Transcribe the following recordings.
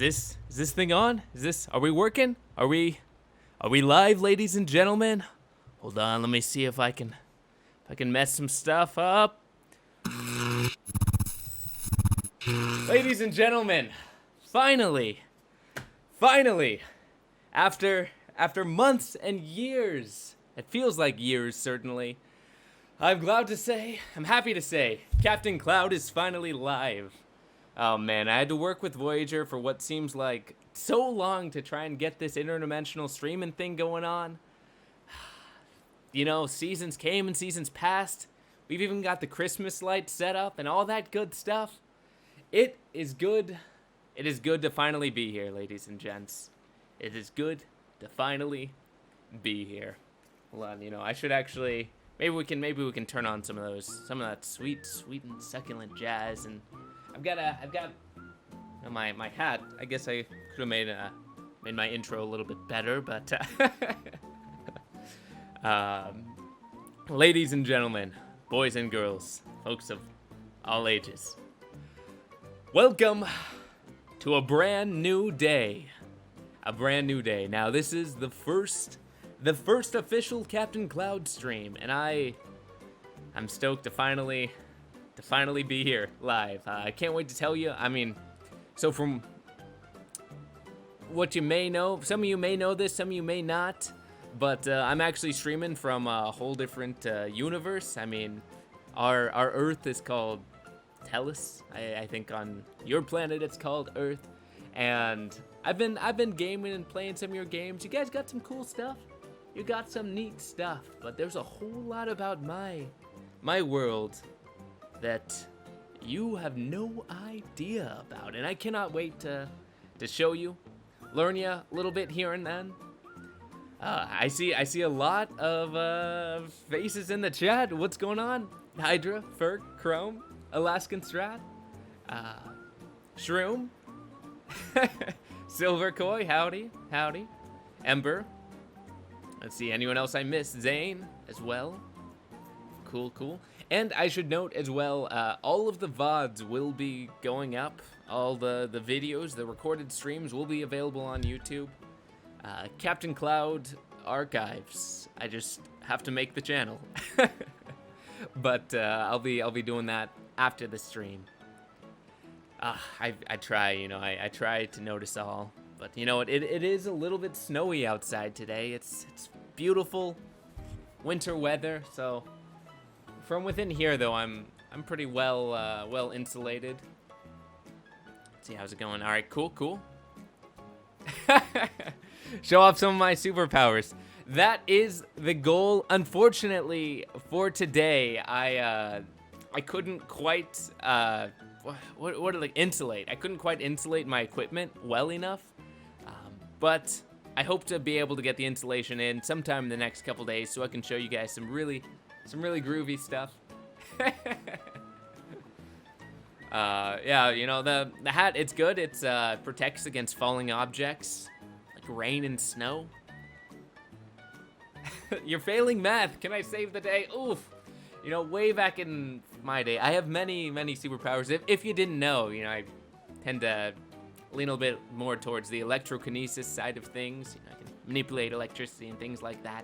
Is this thing on? Are we working? Are we live, ladies and gentlemen? Hold on, let me see if I can mess some stuff up. Ladies and gentlemen, finally, after months and years, it feels like years certainly, I'm happy to say, Captain Cloud is finally live. Oh man, I had to work with Voyager for what seems like so long to try and get this interdimensional streaming thing going on. You know, seasons came and seasons passed. We've even got the Christmas lights set up and all that good stuff. It is good to finally be here, ladies and gents. It is good to finally be here. Hold on, I should actually maybe we can turn on some of that sweet and succulent jazz. And I've got my hat. I guess I could have made my intro a little bit better, but ladies and gentlemen, boys and girls, folks of all ages, welcome to a brand new day. Now, this is the first official Captain Cloud stream, and I'm stoked to finally be here live. I can't wait to tell you. I mean, so from what you may know, some of you may know this, some of you may not, but I'm actually streaming from a whole different universe. I mean, our Earth is called Tellus. I think on your planet it's called Earth, and I've been gaming and playing some of your games. You guys got some cool stuff. You got some neat stuff, but there's a whole lot about my world that you have no idea about, and I cannot wait to show you, learn you a little bit here and then. I see a lot of faces in the chat. What's going on? Hydra, Ferg, Chrome, Alaskan Strat, Shroom, Silver Koi, howdy, Ember. Let's see, anyone else I missed? Zane as well. Cool. And I should note as well, all of the VODs will be going up. All the videos, the recorded streams will be available on YouTube. Captain Cloud Archives. I just have to make the channel. But I'll be doing that after the stream. I try, I try to notice all. But it is a little bit snowy outside today. It's beautiful winter weather, so from within here though I'm pretty well insulated. Let's see, how's it going? All right, cool. Show off some of my superpowers. That is the goal. Unfortunately for today, I couldn't quite insulate. I couldn't quite insulate my equipment well enough. But I hope to be able to get the insulation in sometime in the next couple days so I can show you guys some really groovy stuff. Yeah, the hat, it's good. It's protects against falling objects like rain and snow. You're failing math. Can I save the day? Oof. Way back in my day, I have many superpowers. If you didn't know, I tend to lean a little bit more towards the electrokinesis side of things. I can manipulate electricity and things like that.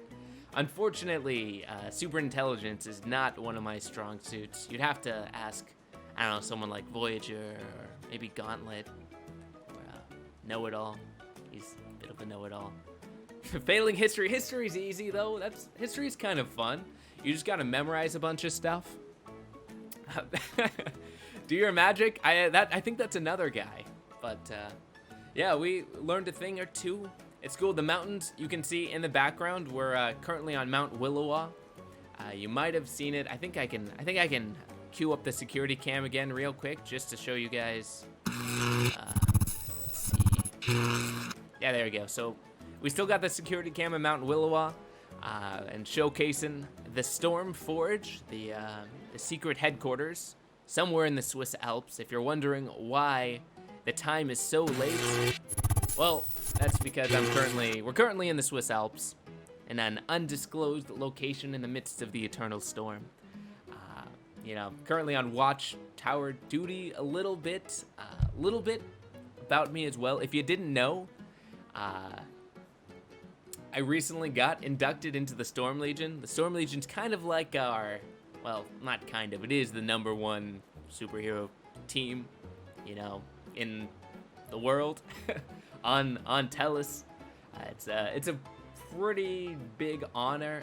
Unfortunately, super intelligence is not one of my strong suits. You'd have to ask, I don't know, someone like Voyager or maybe Gauntlet or Know-It-All. He's a bit of a know-it-all. Failing history. History's easy though. History's kind of fun. You just gotta memorize a bunch of stuff. Do your magic. I think that's another guy. But yeah, we learned a thing or two. It's cool. The mountains you can see in the background. We're currently on Mount Willowa. You might have seen it. I think I can cue up the security cam again real quick just to show you guys. Let's see. Yeah, there we go. So we still got the security cam at Mount Willowa, and showcasing the Storm Forge, the secret headquarters somewhere in the Swiss Alps. If you're wondering why the time is so late, well, that's because we're currently in the Swiss Alps in an undisclosed location in the midst of the eternal storm. Currently on watch tower duty a little bit, about me as well. If you didn't know, I recently got inducted into the Storm Legion. The Storm Legion's kind of like our, well, not kind of, it is the #1 superhero team, you know, in the world on Tellus. It's a pretty big honor.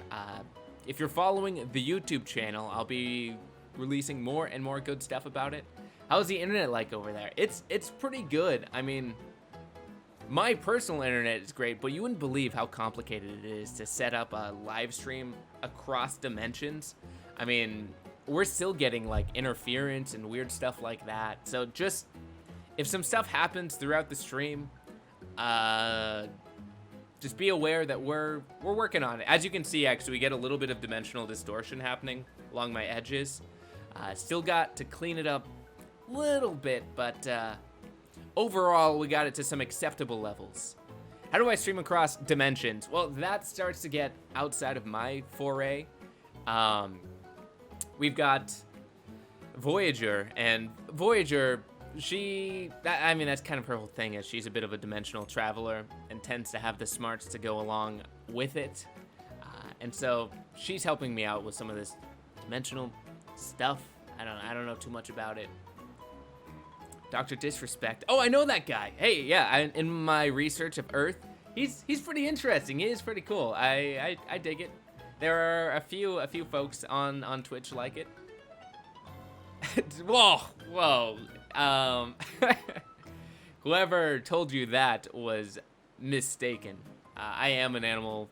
If you're following the YouTube channel, I'll be releasing more and more good stuff about it. How's the internet like over there? It's pretty good. I mean, my personal internet is great, but you wouldn't believe how complicated it is to set up a live stream across dimensions. I mean, we're still getting like interference and weird stuff like that. So just, if some stuff happens throughout the stream, just be aware that we're working on it. As you can see, actually, we get a little bit of dimensional distortion happening along my edges. Still got to clean it up a little bit, but overall, we got it to some acceptable levels. How do I stream across dimensions? Well, that starts to get outside of my foray. We've got Voyager, and Voyager, I mean, that's kind of her whole thing, is she's a bit of a dimensional traveler and tends to have the smarts to go along with it. And so she's helping me out with some of this dimensional stuff. I don't know too much about it. Dr. Disrespect. Oh, I know that guy. Hey, yeah, in my research of Earth, he's pretty interesting. He is pretty cool. I dig it. There are a few folks on Twitch like it. Whoa. Whoever told you that was mistaken. I am an animal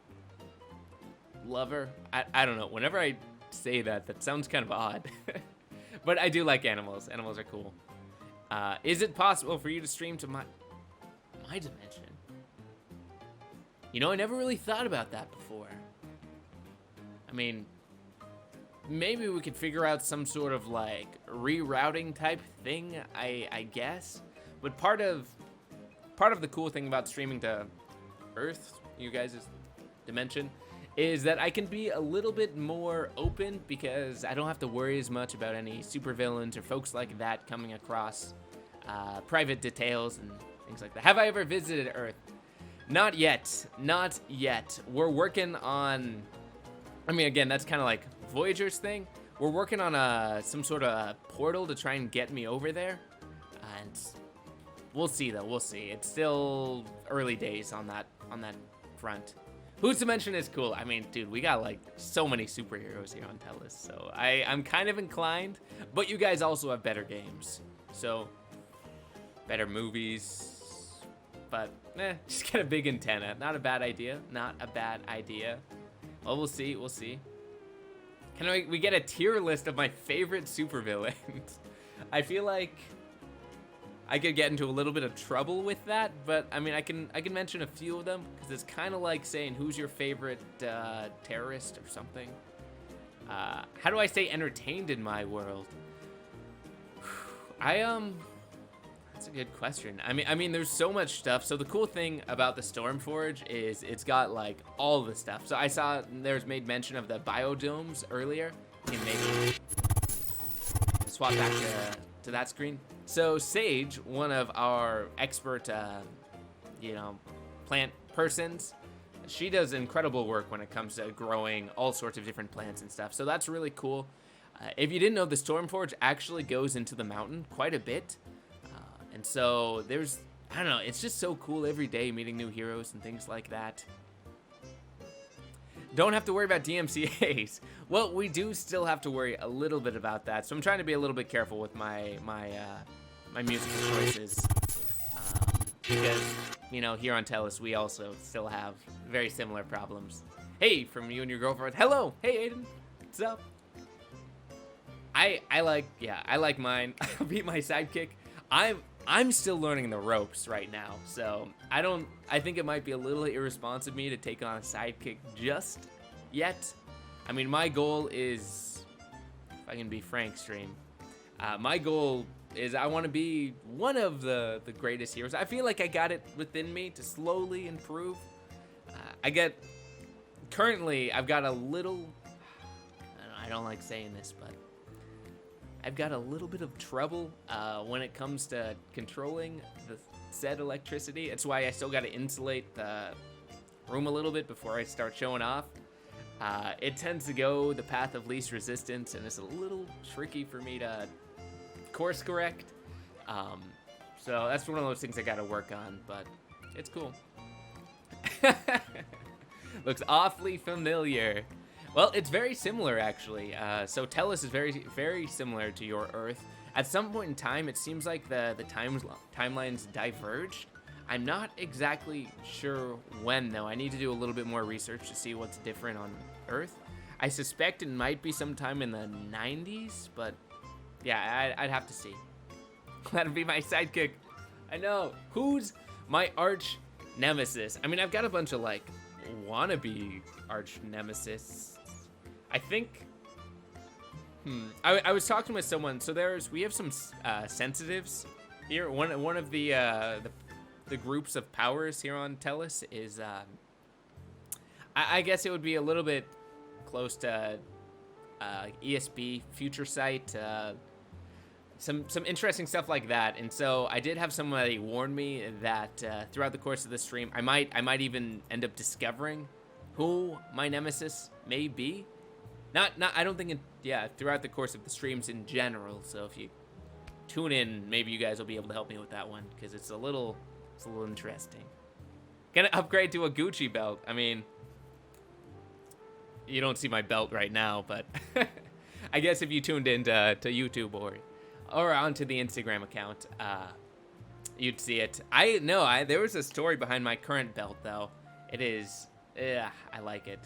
lover. I don't know. Whenever I say that sounds kind of odd. But I do like animals. Animals are cool. Is it possible for you to stream to my dimension? You know, I never really thought about that before. I mean, maybe we could figure out some sort of like rerouting type thing, I guess. But part of the cool thing about streaming to Earth, you guys' dimension, is that I can be a little bit more open because I don't have to worry as much about any supervillains or folks like that coming across private details and things like that. Have I ever visited Earth? Not yet. Not yet. We're working on, I mean, again, that's kind of like Voyager's thing. We're working on some sort of portal to try and get me over there. And we'll see, though. We'll see. It's still early days on that front. Whose Dimension is cool. I mean, dude, we got like so many superheroes here on Tellus, so I'm kind of inclined, but you guys also have better games, so better movies, but just get a big antenna. Not a bad idea. Not a bad idea. Well, we'll see. We'll see. Can we get a tier list of my favorite supervillains? I feel like I could get into a little bit of trouble with that, but I mean, I can mention a few of them because it's kind of like saying who's your favorite terrorist or something. How do I stay entertained in my world? That's a good question. I mean, there's so much stuff. So the cool thing about the Stormforge is it's got like all the stuff. So I saw there's made mention of the biodomes earlier. You can maybe swap back to that screen. So Sage, one of our expert, plant persons, she does incredible work when it comes to growing all sorts of different plants and stuff. So that's really cool. If you didn't know, the Stormforge actually goes into the mountain quite a bit. And so there's, I don't know, it's just so cool every day meeting new heroes and things like that. Don't have to worry about DMCAs. Well, we do still have to worry a little bit about that. So I'm trying to be a little bit careful with my musical choices. Because, here on Tellus, we also still have very similar problems. Hey, from you and your girlfriend. Hello. Hey, Aiden. What's up? I like mine. I'll be my sidekick. I'm still learning the ropes right now, so I think it might be a little irresponsible of me to take on a sidekick just yet. I mean, my goal is, if I can be frank, stream, my goal is I want to be one of the greatest heroes. I feel like I got it within me to slowly improve. Currently, I've got a little, I don't like saying this, but I've got a little bit of trouble when it comes to controlling the said electricity. That's why I still got to insulate the room a little bit before I start showing off. It tends to go the path of least resistance, and it's a little tricky for me to course correct. So that's one of those things I got to work on, but it's cool. Looks awfully familiar. Well, it's very similar, actually. So Tellus is very, very similar to your Earth. At some point in time, it seems like the timelines diverged. I'm not exactly sure when, though. I need to do a little bit more research to see what's different on Earth. I suspect it might be sometime in the 90s, but yeah, I'd have to see. That'd be my sidekick. I know. Who's my arch nemesis? I mean, I've got a bunch of, like, wannabe arch nemesis. I think... I was talking with someone, so we have some sensitives here. One of the groups of powers here on Tellus is, I guess it would be a little bit close to ESB, Future Sight, some interesting stuff like that. And so I did have somebody warn me that throughout the course of the stream, I might even end up discovering who my nemesis may be. I don't think throughout the course of the streams in general. So if you tune in, maybe you guys will be able to help me with that one, because it's a little interesting. Gonna upgrade to a Gucci belt. I mean, you don't see my belt right now, but I guess if you tuned in to YouTube or onto the Instagram account, you'd see it. There was a story behind my current belt, though. It is, I like it.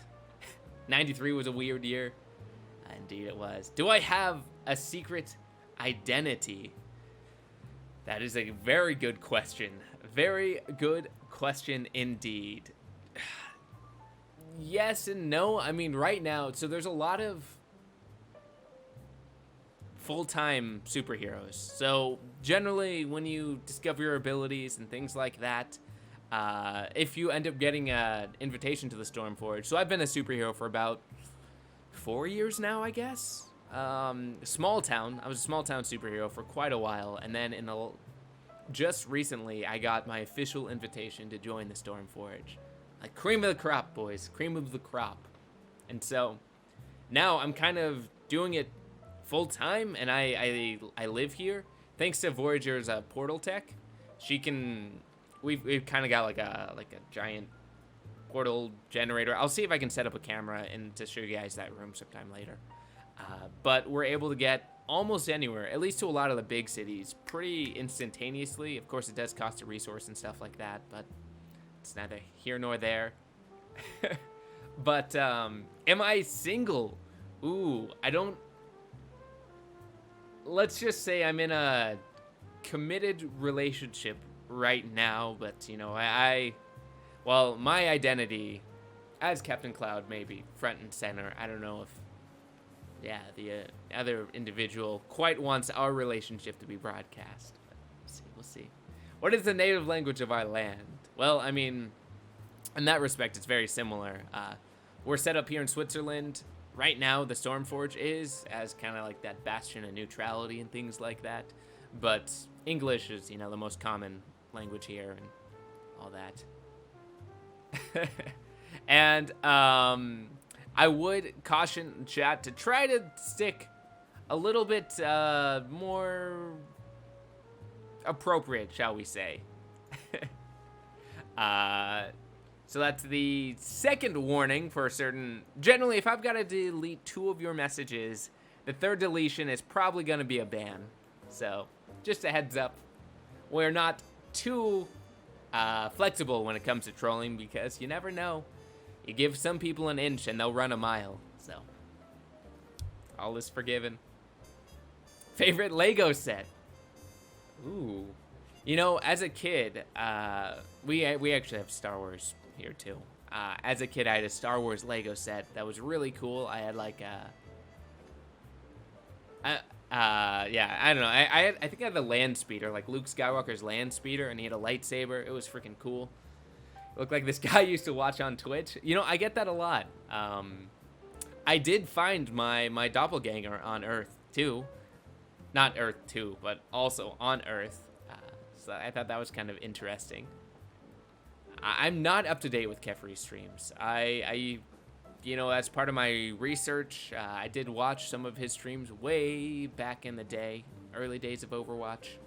93 was a weird year. Indeed it was. Do I have a secret identity? That is a very good question. Very good question indeed. Yes and no. I mean, right now, so there's a lot of full-time superheroes. So generally, when you discover your abilities and things like that, if you end up getting an invitation to the Stormforge. So I've been a superhero for about 4 years now, I guess. Small town. I was a small town superhero for quite a while, and then just recently, I got my official invitation to join the Stormforge. Like, cream of the crop, boys. Cream of the crop. And so now I'm kind of doing it full time, and I live here thanks to Voyager's portal tech. We've kind of got like a giant portal generator. I'll see if I can set up a camera and to show you guys that room sometime later. But we're able to get almost anywhere, at least to a lot of the big cities, pretty instantaneously. Of course, it does cost a resource and stuff like that, but it's neither here nor there. But am I single? Ooh, I don't... Let's just say I'm in a committed relationship right now, but, you know, well, my identity as Captain Cloud may be front and center. I don't know if, the other individual quite wants our relationship to be broadcast. But we'll see. What is the native language of our land? Well, I mean, in that respect, it's very similar. We're set up here in Switzerland. Right now, the Stormforge is as kind of like that bastion of neutrality and things like that. But English is, the most common language here and all that. And I would caution chat to try to stick a little bit more appropriate, shall we say. So that's the second warning for certain. Generally, if I've got to delete 2 of your messages, the third deletion is probably going to be a ban. So just a heads up. We're not too flexible when it comes to trolling, because you never know. You give some people an inch and they'll run a mile. So all is forgiven. Favorite Lego set? Ooh. As a kid, we actually have Star Wars here too. As a kid, I had a Star Wars Lego set that was really cool. I had like I don't know. I think I had the land speeder, like Luke Skywalker's land speeder, and he had a lightsaber. It was freaking cool. It looked like this guy used to watch on Twitch. I get that a lot. I did find my doppelganger on Earth too. Not Earth 2, but also on Earth. So I thought that was kind of interesting. I'm not up to date with Kefri's streams. I you know, as part of my research, I did watch some of his streams way back in the day, early days of Overwatch.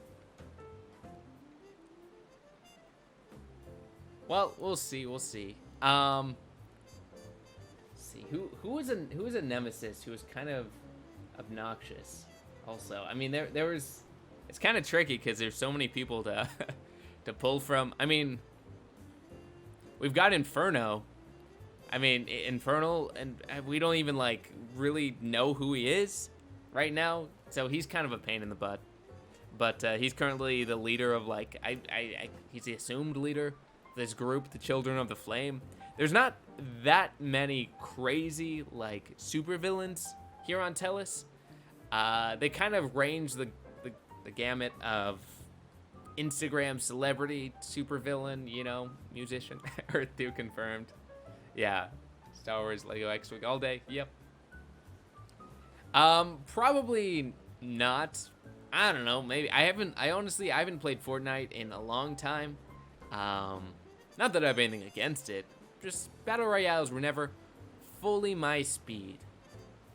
Well, we'll see. We'll see. Let's see who was a nemesis who was kind of obnoxious. Also, I mean, there was. It's kind of tricky because there's so many people to to pull from. I mean, we've got Inferno. I mean, Infernal, and we don't even like really know who he is right now, so he's kind of a pain in the butt. But he's currently the leader of like he's the assumed leader of this group, the Children of the Flame. There's not that many crazy like supervillains here on Tellus. They kind of range the gamut of Instagram celebrity supervillain, you know, musician. Earth 2 confirmed. Yeah, Star Wars Lego X-Wing all day. Yep. Probably not. I don't know. Maybe I honestly haven't played Fortnite in a long time. Not that I have anything against it. Just battle royales were never fully my speed.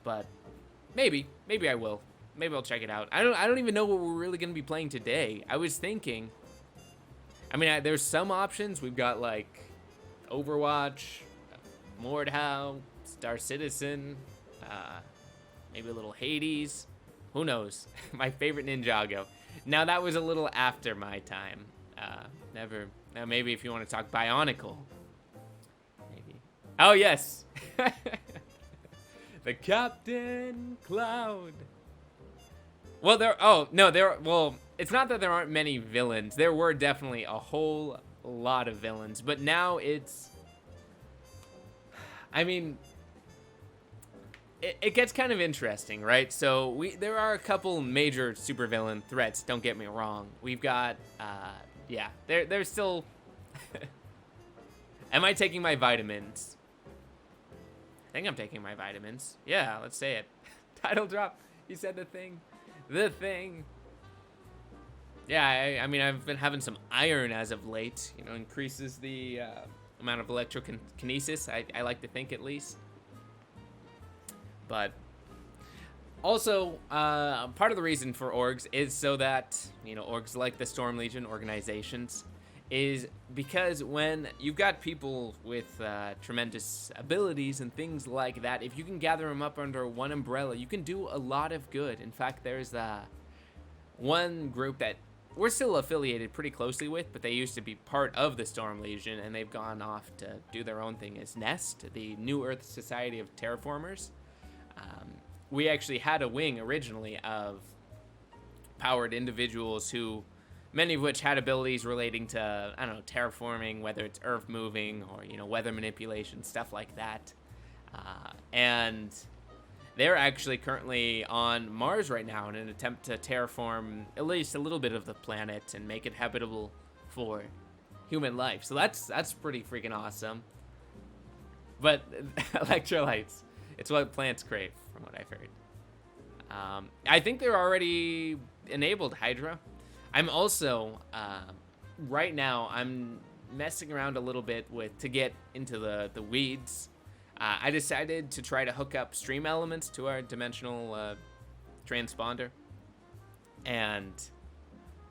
But maybe I will. Maybe I'll check it out. I don't even know what we're really gonna be playing today. I was thinking. I mean, there's some options. We've got like Overwatch, Mordhau, Star Citizen, maybe a little Hades. Who knows? My favorite Ninjago. Now that was a little after my time. Never. Now maybe if you want to talk Bionicle. Maybe. Oh yes. The Captain Cloud. Well, well, it's not that there aren't many villains. There were definitely a whole lot of villains, but now it's, I mean, it gets kind of interesting, right? So there are a couple major supervillain threats, don't get me wrong. We've got, yeah, there's still, am I taking my vitamins? I think I'm taking my vitamins. Yeah, let's say it. Title drop. You said the thing. The thing. Yeah, I mean, I've been having some iron as of late. You know, increases the amount of electrokinesis. I like to think, at least. But also, part of the reason for orgs is so that, you know, orgs like the Storm Legion organizations is because when you've got people with tremendous abilities and things like that, if you can gather them up under one umbrella, you can do a lot of good. In fact, there's one group that we're still affiliated pretty closely with, but they used to be part of the Storm Legion, and they've gone off to do their own thing as Nest, the New Earth Society of Terraformers. We actually had a wing originally of powered individuals who, many of which had abilities relating to, I don't know, terraforming, whether it's earth moving or, you know, weather manipulation, stuff like that. And they're actually currently on Mars right now in an attempt to terraform at least a little bit of the planet and make it habitable for human life. So that's pretty freaking awesome. But electrolytes, it's what plants crave, from what I've heard. I think they're already enabled Hydra. I'm also, right now, I'm messing around a little bit to get into the weeds. I decided to try to hook up stream elements to our dimensional transponder. And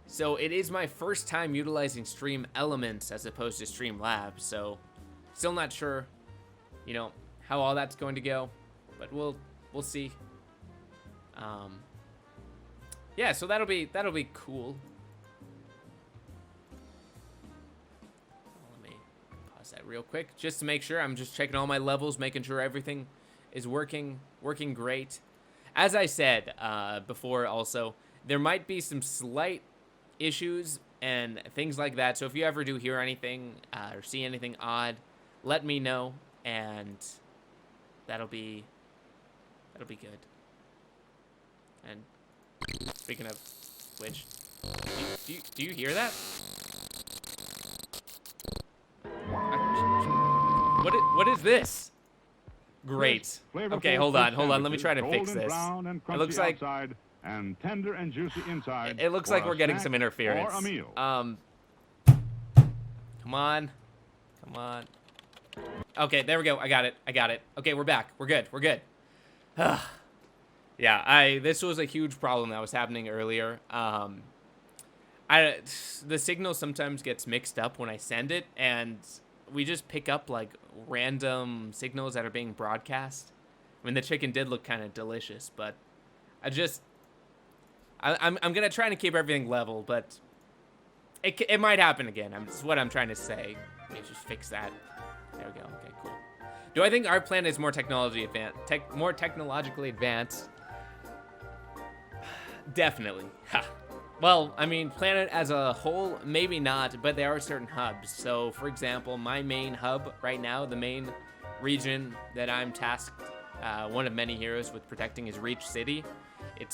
so it is my first time utilizing stream elements as opposed to stream labs. So still not sure, you know, how all that's going to go, but we'll see. Yeah, so that'll be cool. Let me pause that real quick just to make sure. I'm just checking all my levels, making sure everything is working great. As I said before, also there might be some slight issues and things like that. So if you ever do hear anything or see anything odd, let me know, and that'll be good. And speaking of which, do you hear that? What is this? Great. Okay, hold on. Let me try to fix this. It looks like and tender and juicy inside. It looks for like a we're getting snack some interference. Or a meal. Come on. Come on. Okay, there we go. I got it. I got it. Okay, we're back. We're good. We're good. Yeah, this was a huge problem that was happening earlier. The signal sometimes gets mixed up when I send it, and we just pick up like random signals that are being broadcast. I mean, the chicken did look kind of delicious, but I'm gonna try to keep everything level, but it might happen again. That's what I'm trying to say. Let me just fix that. There we go. Okay, cool. Do I think our planet is more more technologically advanced? Definitely. Ha. Well, I mean, planet as a whole, maybe not, but there are certain hubs. So, for example, my main hub right now, the main region that I'm tasked, one of many heroes with protecting, is Reach City. It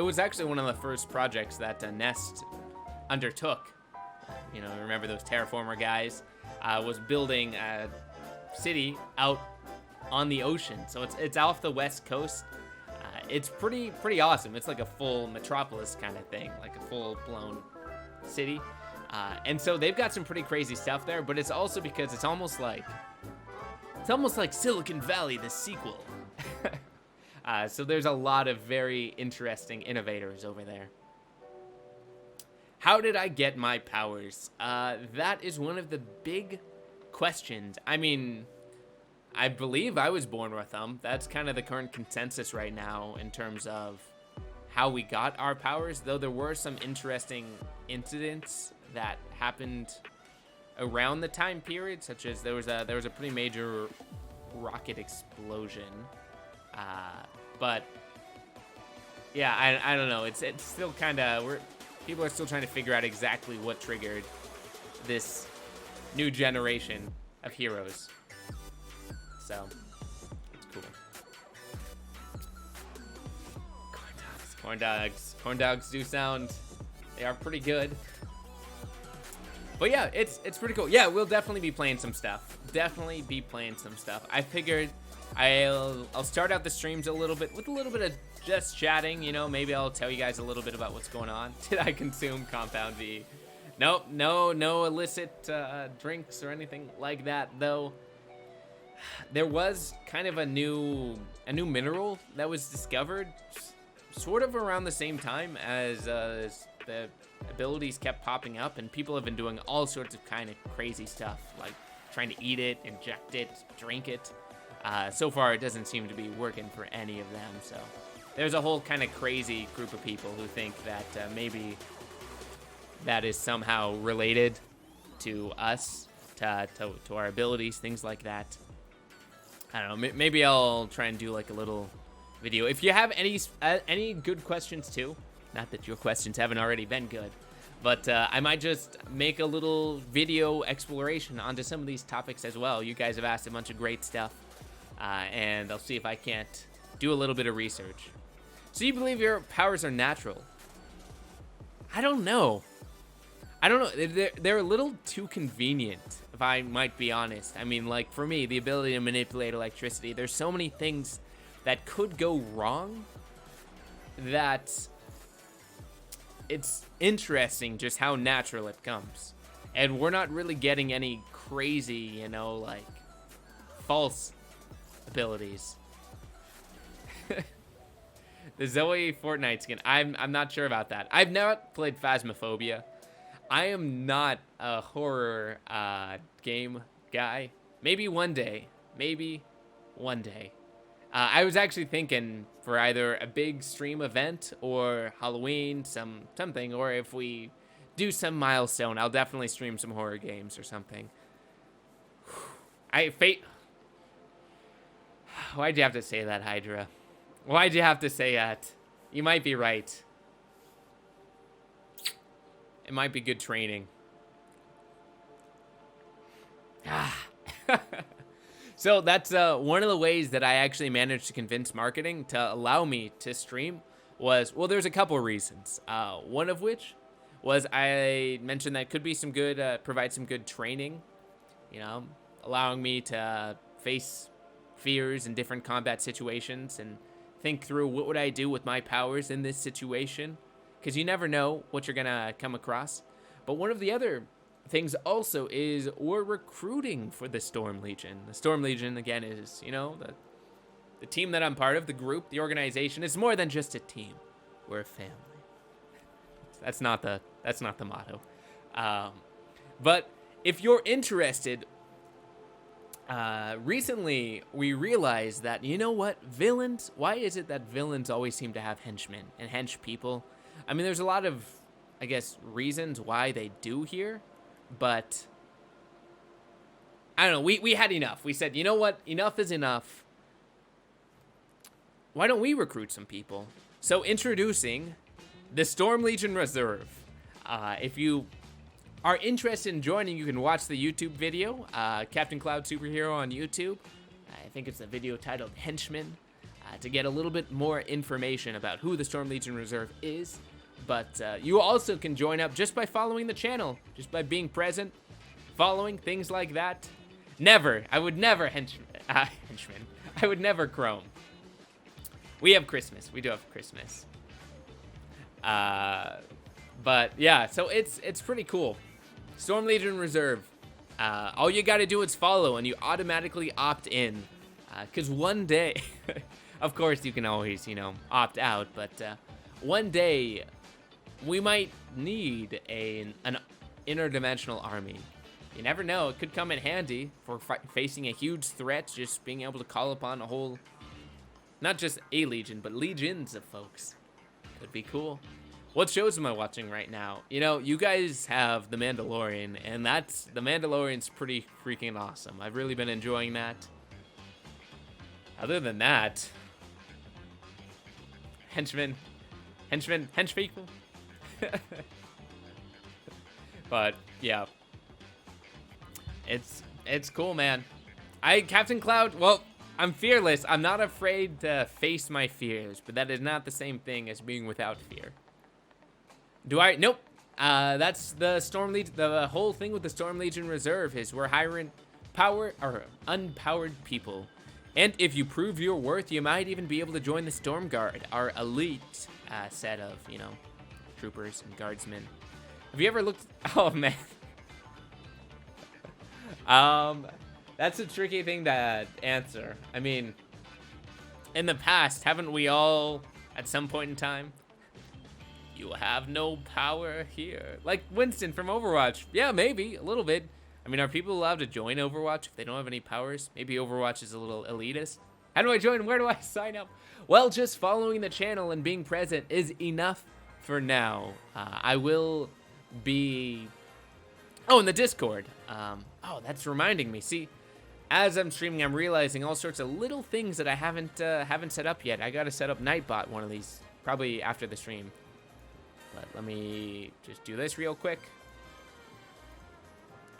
was actually one of the first projects that Nest undertook. You know, remember those terraformer guys? Was building a city out on the ocean. So it's off the west coast. It's pretty awesome. It's like a full metropolis kind of thing, like a full-blown city. And so they've got some pretty crazy stuff there, but it's also because it's almost like Silicon Valley, the sequel. So there's a lot of very interesting innovators over there. How did I get my powers? That is one of the big questions. I mean, I believe I was born with them. That's kind of the current consensus right now in terms of how we got our powers, though there were some interesting incidents that happened around the time period, such as there was a pretty major rocket explosion. But yeah, I don't know. It's still kind of people are still trying to figure out exactly what triggered this new generation of heroes. So it's cool. Corn dogs do they are pretty good. But yeah, it's pretty cool. Yeah, we'll definitely be playing some stuff. I figured I'll start out the streams a little bit with a little bit of just chatting, you know, maybe I'll tell you guys a little bit about what's going on. Did I consume Compound V? Nope, no illicit drinks or anything like that, though. There was kind of a new mineral that was discovered sort of around the same time as the abilities kept popping up, and people have been doing all sorts of kind of crazy stuff, like trying to eat it, inject it, drink it. So far, it doesn't seem to be working for any of them, so there's a whole kind of crazy group of people who think that maybe that is somehow related to us, to our abilities, things like that. I don't know, maybe I'll try and do like a little video. If you have any good questions too, not that your questions haven't already been good, but I might just make a little video exploration onto some of these topics as well. You guys have asked a bunch of great stuff, and I'll see if I can't do a little bit of research. So you believe your powers are natural? I don't know. They're a little too convenient, if I might be honest. I mean, like, for me, the ability to manipulate electricity, there's so many things that could go wrong that it's interesting just how natural it comes. And we're not really getting any crazy, you know, like, false abilities. The Zoe Fortnite skin, I'm not sure about that. I've not played Phasmophobia. I am not a horror game guy. Maybe one day. I was actually thinking for either a big stream event or Halloween, something, or if we do some milestone, I'll definitely stream some horror games or something. Why'd you have to say that, Hydra? Why'd you have to say that? You might be right. It might be good training. So that's one of the ways that I actually managed to convince marketing to allow me to stream was, well, there's a couple reasons. One of which was I mentioned that could be some good, provide some good training, you know, allowing me to face fears in different combat situations and think through what would I do with my powers in this situation, because you never know what you're gonna come across. But one of the other things also is we're recruiting for the Storm Legion. The Storm Legion, again, is, you know, the team that I'm part of, the group, the organization. Is more than just a team. We're a family. That's not the motto. But if you're interested, recently we realized that, you know what, villains, why is it that villains always seem to have henchmen and hench people? I mean, there's a lot of, I guess, reasons why they do here, but I don't know, we had enough. We said, you know what, enough is enough. Why don't we recruit some people? So introducing the Storm Legion Reserve. If you are interested in joining, you can watch the YouTube video, Captain Cloud Superhero on YouTube. I think it's a video titled Henchman, to get a little bit more information about who the Storm Legion Reserve is. But you also can join up just by following the channel, just by being present, following, things like that. Never, I would never henchman. I would never Chrome. We have Christmas. We do have Christmas. But yeah, so it's pretty cool. Storm Legion Reserve. All you gotta do is follow, and you automatically opt in. Cause one day, of course, you can always, you know, opt out. But one day, we might need an interdimensional army. You never know; it could come in handy for facing a huge threat. Just being able to call upon a whole, not just a legion, but legions of folks. Could be cool. What shows am I watching right now? You know, you guys have The Mandalorian, and The Mandalorian's pretty freaking awesome. I've really been enjoying that. Other than that, hench people. But yeah, it's cool, man. Captain Cloud, well, I'm fearless. I'm not afraid to face my fears, but that is not the same thing as being without fear. Do I? Nope. That's the Storm Legion. The whole thing with the Storm Legion Reserve is we're hiring unpowered people. And if you prove your worth, you might even be able to join the Storm Guard, our elite set of, you know, troopers and guardsmen. Have you ever looked? Oh man. That's a tricky thing to answer. I mean, in the past, haven't we all, at some point in time, you have no power here? Like Winston from Overwatch. Yeah, maybe, a little bit. I mean, are people allowed to join Overwatch if they don't have any powers? Maybe Overwatch is a little elitist. How do I join? Where do I sign up? Well, just following the channel and being present is enough for now. I will be... Oh, in the Discord. Oh, that's reminding me. See, as I'm streaming, I'm realizing all sorts of little things that I haven't set up yet. I gotta set up Nightbot one of these, probably after the stream. But let me just do this real quick.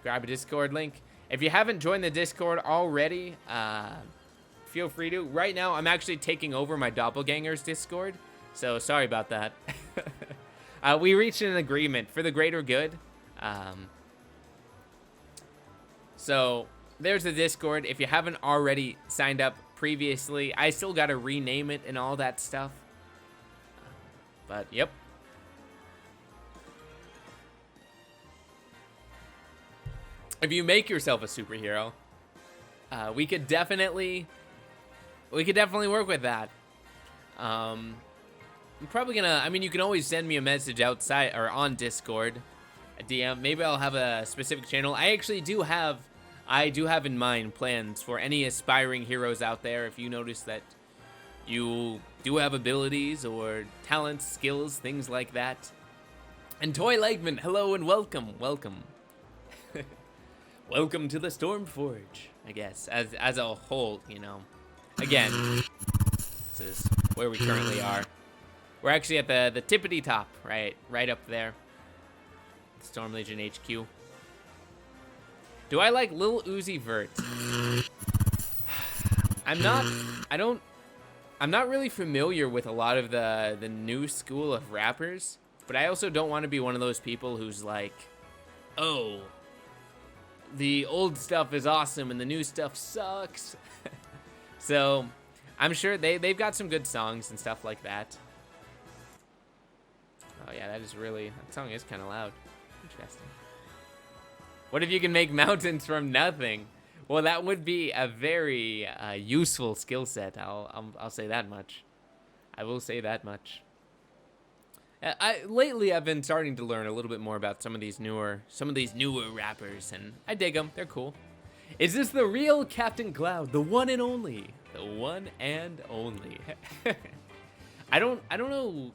Grab a Discord link. If you haven't joined the Discord already, feel free to. Right now, I'm actually taking over my doppelganger's Discord, so sorry about that. We reached an agreement for the greater good. So there's the Discord. If you haven't already signed up previously, I still got to rename it and all that stuff. But yep. If you make yourself a superhero, we could definitely work with that. I'm probably gonna, I mean, you can always send me a message outside or on Discord, a DM. Maybe I'll have a specific channel. I do have in mind plans for any aspiring heroes out there. If you notice that you do have abilities or talents, skills, things like that. And Toy Legman, hello and welcome. Welcome to the Stormforge, I guess, as a whole, you know. Again, this is where we currently are. We're actually at the tippity top, right up there. Storm Legion HQ. Do I like Lil Uzi Vert? I'm not really familiar with a lot of the new school of rappers, but I also don't want to be one of those people who's like, oh, the old stuff is awesome and the new stuff sucks. So I'm sure they've got some good songs and stuff like that. Oh yeah, that song is kind of loud. Interesting. What if you can make mountains from nothing? Well, that would be a very useful skill set. I'll say that much. I will say that much. Lately I've been starting to learn a little bit more about some of these newer rappers, and I dig them. They're cool. Is this the real Captain Cloud, the one and only, the one and only? I don't know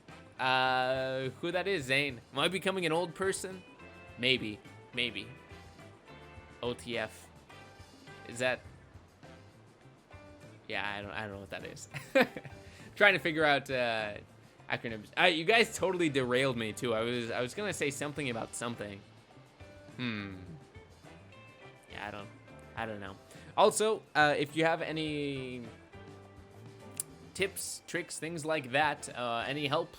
who that is, Zane. Am I becoming an old person? Maybe. OTF. Is that? Yeah, I don't know what that is. Trying to figure out acronyms. You guys totally derailed me too. I was gonna say something about something. Yeah, I don't know. Also, if you have any tips, tricks, things like that, any help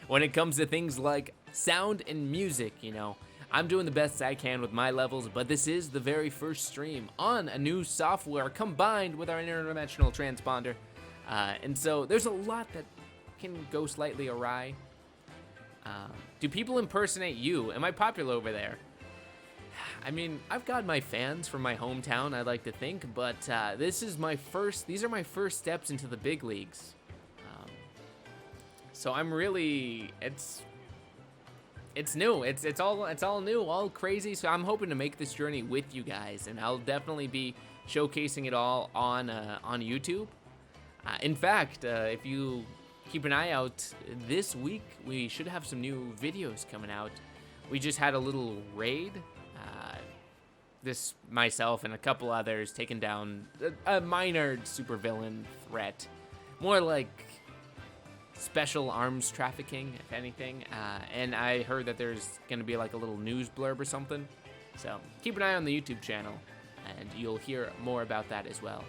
when it comes to things like sound and music, you know, I'm doing the best I can with my levels, but this is the very first stream on a new software combined with our interdimensional transponder. And so there's a lot that can go slightly awry. Do people impersonate you? Am I popular over there? I mean, I've got my fans from my hometown, I'd like to think, but these are my first steps into the big leagues. So I'm really, it's new. It's all new, all crazy. So I'm hoping to make this journey with you guys, and I'll definitely be showcasing it all on YouTube. In fact, if you keep an eye out, this week we should have some new videos coming out. We just had a little raid. Myself and a couple others taking down a minor supervillain threat, more like special arms trafficking, if anything. And I heard that there's gonna be like a little news blurb or something. So keep an eye on the YouTube channel, and you'll hear more about that as well.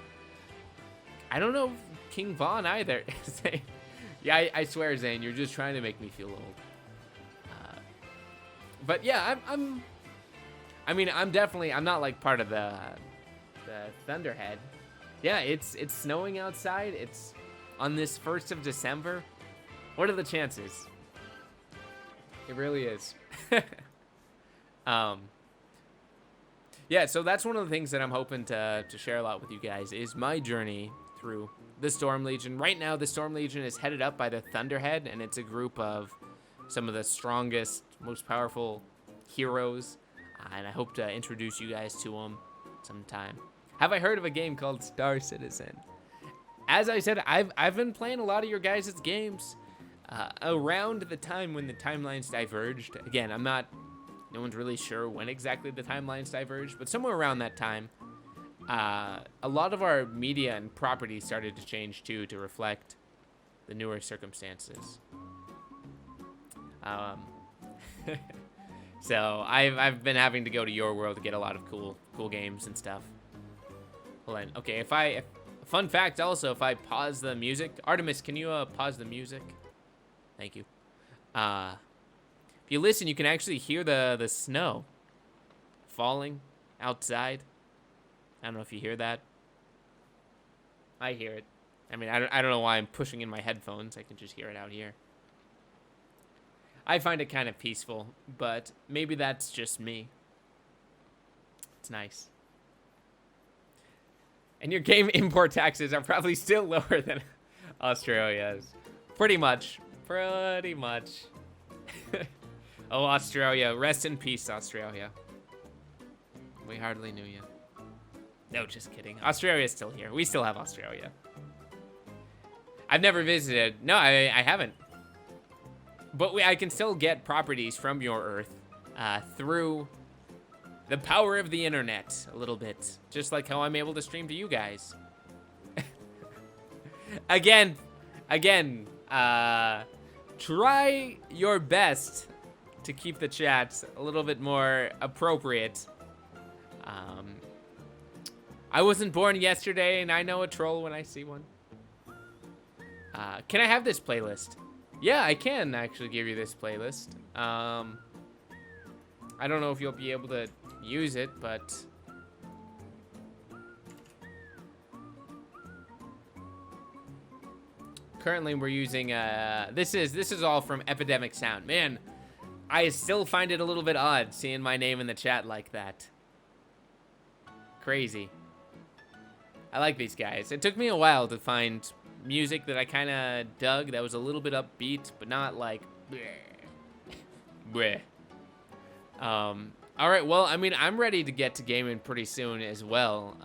I don't know King Von either. Yeah, I swear, Zane, you're just trying to make me feel old. But yeah, I'm not like part of the Thunderhead. Yeah, it's snowing outside. It's on this 1st of December. What are the chances? It really is. Yeah, so that's one of the things that I'm hoping to share a lot with you guys is my journey through the Storm Legion. Right now, the Storm Legion is headed up by the Thunderhead, and it's a group of some of the strongest, most powerful heroes. And I hope to introduce you guys to them sometime. Have I heard of a game called Star Citizen? As I said, I've been playing a lot of your guys' games around the time when the timelines diverged. Again, no one's really sure when exactly the timelines diverged, but somewhere around that time, a lot of our media and property started to change too to reflect the newer circumstances. So I've been having to go to your world to get a lot of cool games and stuff. Hold on. Okay, fun fact also, if I pause the music, Artemis, can you pause the music? Thank you. If you listen, you can actually hear the snow falling outside. I don't know if you hear that. I hear it. I mean, I don't know why I'm pushing in my headphones. I can just hear it out here. I find it kind of peaceful, but maybe that's just me. It's nice. And your game import taxes are probably still lower than Australia's. Pretty much. Oh, Australia. Rest in peace, Australia. We hardly knew you. No, just kidding. Australia's still here. We still have Australia. I've never visited. No, I haven't. But I can still get properties from your Earth through the power of the internet a little bit. Just like how I'm able to stream to you guys. Again, try your best to keep the chat a little bit more appropriate. I wasn't born yesterday, and I know a troll when I see one. Can I have this playlist? Yeah, I can actually give you this playlist. I don't know if you'll be able to use it, but Currently, we're using, this is all from Epidemic Sound. Man, I still find it a little bit odd seeing my name in the chat like that. Crazy. I like these guys. It took me a while to find music that I kind of dug that was a little bit upbeat, but not like bleh. All right, well, I mean, I'm ready to get to gaming pretty soon as well.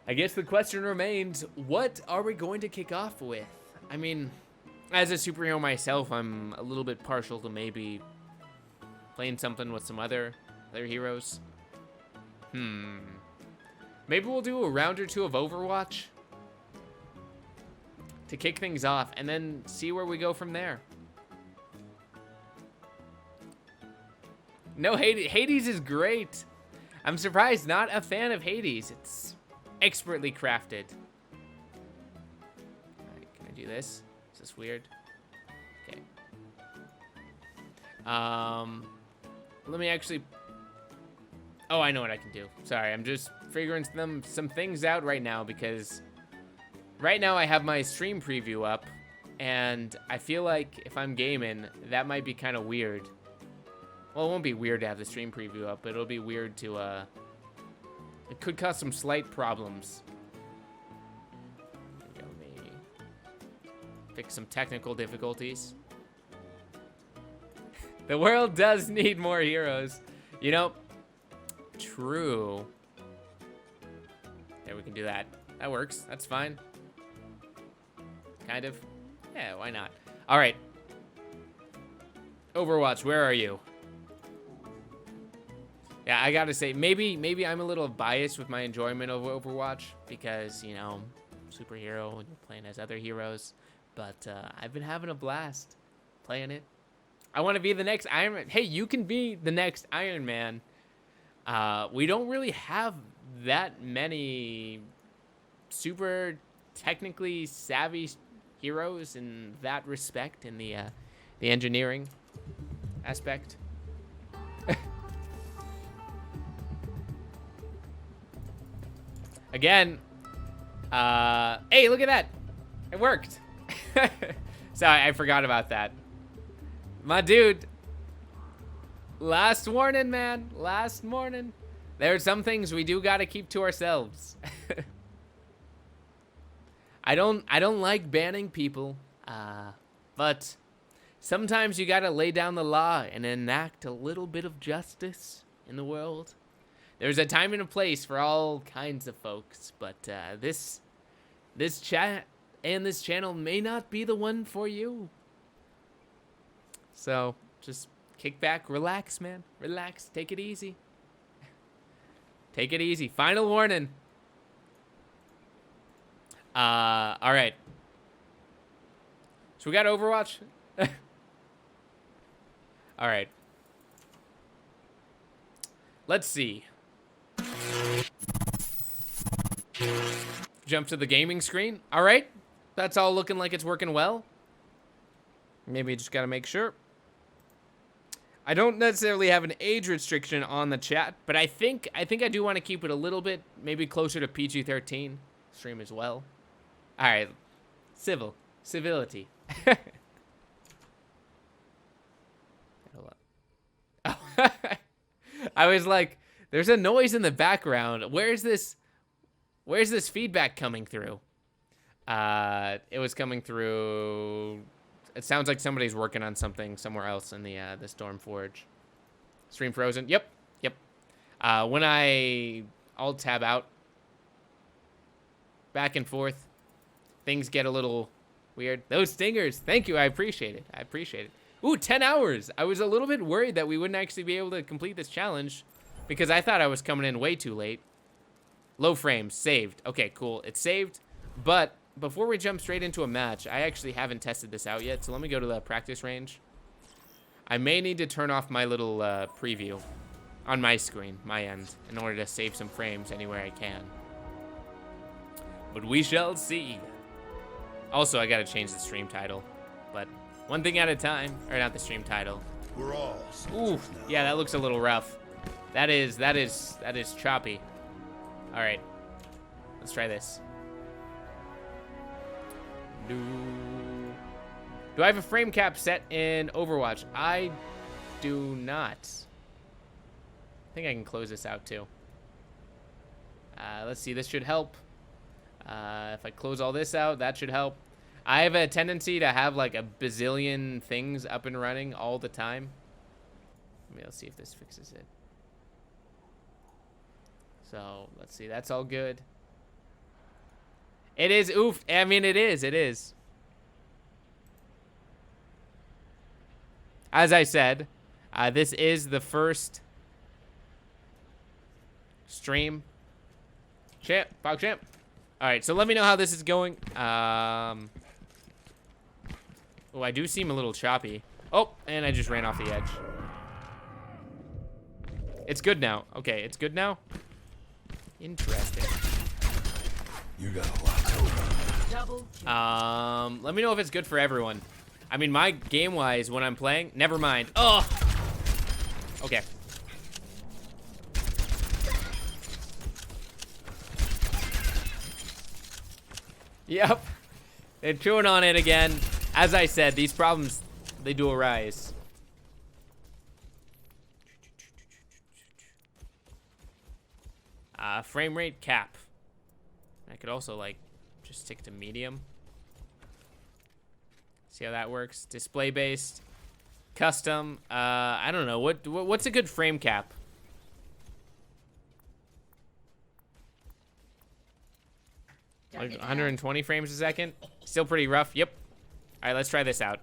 I guess the question remains, what are we going to kick off with? I mean, as a superhero myself, I'm a little bit partial to maybe playing something with some other heroes. Maybe we'll do a round or two of Overwatch to kick things off, and then see where we go from there. No, Hades is great. I'm surprised, not a fan of Hades. It's expertly crafted. Alright, can I do this? Is this weird? Okay. Let me actually... Oh, I know what I can do. Sorry, I'm just figuring some things out right now, because right now I have my stream preview up, and I feel like if I'm gaming, that might be kind of weird. Well, it won't be weird to have the stream preview up, but it'll be weird to, it could cause some slight problems. Let me fix some technical difficulties. The world does need more heroes. You know, true. There, we can do that. That works. That's fine. Kind of. Yeah, why not? All right. Overwatch, where are you? Yeah, I gotta say, maybe I'm a little biased with my enjoyment of Overwatch because, you know, superhero and you're playing as other heroes. But I've been having a blast playing it. I want to be the next Iron Man. Hey, you can be the next Iron Man. We don't really have that many super technically savvy heroes in that respect, in the engineering aspect. Again, hey, look at that. It worked. Sorry, I forgot about that. My dude. Last warning, man. Last warning. There are some things we do gotta keep to ourselves. I don't like banning people, but sometimes you gotta lay down the law and enact a little bit of justice in the world. There's a time and a place for all kinds of folks, but this chat and this channel may not be the one for you. So just kick back, relax, man. Relax, take it easy. Take it easy. Final warning. All right. So we got Overwatch. All right. Let's see. Jump to the gaming screen. All right. That's all looking like it's working well. Maybe just got to make sure. I don't necessarily have an age restriction on the chat, but I think I do want to keep it a little bit, maybe closer to PG-13 stream as well. All right. Civility. Hold on. Oh. I was like, there's a noise in the background. Where's this feedback coming through? It was coming through. It sounds like somebody's working on something somewhere else in the Stormforge. Stream frozen. Yep. When I alt tab out, back and forth, things get a little weird. Those stingers. Thank you. I appreciate it. Ooh, 10 hours. I was a little bit worried that we wouldn't actually be able to complete this challenge because I thought I was coming in way too late. Low frames. Saved. Okay, cool. It's saved. But before we jump straight into a match, I actually haven't tested this out yet, so let me go to the practice range. I may need to turn off my little preview on my screen, my end, in order to save some frames anywhere I can. But we shall see. Also, I gotta change the stream title, but one thing at a time, or not the stream title. We're all Ooh, yeah, that looks a little rough. That is choppy. All right, let's try this. Do I have a frame cap set in Overwatch? I do not. I think I can close this out too. Let's see, this should help. If I close all this out, that should help. I have a tendency to have like a bazillion things up and running all the time. Let's see if this fixes it. So, let's see, that's all good. It is, oof. I mean, it is. As I said, this is the first stream. Pog champ. All right, so let me know how this is going. Oh, I do seem a little choppy. Oh, and I just ran off the edge. It's good now. Okay, it's good now. Interesting. You got a lot to run. Let me know if it's good for everyone. I mean, my game-wise, when I'm playing, never mind. Oh! Okay. Yep. They're chewing on it again. As I said, these problems, they do arise. Frame rate cap. I could also, like, just stick to medium. See how that works. Display based, custom. I don't know what's a good frame cap. Like 120 frames a second. Still pretty rough. Yep. All right, let's try this out.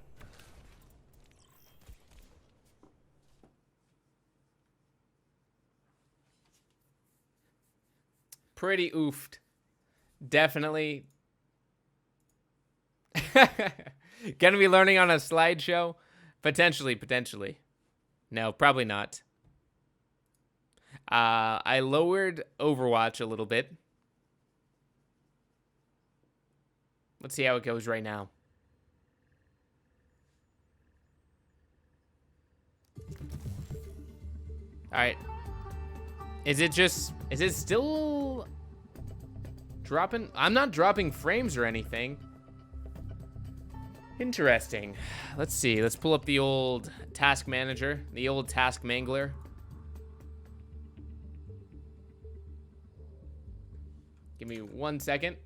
Pretty oofed. Definitely. Gonna be learning on a slideshow? Potentially. No, probably not. I lowered Overwatch a little bit. Let's see how it goes right now. All right. Is it still dropping? I'm not dropping frames or anything. Interesting. Let's see. Let's pull up the old task manager, the old task mangler. Give me 1 second.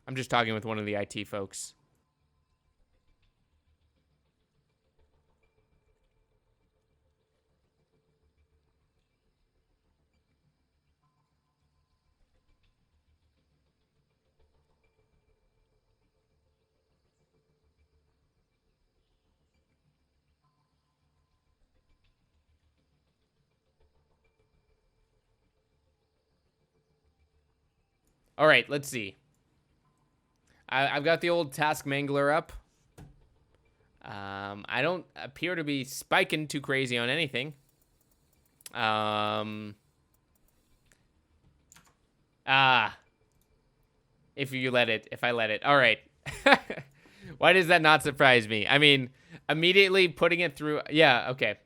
I'm just talking with one of the IT folks. All right, let's see. I've got the old task mangler up. I don't appear to be spiking too crazy on anything. If I let it. All right. Why does that not surprise me? I mean, immediately putting it through. Yeah, okay.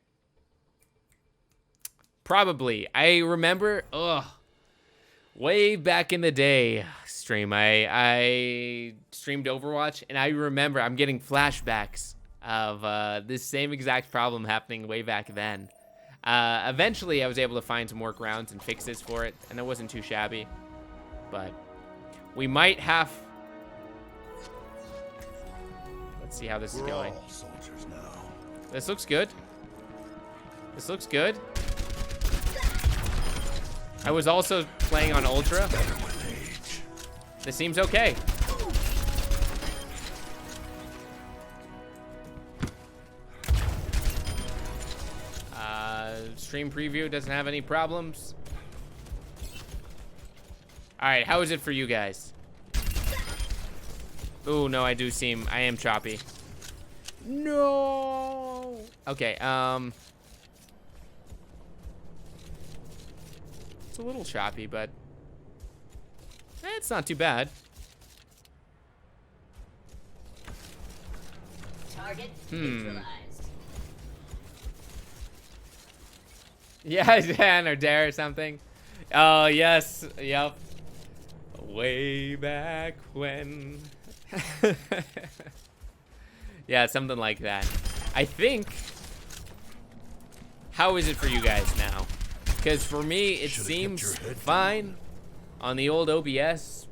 Probably. I remember, way back in the day stream, I streamed Overwatch, and I remember I'm getting flashbacks of this same exact problem happening way back then. Eventually, I was able to find some workarounds and fixes for it, and it wasn't too shabby. But we might have... Let's see how this is going. All soldiers now. This looks good. This looks good. I was also playing on Ultra. This seems okay. Stream preview doesn't have any problems. All right, how is it for you guys? Oh no, I am choppy. No. Okay, It's a little choppy, but it's not too bad. Target neutralized. Yeah, Dan or Dare or something. Oh, yes. Yep. Way back when. Yeah, something like that. I think. How is it for you guys now? Because for me, it seems fine. On the old OBS,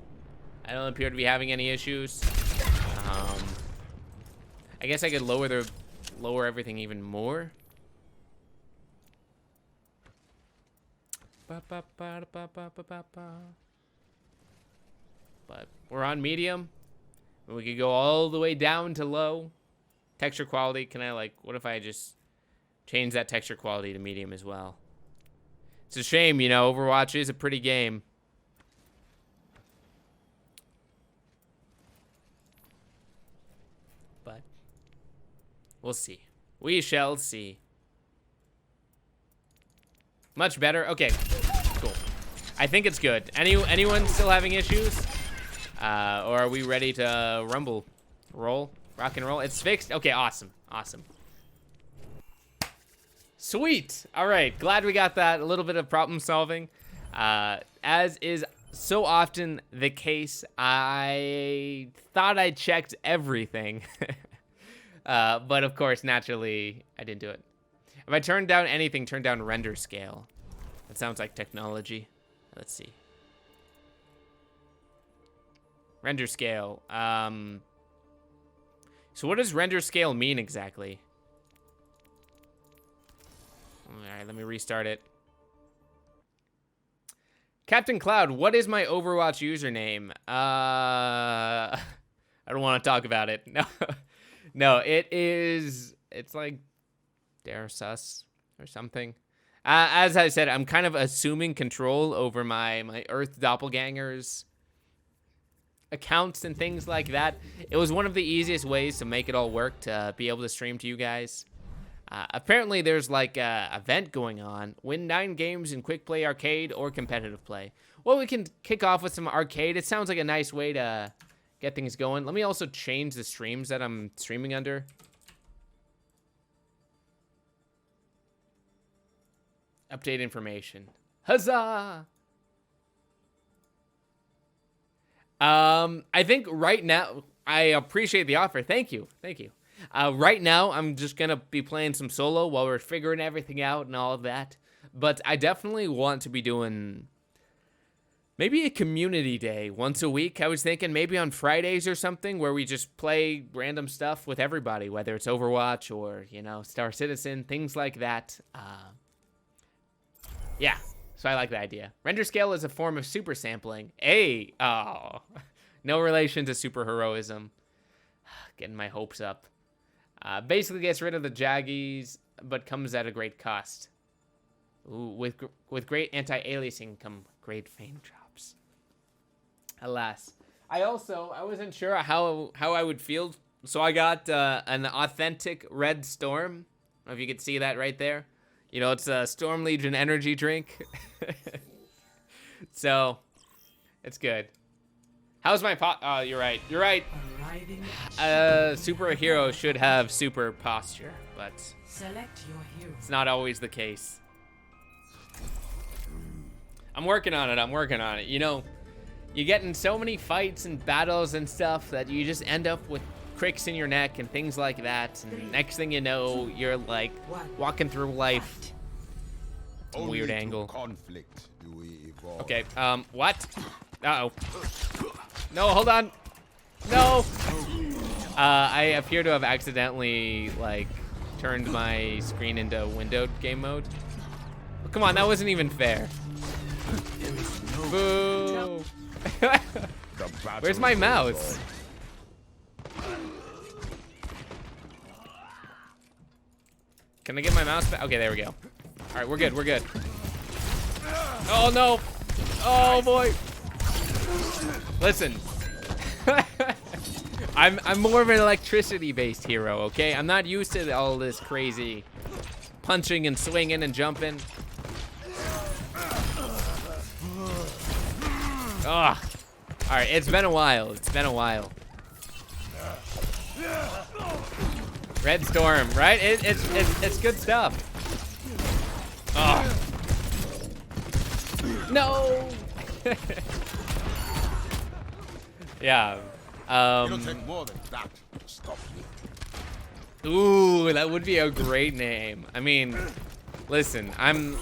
I don't appear to be having any issues. I guess I could lower everything even more. But we're on medium. We could go all the way down to low. Texture quality, can I like, what if I just change that texture quality to medium as well? It's a shame, you know, Overwatch is a pretty game. But we'll see. We shall see. Much better. Okay, cool. I think it's good. Anyone still having issues? Or are we ready to rumble? Roll? Rock and roll? It's fixed? Okay, awesome. Awesome. Sweet. All right, glad we got that. A little bit of problem solving. As is so often the case, I thought I checked everything. But of course, naturally, I didn't do it. If I turn down anything, turn down render scale. That sounds like technology. Let's see. Render scale. So what does render scale mean exactly? All right, let me restart it. Captain Cloud, what is my Overwatch username? I don't want to talk about it. No, no, it's like Darasus or something. As I said, I'm kind of assuming control over my Earth doppelgangers accounts and things like that. It was one of the easiest ways to make it all work, to be able to stream to you guys. Apparently there's like a event going on. Win 9 games in quick play arcade or competitive play. Well, we can kick off with some arcade. It sounds like a nice way to get things going. Let me also change the streams that I'm streaming under. Update information. Huzzah! I think right now, I appreciate the offer. Thank you. Thank you. Right now, I'm just going to be playing some solo while we're figuring everything out and all of that. But I definitely want to be doing maybe a community day once a week. I was thinking maybe on Fridays or something where we just play random stuff with everybody, whether it's Overwatch or, you know, Star Citizen, things like that. Yeah, so I like the idea. Render scale is a form of super sampling. Hey, oh, no relation to super heroism. Getting my hopes up. Basically gets rid of the jaggies, but comes at a great cost. Ooh, with great anti-aliasing come great fame drops. Alas. I wasn't sure how I would feel, so I got an authentic red storm. I don't know if you could see that right there. You know, it's a Storm Legion energy drink. So, it's good. How's my Oh, you're right. You're right. Superhero should have super posture, but Select your hero. it's not always the case. I'm working on it. You know, you get in so many fights and battles and stuff that you just end up with cricks in your neck and things like that. And next thing you know, you're like walking through life. Weird angle. Conflict do we evolve. Okay, what? Uh-oh. No, hold on. No! I appear to have accidentally, like, turned my screen into windowed game mode. Oh, come on, that wasn't even fair. Boo! Where's my mouse? Can I get my mouse back? Okay, there we go. All right, we're good. We're good. Oh no! Oh boy! Listen, I'm more of an electricity-based hero. Okay, I'm not used to all this crazy punching and swinging and jumping. Ugh. All right, it's been a while. It's been a while. Red Storm, right? It's good stuff. Ugh. No. Yeah. It'll take more than that to stop me. Ooh, that would be a great name. I mean, listen, I'm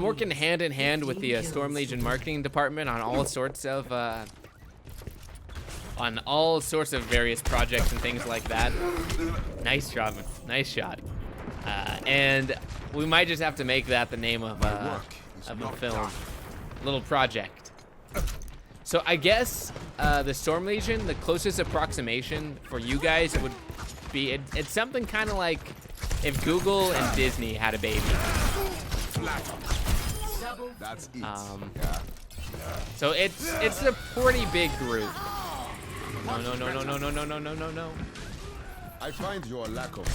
working hand in hand with the Storm Legion marketing department on all sorts of various projects and things like that. Nice job, nice shot. And we might just have to make that the name of a film, little project. So I guess the Storm Legion, the closest approximation for you guys would be it's something kind of like if Google and Disney had a baby. That's it. So it's a pretty big group. No. I find your lack of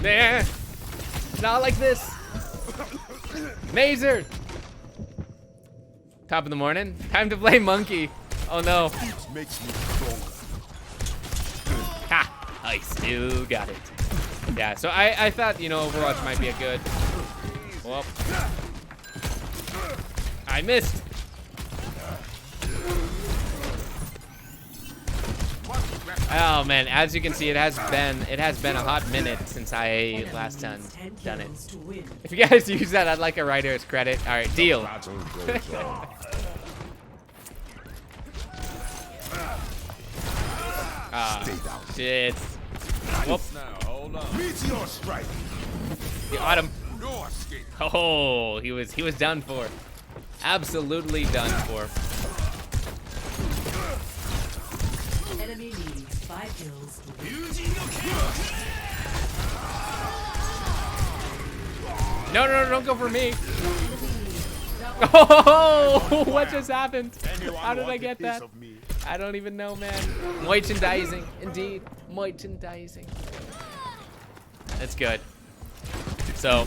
Nah, not like this. Mazer. Top of the morning. Time to play monkey. Oh no. it makes me stronger. Ha! I still got it. Yeah, so I thought, you know, Overwatch might be a good... Well, I missed. Oh man, as you can see, it has been a hot minute since I last done it. If you guys use that, I'd like a writer's credit. All right, deal. Battle goes on. Stay down. Shit. Whoop. Now, hold on. Meteor strike. The autumn. No escape. Oh, he was done for. Absolutely done for. Enemy leads 5 kills. No, don't go for me. Oh, what just happened? How did I get that? I don't even know, man. Merchandising, indeed. Merchandising. That's good. So,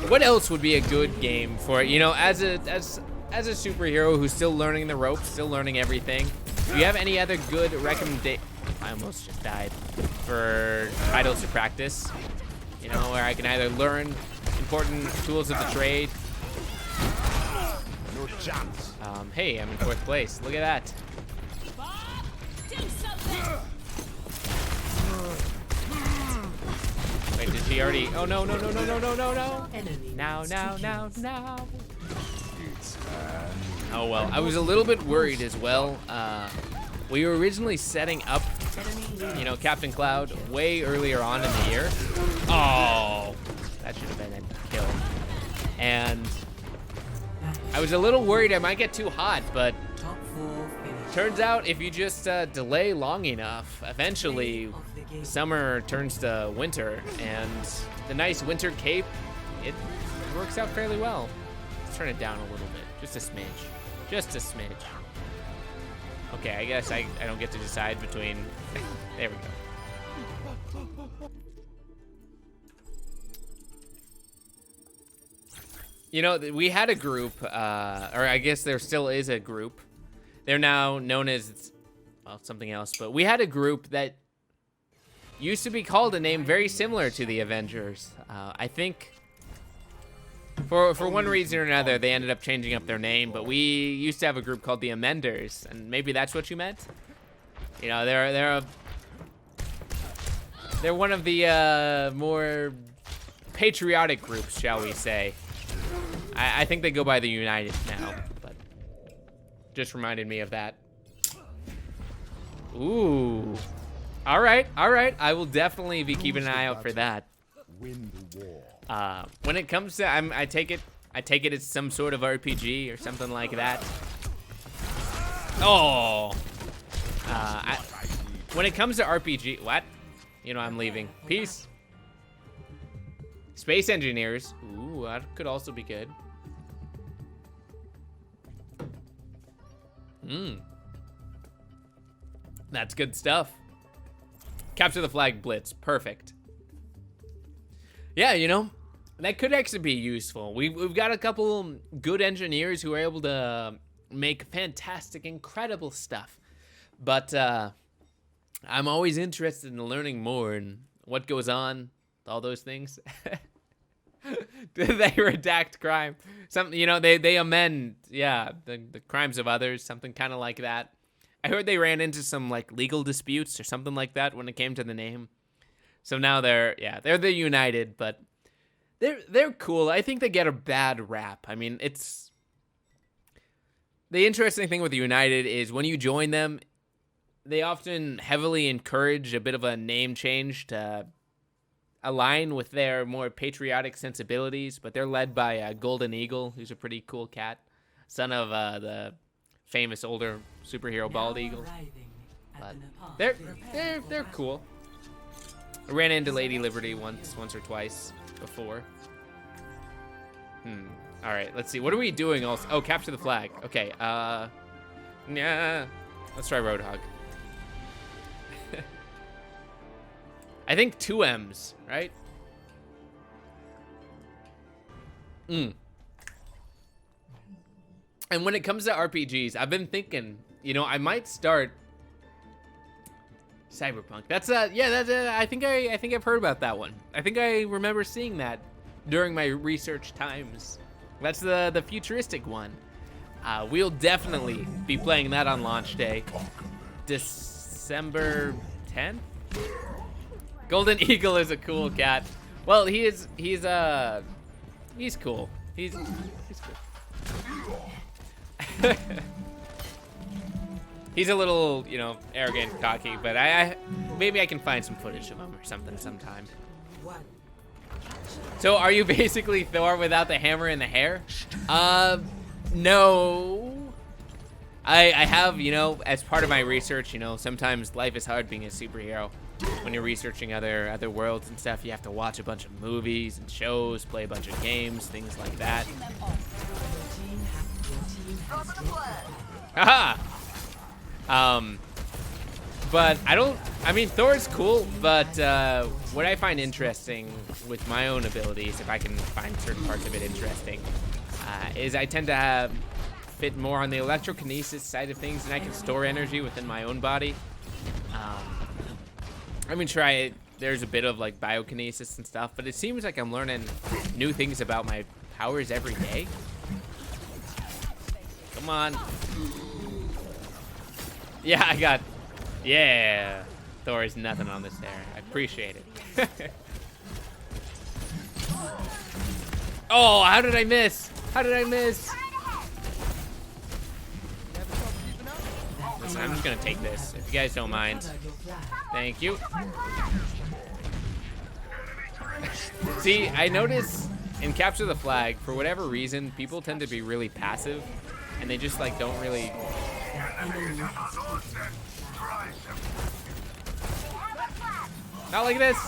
what else would be a good game for, you know, as a superhero who's still learning the ropes, still learning everything? Do you have any other good recommendation? I almost just died. For titles to practice, you know, where I can either learn important tools of the trade. No chance. Hey, I'm in 4th place. Look at that. Wait, did she already? Oh no. Now. Oh well, I was a little bit worried as well. We were originally setting up, you know, Captain Cloud way earlier on in the year. Oh, that should have been a kill. And I was a little worried I might get too hot, but turns out if you just delay long enough, eventually summer turns to winter, and the nice winter cape, it works out fairly well. Let's turn it down a little bit, just a smidge. Just a smidge. Okay, I guess I don't get to decide between... There we go. You know, we had a group, or I guess there still is a group. They're now known as, well, something else, but we had a group that used to be called a name very similar to the Avengers. I think for one reason or another, they ended up changing up their name, but we used to have a group called the Amenders, and maybe that's what you meant? You know, they're one of the more patriotic groups, shall we say. I think they go by the United now, but just reminded me of that. Ooh. All right. I will definitely be keeping an eye out for that. Win the war. When it comes to, I take it it's some sort of RPG or something like that. Oh. When it comes to RPG, what? You know, I'm leaving. Peace. Space Engineers. Ooh, that could also be good. That's good stuff. Capture the Flag Blitz. Perfect. Yeah, you know, that could actually be useful. We've got a couple good engineers who are able to make fantastic, incredible stuff. But I'm always interested in learning more and what goes on, all those things. They redact crime. Something, you know, they amend, yeah, the crimes of others, something kind of like that. I heard they ran into some like legal disputes or something like that when it came to the name. So now they're the United, but they're cool. I think they get a bad rap. I mean, it's the interesting thing with the United is when you join them, they often heavily encourage a bit of a name change to align with their more patriotic sensibilities, but they're led by Golden Eagle, who's a pretty cool cat, son of the famous older superhero Bald Eagle. But they're cool. I ran into Lady Liberty once or twice before. All right, let's see. What are we doing? Also, oh, capture the flag. Okay. Yeah. Let's try Roadhog. I think 2 M's, right? And when it comes to RPGs, I've been thinking, you know, I might start Cyberpunk. That's I think I've heard about that one. I think I remember seeing that during my research times. That's the futuristic one. We'll definitely be playing that on launch day, December 10th. Golden Eagle is a cool cat. Well, he's cool. He's cool. He's a little, you know, arrogant, cocky, but I maybe I can find some footage of him or something sometime. So are you basically Thor without the hammer and the hair? No. I have, you know, as part of my research, you know, sometimes life is hard being a superhero. When you're researching other worlds and stuff, you have to watch a bunch of movies and shows, play a bunch of games, things like that. Haha! But I mean, Thor's cool, but what I find interesting with my own abilities, if I can find certain parts of it interesting, is I tend to fit more on the electrokinesis side of things, and I can store energy within my own body. I mean, there's a bit of like biokinesis and stuff, but it seems like I'm learning new things about my powers every day. Come on. Yeah, yeah. Thor is nothing on this there. I appreciate it. Oh, how did I miss? How did I miss? Listen, I'm just gonna take this, if you guys don't mind. Thank you. See, I notice in Capture the Flag, for whatever reason, people tend to be really passive, and they just like don't really. Not like this.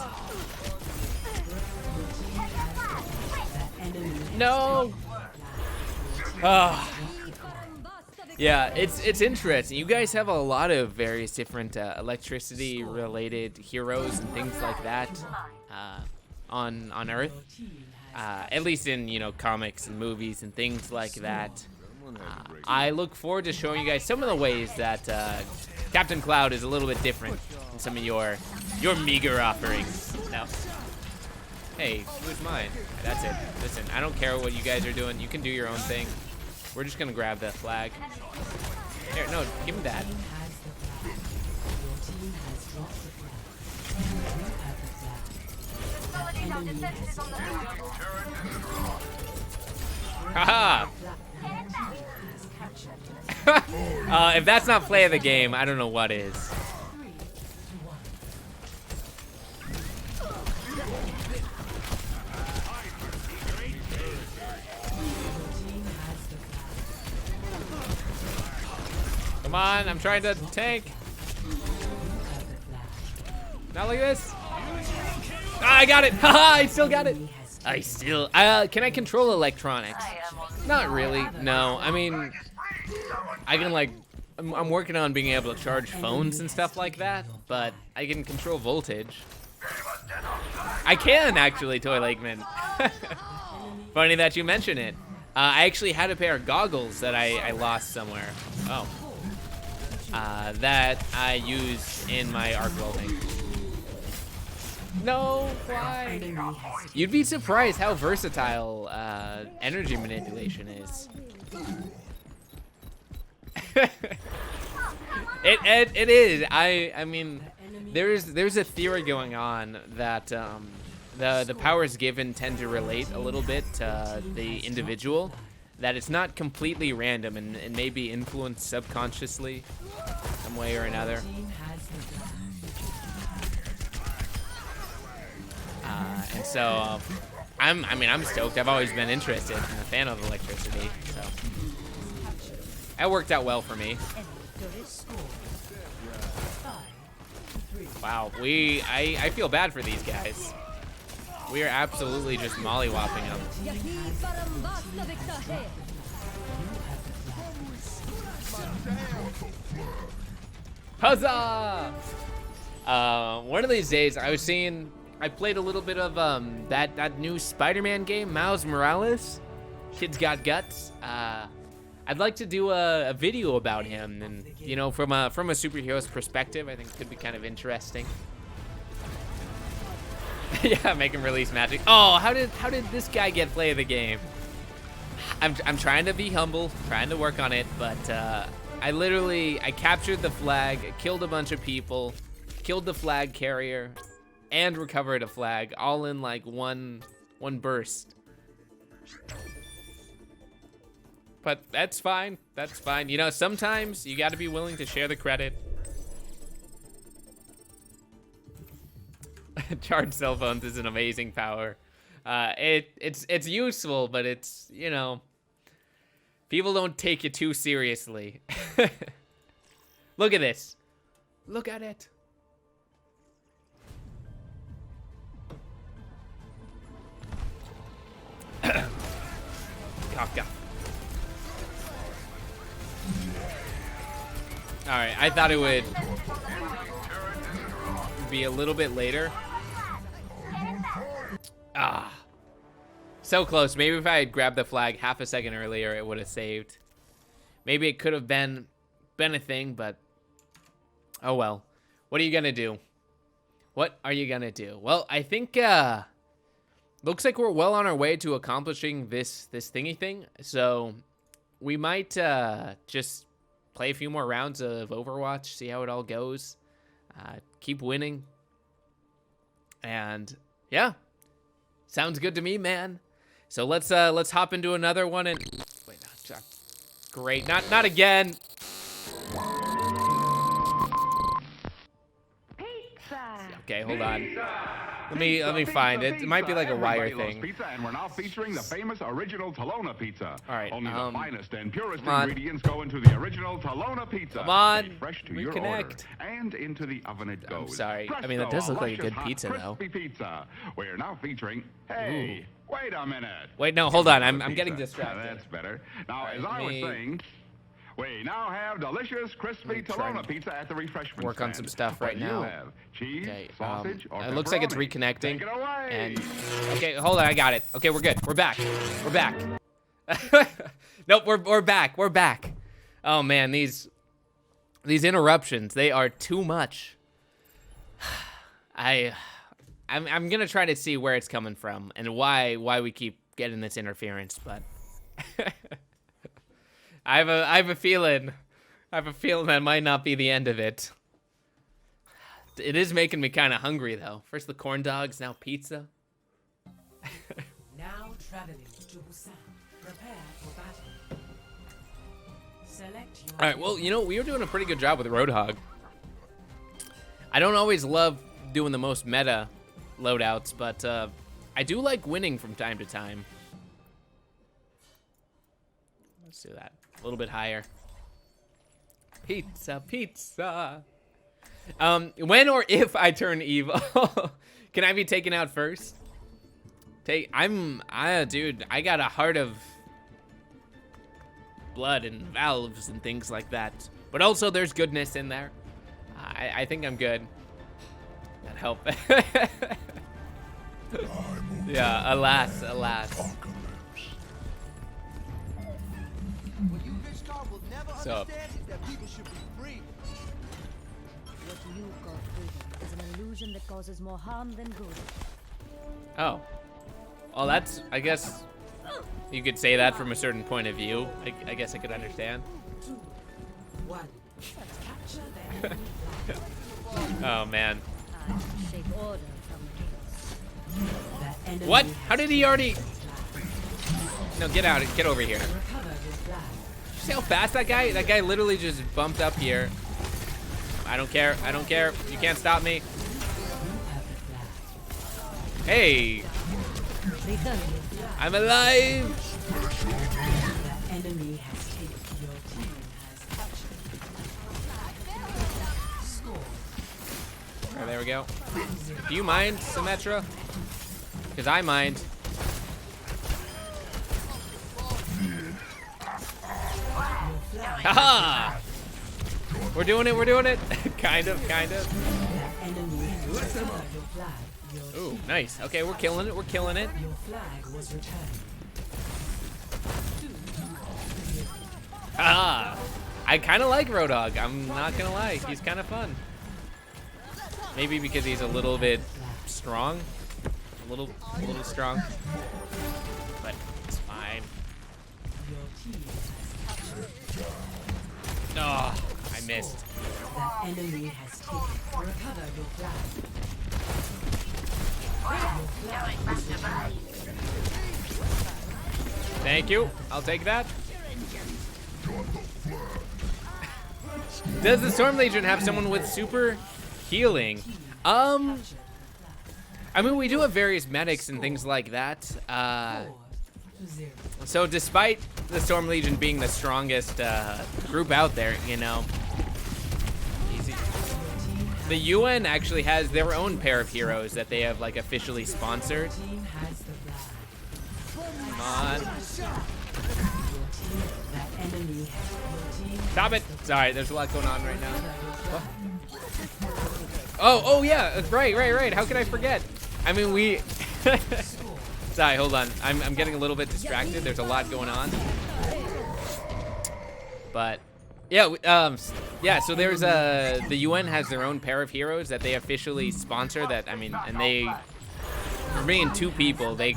No. Oh. Yeah, it's interesting. You guys have a lot of various different electricity-related heroes and things like that on Earth. At least in, you know, comics and movies and things like that. I look forward to showing you guys some of the ways that Captain Cloud is a little bit different than some of your meager offerings. No. Hey, who's mine? That's it. Listen, I don't care what you guys are doing. You can do your own thing. We're just gonna grab that flag. Here, no, give me that. Haha! If that's not play of the game, I don't know what is. Come on, I'm trying to tank. Not like this. Ah, I got it. Haha, I still got it. Can I control electronics? Not really, no. I mean, I can like, I'm working on being able to charge phones and stuff like that, but I can control voltage. I can actually, Toy Lakeman. Funny that you mention it. I actually had a pair of goggles that I lost somewhere. Oh. That I use in my arc welding. No, why? You'd be surprised how versatile energy manipulation is. It is. I mean, there's a theory going on that the powers given tend to relate a little bit to the individual, that it's not completely random and maybe influenced subconsciously some way or another. And so I'm stoked. I've always been interested and a fan of electricity, so that worked out well for me. Wow, I feel bad for these guys. We are absolutely just mollywopping them. Huzzah! One of these days, I played a little bit of that new Spider-Man game, Miles Morales. Kid's got guts. I'd like to do a video about him, and you know, from a superhero's perspective, I think it could be kind of interesting. Yeah, make him release magic. Oh, how did this guy get play of the game? I'm trying to be humble, trying to work on it, but I captured the flag, killed a bunch of people, killed the flag carrier, and recovered a flag, all in like one burst. But that's fine. That's fine. You know, sometimes you got to be willing to share the credit. Charged cell phones is an amazing power. It's useful, but it's, you know, people don't take you too seriously. Look at this. Look at it. Kafka. All right, I thought it would be a little bit later. Ah, so close. Maybe if I had grabbed the flag half a second earlier, it would have saved. Maybe it could have been a thing, but oh well. What are you gonna do? What are you gonna do? Well, I think looks like we're well on our way to accomplishing this thingy thing. So we might just play a few more rounds of Overwatch, see how it all goes. Keep winning. And yeah, sounds good to me, man. So let's hop into another one and wait, no, great, not again. Okay, hold on. Let me find it. It might be like a wire thing. Pizza, and we're now featuring the famous original Talona pizza. All right, Only the finest and purest on. ingredients go into the original Talona pizza. Come on, Made fresh to your order, reconnect. and into the oven it goes. I'm sorry. I mean, that Presto, does look like a luscious, good hot, pizza, though. crispy pizza. We're now featuring. Hey, wait a minute. Wait, no, hold on. I'm Pizza. getting distracted. That's better. Now, All right, as I was me- saying, we now have delicious, crispy try Talona and pizza at the refreshment work on stand. some stuff right What do now. you have? Cheese, Okay, sausage, or it looks like it's pepperoni? reconnecting. Take it away. And okay, hold on, I got it. Okay, we're good. We're back. We're back. Nope, we're back. We're back. Oh man, these interruptions, they are too much. I'm gonna try to see where it's coming from and why we keep getting this interference, but I have a feeling that might not be the end of it. It is making me kind of hungry though. First the corn dogs, now pizza. Now traveling to Busan. Prepare for battle. Select your All right, well, you know, we were doing a pretty good job with Roadhog. I don't always love doing the most meta loadouts, but I do like winning from time to time. Let's do that a little bit higher. Pizza, pizza. When or if I turn evil, can I be taken out first? Dude, I got a heart of blood and valves and things like that. But also there's goodness in there. I think I'm good. That helped. Yeah, alas, alas. What you rich card will never Sup? understand is that people should be free. What you call freedom is an illusion that causes more harm than good. Oh. Well, that's, I guess, you could say that from a certain point of view. I guess I could understand. 2, 1. Capture the enemy flag. Oh, man. I shake order from chaos. The enemy What? has How did he already... flag. No, get out. Get over here. Recover your flag. See how fast that guy? That guy literally just bumped up here. I don't care. I don't care. You can't stop me. You have the flag. Hey, Return your flag. I'm alive. The enemy has taken. Your team has captured. Score. Oh, there we go. Do you mind, Symmetra? Because I mind. Haha! We're doing it. We're doing it. Kind of. Kind of. The enemy has recovered your flag. Your Ooh, nice. Okay, we're killing it. We're killing it. Your flag was returned. Ah, I kind of like Rodog. I'm not gonna lie. He's kind of fun. Maybe because he's a little bit strong. A little strong. But it's fine. Your team has captured. Oh, I missed. The enemy has taken. Recover your flag. Thank you. I'll take that. Does the Storm Legion have someone with super healing? I mean, we do have various medics and things like that. 4 to 0. So despite the Storm Legion being the strongest group out there, you know, easy. The UN actually has their own pair of heroes that they have like officially sponsored. Team has the flag. Come on, Your team. The enemy has. Your team. stop it! Sorry, there's a lot going on right now. Recover your flag. Oh yeah, right. How could I forget? I mean, we. Sorry, hold on. I'm getting a little bit distracted. There's a lot going on. But yeah, yeah. So there's the UN has their own pair of heroes that they officially sponsor. That I mean, and they, for being two people, they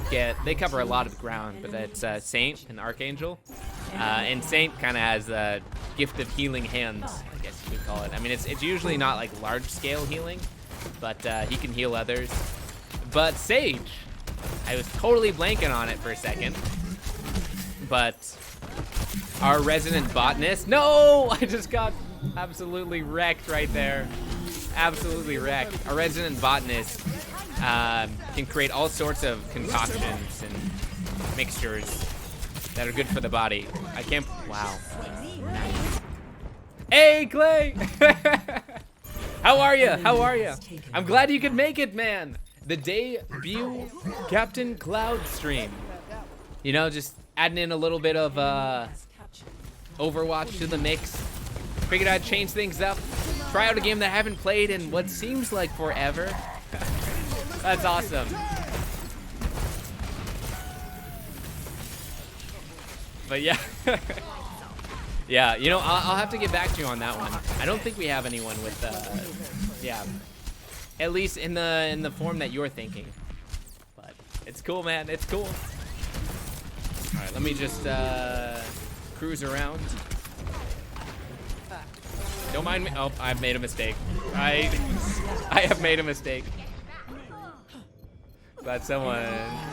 cover a lot of ground. But that's Saint and Archangel, and Saint kind of has a gift of healing hands, I guess you could call it. I mean, it's usually not like large scale healing, but he can heal others. But Sage, I was totally blanking on it for a second. But our resident botanist, no, I just got absolutely wrecked right there. Absolutely wrecked. Our resident botanist can create all sorts of concoctions and mixtures that are good for the body. I can't, wow. Nice. Hey, Clay! How are you? How are you? I'm glad you could make it, man. The debut Captain Cloud stream. You know, just adding in a little bit of Overwatch to the mix. Figured I'd change things up. Try out a game that I haven't played in what seems like forever. That's awesome. But yeah. Yeah, you know, I'll have to get back to you on that one. I don't think we have anyone with, yeah. At least in the form that you're thinking. But it's cool, man. It's cool. All right, let me just cruise around. Don't mind me. Oh, I've made a mistake. I have made a mistake. Glad someone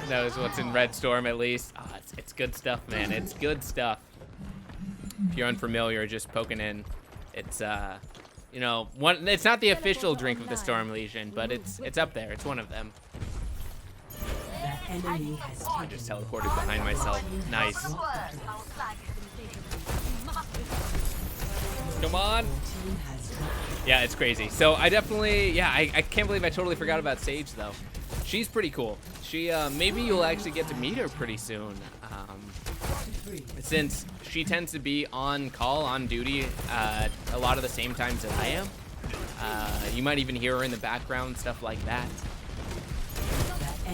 knows what's in Red Storm at least. Oh, it's good stuff, man. It's good stuff. If you're unfamiliar, just poking in. It's you know, it's not the official drink of the Storm Legion, but it's up there. It's one of them. The enemy has I just teleported behind myself. Nice. Come on. team has Yeah, it's crazy. So I definitely, yeah, I can't believe I totally forgot about Sage though. She's pretty cool. She, maybe you'll actually get to meet her pretty soon. Since she tends to be on call, on duty, a lot of the same times that I am. You might even hear her in the background, stuff like that.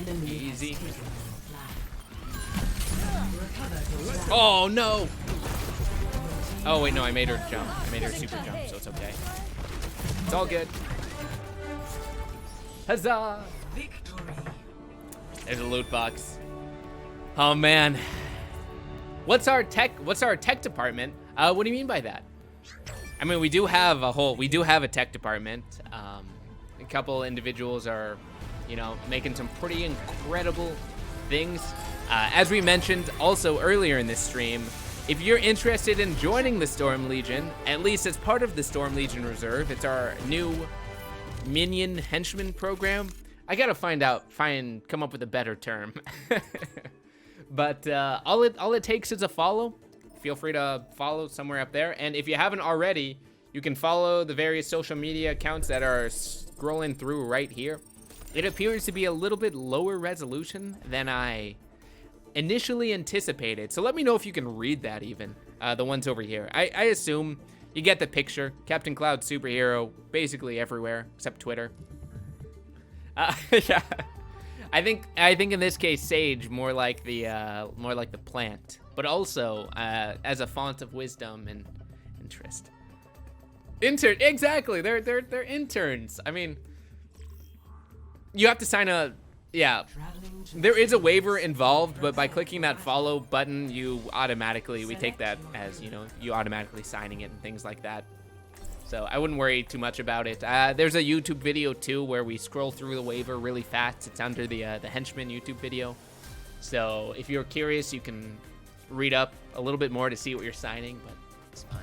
enemy Easy. has taken your flag. Recover your flag. Oh no! Oh wait, no, I made her jump. I made her super jump, so it's okay. It's all good. Huzzah! Victory. There's a loot box. Oh man. What's our tech department? What do you mean by that? I mean, we do have a tech department. A couple individuals are, you know, making some pretty incredible things. As we mentioned also earlier in this stream, if you're interested in joining the Storm Legion, at least as part of the Storm Legion Reserve, it's our new minion henchman program. I gotta come up with a better term. But all it takes is a follow. Feel free to follow somewhere up there. And if you haven't already, you can follow the various social media accounts that are scrolling through right here. It appears to be a little bit lower resolution than I initially anticipated. So let me know if you can read that even, the ones over here. I assume you get the picture. Captain Cloud superhero, basically everywhere except Twitter. Yeah. I think in this case Sage more like the plant, but also as a font of wisdom and interest. Exactly. They're interns. I mean, you have to sign a there is a waiver involved, but by clicking that follow button, we take that as, you know, you automatically signing it and things like that. So I wouldn't worry too much about it. There's a YouTube video too where we scroll through the waiver really fast. It's under the henchman YouTube video. So if you're curious, you can read up a little bit more to see what you're signing, but it's fine.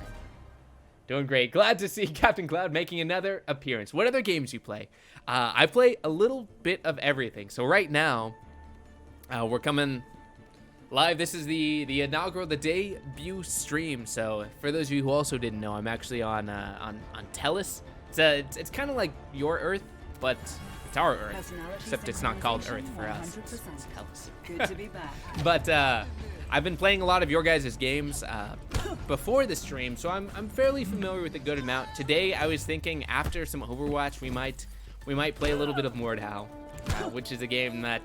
Doing great. Glad to see Captain Cloud making another appearance. What other games do you play? I play a little bit of everything. So right now, we're coming live. This is the inaugural, the debut stream. So for those of you who also didn't know, I'm actually on Tellus. It's kind of like your Earth, but it's our Earth. Except it's not called Earth for us. It's Tellus. Good to be back. But I've been playing a lot of your guys' games before the stream, so I'm fairly familiar with a good amount. Today I was thinking after some Overwatch we might play a little bit of Mordhau, which is a game that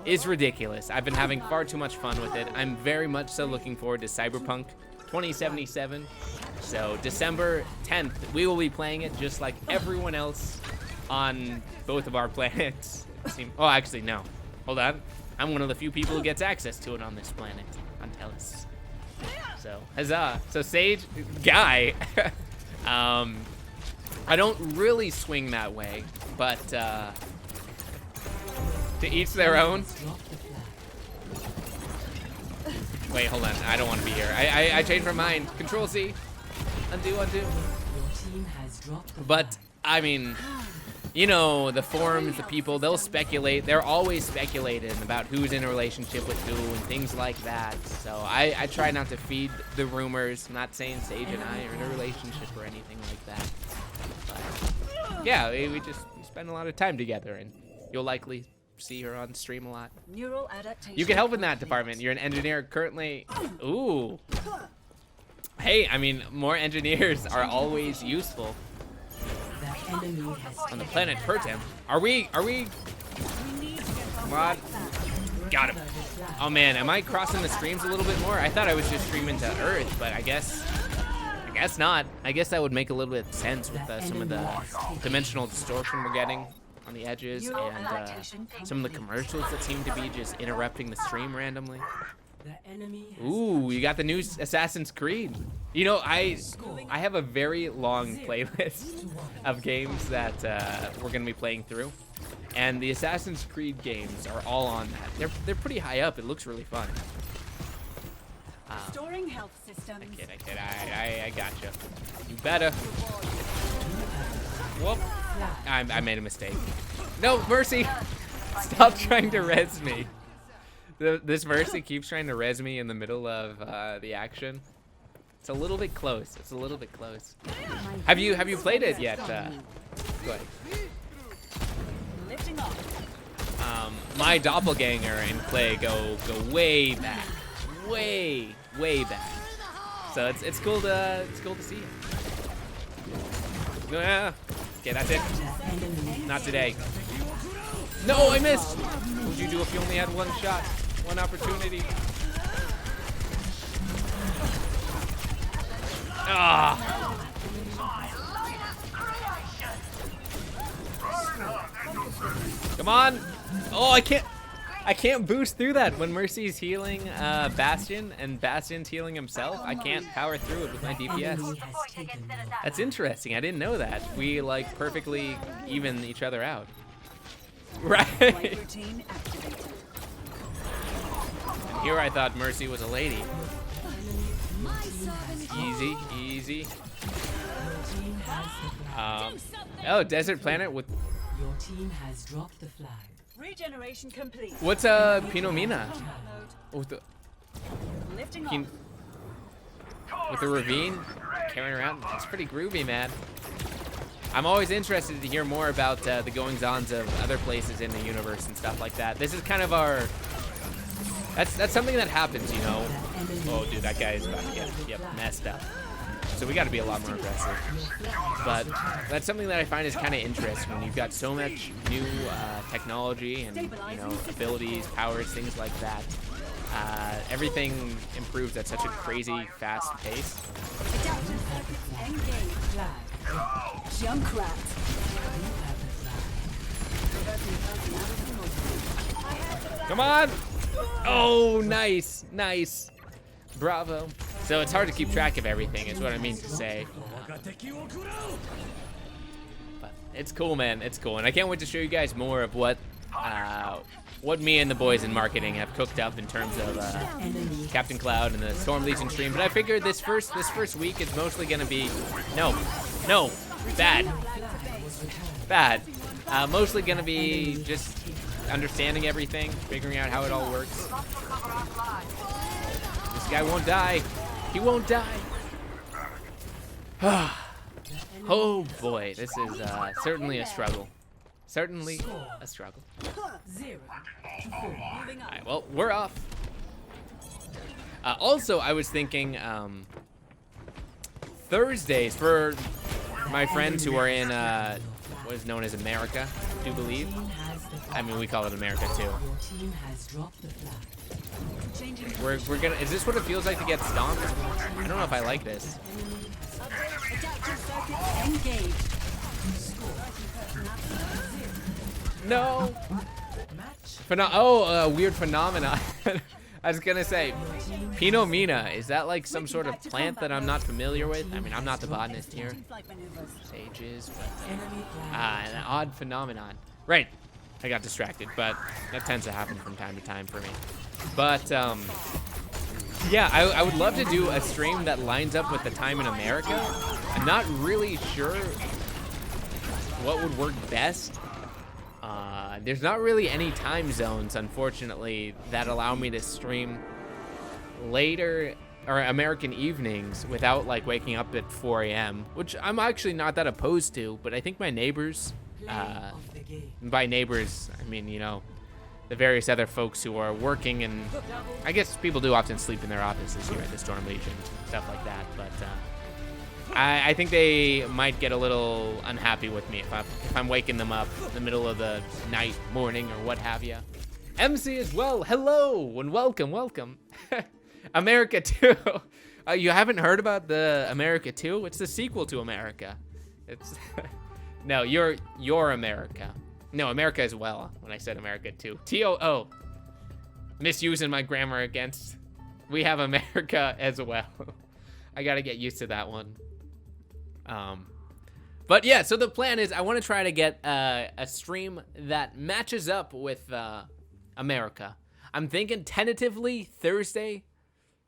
is ridiculous. I've been having far too much fun with it. I'm very much so looking forward to Cyberpunk 2077. So December 10th, we will be playing it just like everyone else on both of our planets. Oh, actually, no. Hold on. I'm one of the few people who gets access to it on this planet, on Tellus. So, huzzah. So Sage, Guy, I don't really swing that way, but to each their own. Wait, hold on. I don't want to be here. I changed my mind. Control C. Undo. Your team has dropped the But, I mean, you know, the forums, the people, they'll speculate. They're always speculating about who's in a relationship with who and things like that. So I try not to feed the rumors. I'm not saying Sage and I are in a relationship or anything like that. But, yeah, we spend a lot of time together, and you'll likely see her on stream a lot. Neural adaptation. You can help in that department. You're an engineer currently. Ooh. Hey, I mean, more engineers are always useful. The enemy has On the planet Pertem. Are we? Come on. Got him. Oh man, am I crossing the streams a little bit more? I thought I was just streaming to Earth, but I guess not. I guess that would make a little bit of sense with some of the dimensional distortion we're getting on the edges and some of the commercials that seem to be just interrupting the stream randomly. the enemy has Ooh, you got the new Assassin's Creed. You know, I have a very long playlist of games that we're gonna be playing through, and the Assassin's Creed games are all on that. They're pretty high up. It looks really fun. Storing health systems. I kid. I gotcha. You better. Whoop. I made a mistake. No, Mercy. Stop trying to res me. This Mercy keeps trying to res me in the middle of the action. It's a little bit close. Have you played it yet? Go ahead. Lifting off. My doppelganger and Clay go way back, way back. So it's cool to see it. Yeah. Okay, that's it. Not today. No, I missed. would you do if you only had one shot, one opportunity? Ah! Come on! Oh, I can't boost through that when Mercy's healing Bastion and Bastion's healing himself. I can't power through it with my DPS. That's interesting. I didn't know that. We like perfectly even each other out. Right. And here I thought Mercy was a lady. Easy, easy. Oh, Desert Planet with. Your team has dropped the flag. Regeneration complete. What's Pinomina? With the Lifting Pin- with the ravine carrying around. It's pretty groovy, man. I'm always interested to hear more about the goings-ons of other places in the universe and stuff like that. This is kind of our. That's something that happens, you know. Oh, dude, that guy is about to get messed up. So we got to be a lot more aggressive. But that's something that I find is kind of interesting when you've got so much new technology and, you know, abilities, powers, things like that. Everything improves at such a crazy fast pace. Junkrat. Come on! Oh, nice, nice. Bravo. So it's hard to keep track of everything, is what I mean to say. But it's cool, man. It's cool, and I can't wait to show you guys more of what me and the boys in marketing have cooked up in terms of Captain Cloud and the Storm Legion stream. But I figured this first week is mostly gonna be bad. Mostly gonna be just understanding everything, figuring out how it all works. This guy won't die. He won't die. Oh boy, this is certainly a struggle. Certainly a struggle. 0-4. Alright, well, we're off. Also, I was thinking Thursdays for my friends who are in what is known as America, I do believe. I mean, we call it America too. Your team has dropped the flag. We're gonna. Is this what it feels like to get stomped? I don't know if I like this. No. Weird phenomenon. I was gonna say, Pinomina. Is that like some sort of plant that I'm not familiar with? I mean, I'm not the botanist here. Sages, but an odd phenomenon. Right. I got distracted, but that tends to happen from time to time for me. But yeah, I would love to do a stream that lines up with the time in America. I'm not really sure what would work best. There's not really any time zones, unfortunately, that allow me to stream later or American evenings without like waking up at 4 a.m., which I'm actually not that opposed to, but I think my neighbors, by neighbors, I mean, you know, the various other folks who are working, and I guess people do often sleep in their offices here at the Storm Legion, stuff like that, but I think they might get a little unhappy with me if I'm waking them up in the middle of the night, morning, or what have you. MC as well, hello and welcome. America 2. You haven't heard about the America 2? It's the sequel to America. It's no, you're America. No, America as well, when I said America 2. TOO. Misusing my grammar against. We have America as well. I gotta get used to that one. But yeah, so the plan is I want to try to get a stream that matches up with America. I'm thinking tentatively Thursday,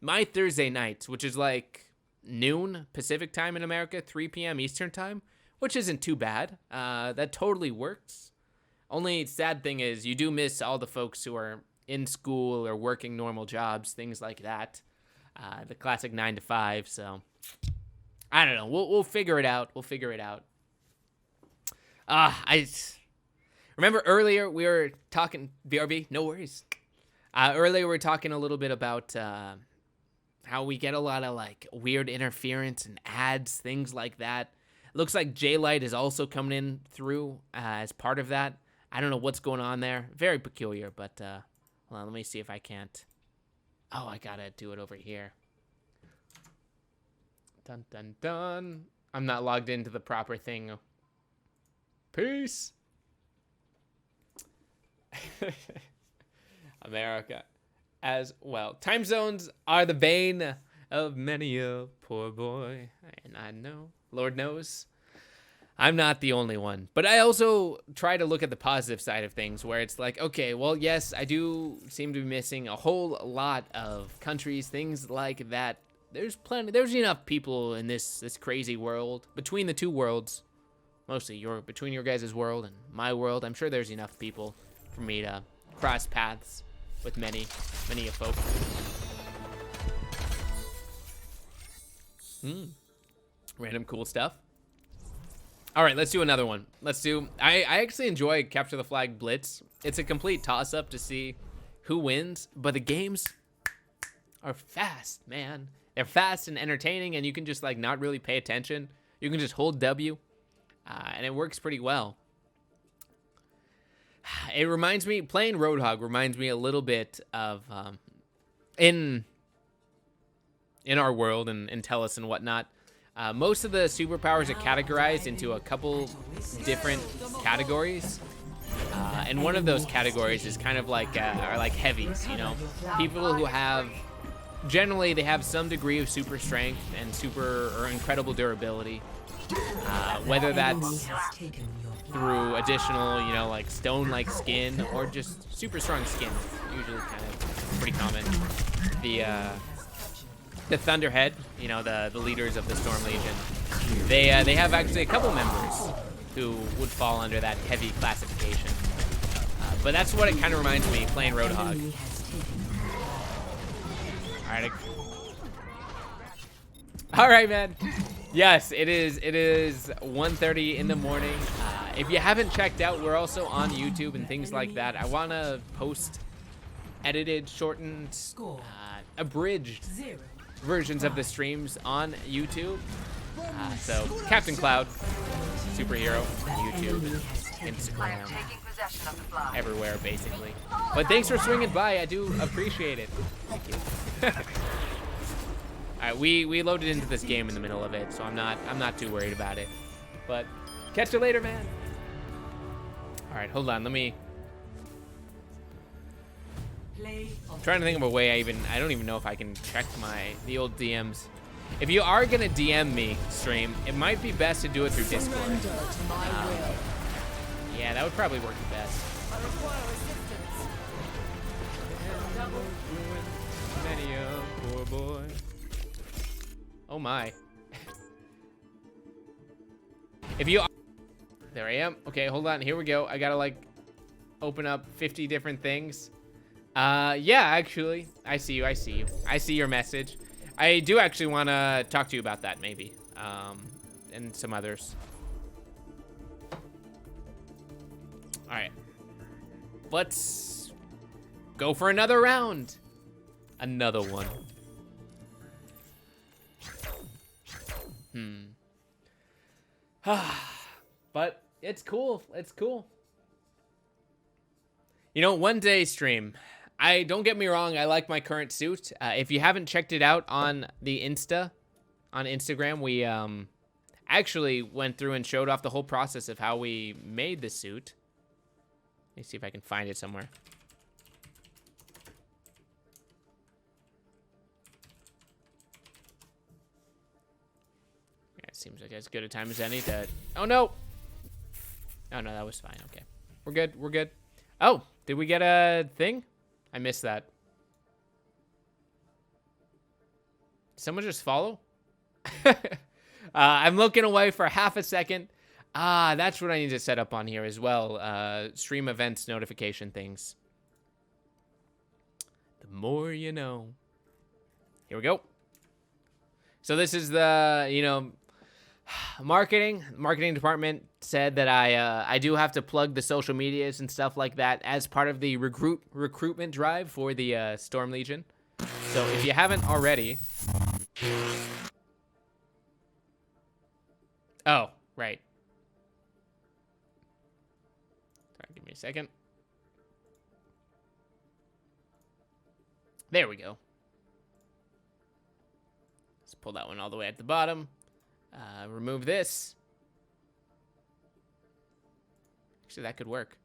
my Thursday nights, which is like noon Pacific time in America, 3 p.m. Eastern time, which isn't too bad. That totally works. Only sad thing is you do miss all the folks who are in school or working normal jobs, things like that. The classic 9 to 5, so I don't know. We'll figure it out. I remember earlier we were talking, BRB, no worries. Earlier we were talking a little bit about how we get a lot of like weird interference and ads, things like that. Looks like J-Light is also coming in through as part of that. I don't know what's going on there. Very peculiar, but hold on, let me see if I can't. Oh, I gotta do it over here. Dun, dun, dun. I'm not logged into the proper thing. Peace. America as well. Time zones are the bane of many a poor boy. And I know, Lord knows, I'm not the only one. But I also try to look at the positive side of things where it's like, okay, well, yes, I do seem to be missing a whole lot of countries, things like that. There's enough people in this crazy world. Between the two worlds, mostly between your guys' world and my world, I'm sure there's enough people for me to cross paths with many a folk. Random cool stuff. All right, let's do another one. I actually enjoy Capture the Flag Blitz. It's a complete toss-up to see who wins, but the games are fast, man. They're fast and entertaining, and you can just like not really pay attention. You can just hold W, and it works pretty well. It reminds me, playing Roadhog reminds me a little bit of in our world and Tellus and whatnot. Most of the superpowers are categorized into a couple different categories. And one of those categories is kind of like are like heavies, you know, people who have generally they have some degree of super strength and super or incredible durability, whether that's through additional, you know, like stone-like skin or just super strong skin. Usually kind of pretty common. The Thunderhead, you know, the leaders of the Storm Legion, they have actually a couple members who would fall under that heavy classification. But that's what it kind of reminds me playing Roadhog. All right, man. Yes, it is 1:30 in the morning. If you haven't checked out, we're also on YouTube and things like that. I want to post edited, shortened, abridged versions of the streams on YouTube. So Captain Cloud, superhero, YouTube, Instagram, everywhere basically. But thanks for swinging by. I do appreciate it. Thank you. All right, we loaded into this game in the middle of it, so I'm not too worried about it. But catch you later, man. All right, hold on. Let me. I'm trying to think of a way I don't even know if I can check the old DMs. If you are gonna DM me stream, it might be best to do it through Discord. Yeah, that would probably work the best. Many a poor boy. Oh my. If you are, there I am. Okay, hold on. Here we go. I gotta like open up 50 different things. Yeah, actually, I see you. I see your message. I do actually want to talk to you about that, maybe, and some others. All right, let's go for another round. Another one. But it's cool. It's cool. You know, one day stream. Don't get me wrong, I like my current suit. If you haven't checked it out on the Instagram, we actually went through and showed off the whole process of how we made the suit. Let me see if I can find it somewhere. Yeah, it seems like as good a time as any to... Oh, no! Oh, no, that was fine. Okay. We're good. We're good. Oh, did we get a thing? I missed that. Someone just follow? I'm looking away for half a second. That's what I need to set up on here as well. Stream events notification things. The more you know. Here we go. So this is the, you know, marketing department said that I do have to plug the social medias and stuff like that as part of the recruitment drive for the Storm Legion. So if you haven't already, oh right, sorry, give me a a second. There we go. Let's pull that one all the way at the bottom. Remove this. Actually, that could work.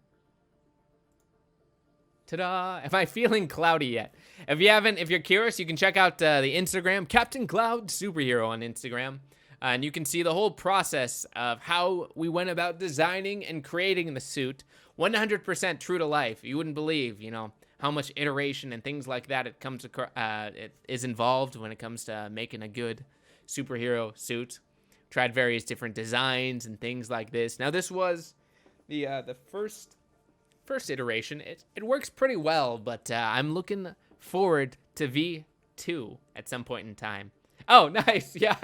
Ta-da! Am I feeling cloudy yet? If you're curious, you can check out the Instagram, Captain Cloud Superhero on Instagram. And you can see the whole process of how we went about designing and creating the suit. 100% true to life. You wouldn't believe, how much iteration and things like that it is involved when it comes to making a good superhero suit. Tried various different designs and things like this. Now, this was the first iteration. It works pretty well, but I'm looking forward to V2 at some point in time. Oh, nice. Yeah.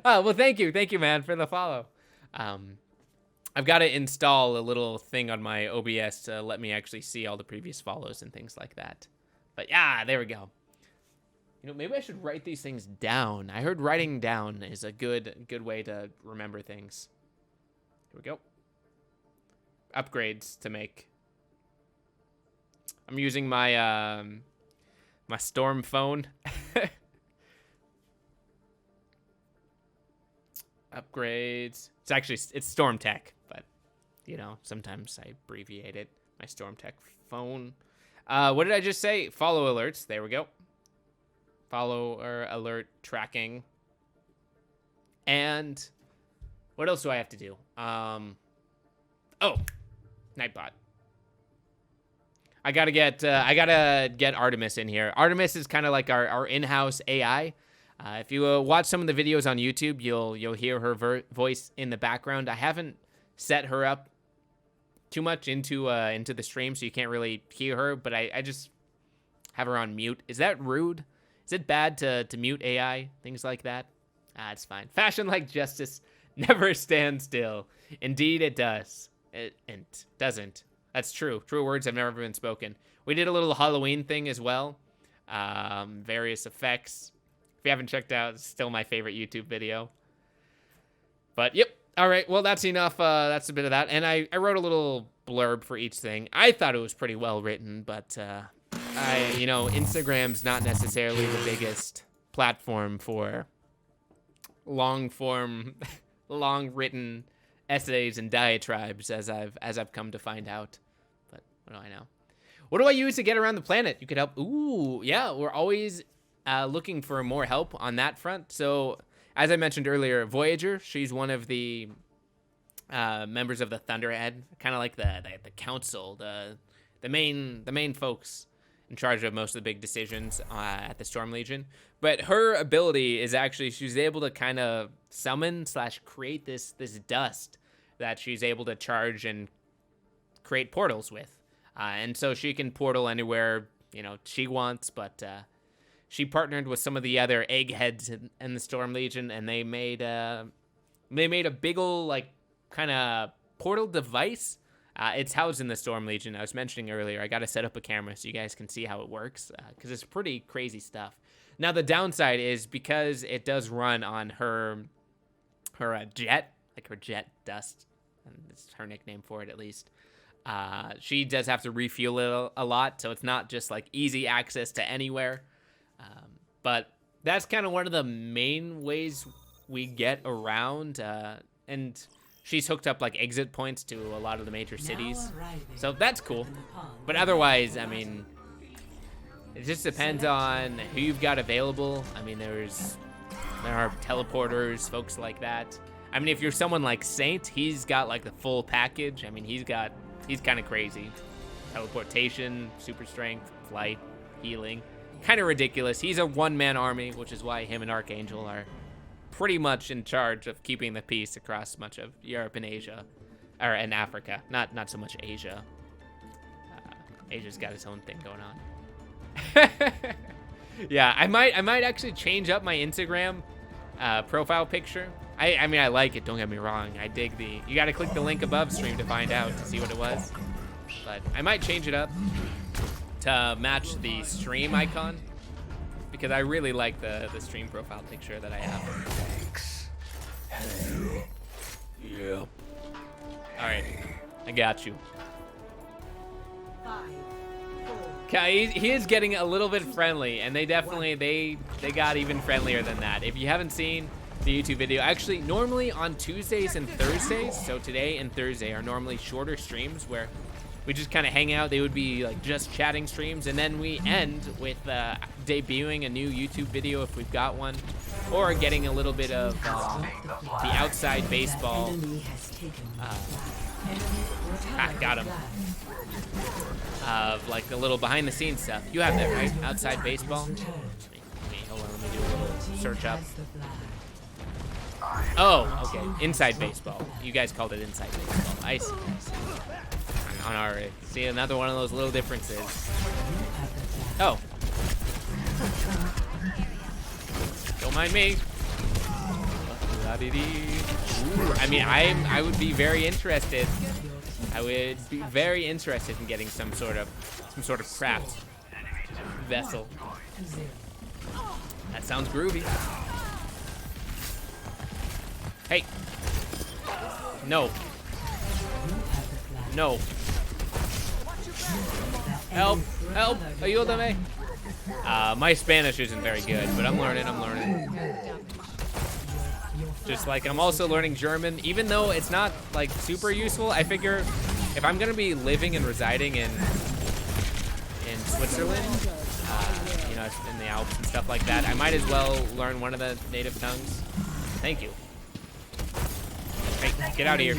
Oh, well, thank you, man, for the follow. I've got to install a little thing on my OBS to let me actually see all the previous follows and things like that. But yeah, there we go. Maybe I should write these things down. I heard writing down is a good way to remember things. Here we go. Upgrades to make. I'm using my my Storm phone. Upgrades. It's Storm Tech, but sometimes I abbreviate it. My Storm Tech phone. What did I just say? Follow alerts. There we go. Follow or alert tracking. And what else do I have to do? Oh, Nightbot. I gotta get Artemis in here. Artemis is kind of like our in-house AI. If you watch some of the videos on YouTube, you'll hear her voice in the background. I haven't set her up too much into the stream, so you can't really hear her. But I just have her on mute. Is that rude? Is it bad to mute AI? Things like that? It's fine. Fashion like justice never stands still. Indeed, it does. It doesn't. That's true. True words have never been spoken. We did a little Halloween thing as well. Various effects. If you haven't checked out, it's still my favorite YouTube video. But, yep. All right. Well, that's enough. That's a bit of that. And I wrote a little blurb for each thing. I thought it was pretty well written, but Instagram's not necessarily the biggest platform for long-form, long-written essays and diatribes, as I've come to find out. But what do I know? What do I use to get around the planet? You could help. Ooh, yeah. We're always looking for more help on that front. So, as I mentioned earlier, Voyager, she's one of the members of the Thunderhead, kind of like the council, the main folks in charge of most of the big decisions at the Storm Legion. But her ability is actually she's able to kind of summon / create this dust that she's able to charge and create portals with. And so she can portal anywhere she wants, but she partnered with some of the other eggheads in the Storm Legion, and they made a big ol' kind of portal device. It's housed in the Storm Legion. I was mentioning earlier, I got to set up a camera so you guys can see how it works, because it's pretty crazy stuff. Now, the downside is because it does run on her jet, her jet dust, and it's her nickname for it at least. She does have to refuel it a lot, so it's not just easy access to anywhere. But that's kind of one of the main ways we get around, and she's hooked up exit points to a lot of the major cities, so that's cool. But otherwise, I mean, it just depends on who you've got available. I mean, there are teleporters, folks like that. I mean, if you're someone like Saint, he's got the full package. I mean, he's kind of crazy. Teleportation, super strength, flight, healing. Kind of ridiculous. He's a one-man army, which is why him and Archangel are pretty much in charge of keeping the peace across much of Europe and Asia, and Africa. Not so much Asia. Asia's got its own thing going on. Yeah, I might actually change up my Instagram profile picture. I mean, I like it. Don't get me wrong. I dig you got to click the link above stream to find out to see what it was. But I might change it up to match the stream icon, because I really like the stream profile picture that I have. Thanks. Hello. Yep. All right, I got you. He is getting a little bit friendly, and they definitely they got even friendlier than that. If you haven't seen the YouTube video, actually normally on Tuesdays and Thursdays, so today and Thursday are normally shorter streams where we just kind of hang out. They would be like just chatting streams, and then we end with debuting a new YouTube video if we've got one, or getting a little bit of the outside baseball. Got him. Of like a little behind the scenes stuff. You have that, right? Outside baseball? Hold on, let me do a little search up. Oh, okay. Inside baseball. You guys called it inside baseball. I see. On our, see, another one of those little differences. Oh. Don't mind me. Ooh, I mean, I would be very interested. I would be very interested in getting some sort of craft vessel. That sounds groovy. Hey. No. No. Help! Help! Ayúdame! My Spanish isn't very good, but I'm learning. Just like I'm also learning German, even though it's not like super useful. I figure if I'm gonna be living and residing in Switzerland, you know, in the Alps and stuff like that, I might as well learn one of the native tongues. Thank you. Hey, get out of here.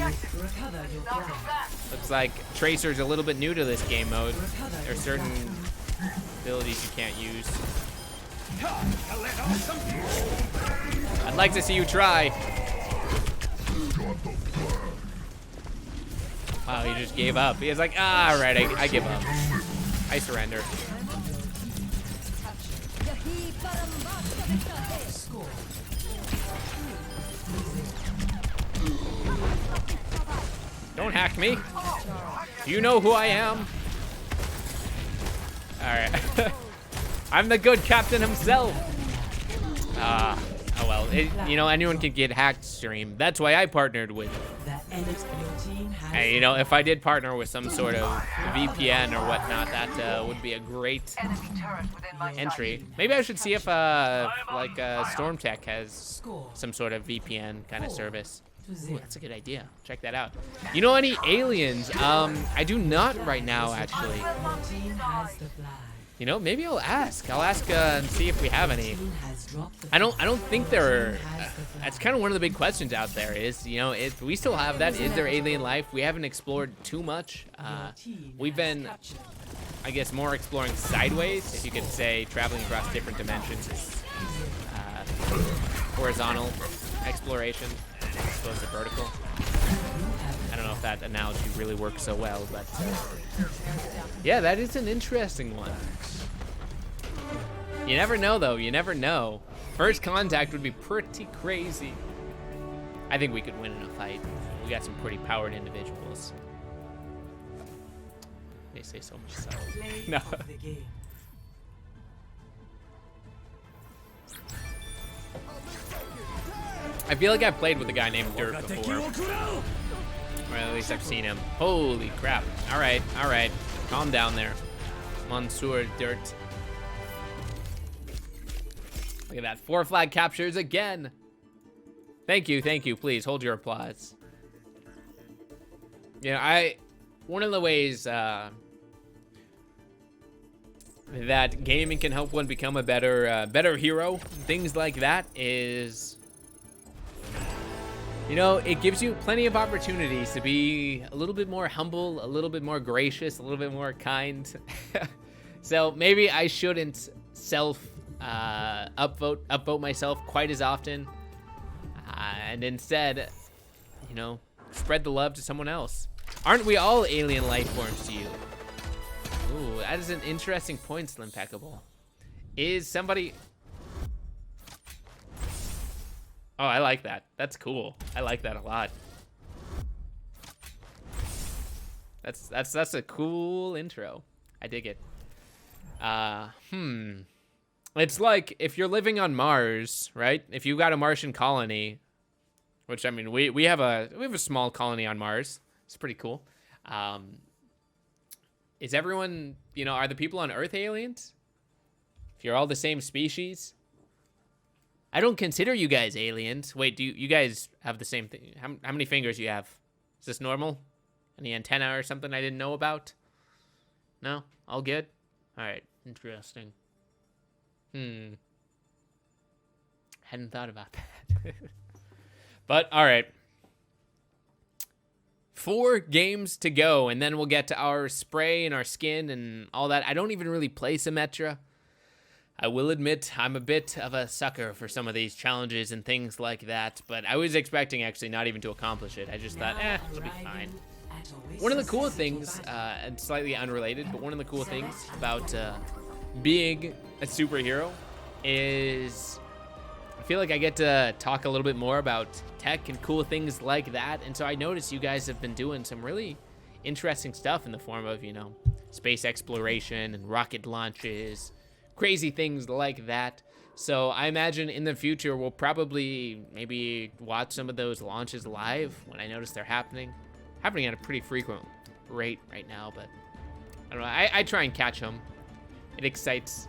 Looks like Tracer's a little bit new to this game mode. There are certain abilities you can't use. I'd like to see you try. Wow, he just gave up. He was like, ah, all right, I give up. I surrender. Don't hack me. Do you know who I am? All right. I'm the good captain himself. Oh well, you know, anyone can get hacked stream. That's why I partnered with. Hey, you know, if I did partner with some sort of VPN or whatnot, that would be a great entry. Maybe I should see if like Stormtech has some sort of VPN kind of service. Ooh, that's a good idea. Check that out. You know any aliens? I do not right now, actually. You know, maybe I'll ask. I'll ask and see if we have any. I don't think there are. That's kind of one of the big questions out there. Is, you know, if we still have that, is there alien life? We haven't explored too much. We've been, I guess, more exploring sideways, if you could say, traveling across different dimensions. Horizontal exploration, as opposed to vertical. I don't know if that analogy really works so well, but yeah, that is an interesting one. You never know, though. You never know. First contact would be pretty crazy. I think we could win in a fight. We got some pretty powered individuals. They say so myself. No. I feel like I've played with a guy named Dirt before. Or at least I've seen him. Holy crap. All right. Calm down there. Monsieur Dirt. Look at that. 4 flag captures again. Thank you. Please hold your applause. You know, one of the ways that gaming can help one become a better hero, things like that, is, you know, it gives you plenty of opportunities to be a little bit more humble, a little bit more gracious, a little bit more kind. So maybe I shouldn't upvote myself quite as often, and instead, you know, spread the love to someone else. Aren't we all alien life forms to you? Ooh, that is an interesting point, Slimpeccable. Is somebody... Oh, I like that. That's cool. I like that a lot. That's a cool intro. I dig it. It's like if you're living on Mars, right? If you got a Martian colony, which, I mean, we have a small colony on Mars. It's pretty cool. is everyone, you know, are the people on Earth aliens? If you're all the same species? I don't consider you guys aliens. Wait, do you guys have the same thing? How many fingers do you have? Is this normal? Any antenna or something I didn't know about? No? All good? Alright, interesting. Hadn't thought about that. But, alright. 4 games to go, and then we'll get to our spray and our skin and all that. I don't even really play Symmetra. I will admit I'm a bit of a sucker for some of these challenges and things like that, but I was expecting actually not even to accomplish it. I just thought, it'll be fine. One of the cool things, and slightly unrelated, but one of the cool things about being a superhero is I feel like I get to talk a little bit more about tech and cool things like that. And so I noticed you guys have been doing some really interesting stuff in the form of, you know, space exploration and rocket launches, crazy things like that. So I imagine in the future we'll probably maybe watch some of those launches live when I notice they're happening at a pretty frequent rate right now, but I don't know. I try and catch them. It excites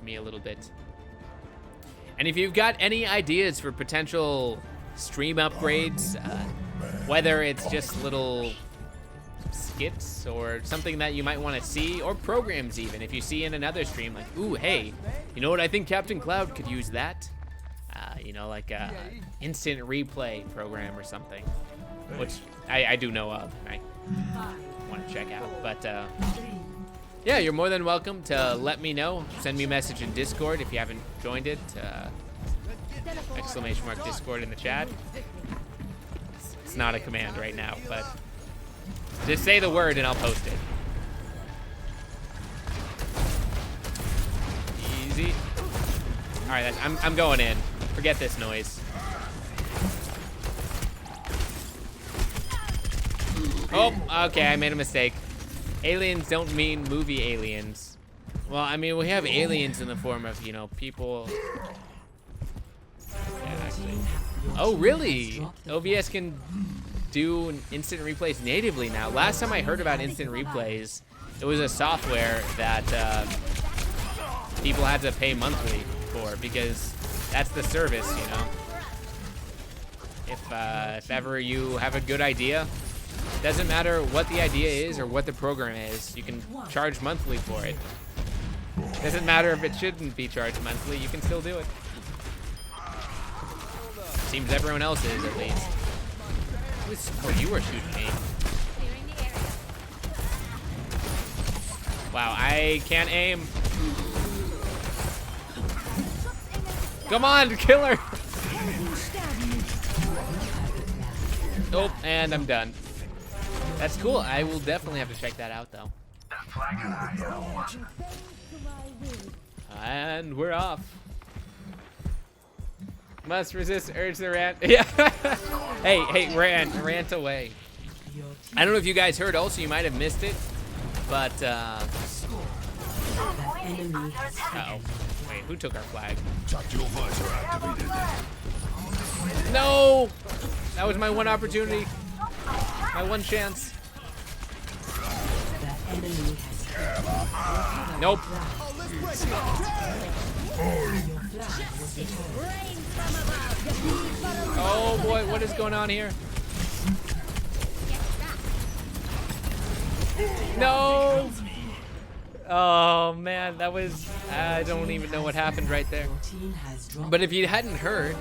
me a little bit. And if you've got any ideas for potential stream upgrades, whether it's just little skits or something that you might want to see, or programs even, if you see in another stream like, ooh, hey, you know what, I think Captain Cloud could use that, you know, like a instant replay program or something, which I do know of, I want to check out. But yeah, you're more than welcome to let me know. Send me a message in Discord if you haven't joined it. ! Discord in the chat. It's not a command right now, but just say the word and I'll post it. Easy. All right, I'm going in. Forget this noise. Oh, okay, I made a mistake. Aliens don't mean movie aliens. Well, I mean, we have aliens in the form of, you know, people. Yeah, actually. Oh, really? OBS can do instant replays natively now. Last time I heard about instant replays, it was a software that people had to pay monthly for because that's the service, you know. If ever you have a good idea, doesn't matter what the idea is or what the program is, you can charge monthly for it. Doesn't matter if it shouldn't be charged monthly, you can still do it. Seems everyone else is, at least. Oh, you were shooting me. Wow, I can't aim. Come on, kill her! Oh, and I'm done. That's cool. I will definitely have to check that out, though. And we're off. Must resist urge to rant. Yeah. hey, rant away. I don't know if you guys heard. Also, you might have missed it, but uh-oh. Wait, who took our flag? No! That was my one opportunity. My one chance. Nope. Oh boy, what is going on here? No! Oh man, that was, I don't even know what happened right there. But if you hadn't heard,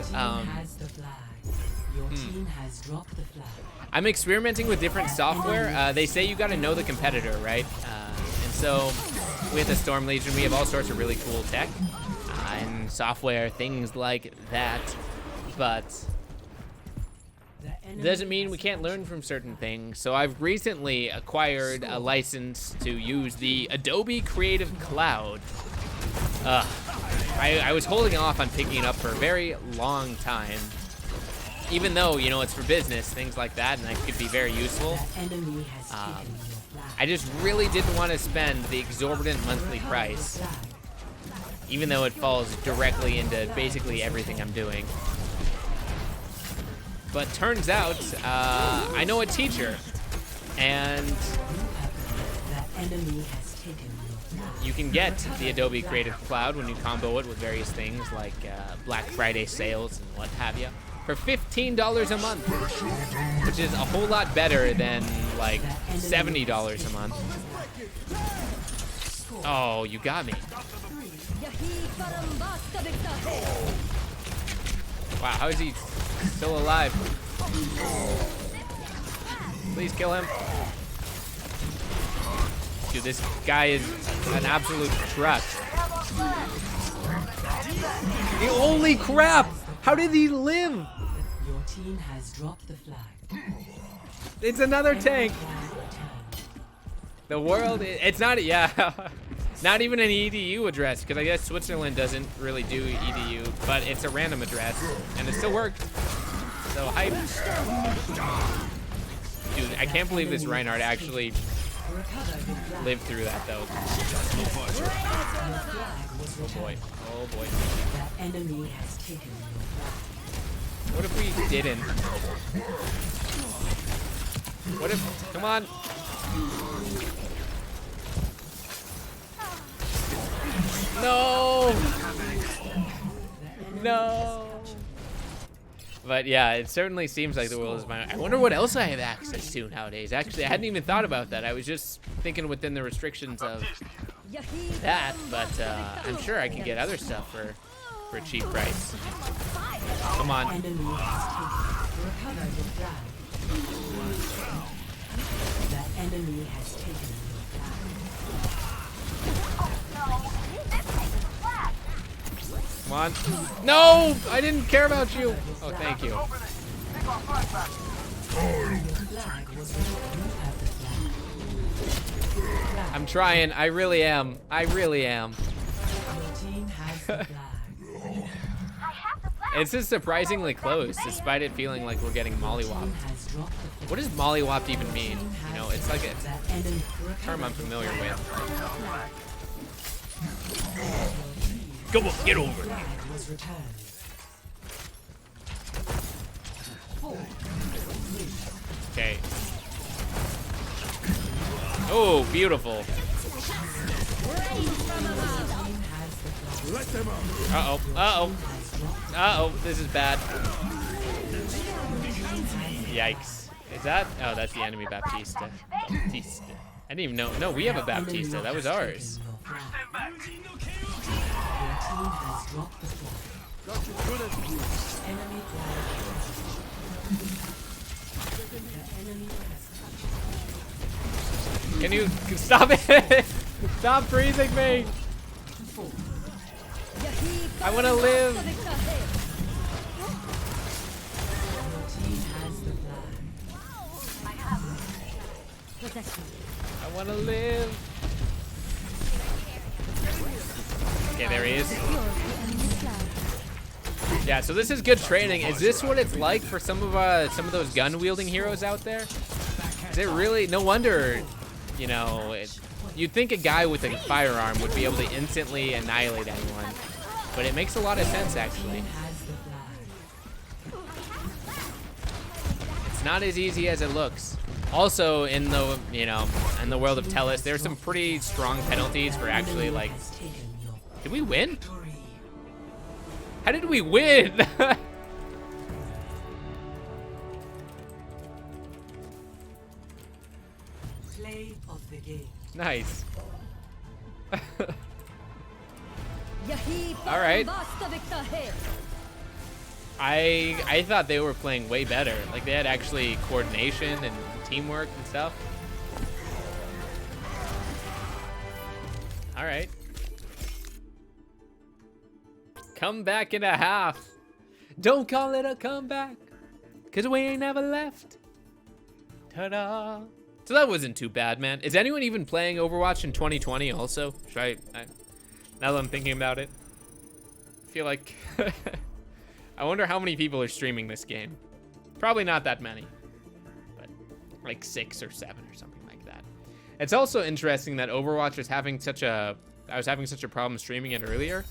I'm experimenting with different software. They say you gotta know the competitor, right? And so with the Storm Legion, we have all sorts of really cool tech and software, things like that. But doesn't mean we can't learn from certain things. So I've recently acquired a license to use the Adobe Creative Cloud. I was holding off on picking it up for a very long time. Even though, you know, it's for business, things like that, and it could be very useful. I just really didn't want to spend the exorbitant monthly price, even though it falls directly into basically everything I'm doing. But turns out, I know a teacher, and enemy has taken your flag. You can get the Adobe Creative Cloud when you combo it with various things like Black Friday sales and what have you for $15 a month, which is a whole lot better than like $70 a month. Oh, you got me. Wow, how is he still alive? Please kill him. Dude, this guy is an absolute truck. Holy crap! How did he live? Your team has dropped the flag. It's another tank. Flag returned. The world, it's not, yeah. Not even an EDU address, because I guess Switzerland doesn't really do EDU, but it's a random address, and it still worked. So hype. Dude, I can't believe this Reinhardt actually lived through that, though. Oh boy, oh boy. That enemy has taken your flag. What if we didn't? What if, come on. No! No! But yeah, it certainly seems like the world is mine. I wonder what else I have access to nowadays. Actually, I hadn't even thought about that. I was just thinking within the restrictions of that, but I'm sure I can get other stuff for a cheap price. Come on. Enemy has taken. Recover the flag. That enemy has taken your flag. Come on. No! I didn't care about you. Oh, thank you. Your flag was returned. You have the flag. I'm trying. I really am. I really am. Your team has the flag. It's just surprisingly close, despite it feeling like we're getting mollywopped. Has dropped the flag. What does mollywopped even mean? You know, it's like a That enemy term I'm familiar with. Come on, get over it. flag was returned. Okay. Oh, beautiful. Uh-oh, uh-oh. Uh-oh, this is bad. Yikes. Is that? Oh, that's the enemy Baptista. Baptista. I didn't even know. No, we have a Baptista. That was ours. Your team has dropped the flag. Enemy flag. Can you stop it? Stop freezing me. I want to live. Your team has the flag. I want to live. Okay, there he is. Yeah, so this is good training. Is this what it's like for some of those gun-wielding heroes out there? Is it really? No wonder, you know, you'd think a guy with a firearm would be able to instantly annihilate anyone, but it makes a lot of sense actually. Has the flag. It's not as easy as it looks. Also, in the in the world of Tellus, there's some pretty strong penalties for actually like. Has taken your Did we win? victory. How did we win? Play of the game. Nice. All right. I thought they were playing way better. Like they had actually coordination and teamwork and stuff. All right. Comeback and a half. Don't call it a comeback, 'cause we ain't never left. Ta-da. So that wasn't too bad, man. Is anyone even playing Overwatch in 2020 also? Should I now that I'm thinking about it, I feel like I wonder how many people are streaming this game. Probably not that many, but like 6 or 7 or something like that. It's also interesting that Overwatch is having I was having such a problem streaming it earlier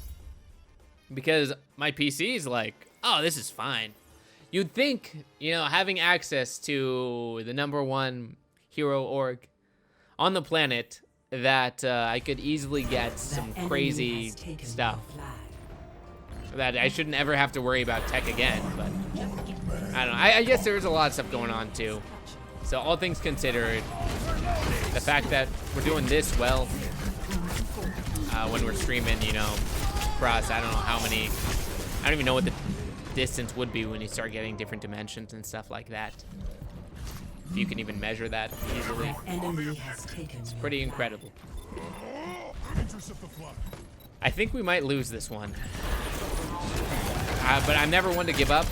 because my PC is like, oh, this is fine. You'd think, you know, having access to the #1 hero org on the planet that I could easily get The some enemy crazy has taken stuff your flag. that I shouldn't ever have to worry about tech again. But I don't know. I guess there is a lot of stuff going on too. So all things considered, the fact that we're doing this well when we're streaming, you know, across, I don't know how many, I don't even know what the distance would be when you start getting different dimensions and stuff like that. If you can even measure that easily. The enemy has taken It's your pretty flag. incredible. I think we might lose this one. But I'm never one to give up.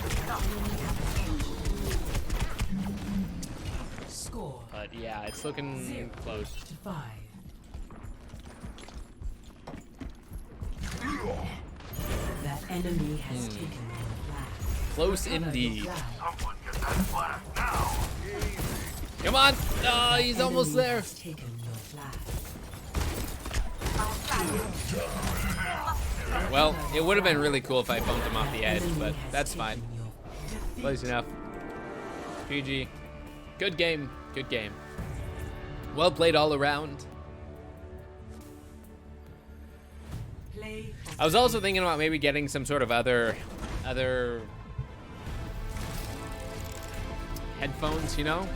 Score But yeah, it's looking close. 5. The enemy has taken your flag. Close Recover your indeed. flag. Come on! Oh, he's almost Enemy there. has taken your flag. Well, it would have been really cool if I bumped him off the edge, Enemy but has that's taken fine. your Close enough. GG. Good game. Good game. Well played all around. play. I was also thinking about maybe getting some sort of other headphones, you know?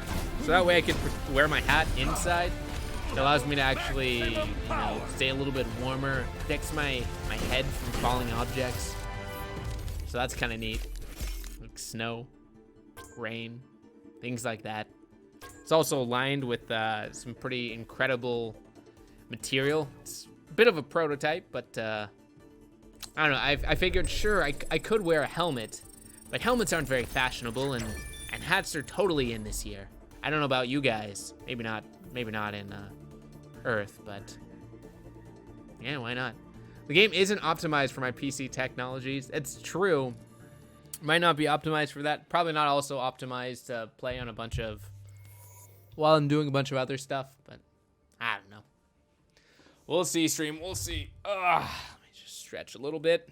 So that way I could wear my hat inside. It allows me to actually, you know, stay a little bit warmer, protects my head from falling objects. So that's kind of neat. Like snow, rain, things like that. It's also lined with some pretty incredible material. It's a bit of a prototype, but I don't know. I figured, sure, I could wear a helmet, but helmets aren't very fashionable, and hats are totally in this year. I don't know about you guys. Maybe not in Earth, but yeah, why not? The game isn't optimized for my PC technologies. It's true. Might not be optimized for that. Probably not also optimized to play on a bunch of, while I'm doing a bunch of other stuff, but I don't know. We'll see, stream. We'll see. Let me just stretch a little bit.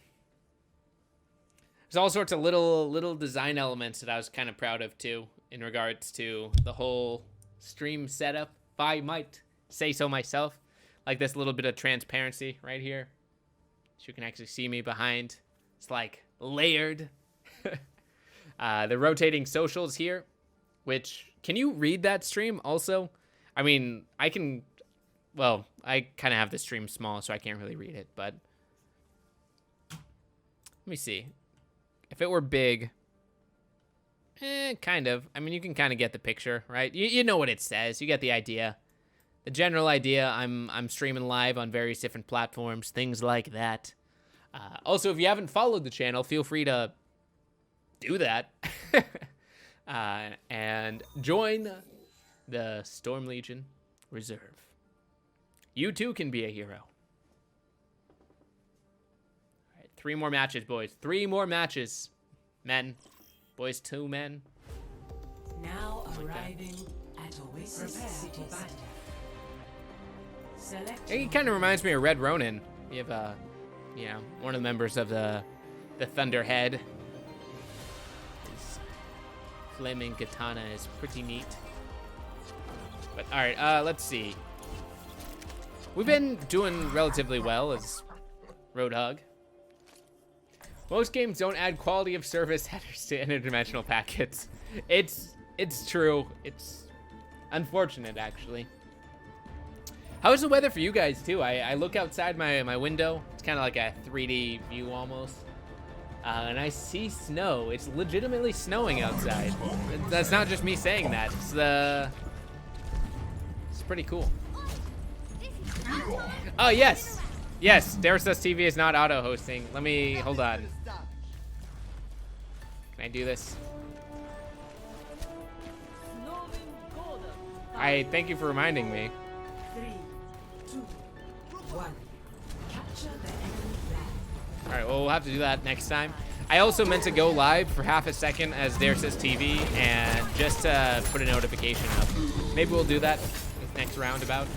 There's all sorts of little design elements that I was kind of proud of too, in regards to the whole stream setup, if I might say so myself. Like this little bit of transparency right here, so you can actually see me behind. It's like layered. The rotating socials here, which, can you read that stream also? I mean, I can, well, I kind of have the stream small, so I can't really read it, but let me see. If it were big, kind of. I mean, you can kind of get the picture, right? You know what it says. You get the idea. The general idea. I'm streaming live on various different platforms, things like that. Also, if you haven't followed the channel, feel free to do that. And join the Storm Legion Reserve. You too can be a hero. All right, 3 more matches, boys. 3 more matches. Men. Boys, 2 men. Now arriving at Oasis City. Select. He kind of reminds me of Red Ronin. You have you know, one of the members of the Thunderhead. His flaming katana is pretty neat. But all right, let's see. We've been doing relatively well as Roadhog. Most games don't add quality of service headers to interdimensional packets. It's true. It's unfortunate, actually. How is the weather for you guys, too? I look outside my window. It's kind of like a 3D view almost. And I see snow. It's legitimately snowing outside. That's not just me saying that. It's pretty cool. Oh, yes. Yes, Darastus TV is not auto-hosting. Let me, hold on. Can I do this? I thank you for reminding me. 3, 2, 1. Capture the enemy flag. All right, well, we'll have to do that next time. I also meant to go live for half a second as Darastus TV and just put a notification up. Maybe we'll do that this next roundabout.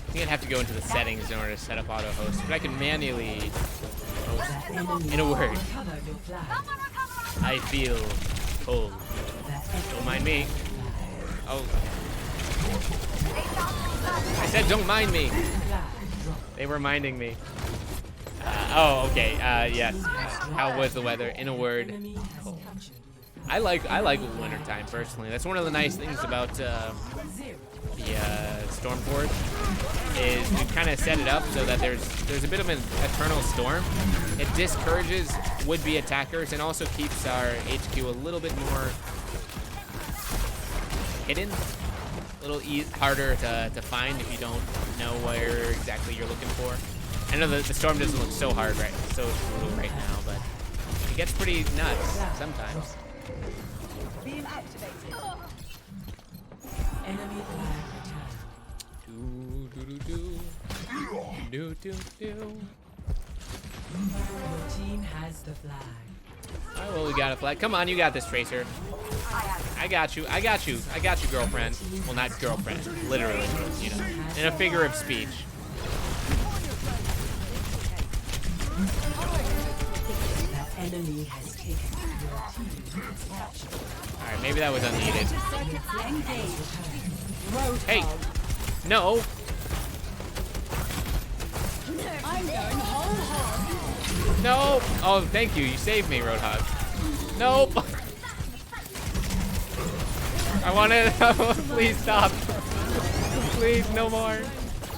I think I'd have to go into the settings in order to set up auto host, but I can manually host. In a word, Recover your flag. I feel cold. Don't mind me. Oh, I said don't mind me. They were minding me. Oh, okay. Yes. How was the weather? In a word, cold. I like wintertime personally. That's one of the nice things about the Stormforge is we kind of set it up so that there's a bit of an eternal storm. It discourages would-be attackers and also keeps our HQ a little bit more hidden, a little harder to find if you don't know where exactly you're looking for. I know the storm doesn't look so hard so brutal right now, but it gets pretty nuts sometimes. Beam activated. Enemy flag returned. Do. Your team has the flag. All right, well, we got a flag. Come on, you got this, Tracer. I got you, girlfriend. Well, not girlfriend, literally, you know, in a figure of speech. That enemy has taken your team has captured. All right, maybe that was unneeded. Hey, no. No. Oh, thank you. You saved me, Roadhog. Nope. I want to. Please stop. Please, no more.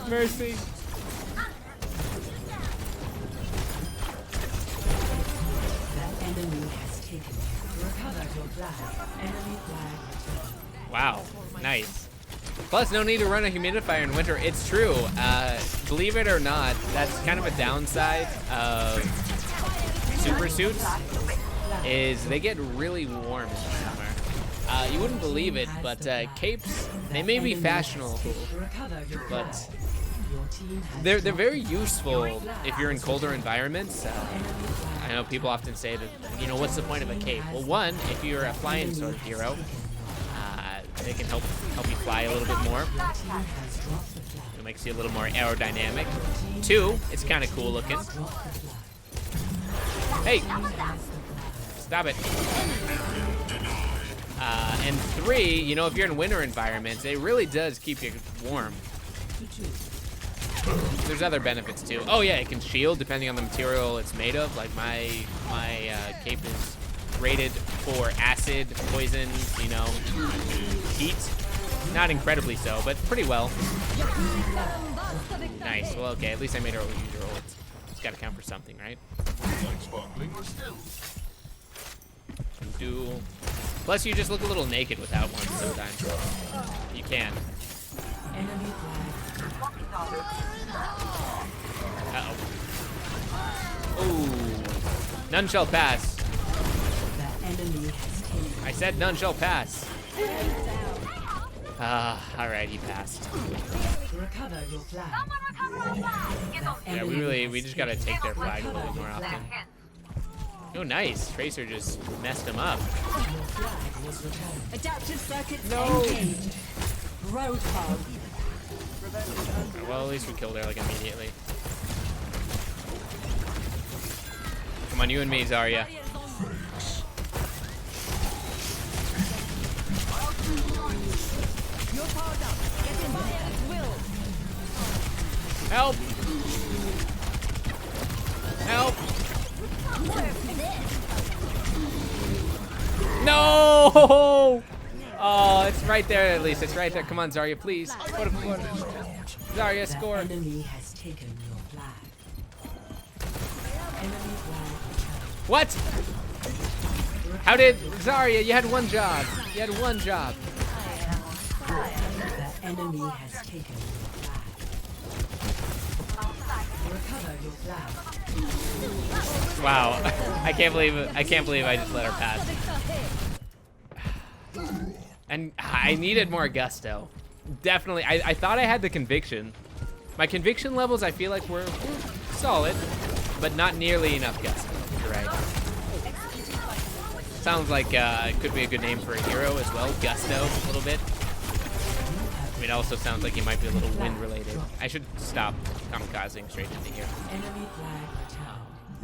Mercy. That enemy has taken you. Recover your flag. Enemy flag returned. Wow. Nice. Plus, no need to run a humidifier in winter. It's true. Believe it or not, that's kind of a downside of super suits, is they get really warm in the summer. You wouldn't believe it, but capes, they may be fashionable, but they're very useful if you're in colder environments. I know people often say that, you know, what's the point of a cape? Well, one, if you're a flying sort of hero, they can help you fly a little bit more. It makes you a little more aerodynamic. Two, it's kind of cool looking. Hey, stop it. And three, you know, if you're in winter environments, it really does keep you warm. There's other benefits too. Oh yeah, it can shield depending on the material it's made of. Like my cape is rated for acid, poison, you know, heat. Not incredibly so, but pretty well. Nice. Well, okay. At least I made her use her ult. It's got to count for something, right? Duel. Plus, you just look a little naked without one sometimes. You can. Enemy flag. Uh-oh. Ooh. None shall pass. That enemy has taken. I said none shall pass. Alright, he passed. Recover your flag. Yeah, we just gotta take their flag a little bit more often. Oh, nice. Tracer just messed him up. Adaptive circuits No. engaged. Roadhog. Well, at least we killed her like immediately. Come on, you and me, Zarya. You're powered up. Get in fire at will. Help! Help! No! Oh, it's right there at least. It's right there. Come on, Zarya, please. What? Zarya, That score. enemy has taken your flag. Enemy flag. What? How did Zarya? You had one job. You had one job. That enemy has taken your flag. Recover your flag. Wow. I can't believe I just let her pass. And I needed more gusto. Definitely. I thought I had the conviction. My conviction levels, I feel like were solid, but not nearly enough gusto. You're right. Sounds like it could be a good name for a hero as well. Gusto, a little bit. I mean, it also sounds like he might be a little wind related. I should stop kamikazing straight into here. Enemy flag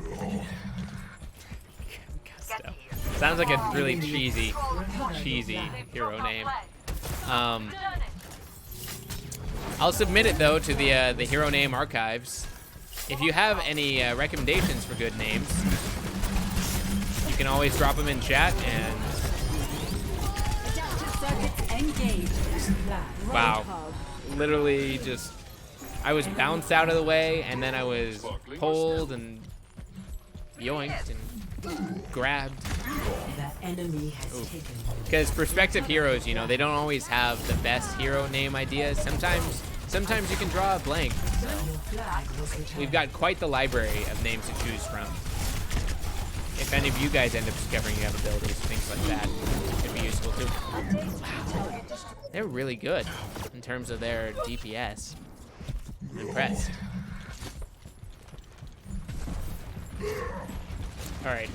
returned. Gusto. Sounds like a really cheesy hero name. I'll submit it though to the hero name archives. If you have any recommendations for good names, you can always drop them in chat. And Circuits engaged. wow, literally just I was bounced out of the way, and then I was pulled and yoinked and grabbed. The enemy has taken. Because perspective heroes, you know, they don't always have the best hero name ideas. Sometimes you can draw a blank. So Flag was returned. we've got quite the library of names to choose from. If any of you guys end up discovering you have abilities, things like that could be useful too. Wow. They're really good in terms of their DPS. I'm impressed. All right.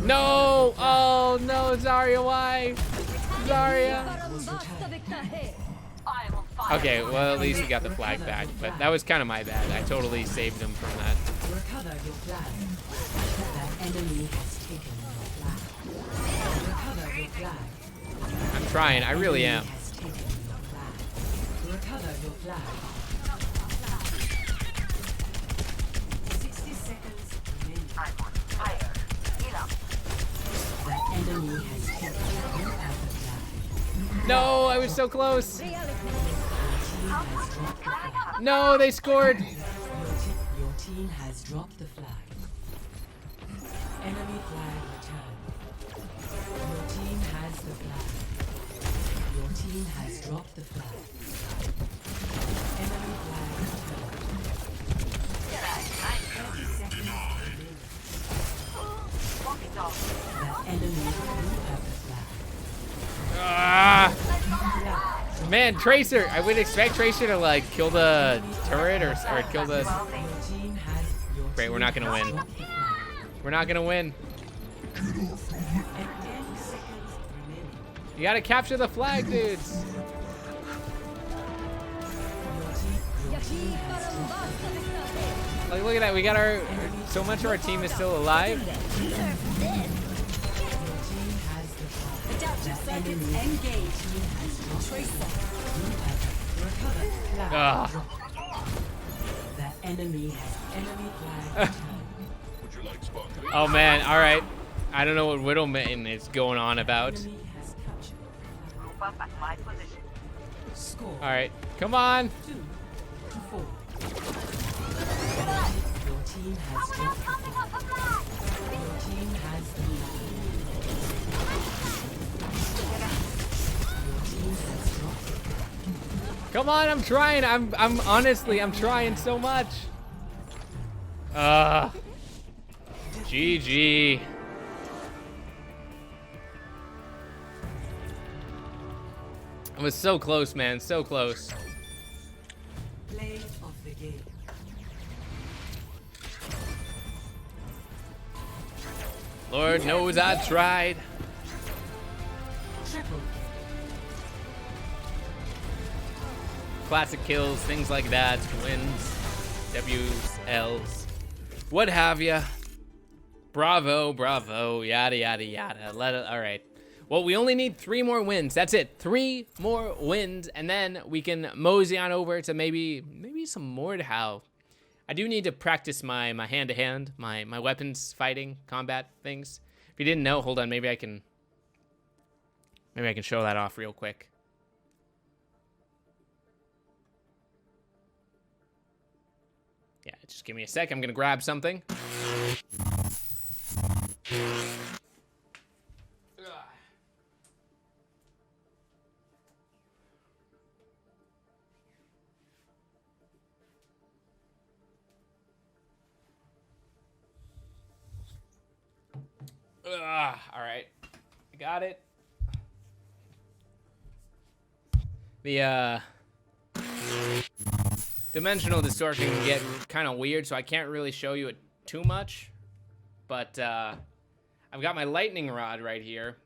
No! Oh no, Zarya, why? Zarya. Okay, well at least we got the flag back, but that was kind of my bad. I totally saved him from that. Recover your flag. The enemy has taken your flag. Recover your flag. I'm trying, I really am. Has taken your flag. Recover your flag. 60 seconds remaining. The enemy has taken you out of flag. No, I was so close. Your team has dropped the flag. No, they scored. Your team has dropped the flag. Enemy flag returned. Your team has the flag. Your team has dropped the flag. Enemy flag returned. 30 seconds remaining. The enemy blew up the flag. Ah, Flag man, Tracer. I would expect Tracer to like kill the turret or kill the. Your team has Great, we're not gonna win. dropped the flag. We're not gonna win. And 10 seconds remaining. You gotta capture the flag, dudes. Your team has dropped the flag. Like, look at that. We got our. So much of our team is still alive. Your team has the flag. Adaptive circuits Enemy engaged. team has dropped the flag. Recover. Flag Ugh. dropped. The enemy flag returned. Oh man. All right. I don't know what Widowmane is going on about. Enemy has captured the flag. Score All right. Come on. 2 to 4. Your team has dropped the flag. Your team has the flag. Your team has dropped the flag. Come on. I'm trying. I'm honestly. I'm trying so much. GG. It was so close, man. So close. Play of the game. Lord knows I tried. Triple Classic kills, things like that, wins, W's, L's, what have ya. Bravo, bravo, yada, yada, yada. All right. Well, we only need 3 more wins. That's it. 3 more wins, and then we can mosey on over to maybe some Mordhau. I do need to practice my hand-to-hand, my weapons fighting, combat things. If you didn't know, hold on, maybe I can show that off real quick. Yeah, just give me a sec. I'm gonna grab something. All right, I got it. The dimensional distortion can get kind of weird, so I can't really show you it too much. But I've got my lightning rod right here.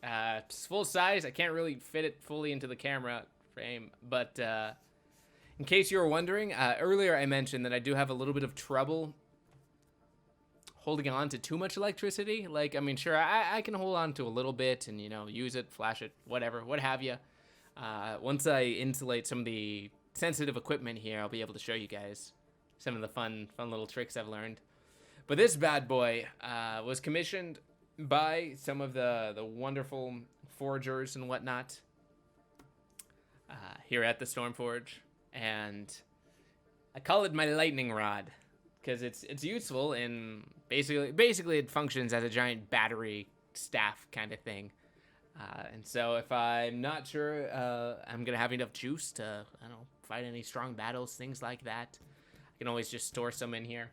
It's full size. I can't really fit it fully into the camera frame, but In case you were wondering, earlier I mentioned that I do have a little bit of trouble holding on to too much electricity. Like, I mean, sure, I can hold on to a little bit and, you know, use it, flash it, whatever, what have you. Once I insulate some of the sensitive equipment here, I'll be able to show you guys some of the fun little tricks I've learned. But this bad boy was commissioned by some of the wonderful forgers and whatnot here at the Stormforge, and I call it my lightning rod because it's useful in basically it functions as a giant battery staff kind of thing. And so if I'm not sure I'm gonna have enough juice to, I don't know, fight any strong battles, things like that, I can always just store some in here.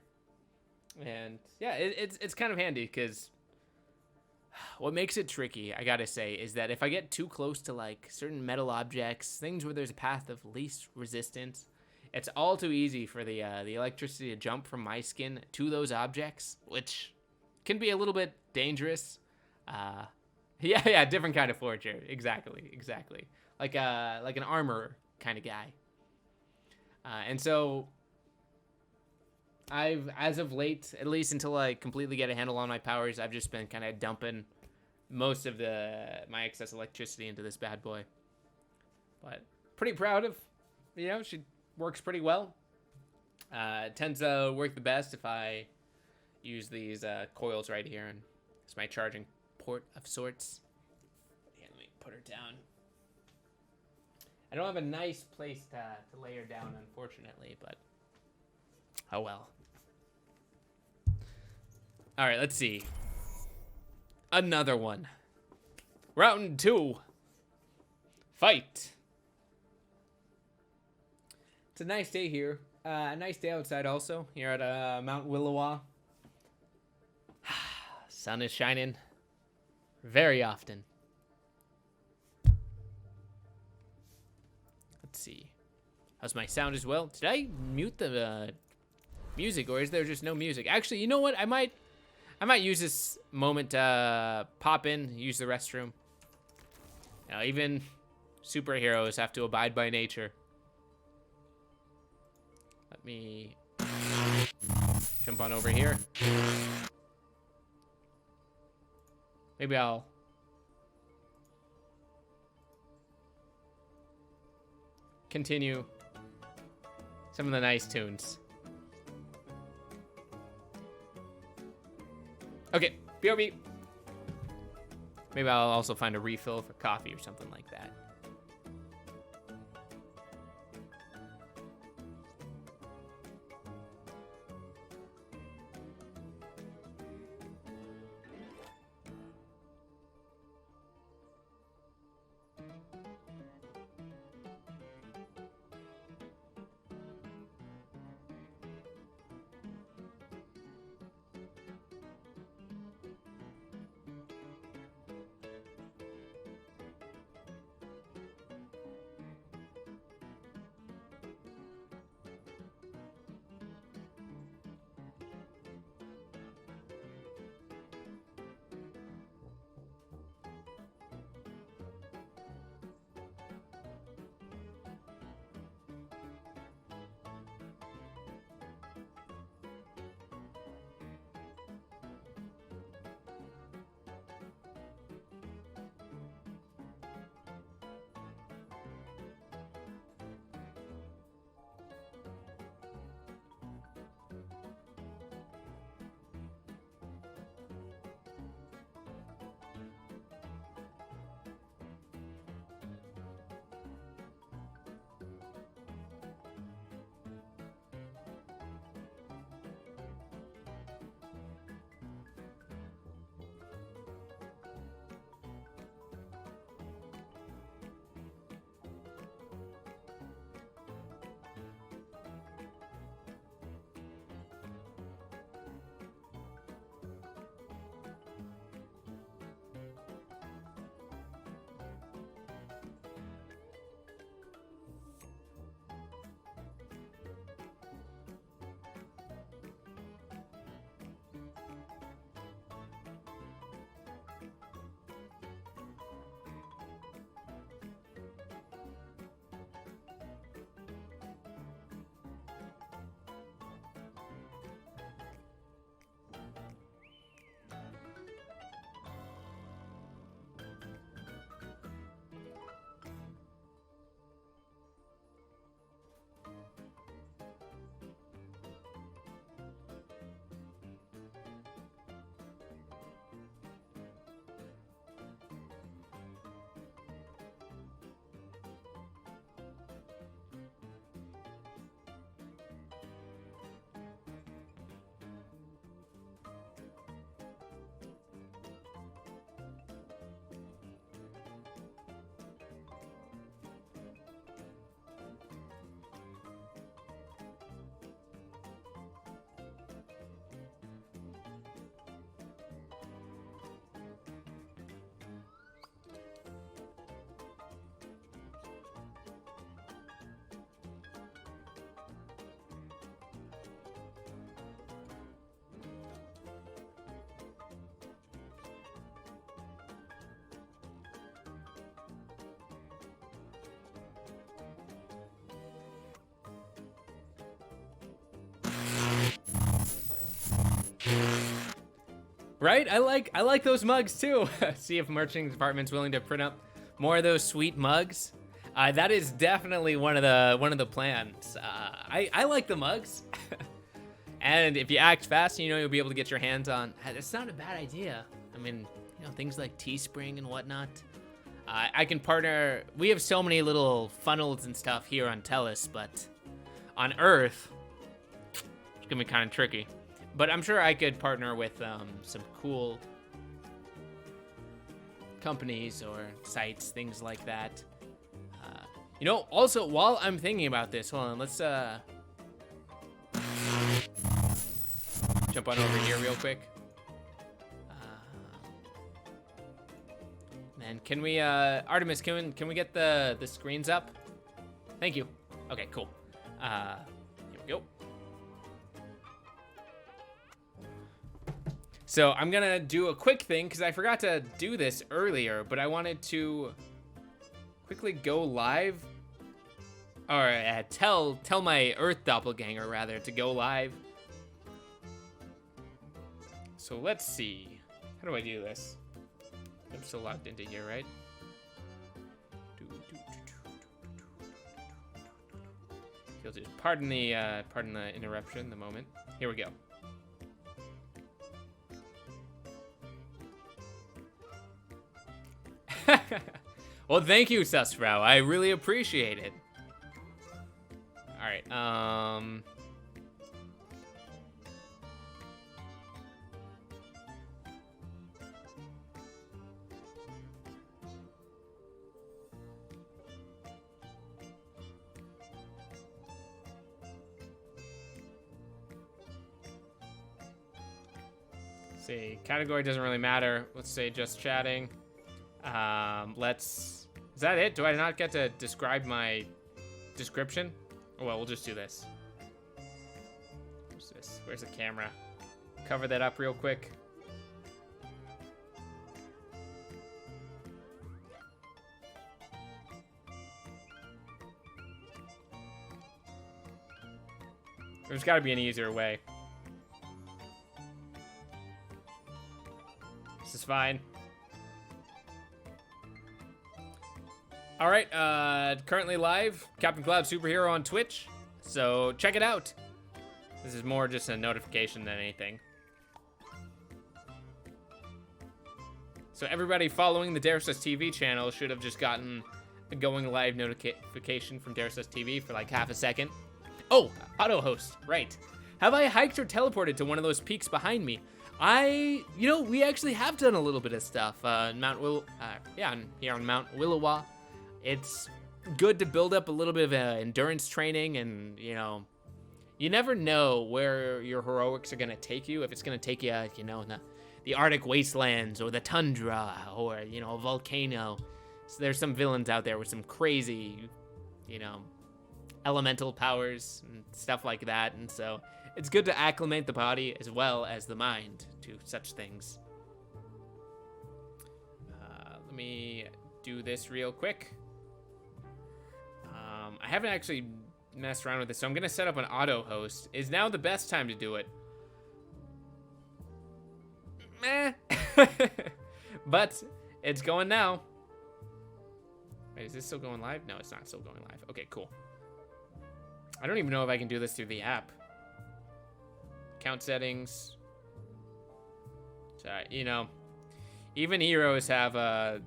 And yeah, it's kind of handy because what makes it tricky, I gotta say, is that if I get too close to like certain metal objects, things where there's a path of least resistance, it's all too easy for the electricity to jump from my skin to those objects, which can be a little bit dangerous. Yeah, different kind of forger. Exactly. Like an armorer kind of guy. And so I've, as of late, at least until I completely get a handle on my powers, I've just been kind of dumping most of my excess electricity into this bad boy. But pretty proud of, you know, she works pretty well. It tends to work the best if I use these coils right here, and it's my charging port of sorts. Yeah, let me put her down. I don't have a nice place to lay her down, unfortunately, but oh well. All right, let's see. Another one. Round 2. Fight. It's a nice day here. A nice day outside also, here at Mount Willowa. Sun is shining very often. Let's see. How's my sound as well? Did I mute the music, or is there just no music? Actually, you know what? I might use this moment to pop in, use the restroom. Now, even superheroes have to abide by nature. Let me jump on over here. Maybe I'll continue some of the nice tunes. Okay, BRB. Maybe I'll also find a refill for coffee or something like that. Right? I like those mugs too. See if marketing department's willing to print up more of those sweet mugs. That is definitely one of the plans. I like the mugs. And if you act fast, you know you'll be able to get your hands on. It's not a bad idea. I mean, you know, things like Teespring and whatnot. I can partner. We have so many little funnels and stuff here on Tellus, but on Earth, it's gonna be kind of tricky. But I'm sure I could partner with some cool companies or sites, things like that. You know, also, while I'm thinking about this, hold on, let's jump on over here real quick. And can we, Artemis, can we get the screens up? Thank you. Okay, cool. Here we go. So I'm gonna do a quick thing because I forgot to do this earlier, but I wanted to quickly go live, or tell my Earth doppelganger rather to go live. So let's see. How do I do this? I'm still logged into here, right? You'll just pardon the interruption, the moment. Here we go. Well, thank you, Susfrau. I really appreciate it. All right. See, category doesn't really matter. Let's say just chatting. Is that it? Do I not get to describe my description? Oh, well, we'll just do this. Where's this? Where's the camera? Cover that up real quick. There's got to be an easier way. This is fine. All right, currently live, Captain Cloud Superhero on Twitch, so check it out. This is more just a notification than anything. So everybody following the Darius TV channel should have just gotten a going live notification from Darius TV for like half a second. Oh, auto host, right. Have I hiked or teleported to one of those peaks behind me? You know, we actually have done a little bit of stuff. Here on Mount Willowa. It's good to build up a little bit of endurance training, and, you know, you never know where your heroics are going to take you. If it's going to take you, you know, in the Arctic wastelands or the tundra or, you know, a volcano. So there's some villains out there with some crazy, you know, elemental powers and stuff like that. And so it's good to acclimate the body as well as the mind to such things. Let me do this real quick. I haven't actually messed around with this, so I'm gonna set up an auto host. Is now the best time to do it? Meh. But it's going now. Wait, is this still going live? No, it's not still going live. Okay, cool. I don't even know if I can do this through the app. Account settings. So, you know, even heroes have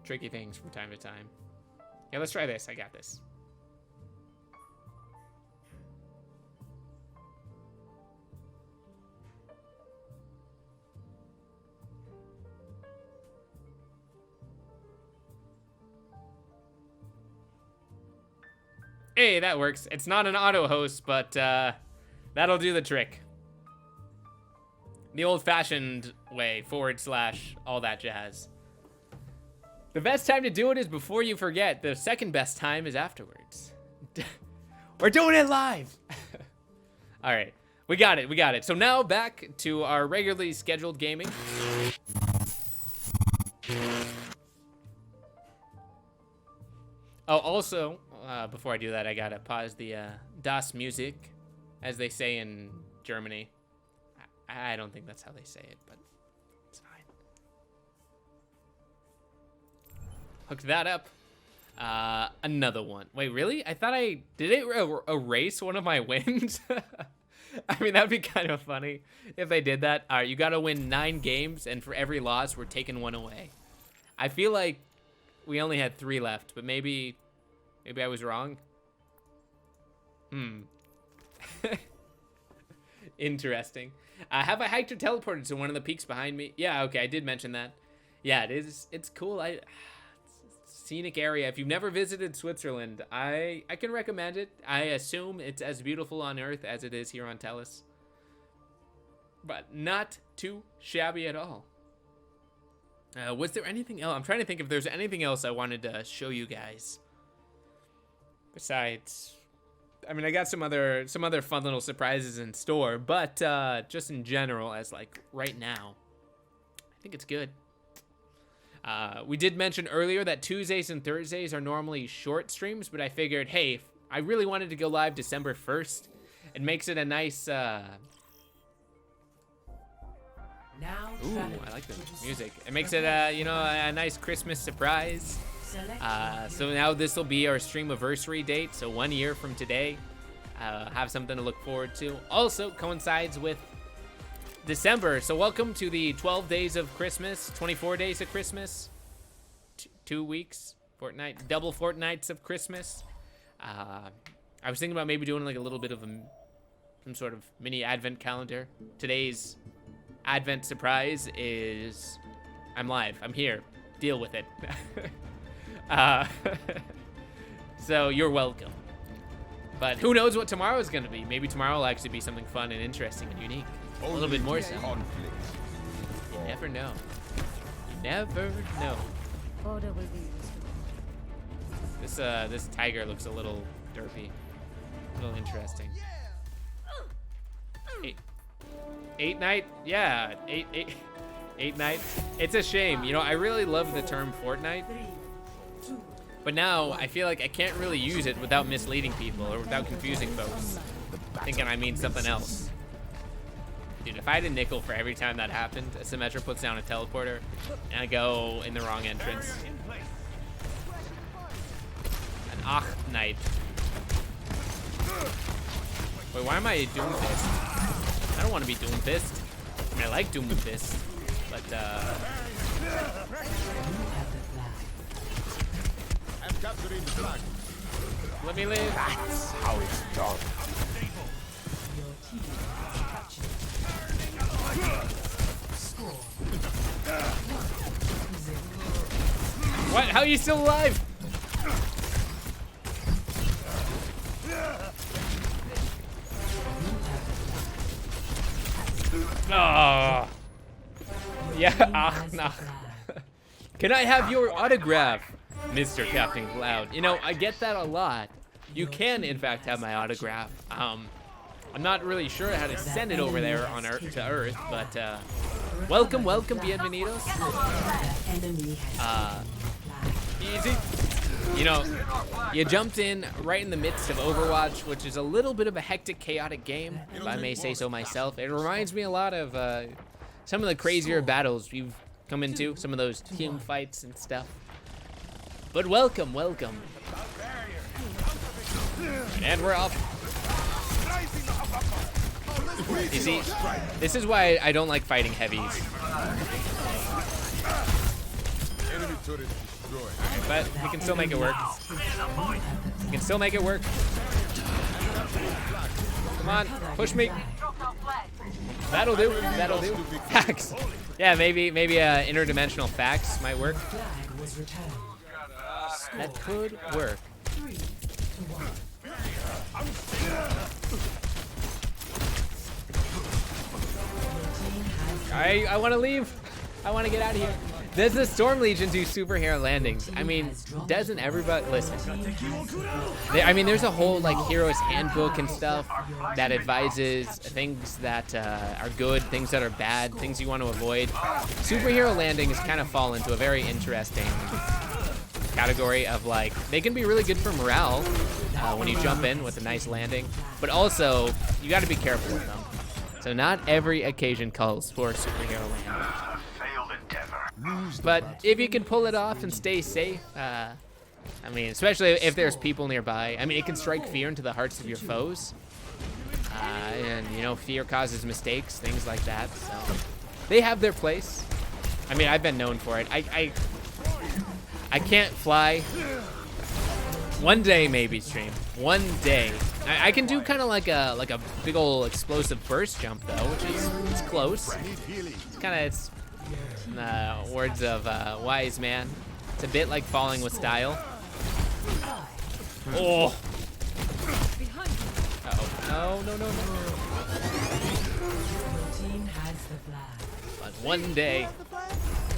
tricky things from time to time. Yeah, let's try this. I got this. Hey, that works. It's not an auto host, but that'll do the trick. The old-fashioned way, / all that jazz. The best time to do it is before you forget. The second best time is afterwards. We're doing it live. All right, we got it. So now back to our regularly scheduled gaming. Oh, also, before I do that, I gotta pause the Das Music, as they say in Germany. I don't think that's how they say it, but it's fine. Hooked that up. Another one. Wait, really? I thought did it erase one of my wins? I mean, that'd be kind of funny if they did that. All right, you got to win 9 games, and for every loss, we're taking 1 away. I feel like we only had 3 left, but maybe I was wrong. Interesting. Have I hiked or teleported to one of the peaks behind me? Yeah, okay, I did mention that. Yeah, it is. It's cool. Scenic area. If you've never visited Switzerland, I can recommend it. I assume it's as beautiful on Earth as it is here on Tellus, but not too shabby at all. Was there anything else? I'm trying to think if there's anything else I wanted to show you guys. Besides, I mean, I got some other fun little surprises in store, but just in general, as like right now, I think it's good. We did mention earlier that Tuesdays and Thursdays are normally short streams, but I figured, hey, if I really wanted to go live December 1st, it makes it a nice, Ooh, I like the music. It makes it, a nice Christmas surprise. So now this will be our streamiversary date, so 1 year from today. Have something to look forward to. Also coincides with December, so welcome to the 12 days of Christmas, 24 days of Christmas, 2 weeks, fortnight, double fortnights of Christmas. I was thinking about maybe doing like a little bit of some sort of mini advent calendar. Today's advent surprise is I'm live, I'm here, deal with it. So you're welcome. But who knows what tomorrow is going to be? Maybe tomorrow will actually be something fun and interesting and unique. A little bit more so. You never know. You never know. Order will be restored. This tiger looks a little derpy. A little interesting. Eight night? Yeah, eight night. It's a shame. You know, I really love the term Fortnite. But now I feel like I can't really use it without misleading people or without confusing folks, thinking I mean something else. Dude, if I had a nickel for every time that happened, a Symmetra puts down a teleporter, and I go in the wrong entrance. An Ach Knight. Wait, why am I Doomfist? I don't want to be Doomfist. I mean, I like Doomfist, but I'm capturing the flag. let me live. That's how it's done. What? How are you still alive? Oh. Yeah, no. Can I have your autograph, Mr. Captain Cloud? You know, I get that a lot. You can, in fact, have my autograph. I'm not really sure how to send it over there on Earth to Earth, but welcome, bienvenidos. Easy. You know, you jumped in right in the midst of Overwatch, which is a little bit of a hectic, chaotic game, if I may say so myself. It reminds me a lot of some of the crazier battles you've come into, some of those team fights and stuff. But welcome. And we're off. You see, this is why I don't like fighting heavies. Enemy turret destroyed. But we can still make it work. We can still make it work. Come on, push me. That'll do. Fax. Yeah, maybe interdimensional fax might work. That could work. I want to leave. I want to get out of here. Does the Storm Legion do superhero landings? I mean, doesn't everybody listen? There's a whole like hero's handbook and stuff that advises things that are good, things that are bad, things you want to avoid. Superhero landings kind of fall into a very interesting category of like they can be really good for morale when you jump in with a nice landing, but also you got to be careful with them. So not every occasion calls for superhero land. Failed endeavor. But if you can pull it off and stay safe, I mean, especially if there's people nearby. I mean, it can strike fear into the hearts of your foes. And, you know, fear causes mistakes, things like that. So they have their place. I mean, I've been known for it. I can't fly. One day, maybe, stream. One day. I can do kind of like a big old explosive burst jump, though, which is it's close. It's kind of, words of wise man. It's a bit like falling with style. Oh. Uh-oh. No. Your team has the flag. But one day.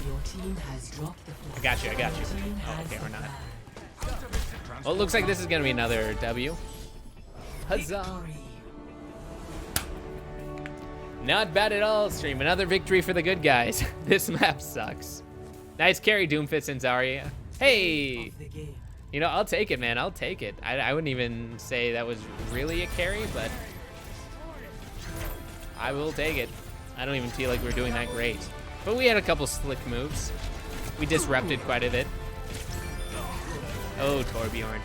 Your team has dropped the flag. I got you. Your team Oh, has okay, the we're not. flag. Well, it looks like this is gonna be another W. Huzzah! Victory. Not bad at all, stream. Another victory for the good guys. This map sucks. Nice carry, Doomfist and Zarya. Hey! Of the game. You know, I'll take it, man. I'll take it. I wouldn't even say that was really a carry, but I will take it. I don't even feel like we're doing that great. But we had a couple slick moves. We disrupted quite a bit. Oh, Torbjorn.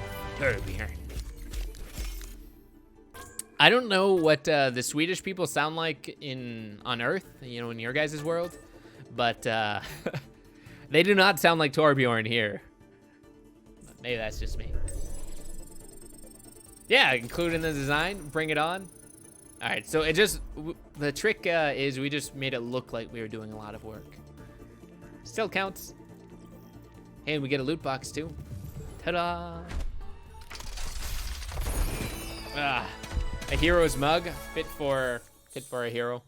I don't know what the Swedish people sound like on Earth, you know, in your guys' world, but they do not sound like Torbjorn here. But maybe that's just me. Yeah, include in the design, bring it on. All right, so the trick is we just made it look like we were doing a lot of work. Still counts. Hey, and we get a loot box too. Ta-da! A hero's mug, fit for a hero.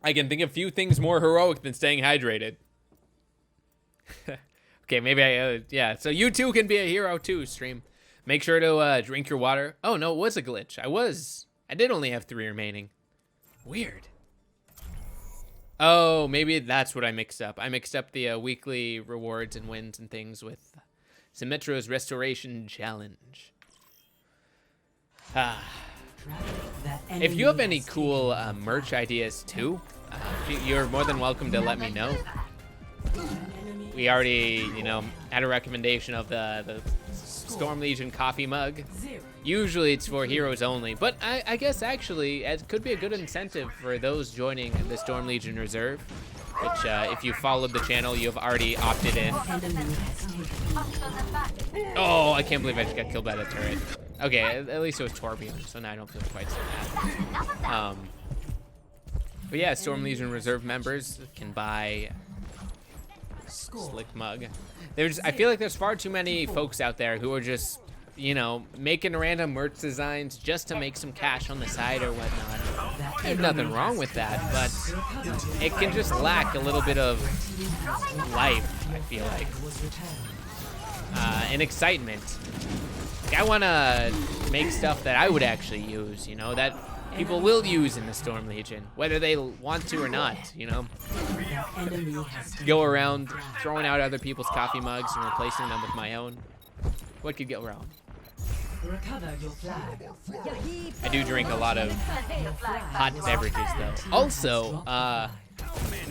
I can think of few things more heroic than staying hydrated. Okay, maybe yeah. So you too can be a hero too, stream. Make sure to drink your water. Oh no, it was a glitch. I did only have 3 remaining. Weird. Oh, maybe that's what I mixed up. I mixed up the weekly rewards and wins and things with Symmetra's Restoration Challenge. If you have any cool merch ideas too, you're more than welcome to let me know. We already, you know, had a recommendation of the Storm Legion coffee mug. Usually it's for heroes only, but I guess actually it could be a good incentive for those joining the Storm Legion Reserve, which if you followed the channel, you have already opted in. Oh, I can't believe I just got killed by the turret. Okay, at least it was Torbjorn, so now I don't feel quite so bad. But yeah, Storm Legion Reserve members can buy Slick mug. I feel like there's far too many folks out there who are just, you know, making random merch designs just to make some cash on the side or whatnot. There's nothing wrong with that, but it can just lack a little bit of life, I feel like. And excitement. Like, I want to make stuff that I would actually use, you know, that people will use in the Storm Legion, whether they want to or not, you know. Go around throwing out other people's coffee mugs and replacing them with my own. What could go wrong? Recover your flag. I do drink a lot of hot beverages, though. Also,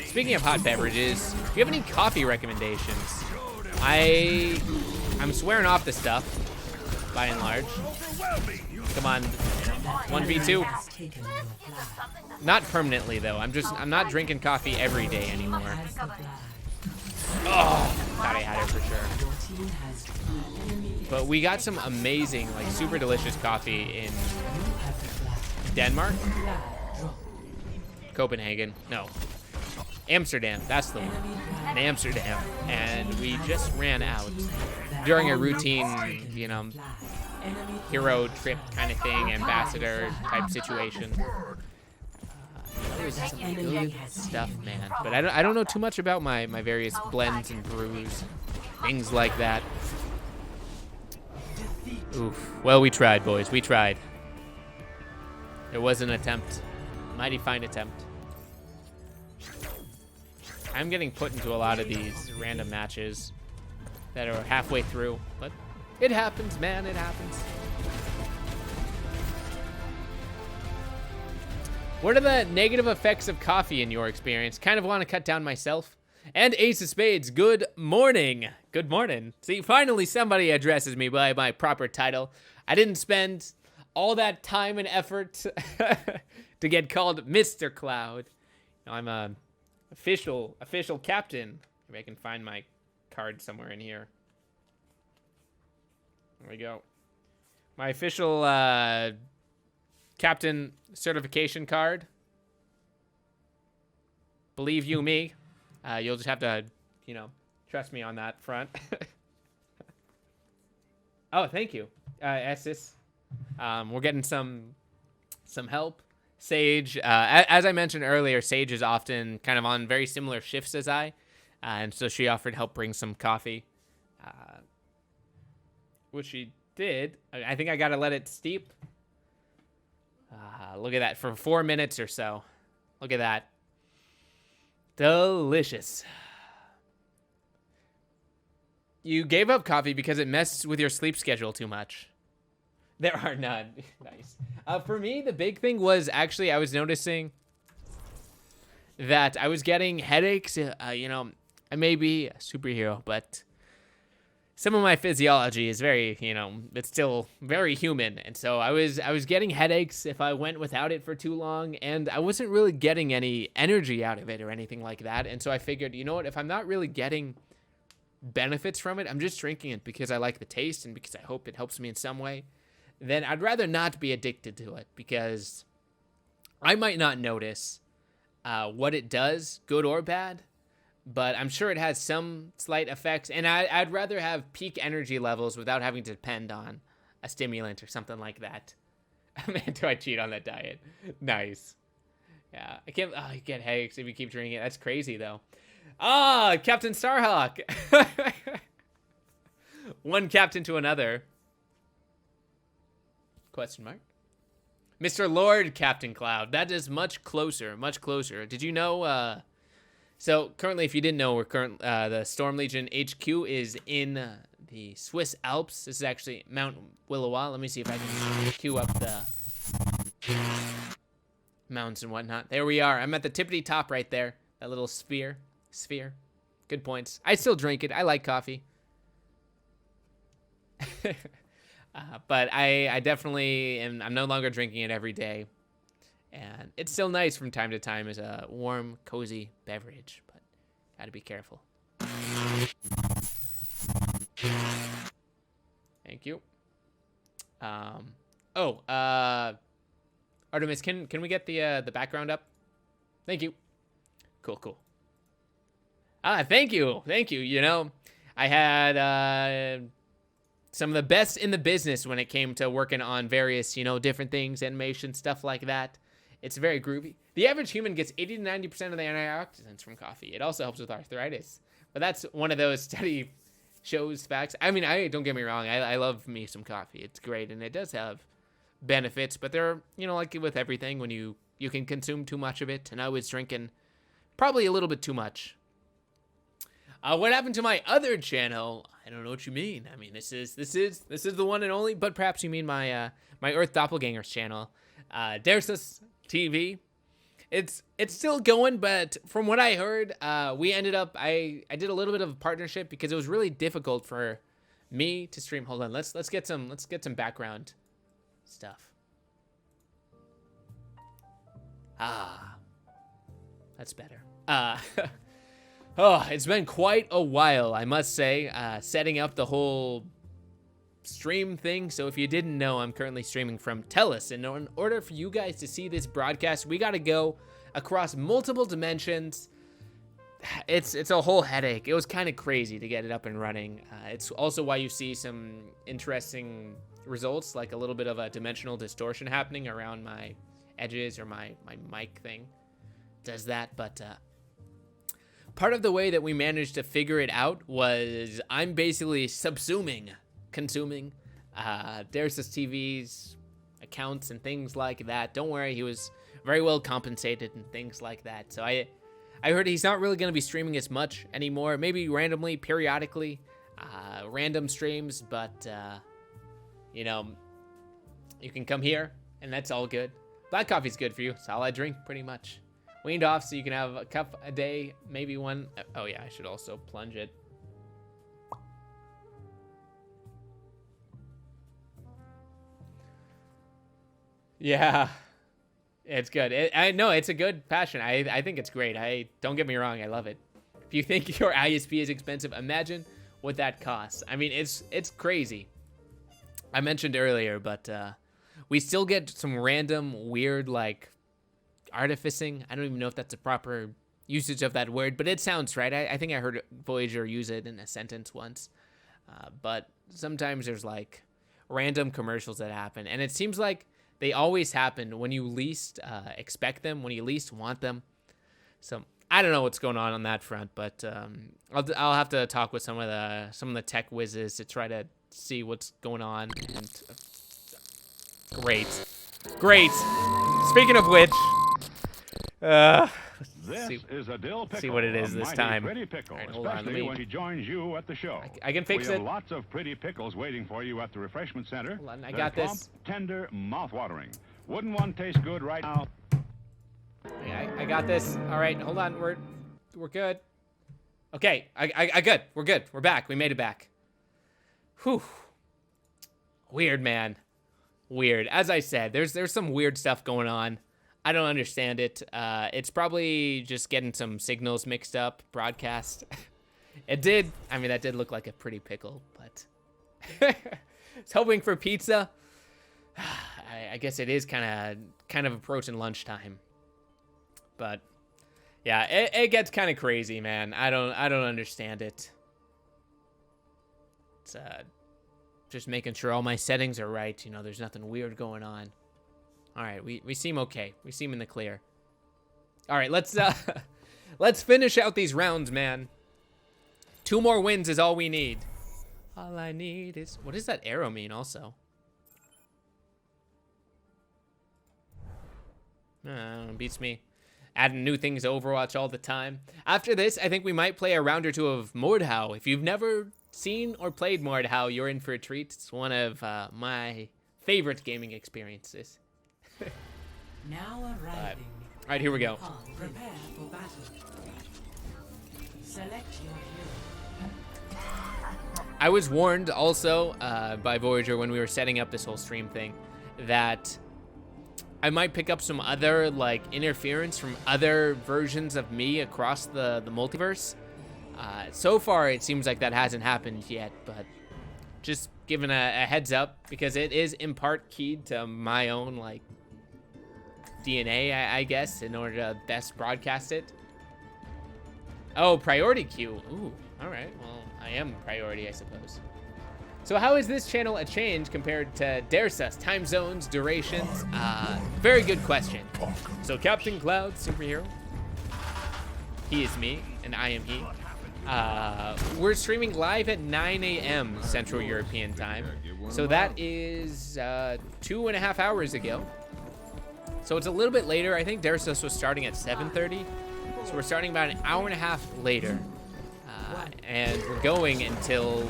speaking of hot beverages, if you have any coffee recommendations, I'm swearing off the stuff, by and large. Come on, 1v2. Not permanently though. I'm not drinking coffee every day anymore. Oh, thought I had it for sure. But we got some amazing, like super delicious coffee in Denmark, Copenhagen. No, Amsterdam. That's the one. In Amsterdam, and we just ran out during a routine, you know, hero trip kind of thing, ambassador type situation. It was some good stuff, man. But I don't know too much about my various blends and brews, things like that. Oof. Well, we tried, boys. We tried. There was an attempt. Mighty fine attempt. I'm getting put into a lot of these random matches that are halfway through, but It happens, man. It happens. What are the negative effects of coffee in your experience? Kind of want to cut down myself. And Ace of Spades, good morning. Good morning. See, finally somebody addresses me by my proper title. I didn't spend all that time and effort to get called Mr. Cloud. I'm a official captain. Maybe I can find my card somewhere in here. There we go. My official captain certification card. Believe you me. You'll just have to, trust me on that front. Oh, thank you, Estes. We're getting some help. Sage, as I mentioned earlier, Sage is often kind of on very similar shifts as I, and so she offered help bring some coffee, which she did. I think I gotta let it steep. Look at that, for 4 minutes or so. Look at that. Delicious. You gave up coffee because it messed with your sleep schedule too much. There are none. Nice. For me, the big thing was actually I was noticing that I was getting headaches. I may be a superhero, but some of my physiology is very, it's still very human. And so I was getting headaches if I went without it for too long, and I wasn't really getting any energy out of it or anything like that. And so I figured, you know what, if I'm not really getting benefits from it, I'm just drinking it because I like the taste and because I hope it helps me in some way, then I'd rather not be addicted to it, because I might not notice what it does, good or bad, but I'm sure it has some slight effects, and I'd rather have peak energy levels without having to depend on a stimulant or something like that. Man, do I cheat on that diet? Nice. Yeah, I can't. Oh, you get headaches if you keep drinking it. That's crazy, though. Ah, Captain Starhawk. One captain to another. Question mark. Mr. Lord Captain Cloud. That is much closer, much closer. Did you know? So currently, if you didn't know, the Storm Legion HQ is in the Swiss Alps. This is actually Mount Willowa. Let me see if I can queue up the mountains and whatnot. There we are. I'm at the tippity top right there. That little sphere. Good points. I still drink it. I like coffee. But I definitely am. I'm no longer drinking it every day. And it's still nice from time to time as a warm, cozy beverage, but gotta be careful. Thank you. Artemis, can we get the background up? Thank you. Cool. Thank you. I had some of the best in the business when it came to working on various, different things, animation, stuff like that. It's very groovy. The average human gets 80 to 90% of the antioxidants from coffee. It also helps with arthritis. But that's one of those study shows facts. I mean, don't get me wrong. I love me some coffee. It's great, and it does have benefits. But there are, like with everything, when you can consume too much of it. And I was drinking probably a little bit too much. What happened to my other channel? I don't know what you mean. I mean, this is the one and only. But perhaps you mean my Earth Doppelgangers channel, Dersus TV. It's still going, but from what I heard, we ended up. I did a little bit of a partnership because it was really difficult for me to stream. Hold on, let's get some background stuff. That's better. Oh, it's been quite a while, I must say, setting up the whole stream thing. So if you didn't know, I'm currently streaming from Tellus, and in order for you guys to see this broadcast, we got to go across multiple dimensions. It's a whole headache. It was kind of crazy to get it up and running. It's also why you see some interesting results, like a little bit of a dimensional distortion happening around my edges, or my mic thing does that. But part of the way that we managed to figure it out was I'm basically consuming Dersus TV's accounts and things like that. Don't worry, he was very well compensated and things like that. So I heard he's not really going to be streaming as much anymore. Maybe randomly, periodically. random streams, but you know, you can come here, and that's all good. Black coffee's good for you. It's all I drink, pretty much. Weaned off, so you can have a cup a day, maybe one. Oh yeah, I should also plunge it. Yeah, it's good. I know it's a good passion. I think it's great. Don't get me wrong, I love it. If you think your ISP is expensive, imagine what that costs. I mean, it's crazy. I mentioned earlier, but we still get some random weird like artificing. I don't even know if that's a proper usage of that word, but it sounds right. I think I heard Voyager use it in a sentence once. But sometimes there's like random commercials that happen, and it seems like they always happen when you least expect them, when you least want them. So I don't know what's going on that front, but I'll have to talk with some of the tech whizzes to try to see what's going on. And great. Speaking of which, This is a dill pickle. see what it is a this mighty time. Pretty pickle, All right, hold on, let especially me- when he joins you at the show. I can fix we it. have lots of pretty pickles waiting for you at the refreshment center. Hold on, I They're got plump, this. Tender, mouth-watering. Wouldn't one taste good right now? Yeah, I got this. All right, hold on. We're good. Okay, I good. We're good. We're back. We made it back. Whew. Weird, man. Weird. As I said, there's some weird stuff going on. I don't understand it. It's probably just getting some signals mixed up. Broadcast. It did. I mean, that did look like a pretty pickle, but I was hoping for pizza. I guess it is kind of approaching lunchtime. But yeah, it gets kind of crazy, man. I don't understand it. It's just making sure all my settings are right. You know, there's nothing weird going on. All right, we seem okay. We seem in the clear. All right, let's finish out these rounds, man. 2 more wins is all we need. All I need is... What does that arrow mean also? Beats me. Adding new things to Overwatch all the time. After this, I think we might play a round or two of Mordhau. If you've never seen or played Mordhau, you're in for a treat. It's one of my favorite gaming experiences. Now arriving. All right, here we go. Prepare for battle. Select your hero. I was warned also by Voyager when we were setting up this whole stream thing that I might pick up some other like interference from other versions of me across the multiverse. So far, it seems like that hasn't happened yet, but just giving a heads up because it is in part keyed to my own like DNA, I guess, in order to best broadcast it. Oh, priority queue. Ooh, all right. Well, I am priority, I suppose. So how is this channel a change compared to Dersus? Time zones, durations? Very good question. So Captain Cloud, superhero. He is me, and I am he. We're streaming live at 9 a.m. Central European time. So that is 2.5 hours ago. So it's a little bit later. I think Dersus was starting at 7:30. So we're starting about an hour and a half later. And we're going until...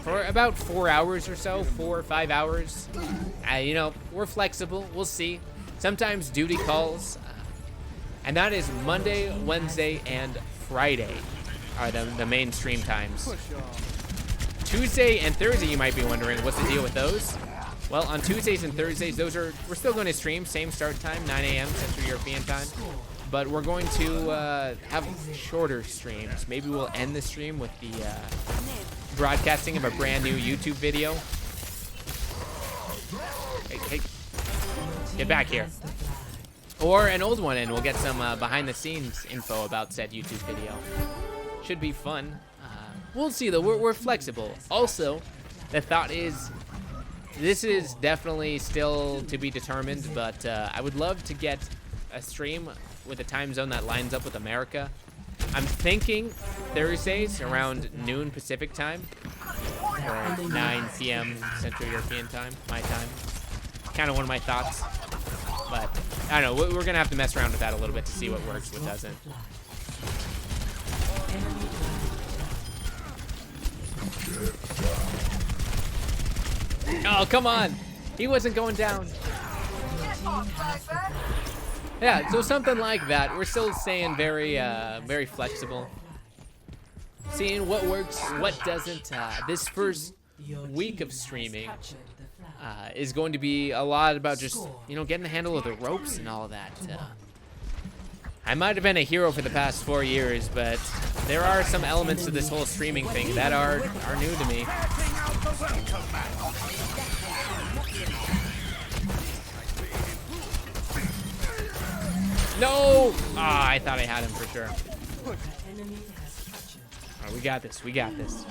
for about 4 hours or so, 4 or 5 hours. You know, we're flexible. We'll see. Sometimes duty calls. And that is Monday, Wednesday, and Friday are the main stream times. Tuesday and Thursday, you might be wondering, what's the deal with those? Well, on Tuesdays and Thursdays, we're still going to stream. Same start time, 9 a.m. Central European time. But we're going to have shorter streams. Maybe we'll end the stream with the... broadcasting of a brand new YouTube video. Hey, get back here. Or an old one, and we'll get some behind the scenes info about said YouTube video. Should be fun. We'll see though, we're flexible. Also, the thought is, this is definitely still to be determined, but I would love to get a stream with a time zone that lines up with America. I'm thinking Thursdays around noon Pacific time, or 9 p.m. Central European time, my time. Kind of one of my thoughts, but I don't know. We're gonna have to mess around with that a little bit to see what works, what doesn't. Oh, come on. He wasn't going down. Yeah, so something like that. We're still staying very, very flexible. Seeing what works, what doesn't. This first week of streaming is going to be a lot about just, you know, getting the handle of the ropes and all that. I might have been a hero for the past 4 years, but there are some elements to this whole streaming thing that are new to me. No! Ah, I thought I had him for sure. All right, we got this. We got this.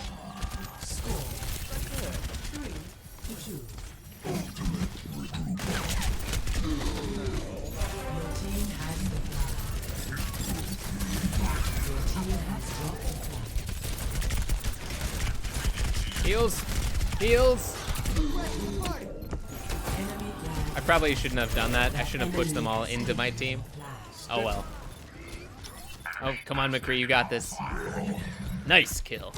Heals. Heals. I probably shouldn't have done that. I shouldn't have pushed them all into my team. Oh well. Oh, come on, McCree, you got this. Nice kill.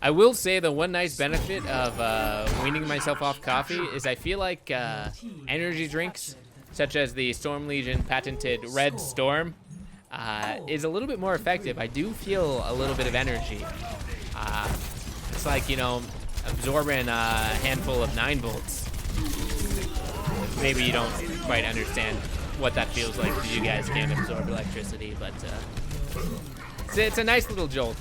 I will say the one nice benefit of weaning myself off coffee is I feel like energy drinks, such as the Storm Legion patented Red Storm, is a little bit more effective. I do feel a little bit of energy. It's like, you know, absorbing a handful of 9 volts. Maybe you don't quite understand what that feels like because you guys can't absorb electricity, but it's a nice little jolt.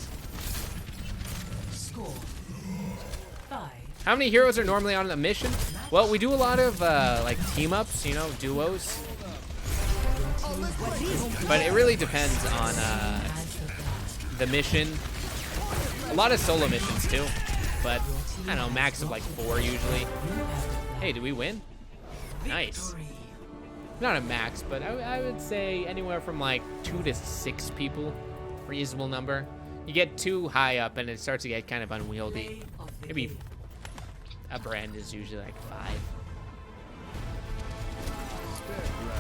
How many heroes are normally on a mission? Well, we do a lot of like team-ups, you know, duos. But it really depends on the mission. A lot of solo missions too, but I don't know, max of like 4 usually. Hey, did we win? Nice. Not a max, but I would say anywhere from like 2 to 6 people, reasonable number. You get too high up and it starts to get kind of unwieldy. Maybe a brand is usually like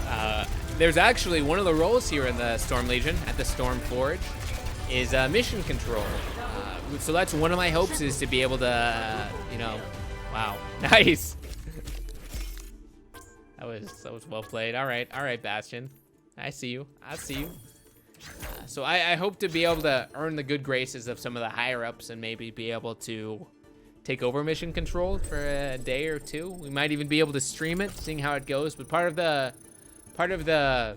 5. There's actually one of the roles here in the Storm Legion at the Storm Forge is mission control. So that's one of my hopes, is to be able to, you know, wow, nice. That was well played. All right, Bastion. I see you. I see you. So I hope to be able to earn the good graces of some of the higher ups and maybe be able to take over mission control for a day or 2. We might even be able to stream it, seeing how it goes. But part of the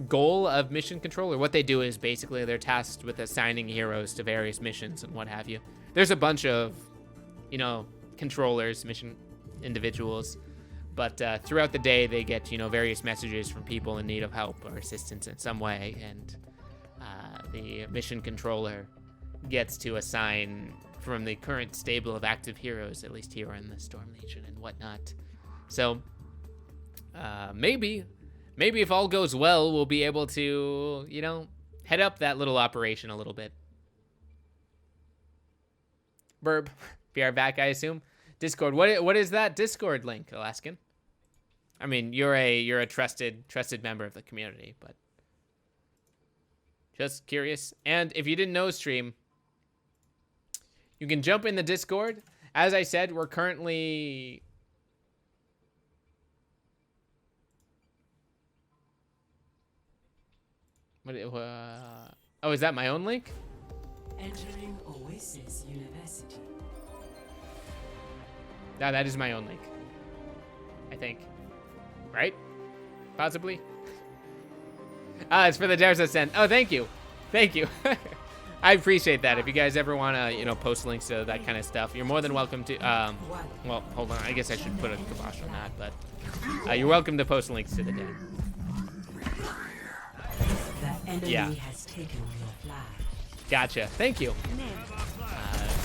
goal of mission control, or what they do, is basically they're tasked with assigning heroes to various missions and what have you. There's a bunch of, you know, controllers, mission individuals, but throughout the day they get, you know, various messages from people in need of help or assistance in some way, and the mission controller gets to assign from the current stable of active heroes, at least here in the Storm Legion and whatnot. So maybe if all goes well, we'll be able to, you know, head up that little operation a little bit. Burb, be right back, I assume. Discord, what is that Discord link, Alaskan? I mean, you're a trusted member of the community, but just curious. And if you didn't know, stream, you can jump in the Discord. As I said, we're currently... oh, is that my own link? Entering Oasis University. No, that is my own link. I think. Right? Possibly? It's for the Dares Ascent. Oh, thank you. Thank you. I appreciate that. If you guys ever want to, you know, post links to that kind of stuff, you're more than welcome to, well, hold on. I guess I should put a kibosh on that, but you're welcome to post links to the den. The enemy Yeah. has taken your flag. Gotcha. Thank you.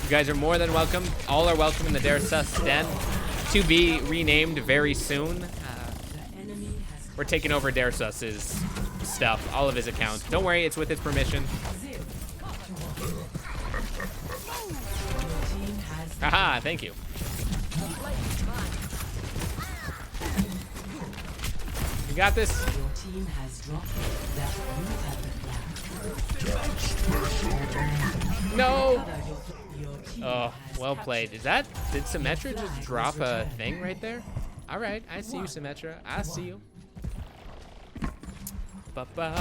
You guys are more than welcome. All are welcome in the Daresus Den, to be renamed very soon. The enemy has We're taking over Daresus's stuff, all of his accounts. Don't worry, it's with his permission. Haha, thank you. You got this? Your team has dropped that you have the flag. No. Your team Oh, has well played. captured. Did Symmetra just drop a thing right there? All right, I see you, Symmetra. I see you. Ba-ba.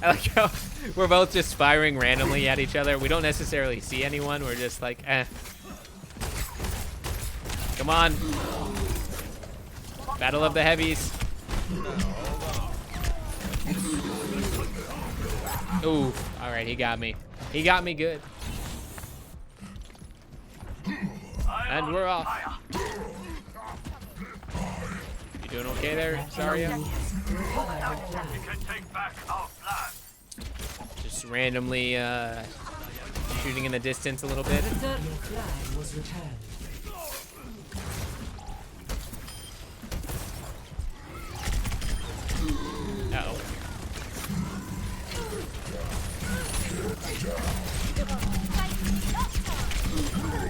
I like how we're both just firing randomly at each other. We don't necessarily see anyone. We're just like, eh. Come on. Battle of the heavies. Ooh, all right, he got me. He got me good. And we're off. You doing okay there, Zarya? Just randomly shooting in the distance a little bit. Your flag was returned. Uh-oh.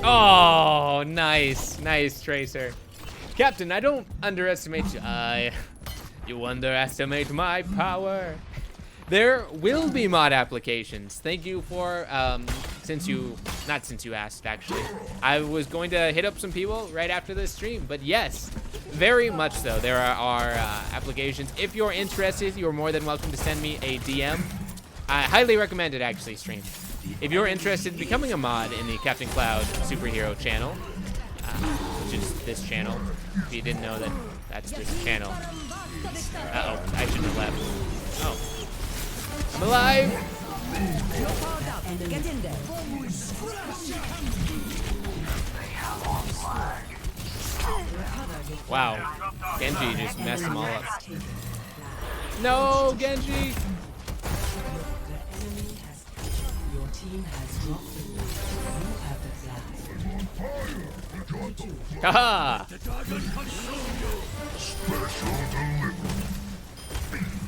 Oh, nice. Nice, Tracer. Captain, I don't underestimate you. You underestimate my power. There will be mod applications. Thank you for, not since you asked, actually. I was going to hit up some people right after this stream, but yes, very much so. There are applications. If you're interested, you're more than welcome to send me a DM. I highly recommend it, actually, stream. If you're interested in becoming a mod in the Captain Cloud superhero channel, which is this channel, if you didn't know that that's this channel. Uh-oh, I shouldn't have left. Oh. I'm alive! Get in there. Wow. Genji just messed them all up. No, Genji! The enemy has your team has dropped the flag. You have the flag. Haha!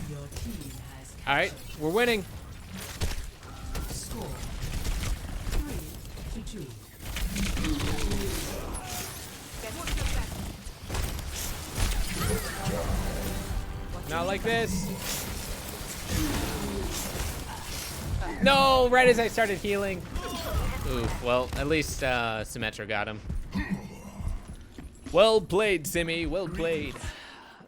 Your team has Alright, we're winning. scored 3-2. Not like this. No, right as I started healing. Oof, well, at least Symmetra got him. Well played, Simmy, well played.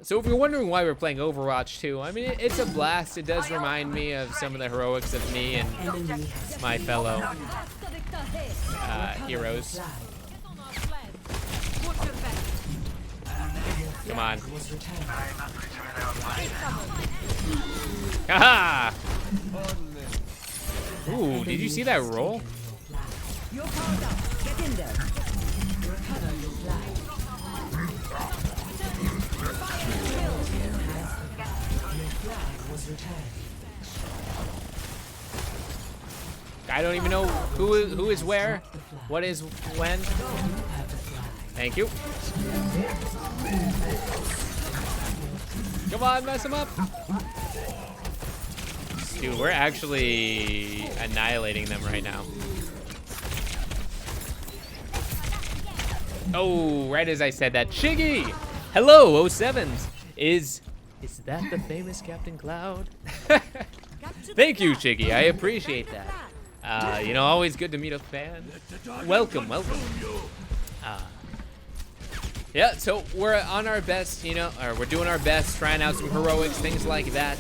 So if you're wondering why we're playing Overwatch 2, I mean, it's a blast. It does remind me of some of the heroics of me and Enemy has my fellow heroes. Come on. was returned. Haha! Ooh, did you see that roll? You're powered up. Get in there. Recover your flag. Your flag was returned. I don't even know who is where, what is when. Thank you. Come on, mess him up. Dude, we're actually annihilating them right now. Oh, right as I said that. Shiggy! Hello, 07s. Is that the famous Captain Cloud? Thank you, Shiggy. I appreciate that. You know, always good to meet a fan. Welcome, welcome. Yeah, so we're on our best, you know, or we're doing our best, trying out some heroics, things like that.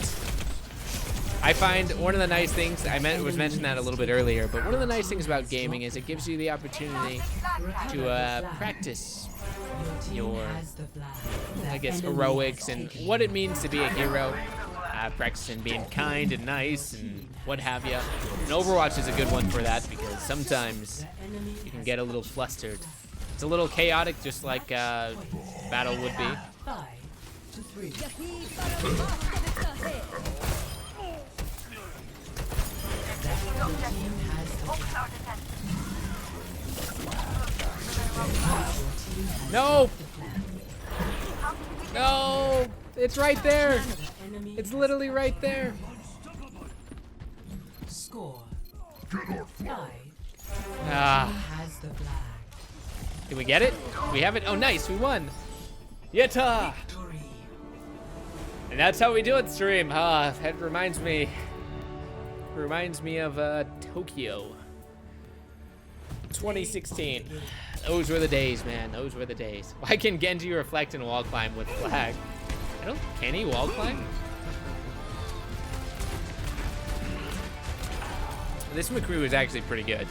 I find one of the nice things, was mentioned that a little bit earlier, but one of the nice things about gaming is it gives you the opportunity to practice your, I guess, heroics and what it means to be a hero. Practicing being kind and nice and what have you. And Overwatch is a good one for that because sometimes you can get a little flustered. It's a little chaotic, just like battle would be. 5-3. No! No! It's right there! It's literally right there! Score 5. Has the flag. Did we get it? We have it? Oh, nice! We won! Yatta! Victory. And that's how we do it, stream. That reminds me of Tokyo 2016. Those were the days, man. Those were the days. Why can Genji reflect and wall climb with flag? Can he wall climb? This McCree was actually pretty good.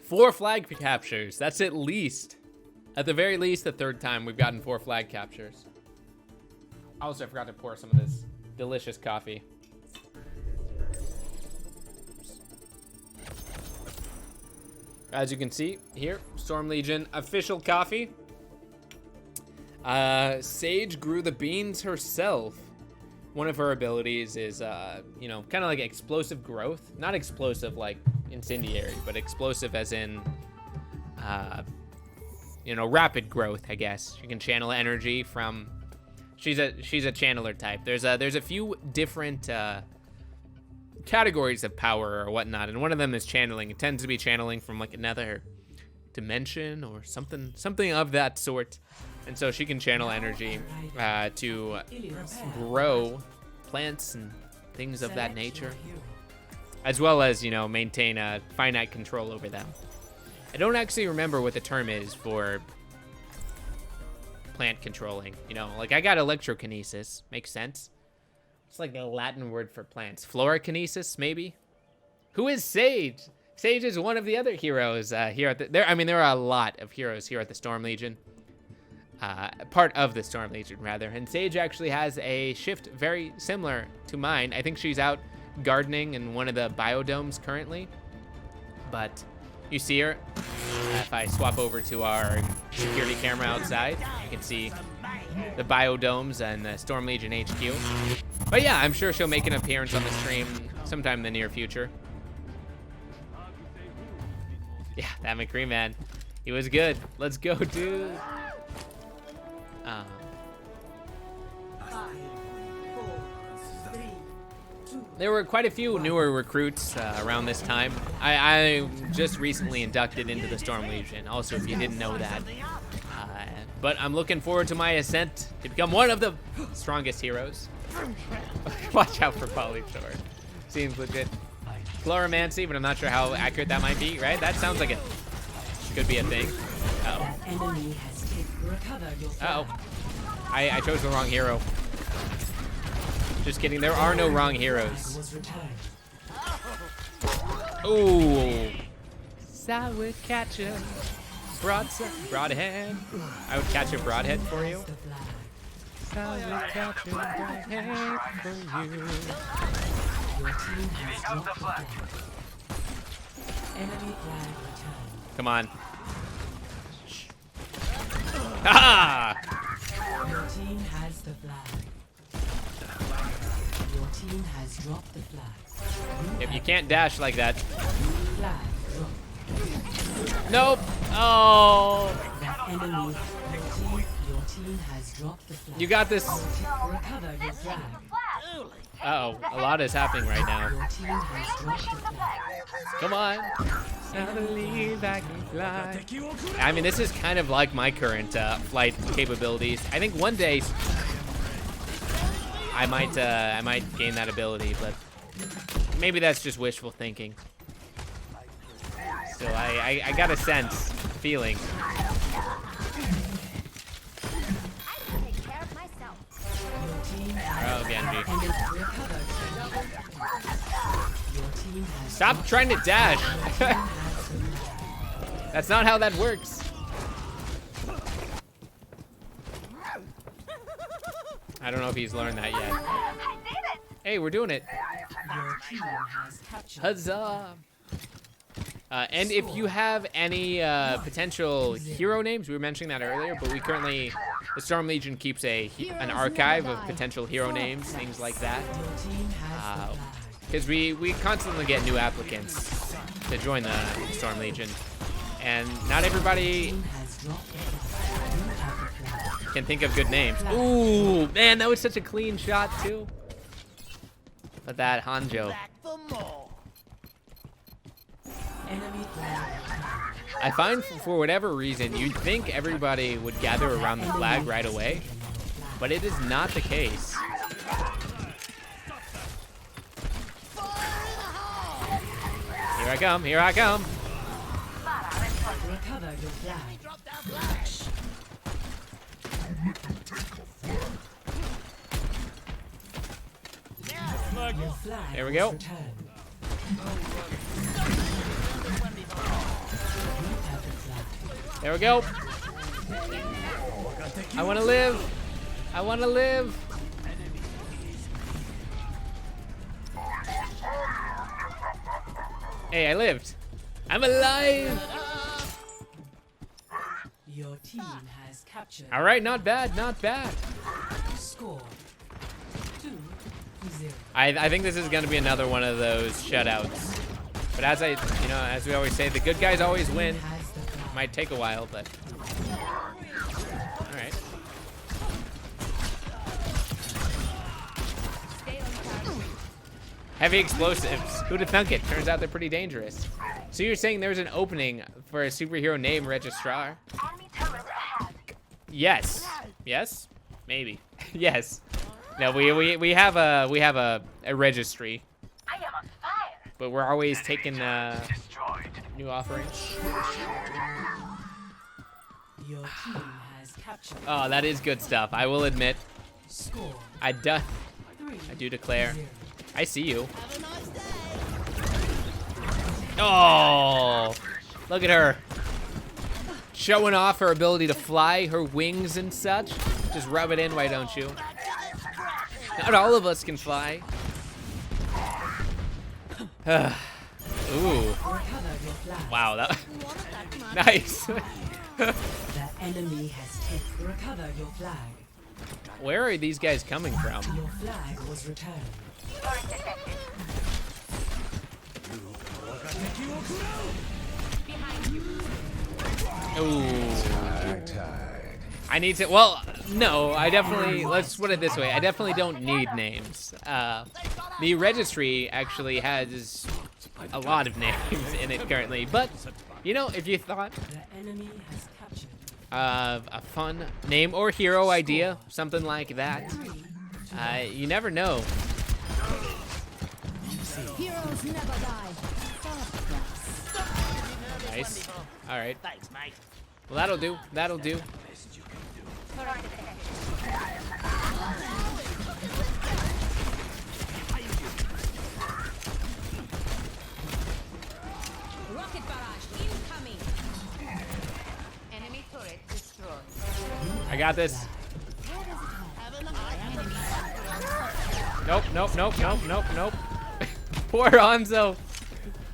4 flag captures. That's at the very least, the 3rd time we've gotten 4 flag captures. Also, I forgot to pour some of this delicious coffee. As you can see here, Storm Legion official coffee. Sage grew the beans herself. One of her abilities is, kind of like explosive growth. Not explosive like incendiary, but explosive as in, rapid growth, I guess. She can channel energy from, she's a channeler type. There's a few different, categories of power or whatnot, and one of them is channeling. It tends to be channeling from like another dimension or something of that sort. And so she can channel energy to grow plants and things of that nature, as well as, maintain a finite control over them. I don't actually remember what the term is for plant controlling. I got electrokinesis. Makes sense. It's like a Latin word for plants. Florokinesis, maybe? Who is Sage? Sage is one of the other heroes here at there are a lot of heroes here at the Storm Legion. Part of the Storm Legion, rather. And Sage actually has a shift very similar to mine. I think she's out gardening in one of the biodomes currently. But you see her. If I swap over to our security camera outside, you can see the biodomes and the Storm Legion HQ. But yeah, I'm sure she'll make an appearance on the stream sometime in the near future. Yeah, that McCree man, he was good. Let's go, dude. 5, 4, 3, 2. There were quite a few newer recruits around this time. I just recently inducted into the Storm Legion. Also, if you didn't know that. But I'm looking forward to my ascent to become one of the strongest heroes. Watch out for Polyshore. Seems legit. Chloromancy, but I'm not sure how accurate that might be, right? That sounds like it could be a thing. Uh-oh. Enemy has recovered your Uh-oh. I chose the wrong hero. Just kidding. There are no wrong heroes. was returned. Ooh. I would catch a broadhead. I would catch a broadhead for you. The flag. I would catch a broadhead for you. Your team has dropped the flag. Enemy flag returned. Come on. Ah! Your team has the flag. Your team has dropped the flag. If you can't dash like that. Flag dropped. Nope. Oh. That enemy. Your team has dropped the flag. You got this. Recover your flag. Uh-oh. A lot is happening right now. Your team has dropped the flag. Come on. I believe I can fly. I mean, this is kind of like my current flight capabilities. I think one day I might gain that ability, but maybe that's just wishful thinking. So I got a sense, feeling. Oh, Genji. Stop trying to dash. That's not how that works. I don't know if he's learned that yet. Hey, we're doing it. Your team has captured. Huzzah. And if you have any potential hero names, we were mentioning that earlier, but we currently, the Storm Legion keeps an archive of potential hero names, things like that. Your team has the flag. Because we constantly get new applicants to join the Storm Legion. And not everybody Team has dropped the flag. You have the flag. can think of good names. Ooh, man, that was such a clean shot, too. But that Hanjo. Back for more. Enemy flag returned. I find for whatever reason, you'd think everybody would gather around the flag right away, but it is not the case. Here I come, here I come. Recover your flag. Your flag There we go. was returned. There we go. I want to live. I want to live. Hey, I lived. I'm alive. Your team has captured. All right, not bad, not bad. Score 2-0. I think this is going to be another one of those shutouts. But as as we always say, the good guys always win. Has the flag. Might take a while, but all right. Heavy explosives. Who'd have thunk it? Turns out they're pretty dangerous. So you're saying there's an opening for a superhero name registrar? Yes. Yes. Maybe. Yes. No, we have a registry. I am on fire. But we're always taking new offerings. Your team has captured. Oh, that is good stuff. I will admit. Score I do declare. 3-0. I see you. Oh, look at her. Showing off her ability to fly, her wings and such. Just rub it in, why don't you? Not all of us can fly. Ooh. Recover your flag. Wow, that nice. The enemy has taken. Recover your flag. Where are these guys coming from? Your flag was returned. Ooh. I need to, well, no, I definitely, let's put it this way. I definitely don't need names. The registry actually has a lot of names in it currently, but, you know, if you thought The enemy has captured. of a fun name or hero idea, something like that, you never know. Heroes never die. Nice. All right. Thanks, mate. Well, that'll do. That'll do. Rocket barrage incoming. Enemy turret destroyed. I got this. Nope, nope, nope, nope, nope, nope. Poor Hanzo.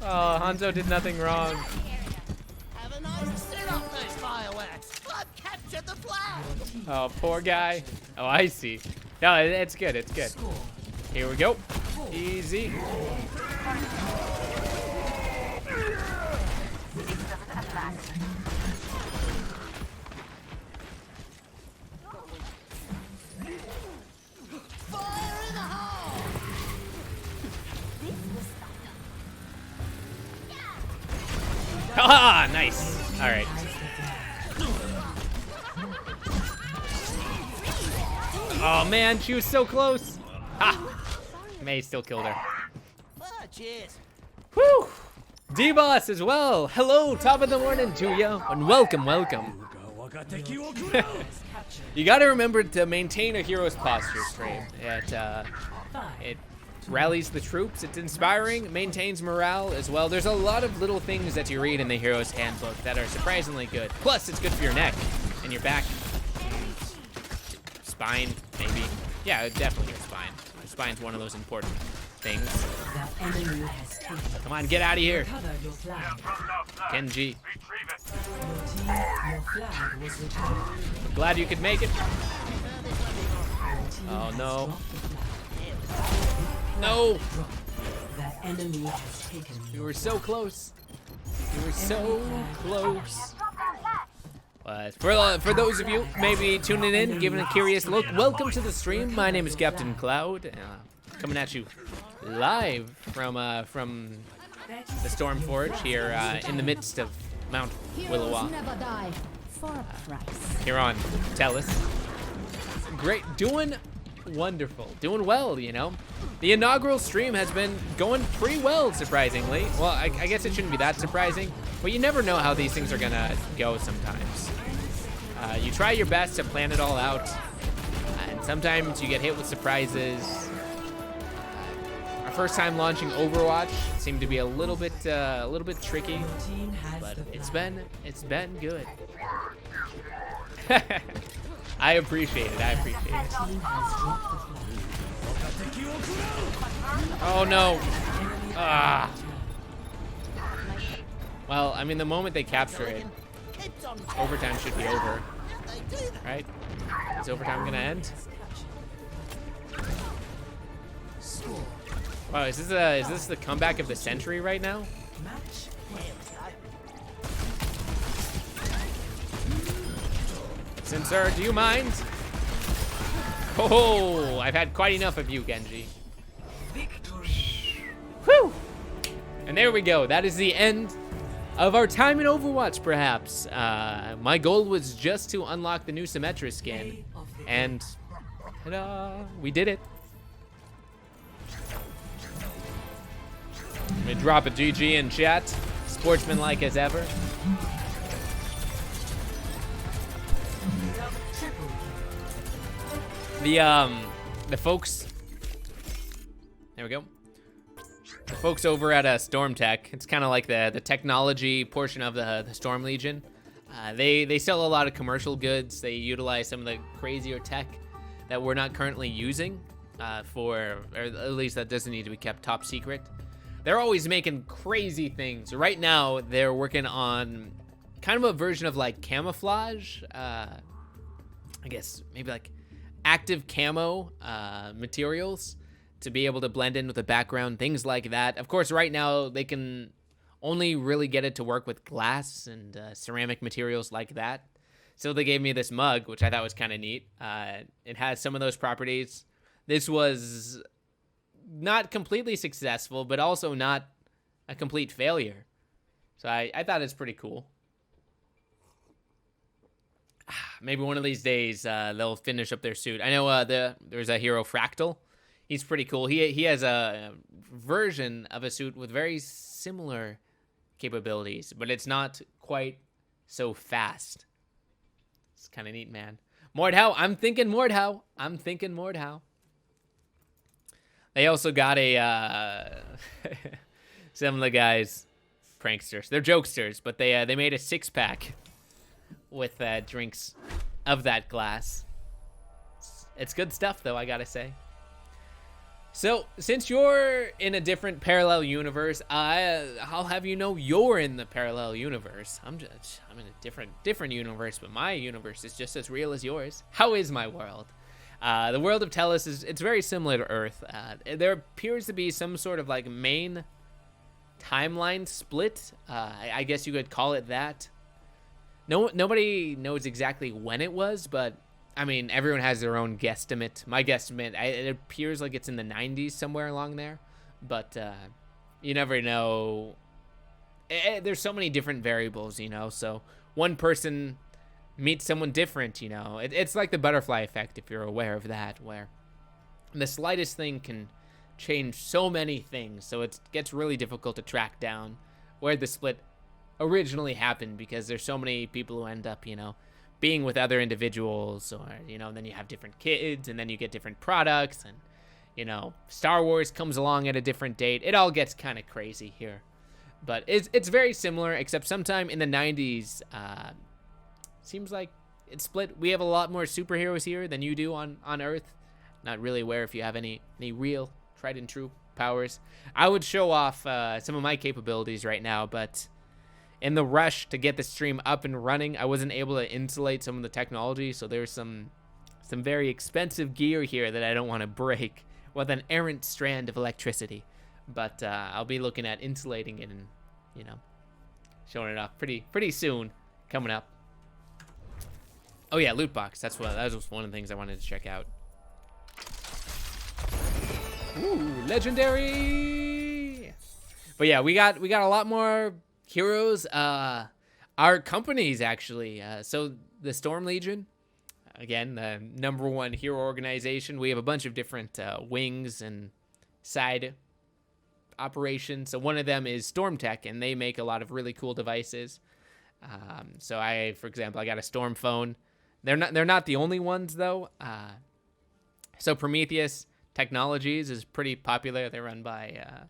Oh, Hanzo did nothing wrong. Have a nice set up those fireworks. I've captured the flag. Oh, poor guy. Oh, I see. No, it's good. It's good. Score Here we go. Easy. Fire in the hole. Ah, nice. All right. Oh man, she was so close. Ha! May still killed her. Ah, cheers. Whew! D-Boss as well. Hello, top of the morning to you, and welcome, welcome. You gotta remember to maintain a hero's posture stream. It rallies the troops, it's inspiring, maintains morale as well. There's a lot of little things that you read in the hero's handbook that are surprisingly good. Plus, it's good for your neck and your back. Spine, maybe. Yeah, definitely your spine. Your spine's one of those important things. The enemy has taken. Come on, get out of here. Recover your flag. Kenji. Your flag was returned. Glad you could make it. Your team Oh, has no. dropped the flag. No! The enemy has taken. You were so close. You were so close. For those of you maybe tuning in, giving a curious look, welcome to the stream. My name is Captain Cloud, coming at you live from the Stormforge here in the midst of Mount Heroes Willowa. never die for a price. Here on Tellus. Great, doing wonderful, doing well, you know. The inaugural stream has been going pretty well, surprisingly. Well, I guess it shouldn't be that surprising, but you never know how these things are gonna go sometimes. You try your best to plan it all out, and sometimes you get hit with surprises. Our first time launching Overwatch seemed to be a little bit tricky, Your team has but the it's flag. been good. I appreciate it. I appreciate it. Team has dropped the flag. Oh no. Enemy Ah. turret. Well, I mean, the moment they capture it, Keeps on overtime should be over, they do that. right? Is overtime gonna end? Wow, is this the comeback of the century right now? Match Sensor, do you mind? Oh, I've had quite enough of you, Genji. victory. Whew! And there we go. That is the end of our time in Overwatch, perhaps. My goal was just to unlock the new Symmetra skin. And ta-da, we did it. Let me drop a GG in chat. Sportsmanlike as ever. The folks. There we go. The folks over at Storm Tech, it's kind of like the technology portion of the Storm Legion. They sell a lot of commercial goods. They utilize some of the crazier tech that we're not currently using or at least that doesn't need to be kept top secret. They're always making crazy things. Right now, they're working on kind of a version of like camouflage. I guess maybe like active camo materials to be able to blend in with the background, things like that. Of course, right now they can only really get it to work with glass and ceramic materials like that. So they gave me this mug, which I thought was kind of neat. It has some of those properties. This was not completely successful, but also not a complete failure. So I thought it's pretty cool. Maybe one of these days they'll finish up their suit. I know there's a hero, Fractal. He's pretty cool. He has a version of a suit with very similar capabilities, but it's not quite so fast. It's kind of neat, man. Mordhau, I'm thinking Mordhau. They also got some of the guys, pranksters. They're jokesters, but they made a 6-pack with drinks of that glass. It's good stuff, though, I gotta say. So, since you're in a different parallel universe, I'll have you know you're in the parallel universe. I'm in a different universe, but my universe is just as real as yours. How is my world? The world of Tellus it's very similar to Earth. There appears to be some sort of like main timeline split. I guess you could call it that. Nobody knows exactly when it was, but I mean, everyone has their own guesstimate. My guesstimate, it appears like it's in the 90s, somewhere along there. But you never know. There's so many different variables, you know. So one person meets someone different, you know. It's like the butterfly effect, if you're aware of that, where the slightest thing can change so many things. So it gets really difficult to track down where the split originally happened, because there's so many people who end up, you know, being with other individuals, or, you know, then you have different kids, and then you get different products, and, you know, Star Wars comes along at a different date. It all gets kind of crazy here. But it's very similar, except sometime in the 90s, seems like it's split. We have a lot more superheroes here than you do on Earth. Not really aware if you have any real tried and true powers. I would show off some of my capabilities right now, but in the rush to get the stream up and running, I wasn't able to insulate some of the technology, so there's some very expensive gear here that I don't want to break with an errant strand of electricity. But I'll be looking at insulating it and, you know, showing it off pretty soon, coming up. Oh yeah, loot box. That was one of the things I wanted to check out. Ooh, legendary! But yeah, we got a lot more heroes. Our companies, actually. So the Storm Legion, again, the #1 hero organization. We have a bunch of different wings and side operations. So one of them is Storm Tech, and they make a lot of really cool devices. So for example, I got a Storm phone. They're not the only ones, though. So Prometheus Technologies is pretty popular. They're run by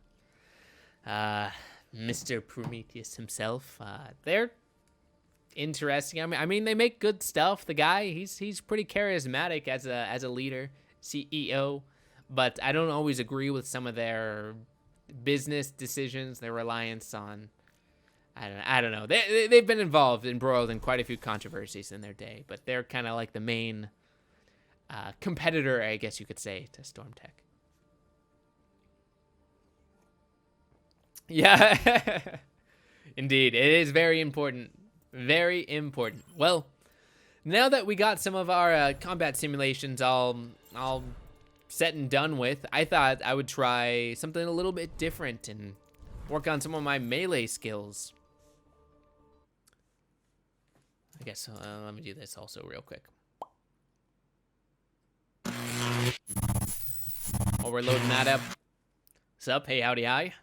Mr. Prometheus himself. They're interesting. I mean, they make good stuff. The guy, he's pretty charismatic as a leader, CEO, but I don't always agree with some of their business decisions. Their reliance on, I don't know. They've been embroiled in quite a few controversies in their day, but they're kind of like the main competitor, I guess you could say, to Storm Tech. Yeah, indeed. It is very important. Very important. Well, now that we got some of our combat simulations all set and done with, I thought I would try something a little bit different and work on some of my melee skills. I guess let me do this also real quick. While we're loading that up. What's up? Hey, howdy, hi.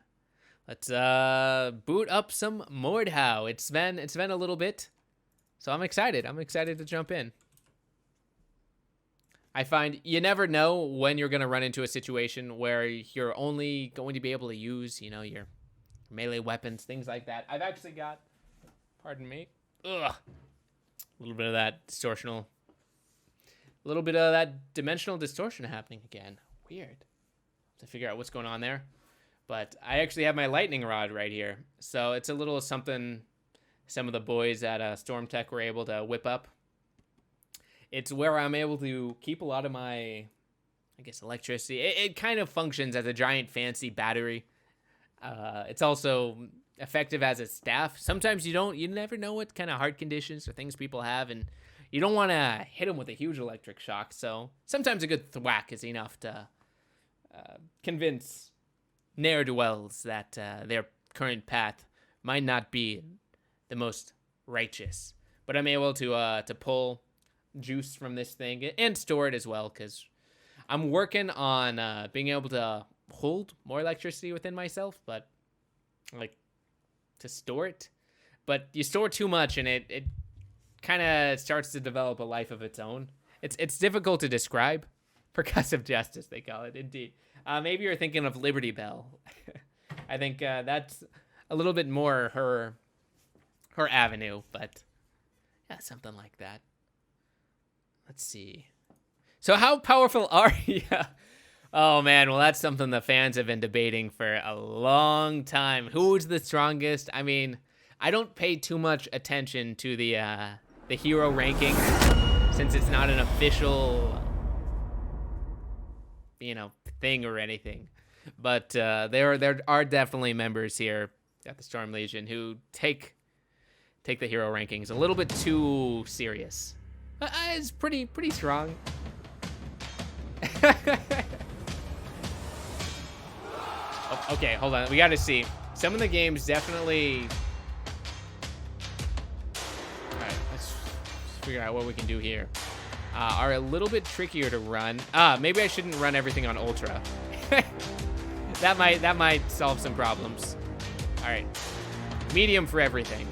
Let's boot up some Mordhau. It's been a little bit, so I'm excited. I'm excited to jump in. I find you never know when you're gonna run into a situation where you're only going to be able to use, your melee weapons, things like that. I've actually got, pardon me, a little bit of that dimensional distortion happening again. Weird. To figure out what's going on there. But I actually have my lightning rod right here. So it's a little something some of the boys at Storm Tech were able to whip up. It's where I'm able to keep a lot of my, I guess, electricity. It kind of functions as a giant fancy battery. It's also effective as a staff. Sometimes you never know what kind of heart conditions or things people have, and you don't want to hit them with a huge electric shock. So sometimes a good thwack is enough to convince ne'er-do-wells that their current path might not be the most righteous. But I'm able to pull juice from this thing and store it as well, because I'm working on being able to hold more electricity within myself, but like to store it. But you store too much and it kind of starts to develop a life of its own. It's difficult to describe. Percussive justice, they call it, indeed. Maybe you're thinking of Liberty Bell. I think that's a little bit more her avenue, but yeah, something like that. Let's see. So how powerful are you? Oh, man. Well, that's something the fans have been debating for a long time. Who's the strongest? I mean, I don't pay too much attention to the hero ranking since it's not an official, thing or anything. But there are definitely members here at the Storm Legion who take the hero rankings a little bit too serious. It's pretty strong. Okay, hold on. We got to see. Some of the games definitely. All right, let's figure out what we can do here. Are a little bit trickier to run. Maybe I shouldn't run everything on Ultra. That might solve some problems. All right, medium for everything.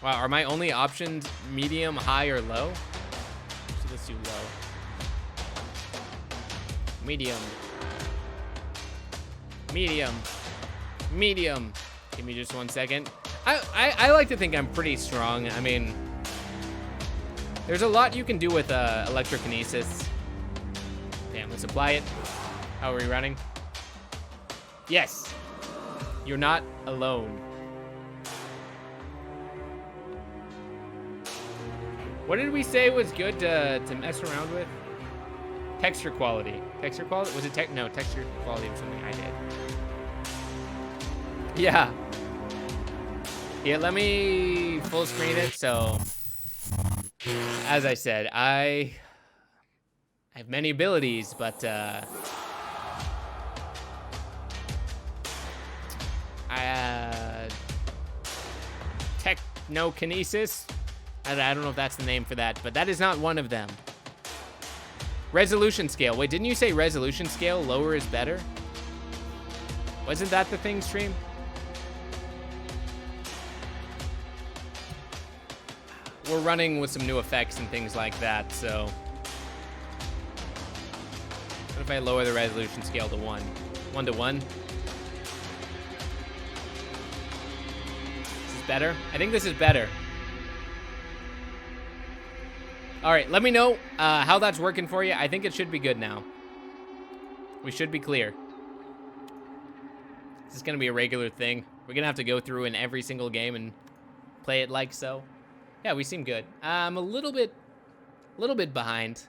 Wow, are my only options medium, high, or low? So let's do low. Medium. Medium. Medium. Give me just 1 second. I like to think I'm pretty strong. I mean, there's a lot you can do with electrokinesis. Damn, let's apply it. How are we running? Yes. You're not alone. What did we say was good to mess around with? Texture quality. Texture quality? Was it no, texture quality was something I did. Yeah. Here, let me full screen it. So, as I said, I have many abilities, but Hypnokinesis. I don't know if that's the name for that, but that is not one of them. Resolution scale. Wait, didn't you say resolution scale? Lower is better? Wasn't that the thing, stream? We're running with some new effects and things like that, so. What if I lower the resolution scale to 1? 1 to 1? This is better? I think this is better. All right, let me know how that's working for you. I think it should be good now. We should be clear. This is gonna be a regular thing. We're gonna have to go through in every single game and play it like so. Yeah, we seem good. I'm a little bit behind.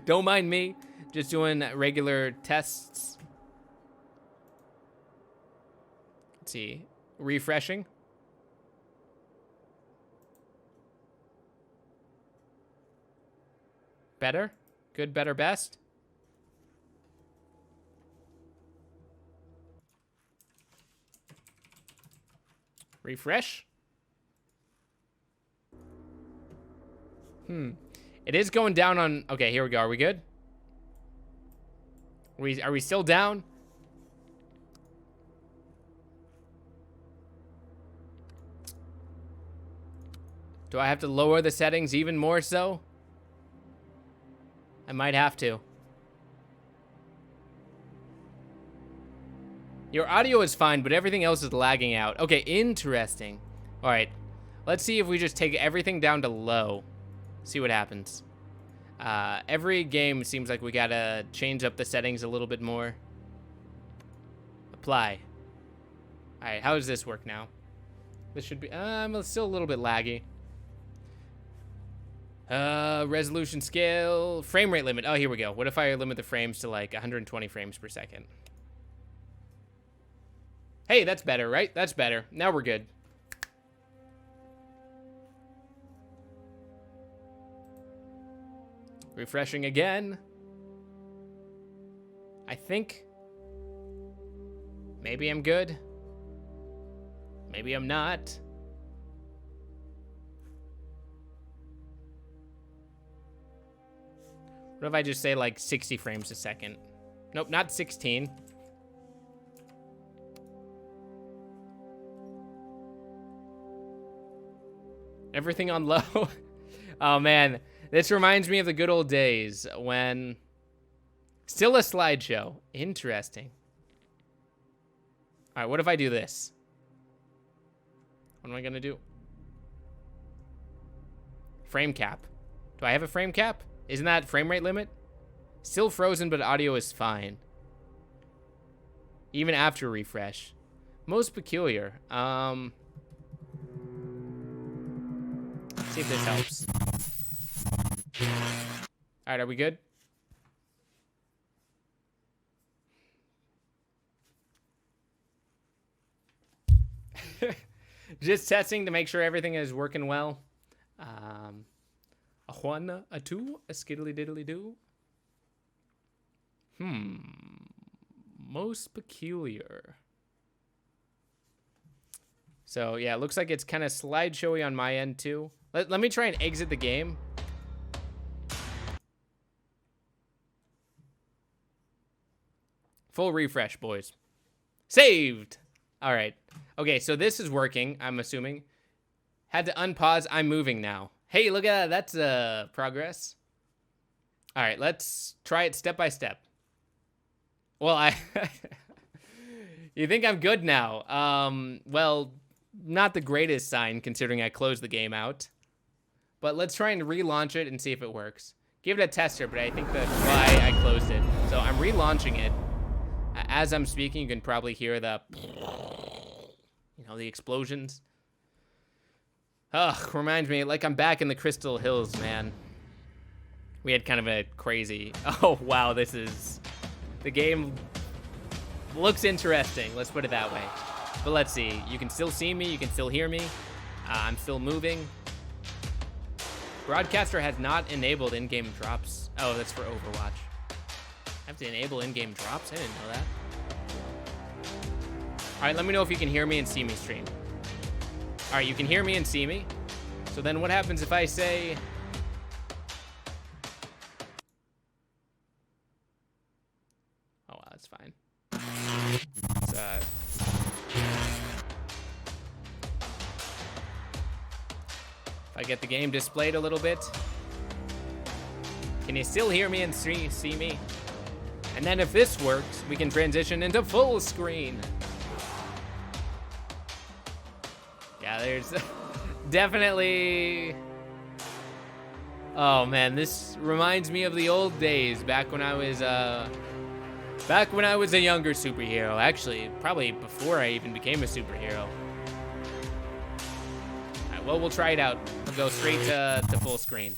Don't mind me, just doing regular tests. Let's see, refreshing. Better? Good, better, best? Refresh? It is going down on... Okay, here we go. Are we good? Are we still down? Do I have to lower the settings even more so? I might have to. Your audio is fine, but everything else is lagging out. Okay, interesting. All right, let's see if we just take everything down to low. See what happens. Every game seems like we gotta change up the settings a little bit more. Apply. All right, how does this work now? This should be, I'm still a little bit laggy. Resolution scale, frame rate limit. Oh, here we go. What if I limit the frames to like 120 frames per second? Hey, that's better, right? That's better. Now we're good. Refreshing again. I think maybe I'm good. Maybe I'm not. What if I just say like 60 frames a second? Nope, not 16. Everything on low. Oh man, this reminds me of the good old days when still a slideshow. Interesting. All right, what if I do this? What am I gonna do? Frame cap. Do I have a frame cap? Isn't that frame rate limit? Still frozen, but audio is fine. Even after refresh. Most peculiar. Let's see if this helps. All right, are we good? Just testing to make sure everything is working well. A one, a two, a skiddly diddly do. Most peculiar. So yeah, it looks like it's kind of slideshowy on my end too. Let me try and exit the game. Full refresh, boys. Saved. All right. Okay, so this is working, I'm assuming. Had to unpause. I'm moving now. Hey, look at that. That's progress. All right, let's try it step by step. Well, you think I'm good now. Well, not the greatest sign considering I closed the game out. But let's try and relaunch it and see if it works. Give it a tester, but I think that's why I closed it. So I'm relaunching it. As I'm speaking, you can probably hear the, the explosions. Ugh, reminds me, like I'm back in the Crystal Hills, man. We had kind of a crazy, oh wow, the game looks interesting, let's put it that way. But let's see, you can still see me, you can still hear me. I'm still moving. Broadcaster has not enabled in-game drops. Oh, that's for Overwatch. I have to enable in-game drops? I didn't know that. All right, let me know if you can hear me and see me stream. All right, you can hear me and see me. So then what happens if I say... Oh, wow, that's fine. It's, if I get the game displayed a little bit. Can you still hear me and see me? And then if this works, we can transition into full screen. Yeah, there's definitely... Oh man, this reminds me of the old days, back when I was a younger superhero. Actually, probably before I even became a superhero. Alright, well, we'll try it out. We'll go straight to full screen.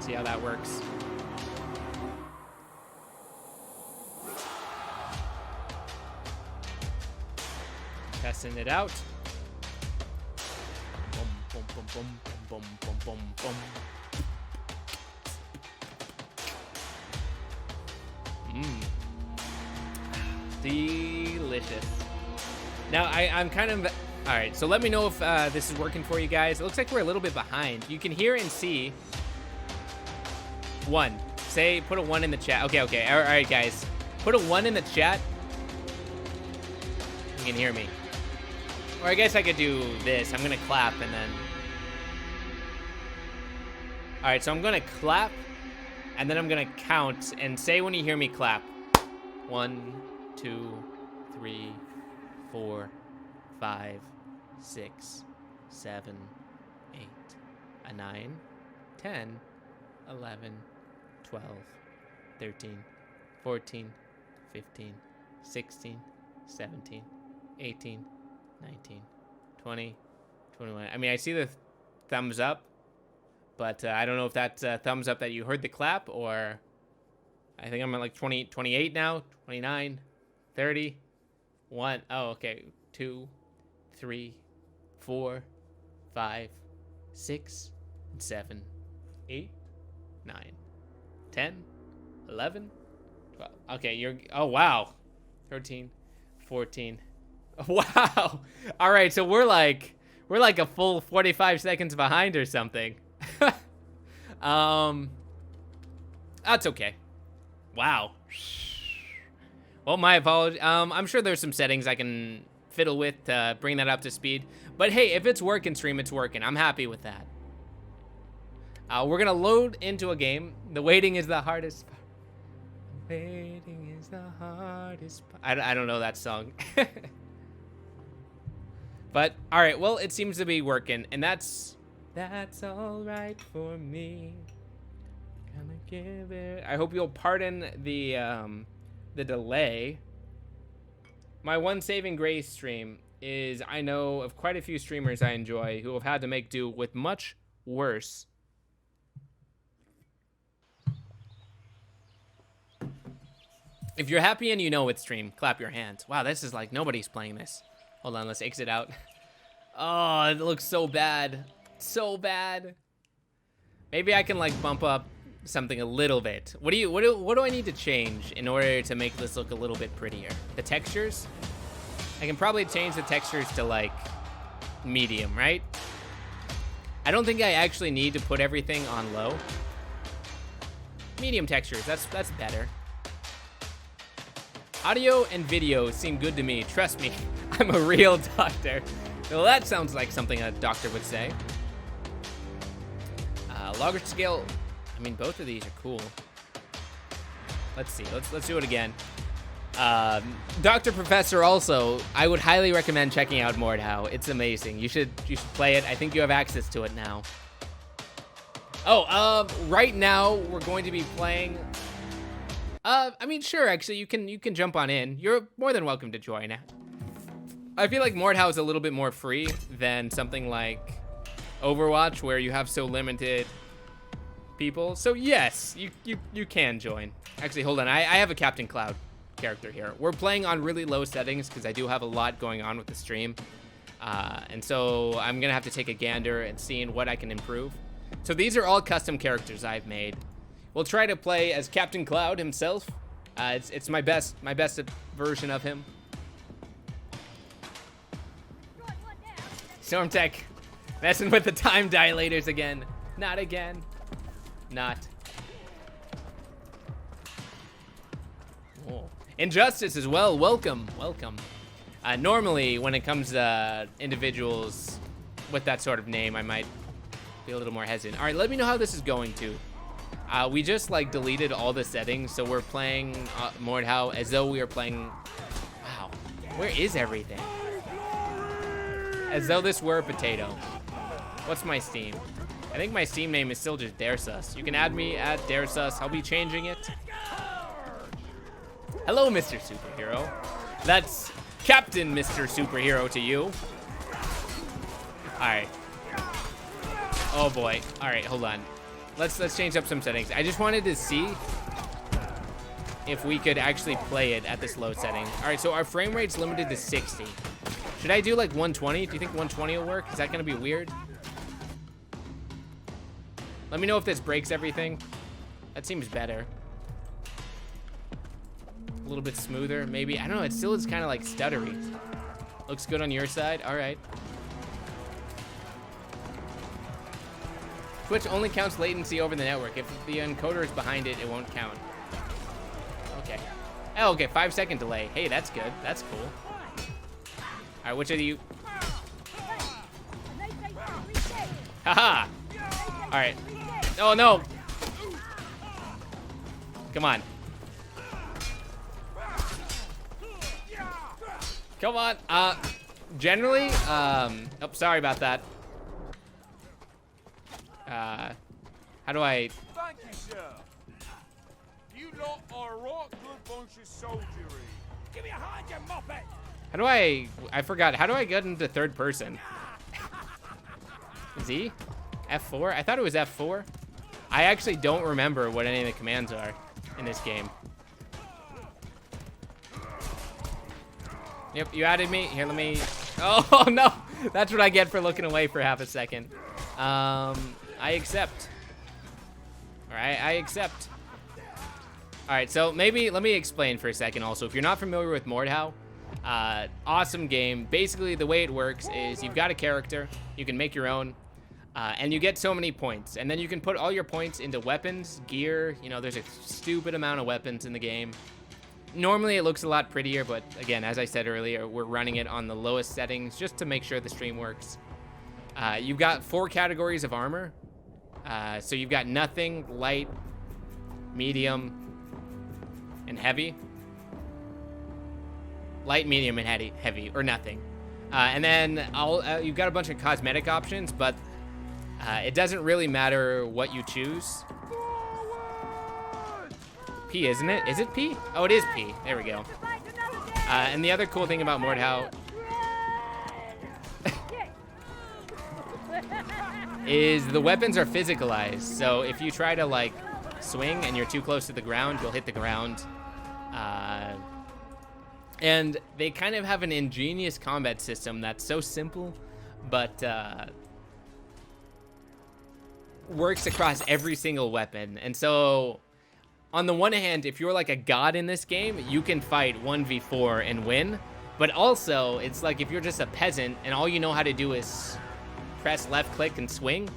See how that works. Testing it out. Boom, boom, boom, boom, boom, boom, boom, boom. Delicious. Now, I'm kind of... Alright, so let me know if this is working for you guys. It looks like we're a little bit behind. You can hear and see... 1. Say, put a 1 in the chat. Okay. All right, guys. Put a 1 in the chat. You can hear me. Or I guess I could do this. I'm going to clap and then... All right, so I'm going to clap and then I'm going to count and say when you hear me clap. 1, 2, 3, 4, 5, 6, 7, 8, 9, 10, 11, 12, 13, 14, 15, 16, 17, 18, 19, 20, 21. I mean, I see the thumbs up, but I don't know if that's a thumbs up that you heard the clap, or I think I'm at like 20, 28 now, 29, 30, 1. Oh, okay. 2, 3, 4, 5, 6, 7, 8, 9, 10, 11, 12. Okay, you're... Oh, wow. 13, 14. Wow. All right, so we're like a full 45 seconds behind or something. That's okay. Wow. Well, my apologies. I'm sure there's some settings I can fiddle with to bring that up to speed. But hey, if it's working, stream, it's working. I'm happy with that. We're gonna load into a game. The waiting is the hardest part. Waiting is the hardest part. I don't know that song. But all right, well, it seems to be working, and that's all right for me. Gonna give it. I hope you'll pardon the delay. My one saving grace stream is I know of quite a few streamers I enjoy who have had to make do with much worse. If you're happy and you know it's stream, clap your hands. Wow, this is like nobody's playing this. Hold on, let's exit out. Oh, it looks so bad. So bad. Maybe I can like bump up something a little bit. What do I need to change in order to make this look a little bit prettier? The textures? I can probably change the textures to like medium, right? I don't think I actually need to put everything on low. Medium textures, that's better. Audio and video seem good to me. Trust me, I'm a real doctor. Well, that sounds like something a doctor would say. Larger scale. I mean, both of these are cool. Let's see. Let's do it again. Dr. Professor also, I would highly recommend checking out Mordhau. It's amazing. You should play it. I think you have access to it now. Oh, right now we're going to be playing. I mean, sure. Actually, you can jump on in. You're more than welcome to join. I feel like Mordhau is a little bit more free than something like Overwatch, where you have so limited people. So yes, you can join. Actually, hold on. I have a Captain Cloud character here. We're playing on really low settings because I do have a lot going on with the stream. And so I'm gonna have to take a gander and seeing what I can improve. So these are all custom characters I've made. We'll try to play as Captain Cloud himself. It's my best version of him. Stormtech messing with the time dilators again. Not again. Not. Oh. Injustice as well. Welcome. Normally, when it comes to individuals with that sort of name, I might be a little more hesitant. All right, let me know how this is going to. We just like deleted all the settings, so we're playing Mordhau as though we were playing. Wow, where is everything? As though this were a potato. What's my Steam? I think my Steam name is still just Daresus. You can add me at Daresus. I'll be changing it. Hello, Mr. Superhero. That's Captain Mr. Superhero to you. All right. Oh boy. All right, hold on. Let's change up some settings. I just wanted to see if we could actually play it at this low setting. All right, so our frame rate's limited to 60. Should I do like 120? Do you think 120 will work? Is that gonna be weird? Let me know if this breaks everything. That seems better. A little bit smoother, maybe. I don't know, it still is kind of like stuttery. Looks good on your side, all right. Twitch only counts latency over the network. If the encoder is behind it, it won't count. Okay. Oh, okay, 5-second delay. Hey, that's good, that's cool. All right, which of you? Haha. All right. Oh no. Come on. Come on. Generally, oh, sorry about that. How do I? Thank you, sir. You lot are a right good bunch of soldiery. Give me a hand, you muppet. How do I forgot. How do I get into third person? Z? F4? I thought it was F4. I actually don't remember what any of the commands are in this game. Yep, you added me. Here, let me... Oh, no. That's what I get for looking away for half a second. I accept. All right, I accept. All right, so maybe let me explain for a second also. If you're not familiar with Mordhau, awesome game. Basically, the way it works is you've got a character. You can make your own. And you get so many points. And then you can put all your points into weapons, gear. You know, there's a stupid amount of weapons in the game. Normally, it looks a lot prettier. But again, as I said earlier, we're running it on the lowest settings just to make sure the stream works. You've got 4 categories of armor. So you've got nothing, light, medium, and heavy. Light, medium, and heavy, or nothing. And then you've got a bunch of cosmetic options, but it doesn't really matter what you choose. P, isn't it? Is it P? Oh, it is P. There we go. And the other cool thing about Mordhau is the weapons are physicalized. So if you try to like swing and you're too close to the ground, you'll hit the ground. And they kind of have an ingenious combat system that's so simple, but works across every single weapon. And so on the one hand, if you're like a god in this game, you can fight 1v4 and win. But also, it's like if you're just a peasant and all you know how to do is press left click and swing,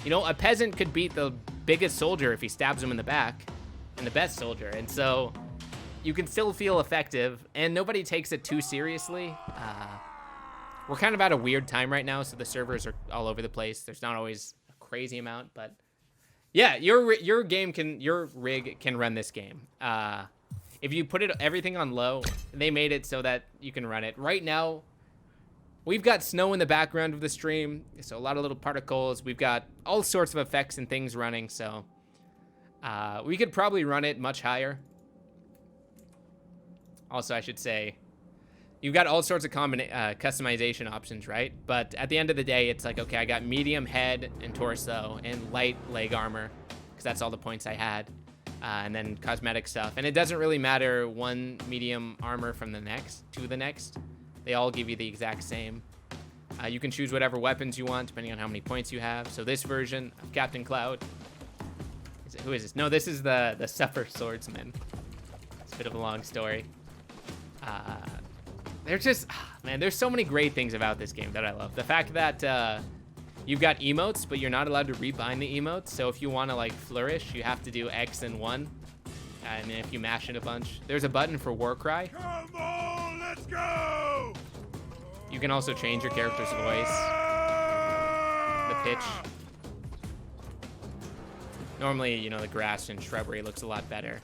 you know, a peasant could beat the biggest soldier if he stabs him in the back, and the best soldier. And so you can still feel effective, and nobody takes it too seriously. We're kind of at a weird time right now, so the servers are all over the place. There's not always a crazy amount, but yeah, your rig can run this game. If you put everything on low, they made it so that you can run it. Right now, we've got snow in the background of the stream, so a lot of little particles. We've got all sorts of effects and things running, so we could probably run it much higher. Also, I should say, you've got all sorts of customization options, right? But at the end of the day, it's like, okay, I got medium head and torso and light leg armor, because that's all the points I had. And then cosmetic stuff. And it doesn't really matter one medium armor from the next to the next. They all give you the exact same. You can choose whatever weapons you want, depending on how many points you have. So this version of Captain Cloud, who is this? No, this is the Supper Swordsman. bit of a long story. There's just, man, there's so many great things about this game that I love. The fact that you've got emotes, but you're not allowed to rebind the emotes. So if you want to like flourish, you have to do X and 1. And then if you mash it a bunch, there's a button for Warcry. Come on, let's go! You can also change your character's voice, the pitch. Normally, you know, the grass and shrubbery looks a lot better.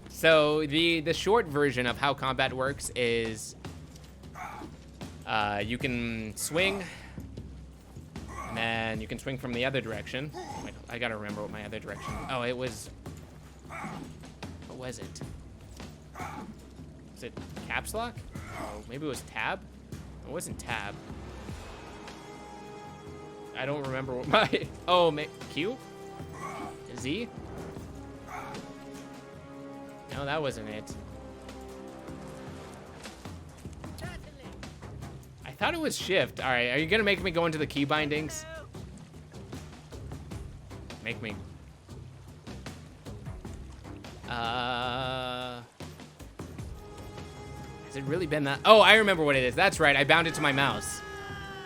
So the short version of how combat works is you can swing, and then you can swing from the other direction. Wait, I gotta remember what my other direction. Oh, it was. What was it? Was it caps lock? Oh, maybe it was tab. It wasn't tab. I don't remember what my. Oh, Q? Z? No, that wasn't it. I thought it was shift. All right, are you gonna make me go into the key bindings? Make me. Has it really been that? Oh, I remember what it is. That's right. I bound it to my mouse.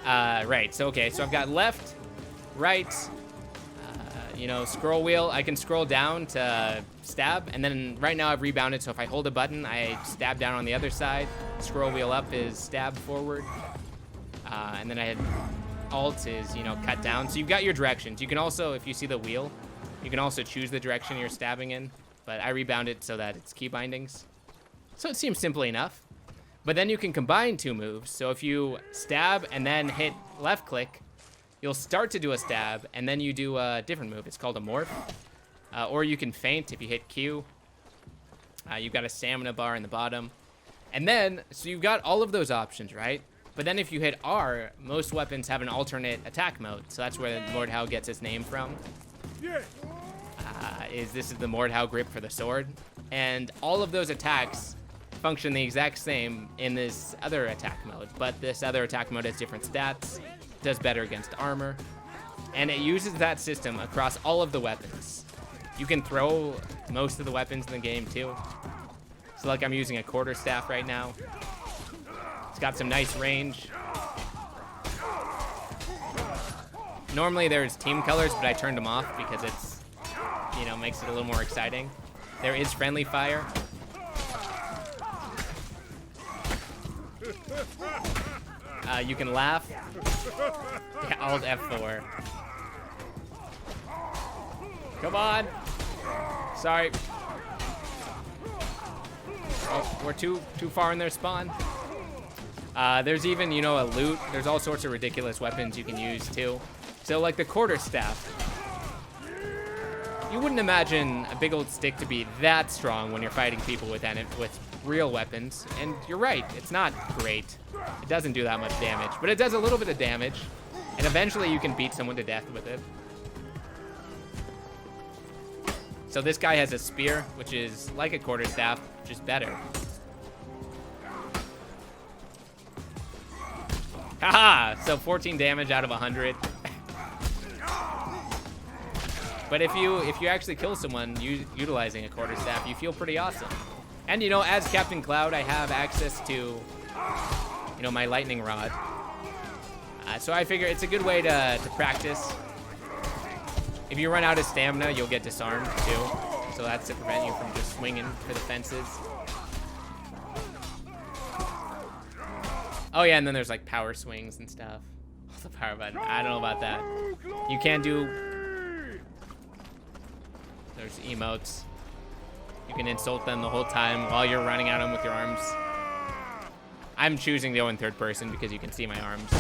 Right. So okay. So I've got left, right. You know, scroll wheel. I can scroll down to stab, and then right now I've rebounded. So if I hold a button, I stab down on the other side. Scroll wheel up is stab forward, and then I had alt is, you know, cut down. So you've got your directions. You can also, if you see the wheel, you can also choose the direction you're stabbing in. But I rebound it so that it's key bindings. So it seems simple enough. But then you can combine two moves. So if you stab and then hit left click, you'll start to do a stab, and then you do a different move. It's called a morph. Or you can feint if you hit Q. You've got a stamina bar in the bottom. And then, so you've got all of those options, right? But then if you hit R, most weapons have an alternate attack mode. So that's where Mordhau gets its name from. This is the Mordhau grip for the sword. And all of those attacks function the exact same in this other attack mode. But this other attack mode has different stats, does better against armor. And it uses that system across all of the weapons. You can throw most of the weapons in the game too. So like I'm using a quarterstaff right now. It's got some nice range. Normally there's team colors, but I turned them off because it's, you know, makes it a little more exciting. There is friendly fire. You can laugh. Yeah, Alt F4. Come on. Sorry. Oh, we're too far in their spawn. There's even, you know, a loot. There's all sorts of ridiculous weapons you can use too. So like the quarterstaff. You wouldn't imagine a big old stick to be that strong when you're fighting people with real weapons. And you're right, it's not great. It doesn't do that much damage, but it does a little bit of damage. And eventually you can beat someone to death with it. So this guy has a spear, which is like a quarterstaff, just better. Haha! So 14 damage out of 100. But if you actually kill someone utilizing a quarterstaff, you feel pretty awesome. And you know, as Captain Cloud, I have access to, you know, my lightning rod. So I figure it's a good way to practice. If you run out of stamina, you'll get disarmed too. So that's to prevent you from just swinging for the fences. Oh yeah, and then there's like power swings and stuff. The power button, I don't know about that. You can do... There's emotes. You can insult them the whole time while you're running at them with your arms. I'm choosing to go in third person because you can see my arms.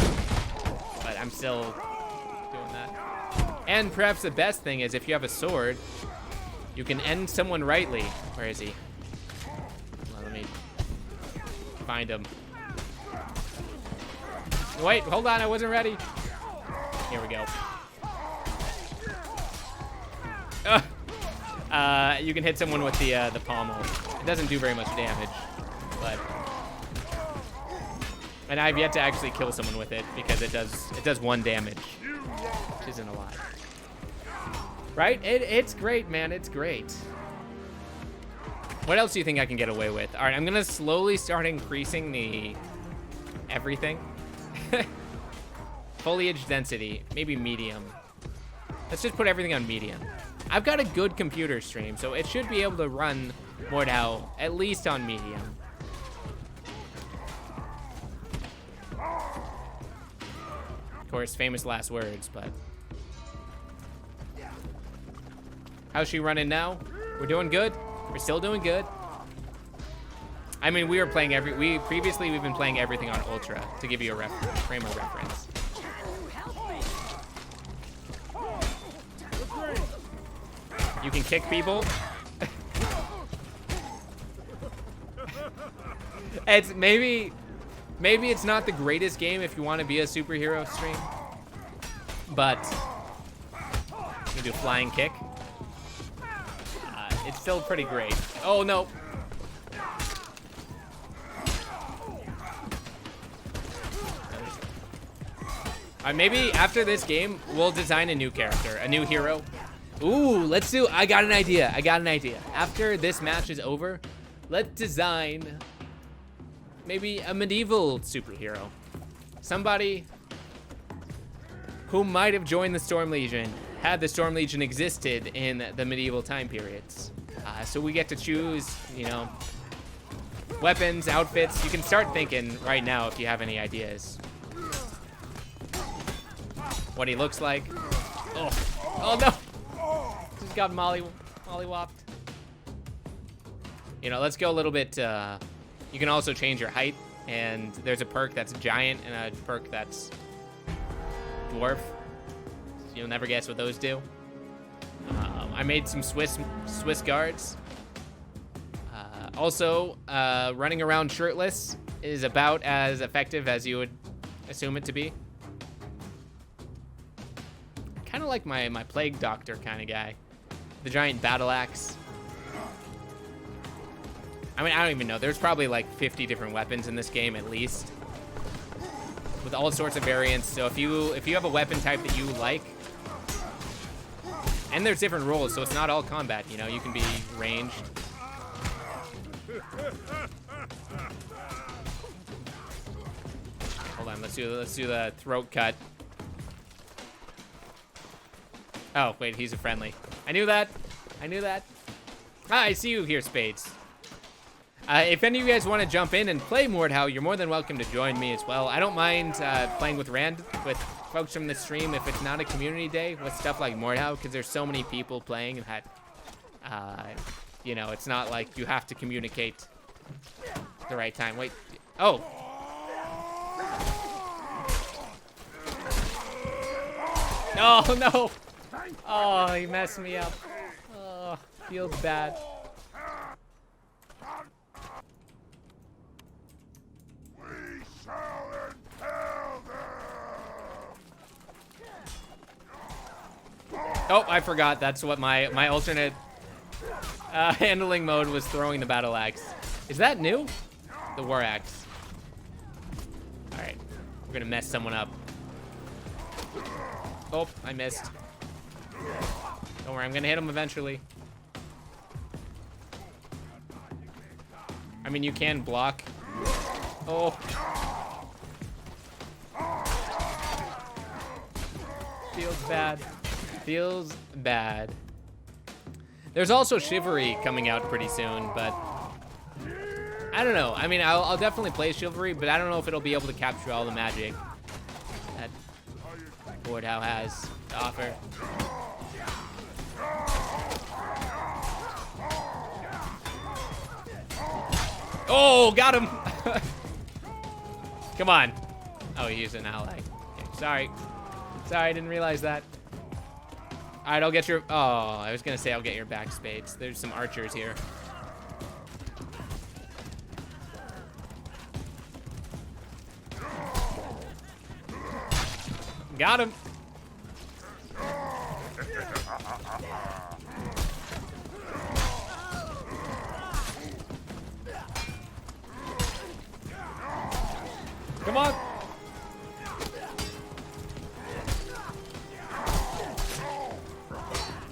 But I'm still doing that. And perhaps the best thing is if you have a sword, you can end someone rightly. Where is he? Well, let me find him. Wait, hold on, I wasn't ready. Here we go. You can hit someone with the pommel. It doesn't do very much damage, but... And I've yet to actually kill someone with it because it does 1 damage, which isn't a lot. Right? It's great, man. It's great. What else do you think I can get away with? All right, I'm gonna slowly start increasing the everything. Foliage density, maybe medium. Let's just put everything on medium. I've got a good computer stream, so it should be able to run Mordhau at least on medium. Of course, famous last words, but... How's she running now? We're doing good. We're still doing good. I mean, we were playing previously we've been playing everything on Ultra to give you a frame of reference. You can kick people. It's maybe it's not the greatest game if you want to be a superhero stream, but you can do flying kick. It's still pretty great. Oh no. Maybe after this game, we'll design a new character, a new hero. Ooh, let's do, I got an idea. After this match is over, let's design maybe a medieval superhero. Somebody who might have joined the Storm Legion had the Storm Legion existed in the medieval time periods. So we get to choose, you know, weapons, outfits. You can start thinking right now if you have any ideas. What he looks like. Oh no! Just got mollywopped. You know, let's go a little bit. You can also change your height, and there's a perk that's giant and a perk that's dwarf. You'll never guess what those do. I made some Swiss guards. Also, running around shirtless is about as effective as you would assume it to be. Kind of like my plague doctor kind of guy. The giant battle axe. I mean, I don't even know. There's probably like 50 different weapons in this game at least, with all sorts of variants. So if you have a weapon type that you like, and there's different roles, so it's not all combat. You know, you can be ranged. Hold on, let's do the throat cut. Oh wait, he's a friendly. I knew that. Ah, I see you here, Spades. If any of you guys want to jump in and play Mordhau, you're more than welcome to join me as well. I don't mind playing with folks from the stream if it's not a community day with stuff like Mordhau, because there's so many people playing that, you know, it's not like you have to communicate the right time. Wait. Oh. Oh, no. Oh, he messed me up. Oh, feels bad. Oh, I forgot. That's what my alternate handling mode was, throwing the battle axe. Is that new? The war axe. All right, we're gonna mess someone up. Oh, I missed. Don't worry, I'm gonna hit him eventually. I mean, you can block. Oh. Feels bad. Feels bad. There's also Chivalry coming out pretty soon, but I don't know. I mean, I'll definitely play Chivalry, but I don't know if it'll be able to capture all the magic that Mordhau has to offer. Oh, got him! Come on. Oh, he's an ally. Okay, sorry. Sorry, I didn't realize that. All right, I'll get your... Oh, I was going to say I'll get your back, Spades. There's some archers here. Got him. Come on.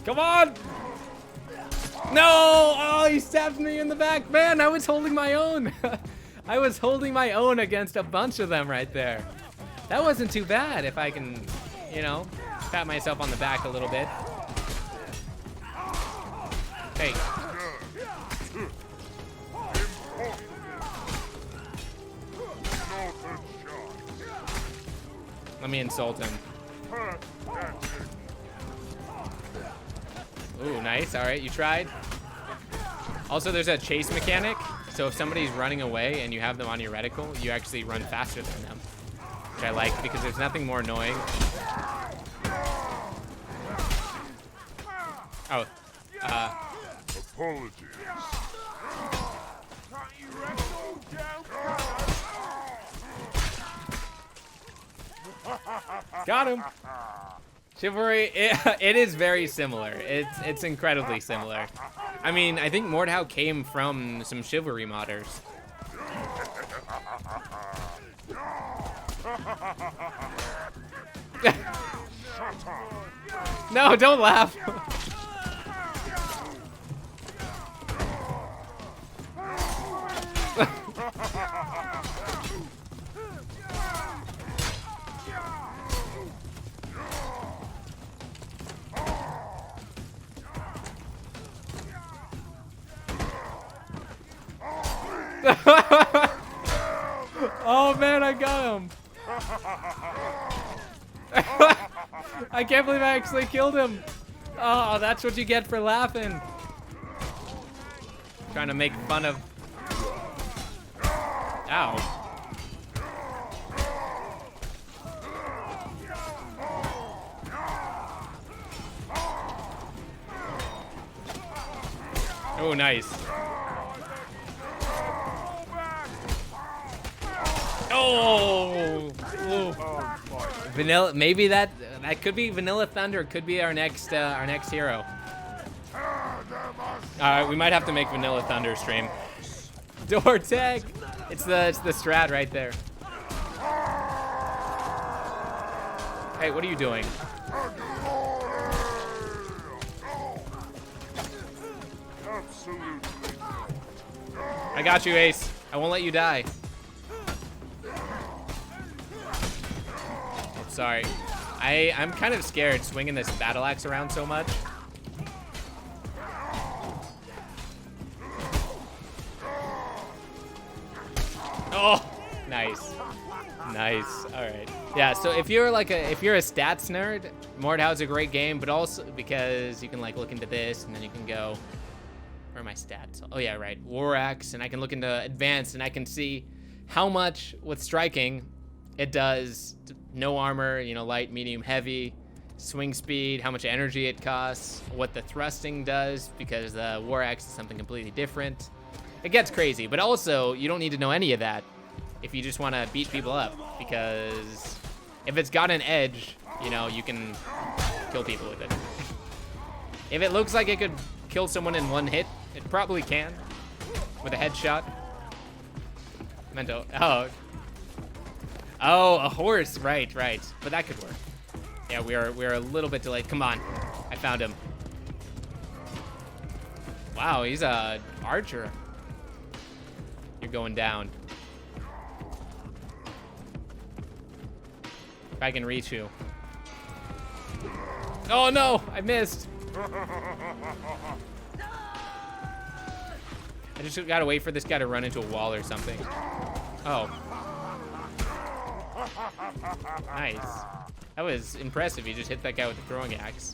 Come on. No. Oh, he stabbed me in the back. Man, I was holding my own. I was holding my own against a bunch of them right there. That wasn't too bad if I can, you know, pat myself on the back a little bit. Hey. Let me insult him. Ooh, nice. All right, you tried. Also, there's a chase mechanic. So if somebody's running away and you have them on your reticle, you actually run faster than them, which I like because there's nothing more annoying. Oh, Apologies. Can't you wrestle down? got him. Chivalry, it is very similar. It's incredibly similar. I mean, I think Mordhau came from some Chivalry modders. No, don't laugh. Oh man, I got him. I can't believe I actually killed him. Oh, that's what you get for laughing. Trying to make fun of. Ow. Oh, nice. Oh, Vanilla. Maybe that could be Vanilla Thunder. Could be our next hero. All right, we might have to make Vanilla Thunder stream. Door tag. It's the strat right there. Hey, what are you doing? I got you, Ace. I won't let you die. Sorry. I'm kind of scared swinging this battle axe around so much. Oh, nice. Nice. All right. Yeah, so if you're a stats nerd, Mordhau's a great game, but also because you can like look into this and then you can go, where are my stats? Oh yeah, right. War Axe, and I can look into advanced and I can see how much with striking it does. No armor, you know, light, medium, heavy, swing speed, how much energy it costs, what the thrusting does, because the War Axe is something completely different. It gets crazy, but also you don't need to know any of that if you just want to beat people up, because if it's got an edge, you know, you can kill people with it. If it looks like it could kill someone in one hit, it probably can with a headshot. Mento. Oh, a horse. Right. But that could work. Yeah, we're a little bit delayed. Come on. I found him. Wow, he's a archer. You're going down. If I can reach you. Oh no, I missed. I just gotta wait for this guy to run into a wall or something. Oh. Nice. That was impressive. You just hit that guy with the throwing axe.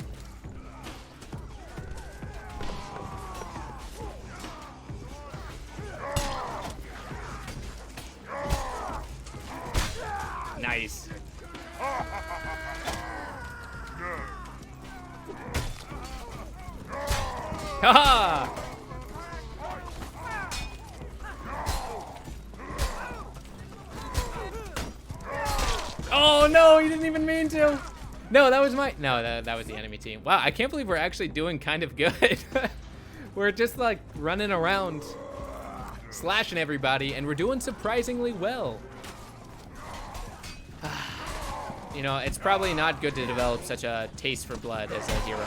Nice. Haha! Oh no, he didn't even mean to. No, that was that was the enemy team. Wow, I can't believe we're actually doing kind of good. We're just like running around, slashing everybody, and we're doing surprisingly well. You know, it's probably not good to develop such a taste for blood as a hero.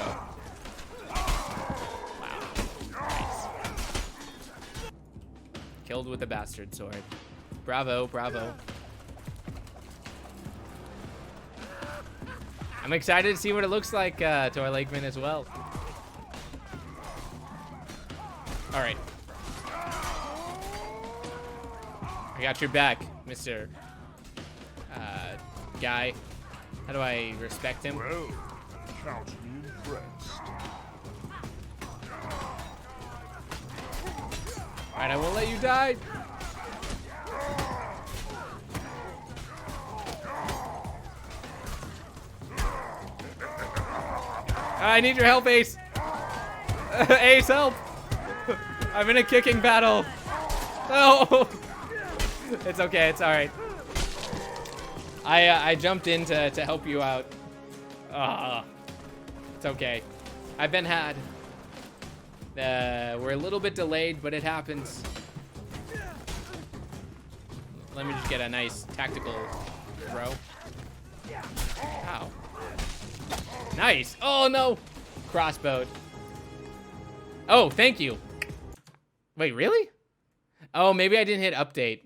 Wow, nice. Killed with a bastard sword. Bravo, bravo. I'm excited to see what it looks like, Tor Lakeman as well. All right. I got your back, Mr. Guy. How do I respect him? Well, count me impressed. All right, I won't let you die. I need your help, Ace. Ace, help. I'm in a kicking battle. No. It's okay. It's all right. I jumped in to help you out. It's okay. I've been had. We're a little bit delayed, but it happens. Let me just get a nice tactical throw. Ow. Nice. Oh, no. Crossbowed. Oh, thank you. Wait, really? Oh, maybe I didn't hit update.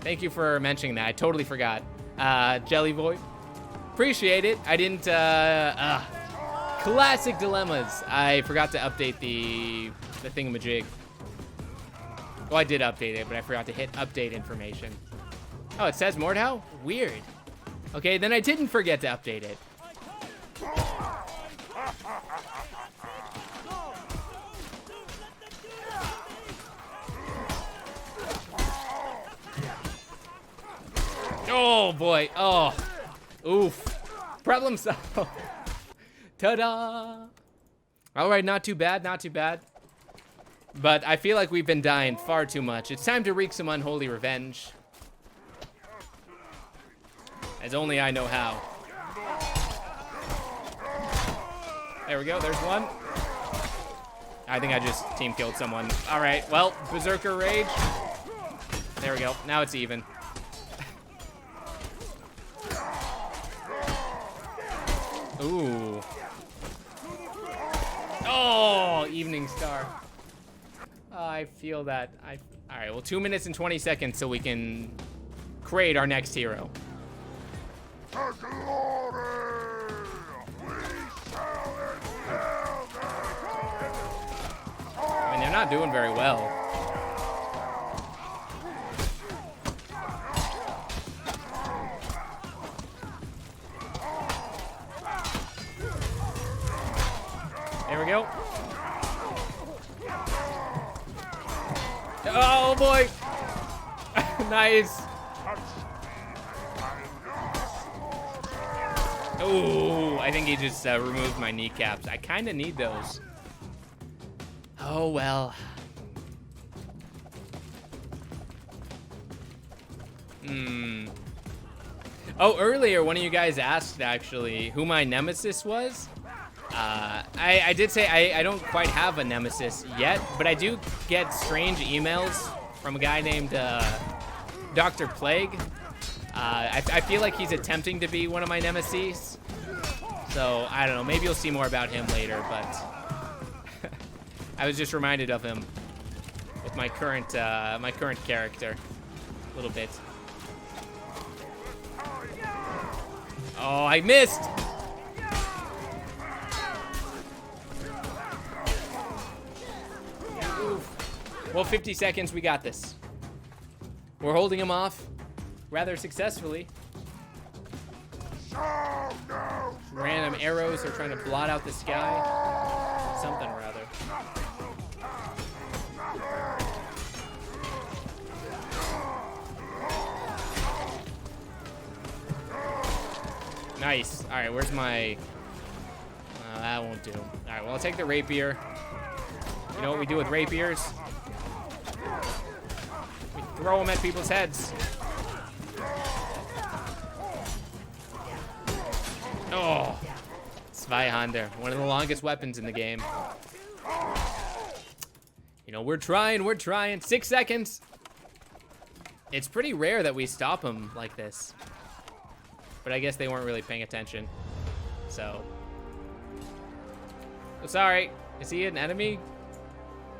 Thank you for mentioning that. I totally forgot. Jelly Boy. Appreciate it. I didn't, classic dilemmas. I forgot to update the thingamajig. Well, I did update it, but I forgot to hit update information. Oh, it says Mordhau? Weird. Okay, then I didn't forget to update it. Oh boy. Oh. Oof. Problem solved. Ta-da. All right, not too bad, not too bad. But I feel like we've been dying far too much. It's time to wreak some unholy revenge. As only I know how. There we go, there's one. I think I just team killed someone. All right, well, Berserker Rage. There we go, now it's even. Ooh. Oh, Evening Star. Oh, I feel that. All right, well, 2 minutes and 20 seconds so we can create our next hero. To glory! We shall inhale I mean, they're not doing very well. There we go. Oh boy. Nice. Oh, I think he just removed my kneecaps. I kind of need those. Oh well. Oh, earlier one of you guys asked actually who my nemesis was. I did say I don't quite have a nemesis yet, but I do get strange emails from a guy named Dr. Plague. I feel like he's attempting to be one of my nemesis. So, I don't know. Maybe you'll see more about him later, but I was just reminded of him with my current character a little bit. Oh, I missed! Well, 50 seconds, we got this. We're holding him off rather successfully. Random arrows are trying to blot out the sky. Something or other. Nice. All right, where's my... that won't do. All right, well, I'll take the rapier. You know what we do with rapiers? We throw them at people's heads. Oh, Zweihander, one of the longest weapons in the game. You know, we're trying. 6 seconds. It's pretty rare that we stop them like this. But I guess they weren't really paying attention. So. Oh, sorry. Is he an enemy?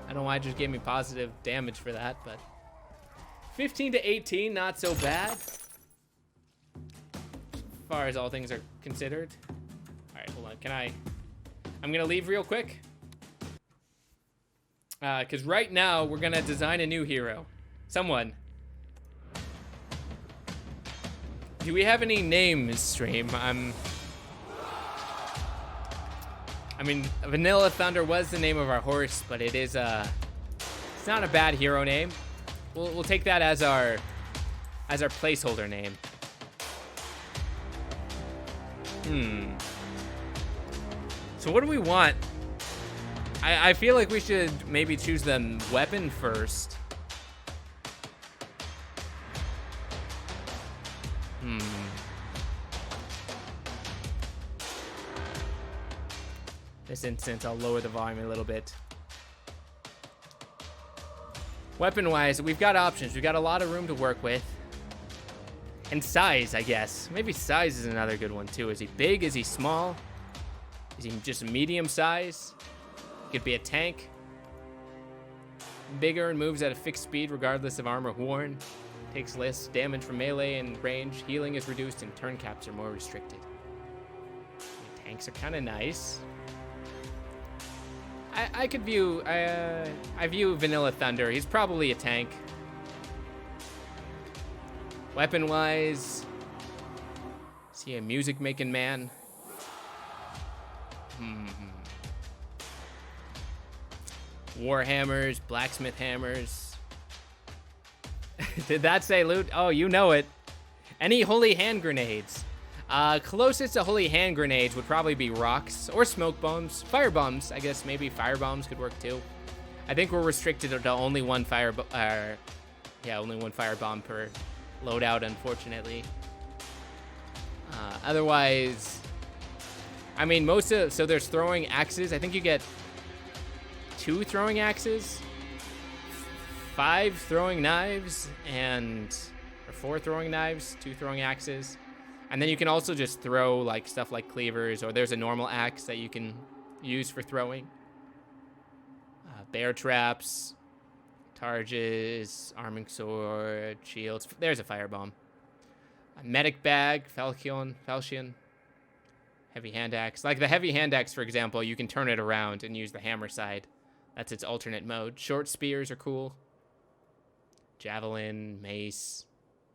I don't know why it just gave me positive damage for that, but 15 to 18, not so bad. As far as all things are considered. All right, hold on. I'm gonna leave real quick. Because right now, we're gonna design a new hero. Someone. Do we have any names, stream? I mean, Vanilla Thunder was the name of our horse, but it is, it's not a bad hero name. We'll take that as our placeholder name. So what do we want? I feel like we should maybe choose the weapon first. This instance, I'll lower the volume a little bit. Weapon-wise, we've got options. We've got a lot of room to work with. And size, I guess. Maybe size is another good one, too. Is he big? Is he small? Is he just medium size? He could be a tank. Bigger and moves at a fixed speed regardless of armor worn. Takes less damage from melee and range. Healing is reduced and turn caps are more restricted. Tanks are kind of nice. I could view, I view Vanilla Thunder. He's probably a tank. Weapon-wise, is he a music-making man? Warhammers, blacksmith hammers. Did that say loot? Oh, you know it. Any holy hand grenades? Closest to holy hand grenades would probably be rocks or smoke bombs. Fire bombs, I guess maybe fire bombs could work too. I think we're restricted to only one only one fire bomb per loadout, unfortunately. Otherwise, I mean, so there's throwing axes. I think you get 2 throwing axes, 5 throwing knives, or 4 throwing knives, 2 throwing axes. And then you can also just throw like stuff like cleavers, or there's a normal axe that you can use for throwing. Bear traps, targes, arming sword, shields. There's a firebomb. A medic bag, falchion, heavy hand axe. Like the heavy hand axe, for example, you can turn it around and use the hammer side. That's its alternate mode. Short spears are cool. Javelin, mace,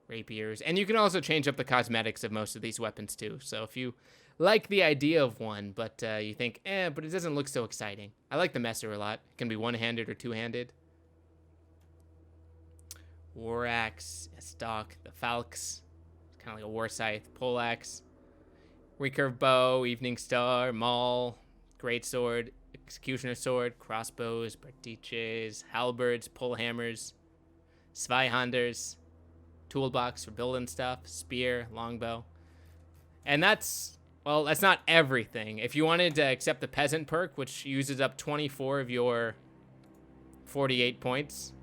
rapiers. And you can also change up the cosmetics of most of these weapons too. So if you like the idea of one, but you think, but it doesn't look so exciting. I like the Messer a lot. It can be one-handed or two-handed. War axe, a stock, the falx. It's kind of like a war scythe, pole axe. Recurve bow, evening star, maul, great sword, executioner sword, crossbows, bardiches, halberds, pole hammers, zweihanders, toolbox for building stuff, spear, longbow. And that's not everything. If you wanted to accept the peasant perk, which uses up 24 of your 48 points,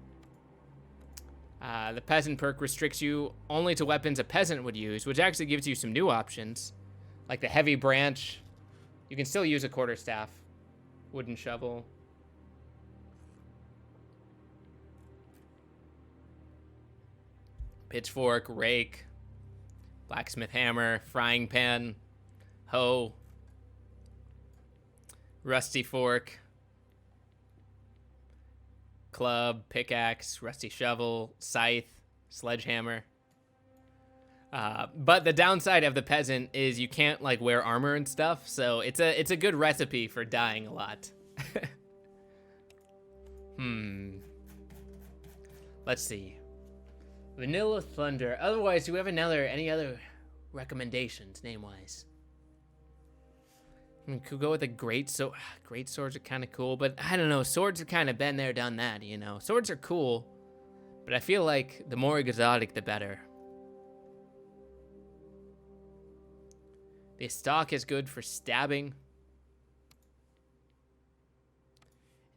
the peasant perk restricts you only to weapons a peasant would use, which actually gives you some new options, like the heavy branch. You can still use a quarterstaff, wooden shovel. Pitchfork, rake, blacksmith hammer, frying pan, hoe, rusty fork, club, pickaxe, rusty shovel, scythe, sledgehammer. But the downside of the peasant is you can't like wear armor and stuff, so it's a good recipe for dying a lot. Let's see. Vanilla Thunder. Otherwise, do we have any other recommendations, name-wise? I mean, could go with a great sword. Great swords are kind of cool, but I don't know. Swords have kind of been there, done that, you know. Swords are cool, but I feel like the more exotic, the better. The stock is good for stabbing.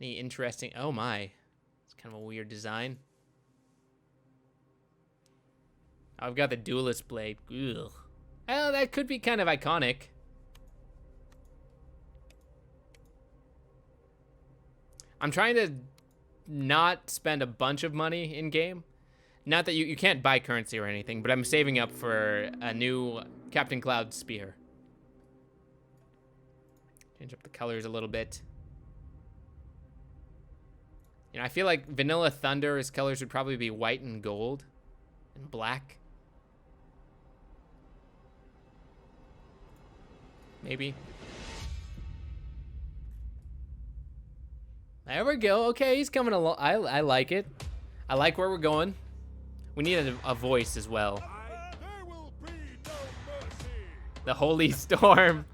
Any interesting... Oh, my. It's kind of a weird design. I've got the duelist blade. Ugh. Oh, that could be kind of iconic. I'm trying to not spend a bunch of money in game. Not that you can't buy currency or anything, but I'm saving up for a new Captain Cloud spear. Change up the colors a little bit. You know, I feel like Vanilla Thunder's colors would probably be white and gold and black. Maybe. There we go. Okay, he's coming along. I like it. I like where we're going. We need a voice as well. There will be no mercy. The Holy Storm.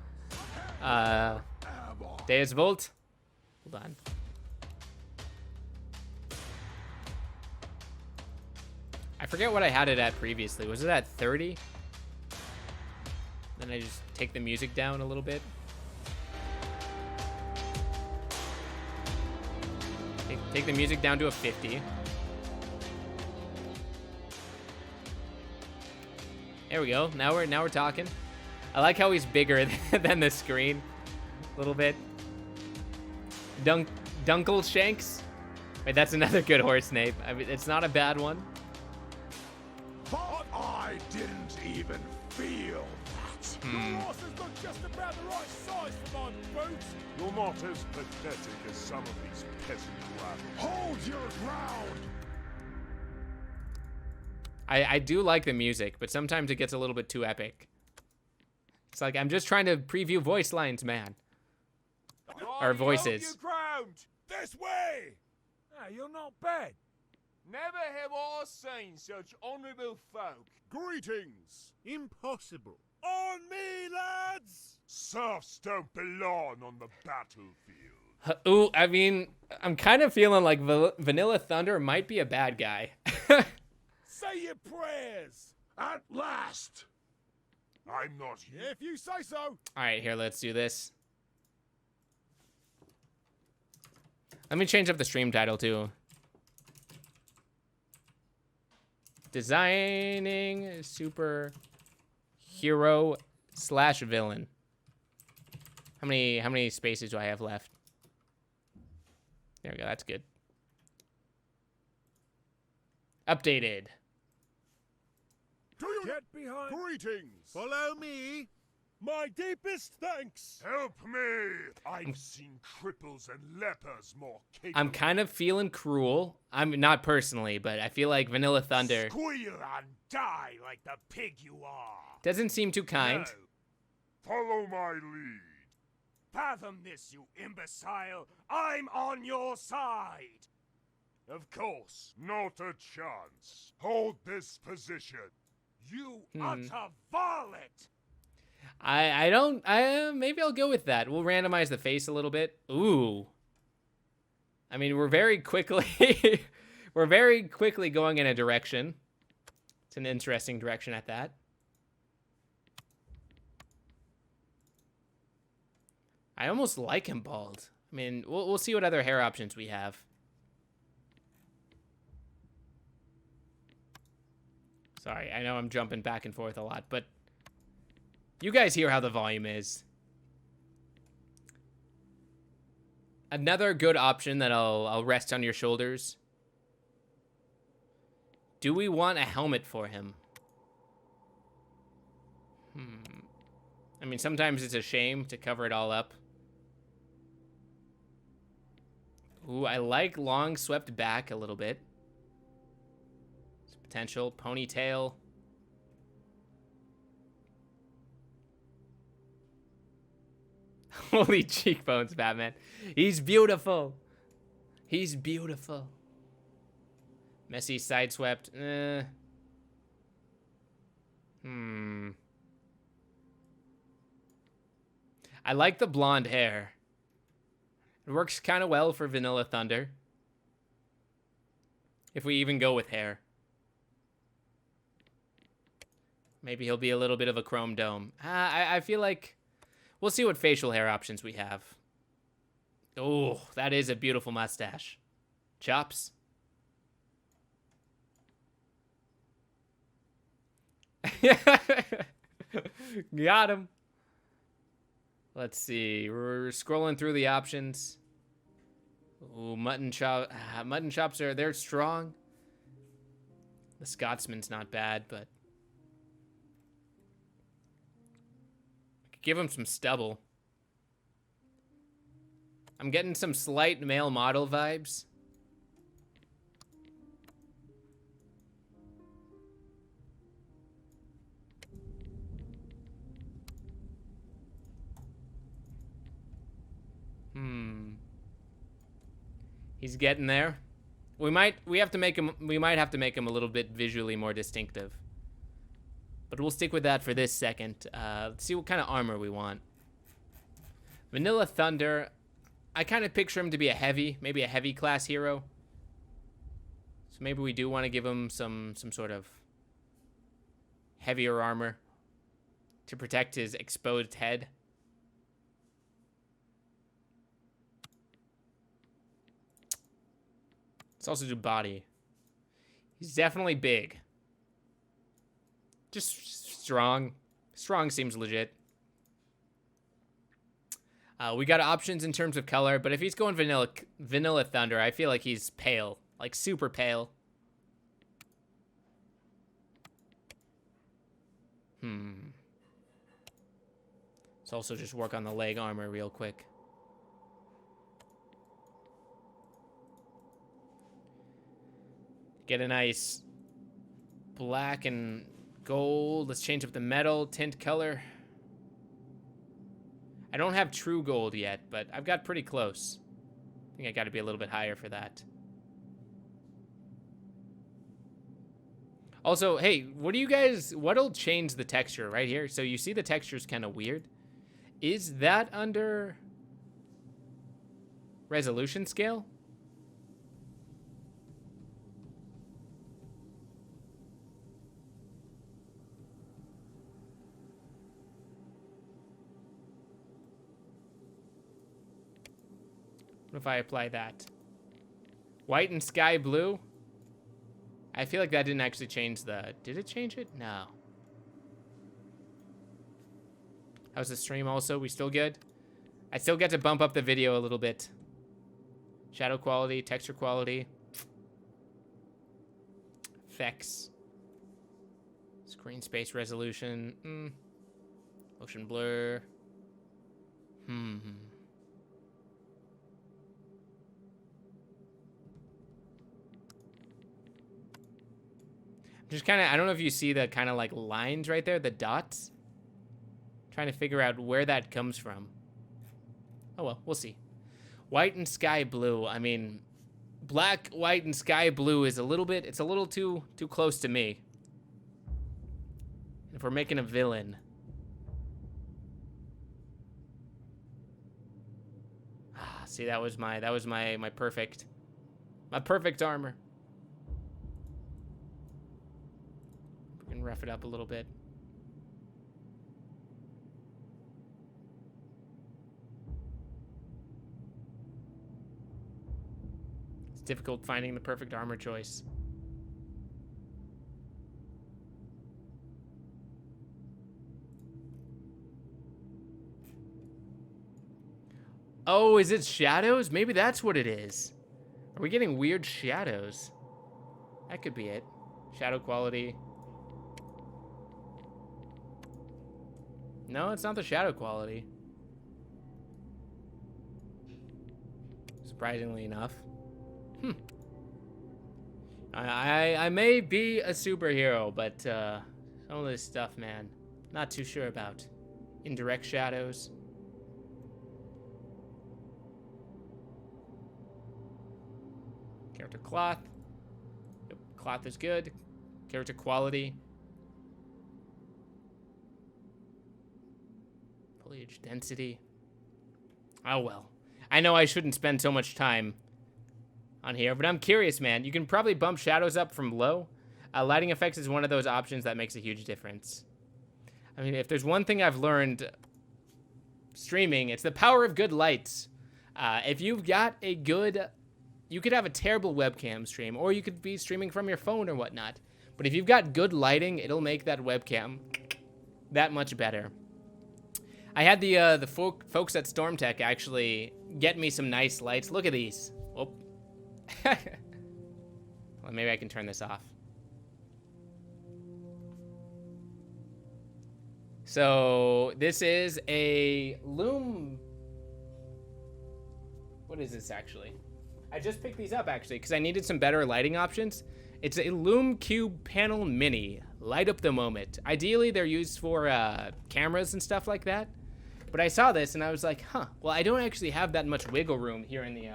Deus Volt. Hold on. I forget what I had it at previously. Was it at 30? Then I just take the music down a little bit. Take the music down to a 50. There we go. Now we're talking. I like how he's bigger than the screen. A little bit. Dunkle Shanks. Wait, that's another good horse name. I mean, it's not a bad one. But I didn't even feel that. Your horse is not just about the right size for my boots. You're not as pathetic as some of these peasant rabble. Hold your ground! I do like the music, but sometimes it gets a little bit too epic. It's like, I'm just trying to preview voice lines, man. Or voices. Hold your ground! This way! Ah, you're not bad. Never have I seen such honourable folk. Greetings. Impossible. On me, lads! Serfs don't belong on the battlefield. Ooh, I mean, I'm kind of feeling like Vanilla Thunder might be a bad guy. Say your prayers. At last. I'm not here. If you say so. All right, here, let's do this. Let me change up the stream title, too. Designing super hero / villain. How many spaces do I have left? There we go, that's good. Updated. Do you get behind? Greetings. Follow me. My deepest thanks. Help me. I've seen cripples and lepers more capable. I'm kind of feeling cruel. I'm not personally, but I feel like Vanilla Thunder Squeal and die like the pig you are. doesn't seem too kind. No. Follow my lead. Fathom this, you imbecile. I'm on your side. Of course, not a chance. Hold this position. You utter varlet. Maybe I'll go with that. We'll randomize the face a little bit. Ooh. I mean, we're very quickly going in a direction. It's an interesting direction at that. I almost like him bald. I mean, we'll see what other hair options we have. Sorry, I know I'm jumping back and forth a lot, but you guys hear how the volume is. Another good option that I'll rest on your shoulders. Do we want a helmet for him? I mean, sometimes it's a shame to cover it all up. Ooh, I like long swept back a little bit. Potential ponytail. Holy cheekbones, Batman. He's beautiful. He's beautiful. Messy sideswept. I like the blonde hair. It works kind of well for Vanilla Thunder. If we even go with hair. Maybe he'll be a little bit of a chrome dome. I feel like we'll see what facial hair options we have. Oh, that is a beautiful mustache. Chops. Got him. Let's see. We're scrolling through the options. Ooh, mutton chops they're strong. The Scotsman's not bad, but I could give him some stubble. I'm getting some slight male model vibes. He's getting there. We might have to make him a little bit visually more distinctive. But we'll stick with that for this second. Let's see what kind of armor we want. Vanilla Thunder, I kind of picture him to be maybe a heavy class hero. So maybe we do want to give him some sort of heavier armor to protect his exposed head. Let's also do body. He's definitely big. Just strong. Strong seems legit. We got options in terms of color, but if he's going Vanilla Thunder, I feel like he's pale. Like super pale. Let's also just work on the leg armor real quick. Get a nice black and gold. Let's change up the metal tint color. I don't have true gold yet, but I've got pretty close. I think I got to be a little bit higher for that. Also, hey, what'll change the texture right here? So you see the texture's kind of weird. Is that under resolution scale? What if I apply that? White and sky blue? I feel like that didn't actually change did it change it? No. How's the stream also? We still good? I still get to bump up the video a little bit. Shadow quality, texture quality. Effects. Screen space resolution. Motion blur. Just kind of, I don't know if you see the kind of like lines right there, the dots. Trying to figure out where that comes from. Oh well, we'll see. White and sky blue. I mean, black, white, and sky blue is it's a little too close to me. If we're making a villain. See, that was my perfect armor. We can rough it up a little bit. It's difficult finding the perfect armor choice. Oh, is it shadows? Maybe that's what it is. Are we getting weird shadows? That could be it. Shadow quality. No, it's not the shadow quality. Surprisingly enough. I may be a superhero, but some of this stuff, man, not too sure about. Indirect shadows. Character cloth. Yep, cloth is good. Character quality. Foliage density. Oh well. I know I shouldn't spend so much time on here, but I'm curious, man. You can probably bump shadows up from low. Lighting effects is one of those options that makes a huge difference. I mean, if there's one thing I've learned streaming, it's the power of good lights. If you've got a good... You could have a terrible webcam stream, or you could be streaming from your phone or whatnot. But if you've got good lighting, it'll make that webcam that much better. I had the folks at Stormtech actually get me some nice lights. Look at these. Oh. Well, maybe I can turn this off. So this is a Loom. What is this actually? I just picked these up actually because I needed some better lighting options. It's a Loom Cube Panel Mini. Light up the moment. Ideally, they're used for cameras and stuff like that. But I saw this and I was like, huh. Well, I don't actually have that much wiggle room here in the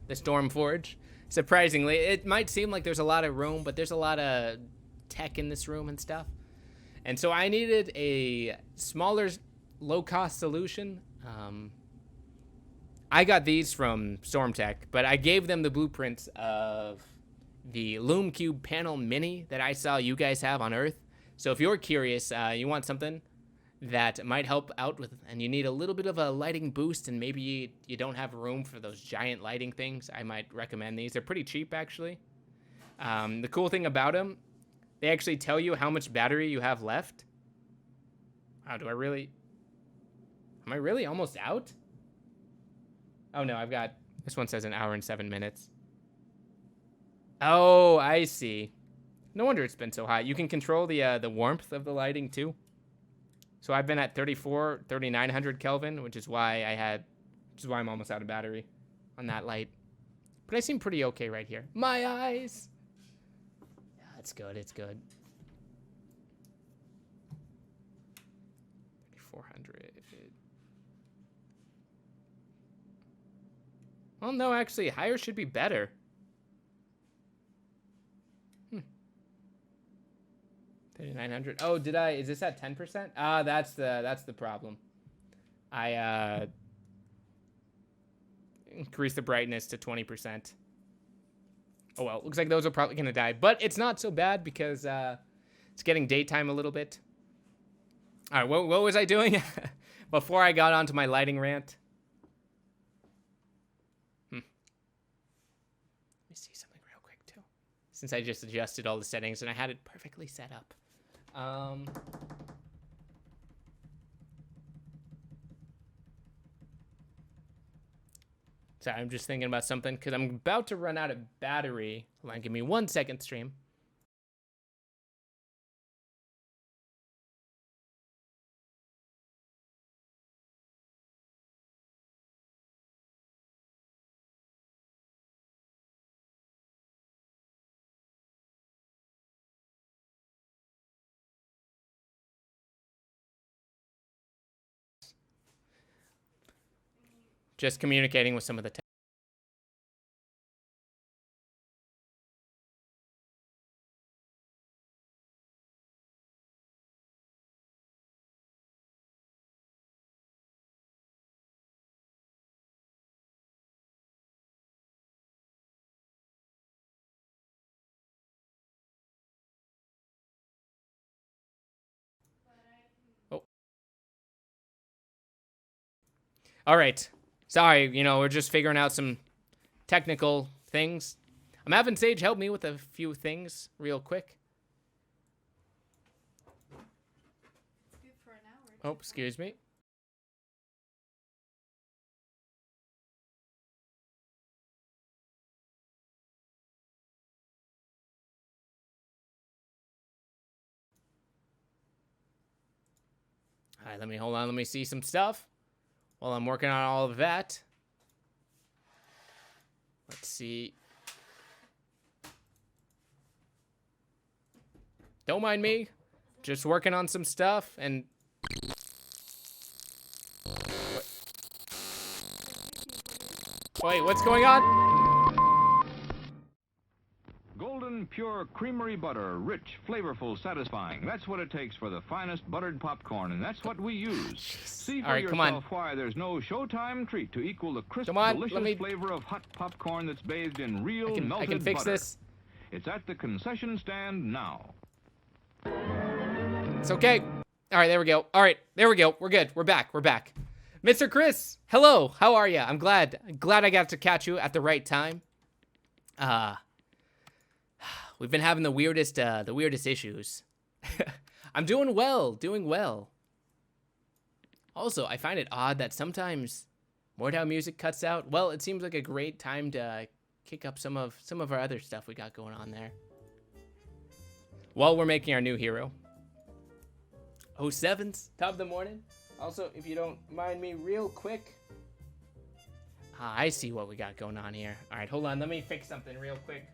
Stormforge. Surprisingly, it might seem like there's a lot of room, but there's a lot of tech in this room and stuff. And so I needed a smaller, low-cost solution. I got these from Stormtech, but I gave them the blueprints of the Loom Cube Panel Mini that I saw you guys have on Earth. So if you're curious, you want something that might help out with, and you need a little bit of a lighting boost, and maybe you don't have room for those giant lighting things, I might recommend these. They're pretty cheap, actually. The cool thing about them, they actually tell you how much battery you have left. Wow, am I really almost out? Oh no, this one says 1 hour and 7 minutes. Oh, I see. No wonder it's been so hot. You can control the warmth of the lighting too. So I've been at 3,900 Kelvin, which is why I'm almost out of battery on that light. But I seem pretty okay right here. My eyes. Yeah, it's good. It's good. 3,400. Well, no, actually, higher should be better. 3,900. Oh, is this at 10%? Ah, that's the problem. I increased the brightness to 20%. Oh well, looks like those are probably gonna die, but it's not so bad because it's getting daytime a little bit. All right, what was I doing before I got onto my lighting rant? Let me see something real quick too, since I just adjusted all the settings and I had it perfectly set up. Sorry, I'm just thinking about something because I'm about to run out of battery. Hold on, give me 1 second, stream. Just communicating with some of the tech. Oh. All right. Sorry, we're just figuring out some technical things. I'm having Sage help me with a few things real quick. Oh, excuse me. All right, hold on. Let me see some stuff. While I'm working on all of that, let's see. Don't mind me, just working on some stuff and. Wait, what's going on? Golden pure creamery butter, rich, flavorful, satisfying. That's what it takes for the finest buttered popcorn, and that's what we use. See for yourself why there's no Showtime treat to equal the crisp, delicious flavor of hot popcorn that's bathed in real melted butter. I can fix this. It's at the concession stand now. It's okay. All right, there we go. All right, there we go. We're good. We're back. We're back. Mr. Chris, hello. How are you? I'm glad I got to catch you at the right time. We've been having the weirdest issues. I'm doing well. Also, I find it odd that sometimes Mordhau music cuts out. Well, it seems like a great time to kick up some of our other stuff we got going on there. While we're making our new hero. Oh, sevens, top of the morning. Also, if you don't mind me real quick. Ah, I see what we got going on here. All right, hold on. Let me fix something real quick.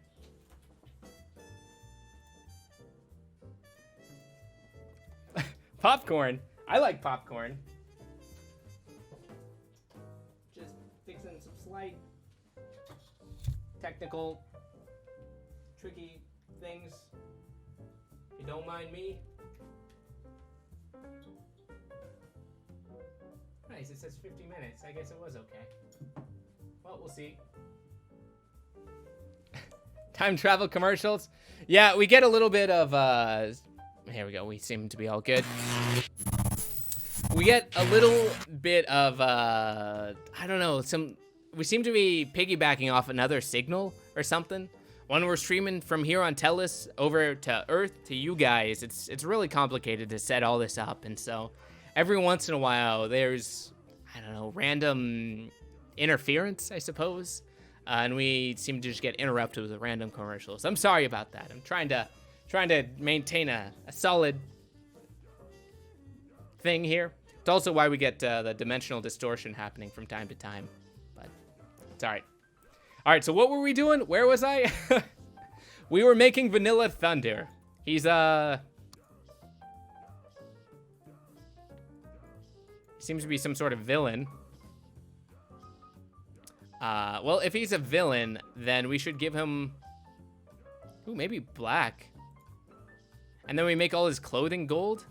Popcorn. I like popcorn. Just fixing some slight technical, tricky things. If you don't mind me. Nice, it says 50 minutes. I guess it was okay. Well, we'll see. Time travel commercials. Yeah, we get a little bit of, here we go. We seem to be all good. We get a little bit of, I don't know, we seem to be piggybacking off another signal or something. When we're streaming from here on Tellus over to Earth to you guys, it's really complicated to set all this up. And so every once in a while, there's, I don't know, random interference, I suppose. And we seem to just get interrupted with random commercials. I'm sorry about that. I'm trying to maintain a solid thing here. It's also why we get the dimensional distortion happening from time to time. But it's all right. All right, so what were we doing? Where was I? We were making Vanilla Thunder. He's, he seems to be some sort of villain. Well, if he's a villain, then we should give him... Ooh, maybe black. And then we make all his clothing gold?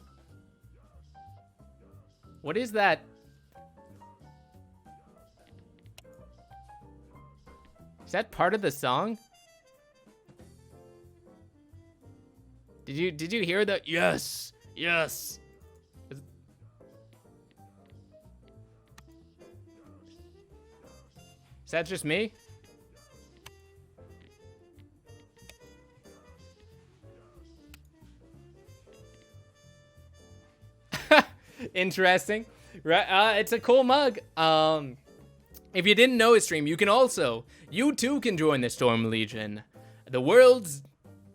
What is that? Is that part of the song? Did you hear that? Yes! Yes! Is that just me? Interesting. Right, it's a cool mug. If you didn't know his stream, you too can join the Storm Legion. The world's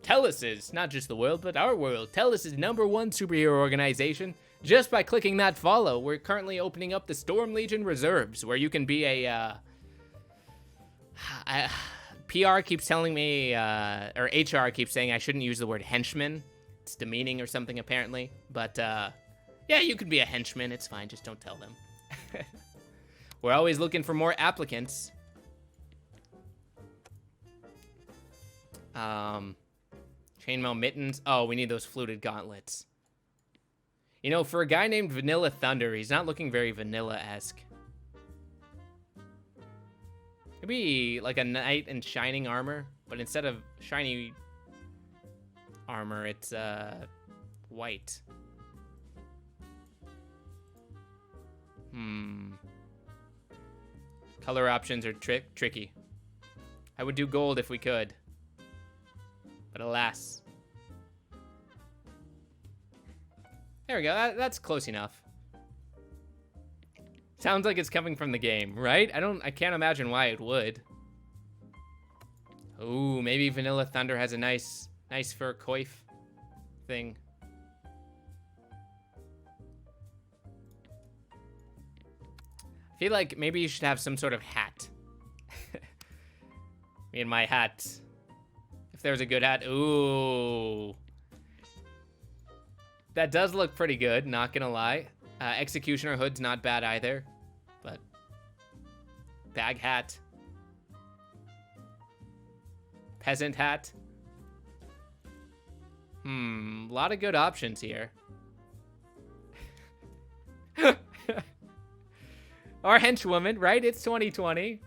Tellus's, not just the world, but our world, Tellus's #1 superhero organization. Just by clicking that follow, we're currently opening up the Storm Legion Reserves, where you can be a, PR keeps telling me, or HR keeps saying I shouldn't use the word henchman. It's demeaning or something, apparently. But, yeah, you could be a henchman. It's fine. Just don't tell them. We're always looking for more applicants. Chainmail mittens. Oh, we need those fluted gauntlets. You know, for a guy named Vanilla Thunder, he's not looking very vanilla-esque. Maybe like a knight in shining armor, but instead of shiny armor, it's white. Color options are tricky. I would do gold if we could, but alas. There we go. That's close enough. Sounds like it's coming from the game, right? I can't imagine why it would. Ooh, maybe Vanilla Thunder has a nice fur coif thing. I feel like maybe you should have some sort of hat. Me and my hat. If there's a good hat. Ooh. That does look pretty good, not gonna lie. Executioner hood's not bad either. But bag hat. Peasant hat. A lot of good options here. Our henchwoman, right? It's 2020.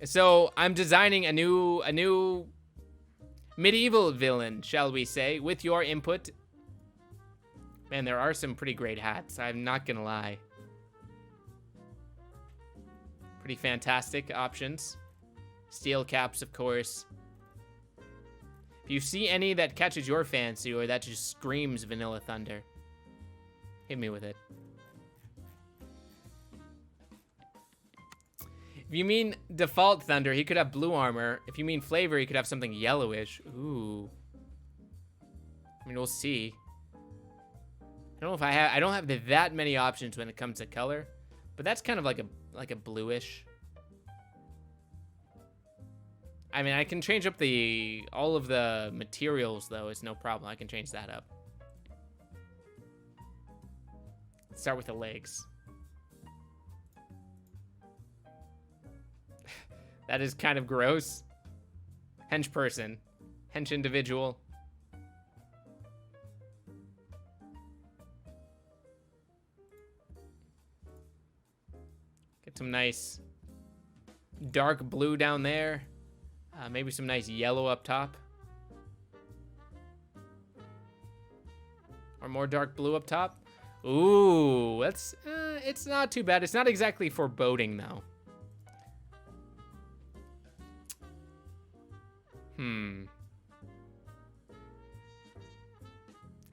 So I'm designing a new medieval villain, shall we say, with your input. Man, there are some pretty great hats. I'm not gonna lie. Pretty fantastic options. Steel caps, of course. If you see any that catches your fancy or that just screams Vanilla Thunder, hit me with it. If you mean default Thunder, he could have blue armor. If you mean flavor, he could have something yellowish. Ooh. I mean, we'll see. I don't know if I don't have that many options when it comes to color, but that's kind of like a bluish. I mean, I can change up all of the materials though. It's no problem. I can change that up. Let's start with the legs. That is kind of gross. Hench person. Hench individual. Get some nice dark blue down there. Maybe some nice yellow up top. Or more dark blue up top. Ooh, that's it's not too bad. It's not exactly foreboding though.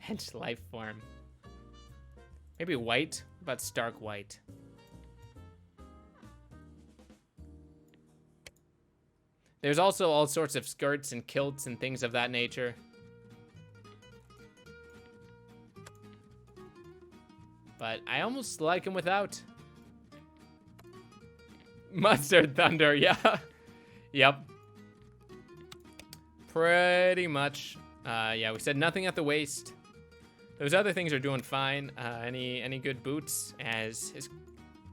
Hench life form. Maybe white? What about stark white? There's also all sorts of skirts and kilts and things of that nature. But I almost like him without. Mustard Thunder, yeah. Yep. Pretty much. Yeah, we said nothing at the waist. Those other things are doing fine. Any good boots? As his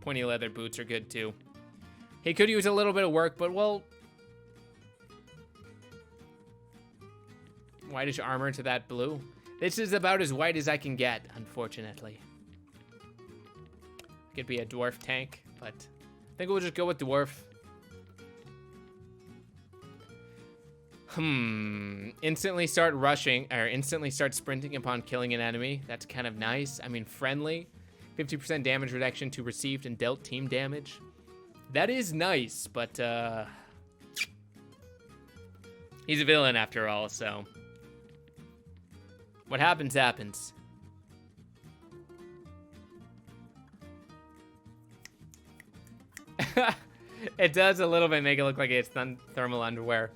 pointy leather boots are good too. He could use a little bit of work, but well, whitish armor to that blue. This is about as white as I can get, unfortunately. Could be a dwarf tank, but I think we'll just go with dwarf. Instantly start rushing, or instantly start sprinting upon killing an enemy. That's kind of nice. I mean, friendly. 50% damage reduction to received and dealt team damage. That is nice, but he's a villain after all, so what happens, happens. It does a little bit make it look like it's thermal underwear.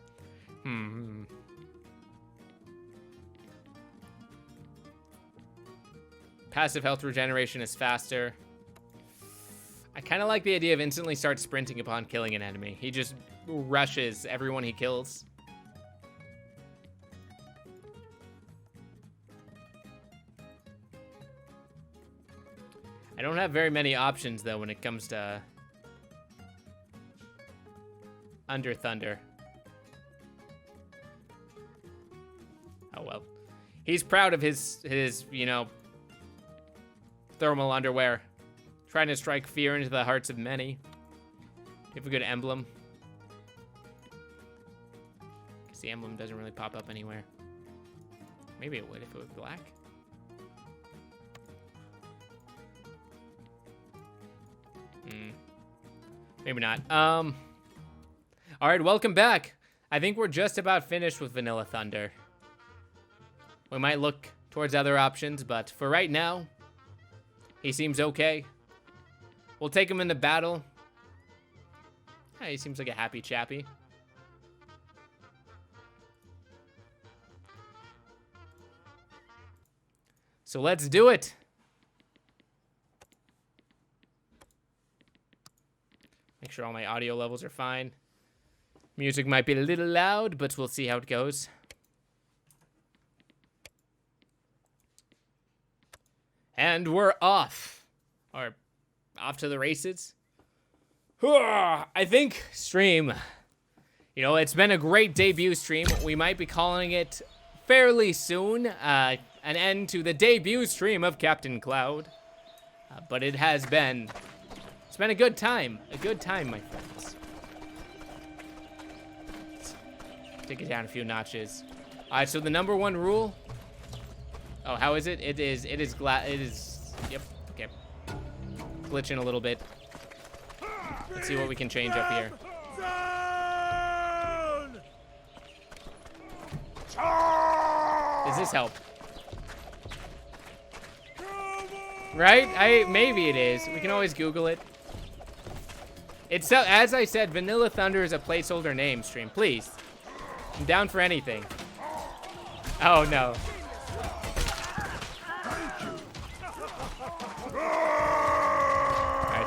Passive health regeneration is faster. I kind of like the idea of instantly start sprinting upon killing an enemy. He just rushes everyone he kills. I don't have very many options though when it comes to Under Thunder. Oh well. He's proud of his you know, thermal underwear. Trying to strike fear into the hearts of many. You have a good emblem. Because the emblem doesn't really pop up anywhere. Maybe it would if it was black. Maybe not. All right, welcome back. I think we're just about finished with Vanilla Thunder. We might look towards other options, but for right now, he seems okay. We'll take him into battle. Yeah, he seems like a happy chappy. So let's do it. Make sure all my audio levels are fine. Music might be a little loud, but we'll see how it goes. And we're off. Or off to the races. I think stream. You know, it's been a great debut stream. We might be calling it fairly soon. An end to the debut stream of Captain Cloud. But it has been... It's been a good time. A good time, my friends. Let's take it down a few notches. All right, so the number one rule. Oh, how is it? It is. Yep. Okay. Glitching a little bit. Let's see what we can change up here. Does this help? Right? Maybe it is. We can always Google it. It's as I said, Vanilla Thunder is a placeholder name stream. Please. I'm down for anything. Oh no.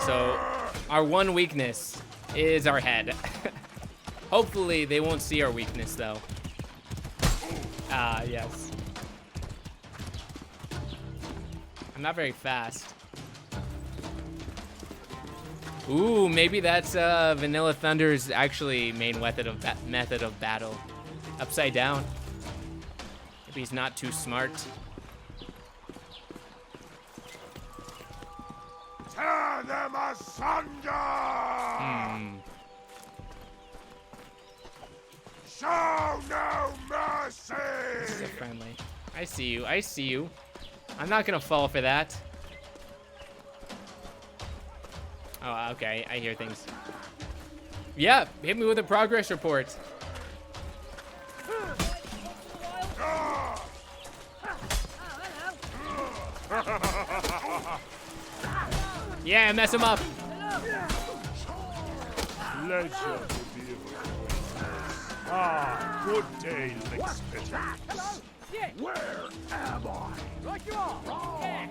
So our one weakness is our head. Hopefully they won't see our weakness though. Ah, yes. I'm not very fast. Ooh, maybe that's Vanilla Thunder's actually main method of battle. Upside down. Maybe he's not too smart. Tear them asunder! Show no mercy! This is a friendly. I see you. I see you. I'm not gonna fall for that. Oh, okay. I hear things. Yeah, hit me with a progress report. Yeah, mess him up. Pleasure to be with you. Ah, good day, Lickspitters. Where am I? Like you are. Yeah.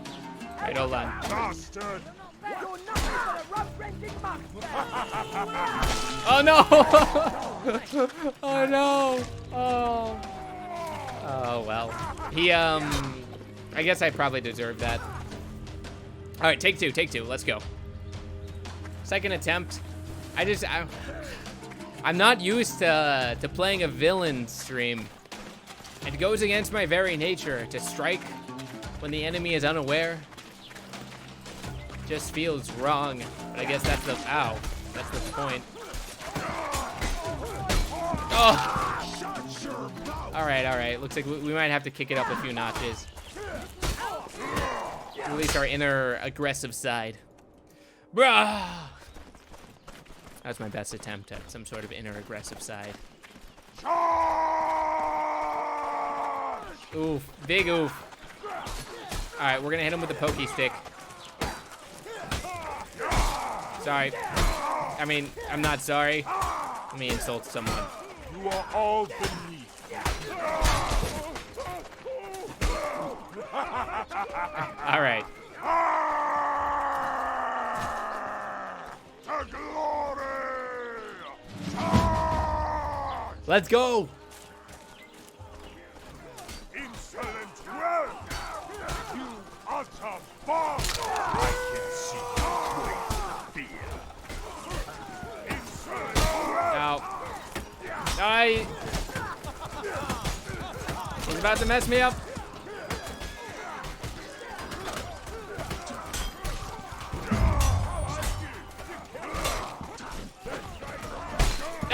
Right, hold on. Bastard! You're nothing but a rough-rending monster. Oh no! Oh no! Oh. Oh well. He I guess I probably deserved that. All right, take two. Let's go. Second attempt. I'm not used to playing a villain stream. It goes against my very nature to strike when the enemy is unaware. Just feels wrong, but I guess that's the point. Oh! All right. Looks like we might have to kick it up a few notches. Release our inner aggressive side. Bruh! That was my best attempt at some sort of inner aggressive side. Oof, big oof. All right, we're gonna hit him with the pokey stick. Sorry. I mean, I'm not sorry. Let me insult someone. You are all beneath. All right. To glory! Let's go. Insolent wealth! You utter bomb! I can see your fear. Insolent wealth! Ow. He's about to mess me up.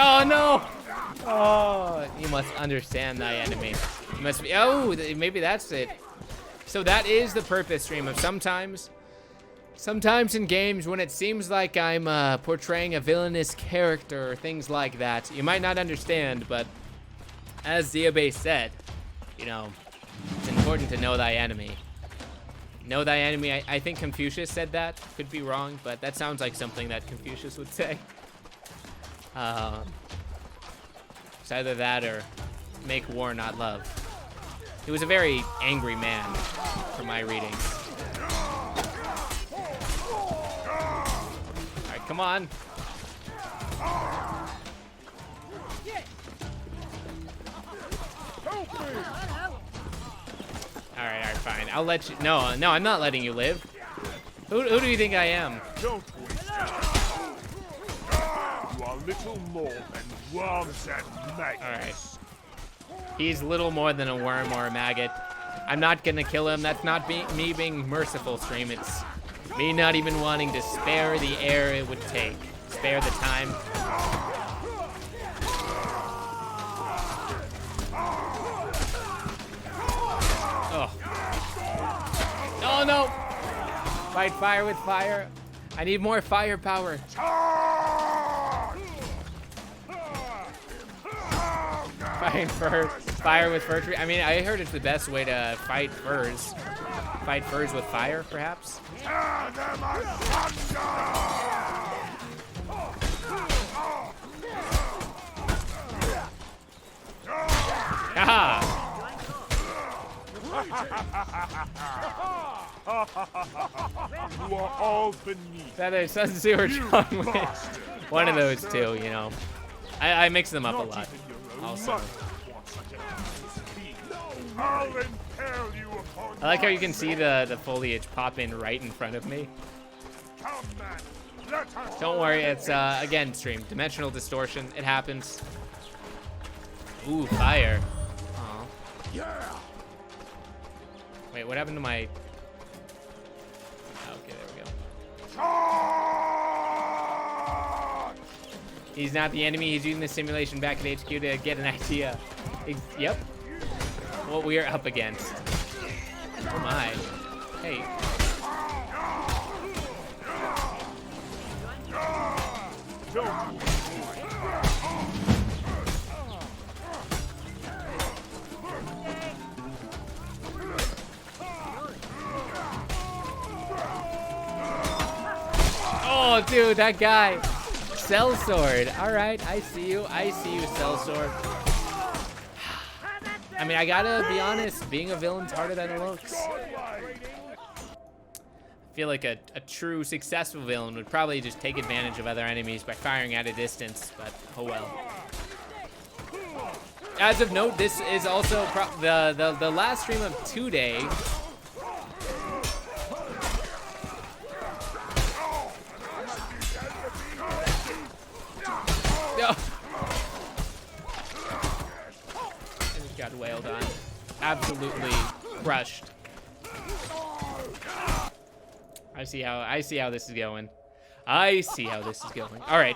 Oh no! Oh, you must understand thy enemy. You must be. Oh, maybe that's it. So that is the purpose stream of sometimes in games when it seems like I'm portraying a villainous character or things like that. You might not understand, but as Diabase said, you know, it's important to know thy enemy. Know thy enemy. I think Confucius said that. Could be wrong, but that sounds like something that Confucius would say. It's either that or make war, not love. He was a very angry man, from my readings. All right, come on. All right, fine. I'll let you. No, I'm not letting you live. Who do you think I am? Don't waste time. You are little more than worms and maggots. All right. He's little more than a worm or a maggot. I'm not gonna kill him. That's not me being merciful, stream. It's me not even wanting to spare the air it would take. Spare the time. Oh. Oh no! Fight fire with fire. I need more firepower. Fight fire with fur tree. I mean, I heard it's the best way to fight furs. Fight furs with fire, perhaps. Haha! You are all beneath. That is Sun Tzu or Chong-Li. One of those two, you know. I mix them up a lot. Also. I like how you can see the foliage pop in right in front of me. Don't worry, it's, again, stream. Dimensional distortion. It happens. Ooh, fire. Aw. Wait, what happened to my... Okay, there we go. He's not the enemy. He's using the simulation back at HQ to get an idea. Yep. What we are up against. Oh my. Hey. Oh, dude, that guy. Sellsword. All right, I see you. I see you, Sellsword. I mean, I gotta be honest, being a villain's harder than it looks. I feel like a true successful villain would probably just take advantage of other enemies by firing at a distance, but oh well. As of note, this is also the last stream of today. No. Got wailed on. Absolutely crushed. I see how this is going. I see how this is going. All right.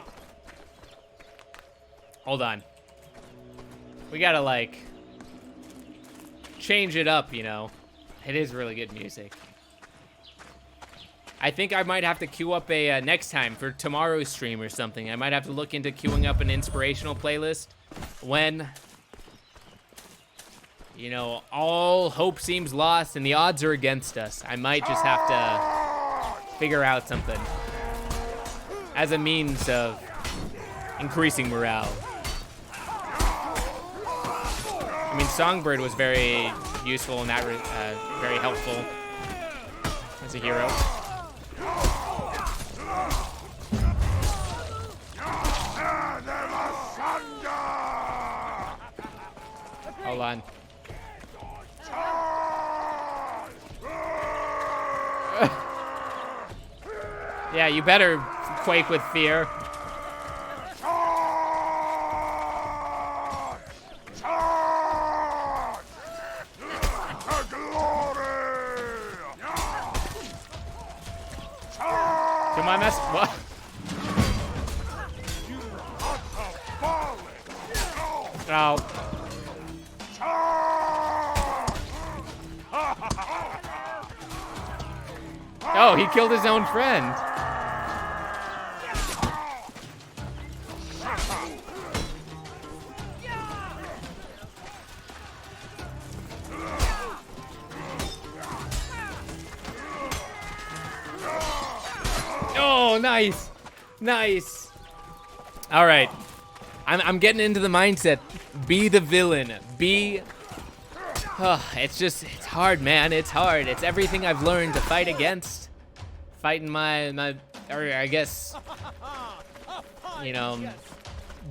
Hold on. We gotta like change it up, you know. It is really good music. I think I might have to queue up a next time for tomorrow's stream or something. I might have to look into queuing up an inspirational playlist when, you know, all hope seems lost and the odds are against us. I might just have to figure out something as a means of increasing morale. I mean, Songbird was very useful and that very helpful as a hero. Hold on. Yeah, you better quake with fear. Do my mess? What? Oh. Oh, he killed his own friend. Oh, nice. Nice. All right. I'm getting into the mindset. Be the villain. Be... it's hard, man. It's hard. It's everything I've learned to fight against. Fighting my or I guess, you know,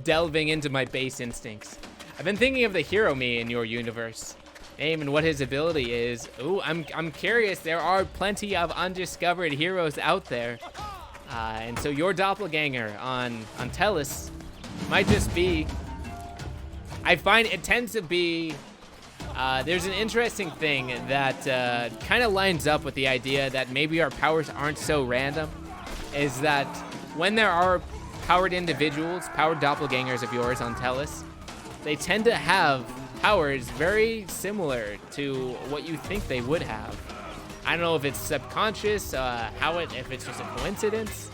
delving into my base instincts. I've been thinking of the hero me in your universe. Name and what his ability is. Ooh, I'm curious. There are plenty of undiscovered heroes out there. And so your doppelganger on Tellus might just be... I find it tends to be... there's an interesting thing that kind of lines up with the idea that maybe our powers aren't so random, is that when there are powered individuals, powered doppelgangers of yours on Tellus, they tend to have powers very similar to what you think they would have. I don't know if it's subconscious, if it's just a coincidence,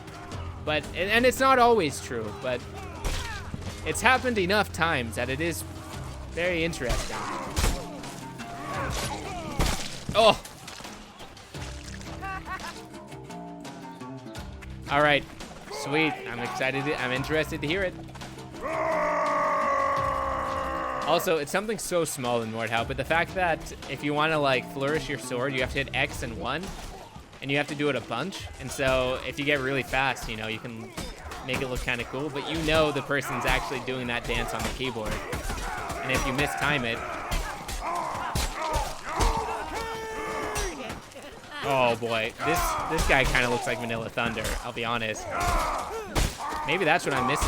but and it's not always true, but it's happened enough times that it is very interesting. Oh. All right, sweet. I'm excited. I'm interested to hear it. Also, it's something so small in Mordhau, but the fact that if you want to like flourish your sword, you have to hit X and 1. and you have to do it a bunch. And so if you get really fast, you know, you can make it look kind of cool, but you know the person's actually doing that dance on the keyboard. And if you mistime it... Oh boy, this guy kind of looks like Vanilla Thunder, I'll be honest. Maybe that's what I'm missing.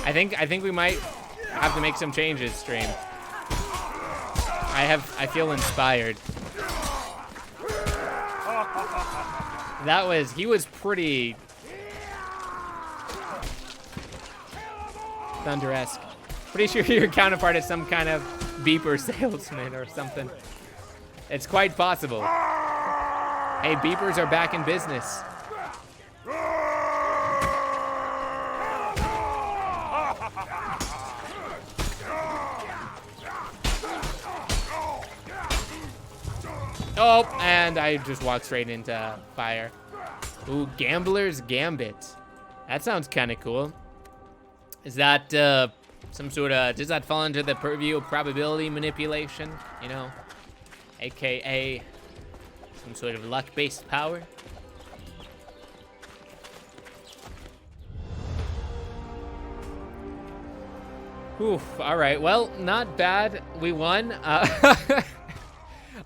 I think we might have to make some changes, stream. I feel inspired. He was pretty Thunder-esque. Pretty sure your counterpart is some kind of beeper salesman or something. It's quite possible. Hey, beepers are back in business. Oh, and I just walked straight into fire. Ooh, Gambler's Gambit. That sounds kind of cool. Is that some sort of, does that fall under the purview of probability manipulation? You know, AKA some sort of luck-based power? Oof, all right, well, not bad. We won.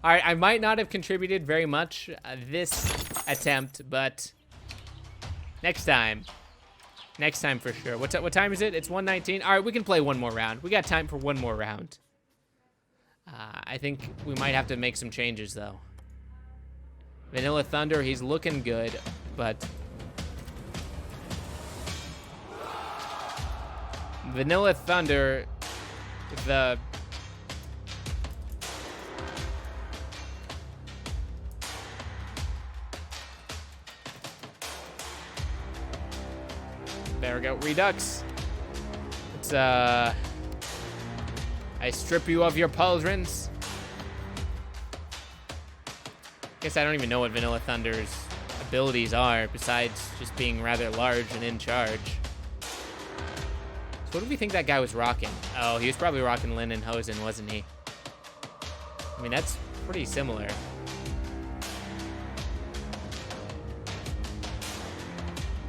All right, I might not have contributed very much this attempt, but next time for sure. What time is it? It's 1:19. All right, we can play one more round. We got time for one more round. I think we might have to make some changes though. Vanilla Thunder, he's looking good, but Vanilla Thunder, there we go, Redux. It's I strip you of your pauldrons. Guess I don't even know what Vanilla Thunder's abilities are besides just being rather large and in charge. So what do we think that guy was rocking? Oh, he was probably rocking Linen Hosen, wasn't he? I mean, that's pretty similar.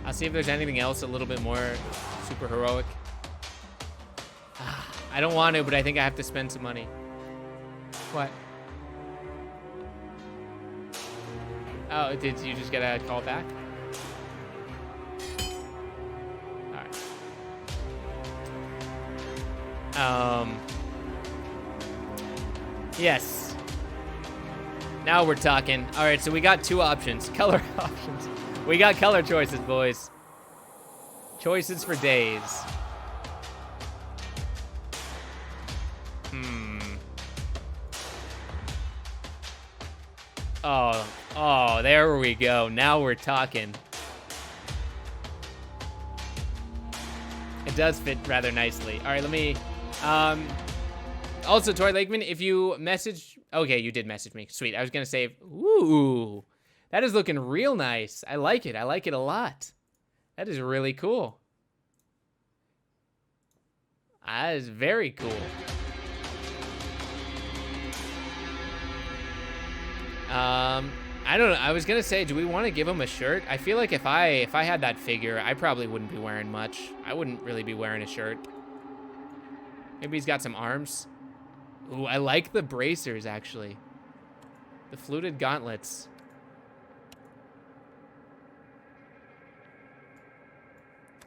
I'll see if there's anything else a little bit more super heroic. I don't want to, but I think I have to spend some money. What? Oh, did you just get a call back? All right. Yes. Now we're talking. All right, so we got two options. Color options. We got color choices, boys. Choices for days. Oh, there we go. Now we're talking. It does fit rather nicely. All right, let me... Also, Tori Lakeman, if you message... Okay, you did message me. Sweet. I was going to say... Ooh, that is looking real nice. I like it. I like it a lot. That is really cool. That is very cool. I don't know. I was gonna say, do we want to give him a shirt? I feel like if I had that figure, I probably wouldn't be wearing much. I wouldn't really be wearing a shirt. Maybe he's got some arms. Ooh, I like the bracers, actually. The fluted gauntlets.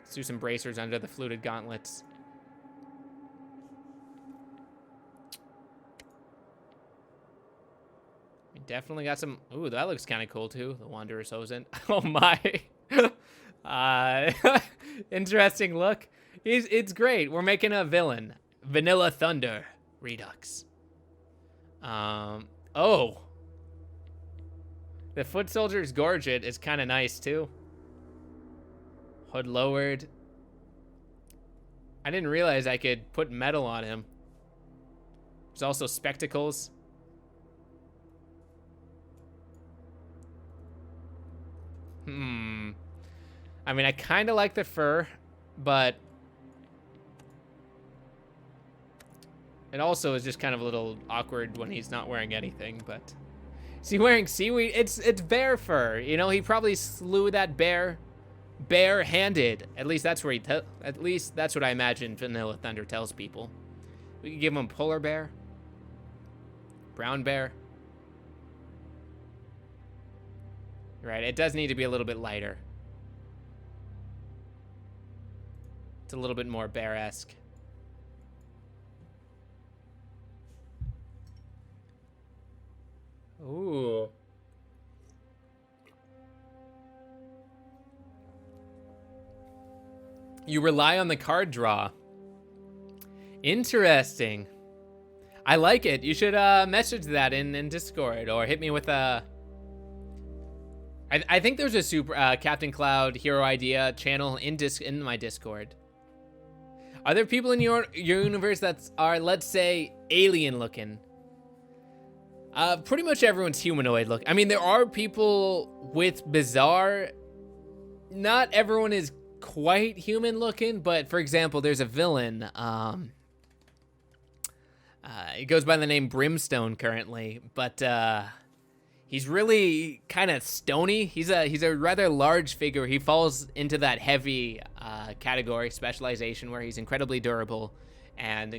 Let's do some bracers under the fluted gauntlets. We definitely got some... Ooh, that looks kind of cool, too. The Wanderer's Hosen. Oh, my. Interesting look. It's great. We're making a villain. Vanilla Thunder Redux. Oh. The Foot Soldier's Gorget is kind of nice, too. Hood lowered. I didn't realize I could put metal on him. There's also spectacles. I mean, I kind of like the fur, but it also is just kind of a little awkward when he's not wearing anything, but Is he wearing seaweed? It's bear fur. You know, he probably slew that bear bare-handed. At least that's where at least that's what I imagine Vanilla Thunder tells people. We could give him polar bear, brown bear. Right, it does need to be a little bit lighter. It's a little bit more bear-esque. Ooh. You rely on the card draw. Interesting. I like it. You should message that in Discord or hit me with a... I think there's a super Captain Cloud Hero Idea channel in my Discord. Are there people in your universe that are, let's say, alien looking? Pretty much everyone's humanoid look. I mean, there are people with bizarre... Not everyone is quite human looking, but for example, there's a villain. He goes by the name Brimstone currently, but he's really kind of stony. He's a rather large figure. He falls into that heavy category, specialization, where he's incredibly durable and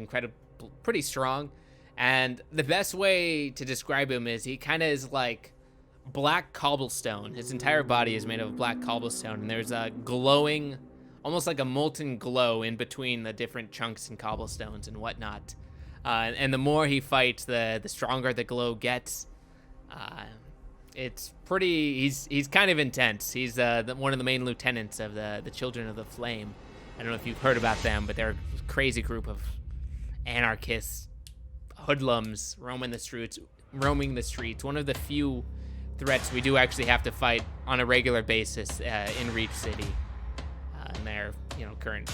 pretty strong. And the best way to describe him is he kind of is like black cobblestone. His entire body is made of black cobblestone, and there's a glowing, almost like a molten glow in between the different chunks and cobblestones and whatnot. And the more he fights, the stronger the glow gets. It's pretty. He's kind of intense. He's one of the main lieutenants of the Children of the Flame. I don't know if you've heard about them, but they're a crazy group of anarchists, hoodlums roaming the streets. One of the few threats we do actually have to fight on a regular basis in Reach City. And their, current,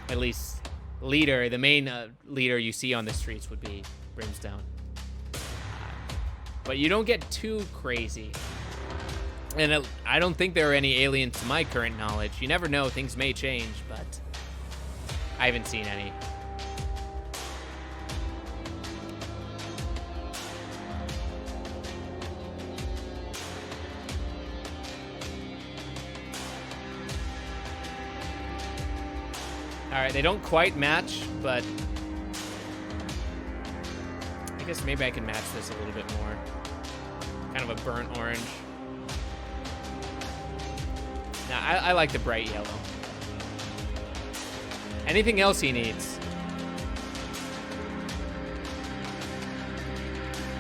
at least leader, the main leader you see on the streets would be Brimstone. But you don't get too crazy. And I don't think there are any aliens to my current knowledge. You never know, things may change, but I haven't seen any. All right, they don't quite match, but I guess maybe I can match this a little bit more. Kind of a burnt orange. Nah, I like the bright yellow. Anything else he needs?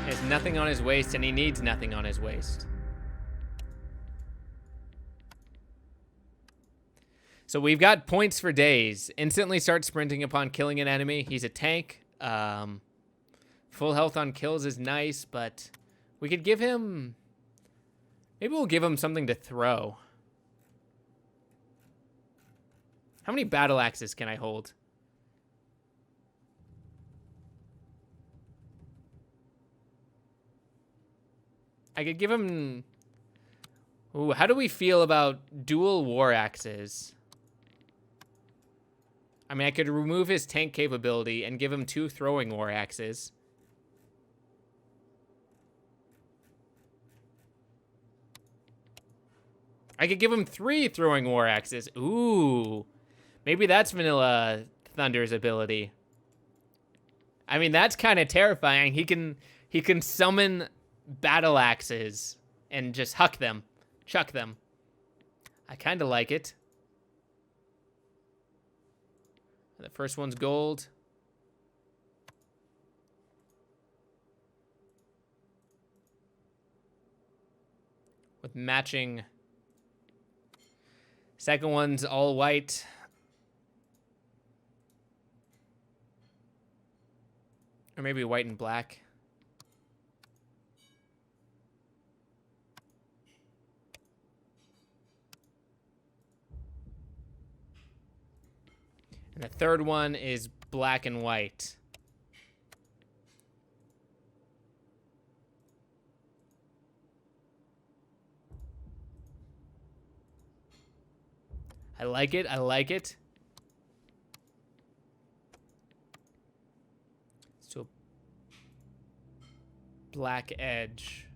He has nothing on his waist, and he needs nothing on his waist. So we've got points for days. Instantly start sprinting upon killing an enemy. He's a tank. Full health on kills is nice, but we could give him... Maybe we'll give him something to throw. How many battle axes can I hold? I could give him... Ooh, how do we feel about dual war axes? I mean, I could remove his tank capability and give him 2 throwing war axes. I could give him 3 throwing war axes. Ooh. Maybe that's Vanilla Thunder's ability. I mean, that's kind of terrifying. He can summon battle axes and just chuck them. I kind of like it. The first one's gold. With matching. Second one's all white. Or maybe white and black. And the third one is black and white. I like it. I like it. So black edge.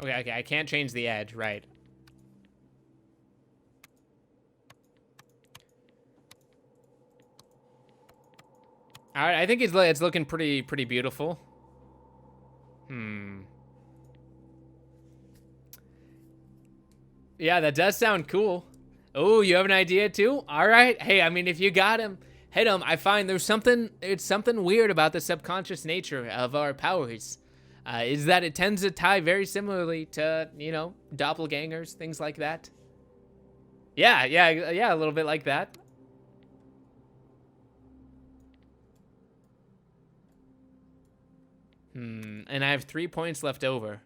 Okay, I can't change the edge, right. All right, I think it's looking pretty beautiful. Yeah, that does sound cool. Oh, you have an idea too? All right. Hey, I mean, if you got him, hit him. I find it's something weird about the subconscious nature of our powers. Is that it tends to tie very similarly to, you know, doppelgangers, things like that. Yeah, a little bit like that. And I have 3 points left over.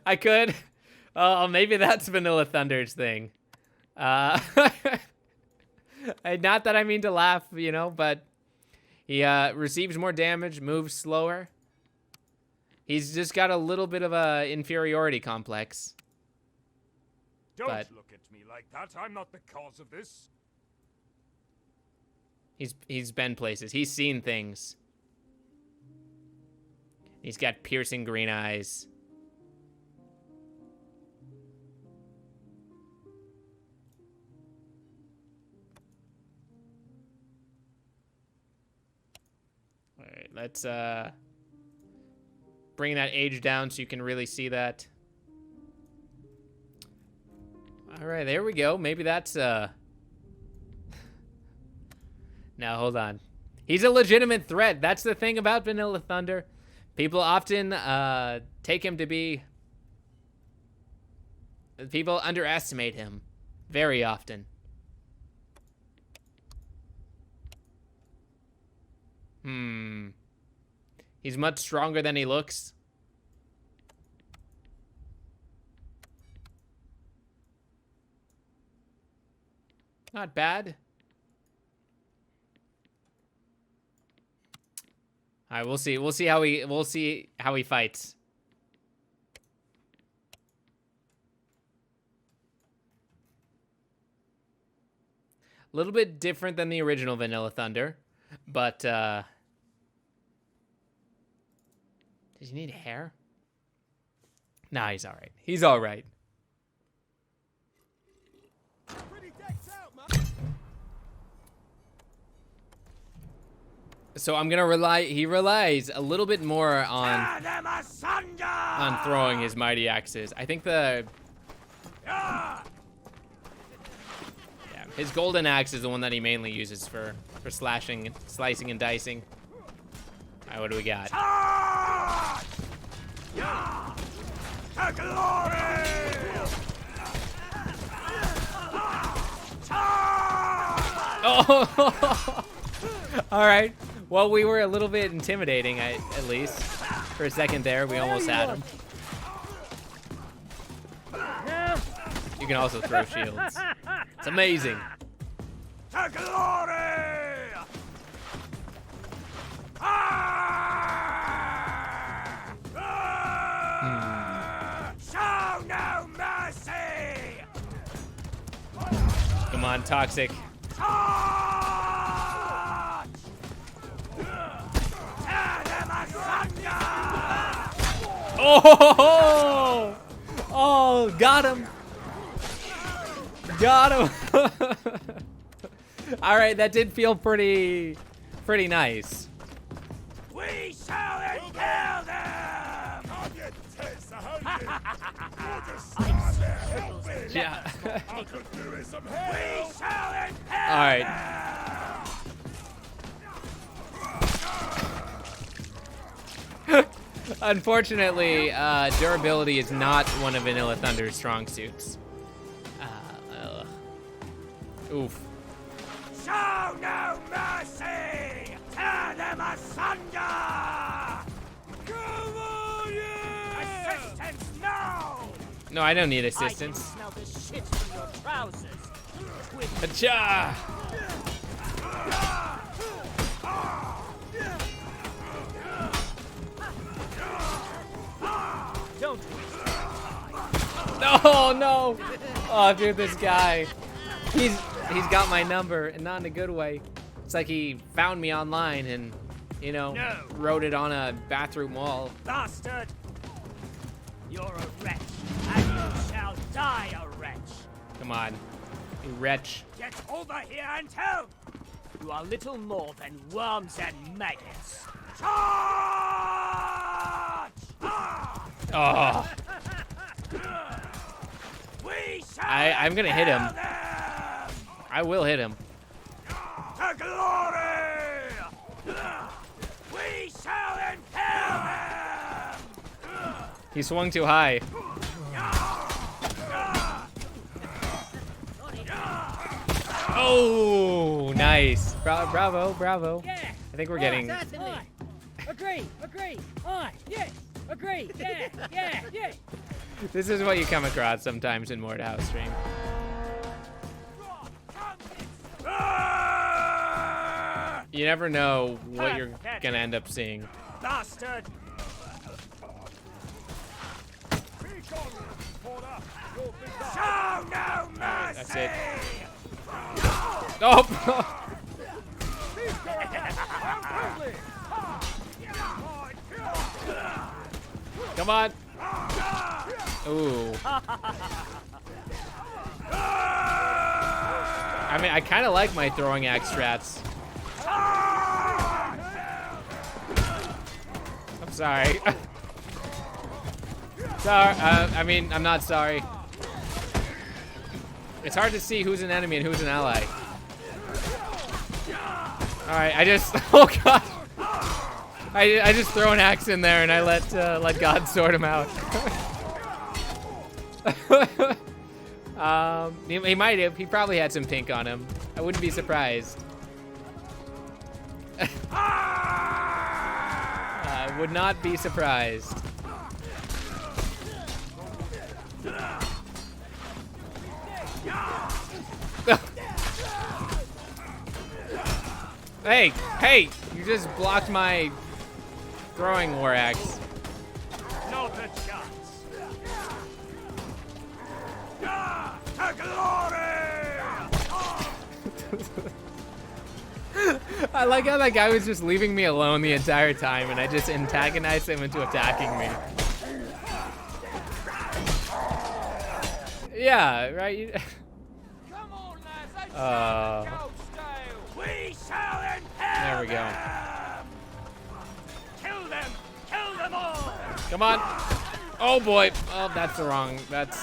I could. Oh, maybe that's Vanilla Thunder's thing. Not that I mean to laugh, you know, but he receives more damage, moves slower. He's just got a little bit of a inferiority complex. Don't look at me like that. I'm not the cause of this. He's been places. He's seen things. He's got piercing green eyes. All right, let's bring that age down so you can really see that. All right, there we go. Maybe that's Now, hold on. He's a legitimate threat. That's the thing about Vanilla Thunder. People often take him to be... People underestimate him. Very often. He's much stronger than he looks. Not bad. All right, we'll see. We'll see how he fights. A little bit different than the original Vanilla Thunder, but does he need hair? Nah, he's all right. He's all right. So I'm gonna rely. He relies a little bit more on throwing his mighty axes. I think his golden axe is the one that he mainly uses for slashing, slicing, and dicing. All right, what do we got? Oh! All right. Well, we were a little bit intimidating, at least. For a second there, we almost had him. You can also throw shields. It's amazing. To glory! Show no mercy! Come on, Toxic. Oh! Oh, got him. Got him. All right, that did feel pretty nice. We shall kill them. Yeah. We shall All right. Unfortunately, durability is not one of Vanilla Thunder's strong suits. Oof. Show no mercy! Tear them asunder! Come on, yeah! Assistance now! No, I don't need assistance. I can smell the shit from your trousers. Acha! Don't No, no! Oh, dude, this guy. He's got my number, and not in a good way. It's like he found me online, and you know, wrote it on a bathroom wall. Bastard! You're a wretch, and you shall die a wretch. Come on, you wretch. Get over here and help! You are little more than worms and maggots. Charge! Oh. I'm gonna hit him. I will hit him. To glory! We shall impale them! He swung too high. Oh, nice. Bravo, bravo. Yeah. I think we're getting... Agree. Yeah. Agree. Yeah. This is what you come across sometimes in Mordhau stream. You never know what you're gonna end up seeing. Bastard! Show no mercy! That's it. Oh! Come on. Ooh. I mean, I kind of like my throwing axe strats. I'm sorry. Sorry. I mean, I'm not sorry. It's hard to see who's an enemy and who's an ally. All right, I just. Oh God. I just throw an axe in there and I let God sort him out. He might have. He probably had some pink on him. I wouldn't be surprised. I would not be surprised. Hey! You just blocked my throwing war axe. Not a chance. To glory! I like how that guy was just leaving me alone the entire time, and I just antagonized him into attacking me. Yeah, right? Come on, lads, we shall impale There we go. them! Kill them all! Come on. Oh boy. Oh, that's the wrong. That's.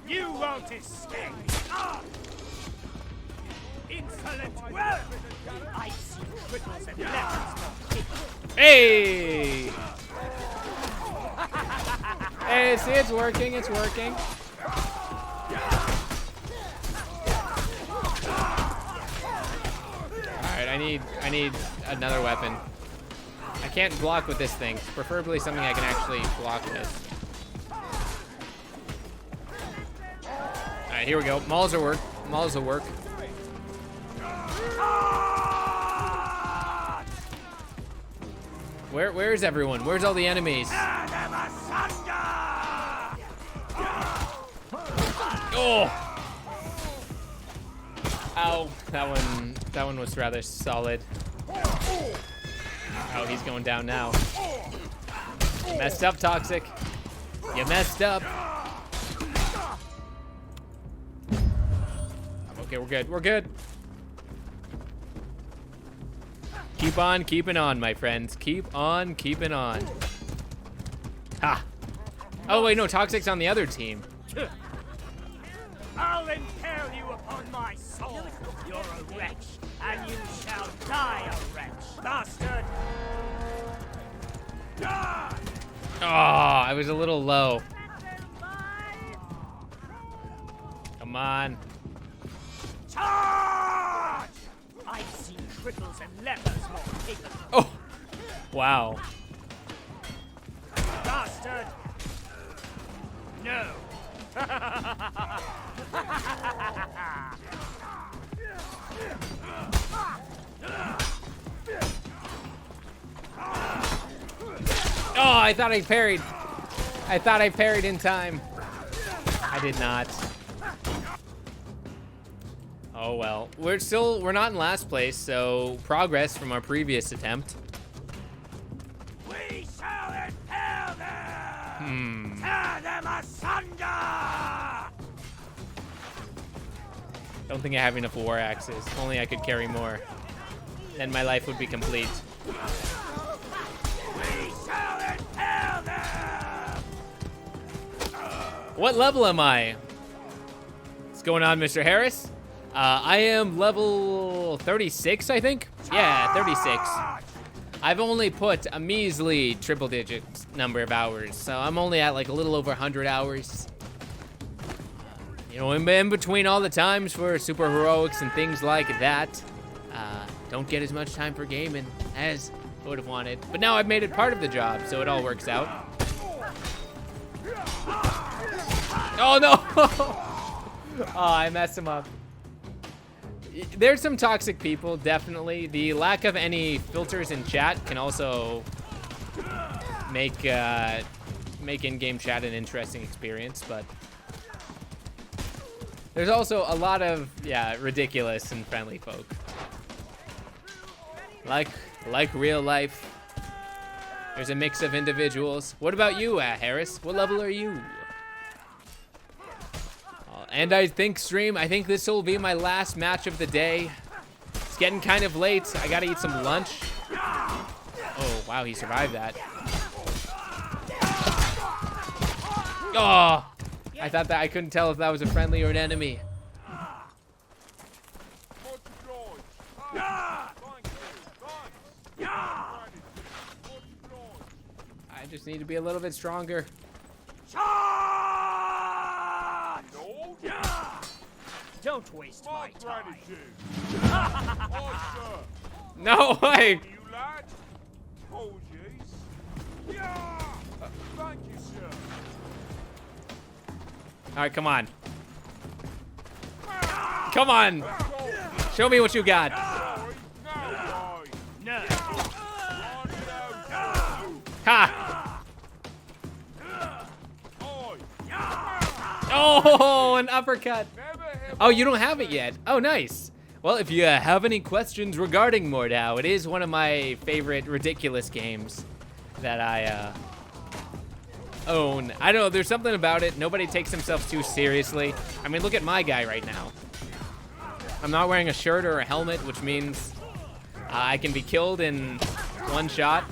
You won't escape! Insolent worm! I see cripples and lepers. Hey! Hey, see, it's working. It's working. Alright, I need another weapon. I can't block with this thing. Preferably something I can actually block with. Alright, here we go. Mauls will work. Mauls will work. Where is everyone? Where's all the enemies? Oh! Ow, that one was rather solid. Oh, he's going down now. Messed up, Toxic. You messed up. Okay, we're good. We're good. Keep on keeping on, my friends. Keep on keeping on. Ha! Oh, wait, no, Toxic's on the other team. I'll impale you upon my soul. You're a wretch, and you shall die a wretch. Bastard! Oh, I was a little low. Come on. Charge! I've seen cripples and lepers more capable. Oh! Wow. Bastard! No! Oh, I thought I parried. I thought I parried in time. I did not. Oh well. We're not in last place, so progress from our previous attempt. Tear them asunder! Don't think I have enough war axes. If only I could carry more. Then my life would be complete. We shall impale them! What level am I? What's going on, Mr. Harris? I am level 36, I think. Yeah, 36. I've only put a measly triple-digit number of hours, so I'm only at like a little over 100 hours. You know, in between all the times for super heroics and things like that, don't get as much time for gaming as I would have wanted. But now I've made it part of the job, so it all works out. Oh no! Oh, I messed him up. There's some toxic people, definitely. The lack of any filters in chat can also make in-game chat an interesting experience, but there's also a lot of, ridiculous and friendly folk. Like real life. There's a mix of individuals. What about you, Harris? What level are you? And I think, stream, I think this will be my last match of the day. It's getting kind of late. I gotta eat some lunch. Oh, wow, he survived that. Oh, I thought that I couldn't tell if that was a friendly or an enemy. I just need to be a little bit stronger. Don't waste my time. No way! You lad? Oh, jeez. Yeah! Thank you, sir. All right, come on. Come on! Show me what you got. No. Ha! Oh, an uppercut. Oh, you don't have it yet. Oh, nice. Well, if you have any questions regarding Mordhau, it is one of my favorite ridiculous games that I own. I don't know, there's something about it. Nobody takes themselves too seriously. I mean, look at my guy right now. I'm not wearing a shirt or a helmet, which means I can be killed in one shot.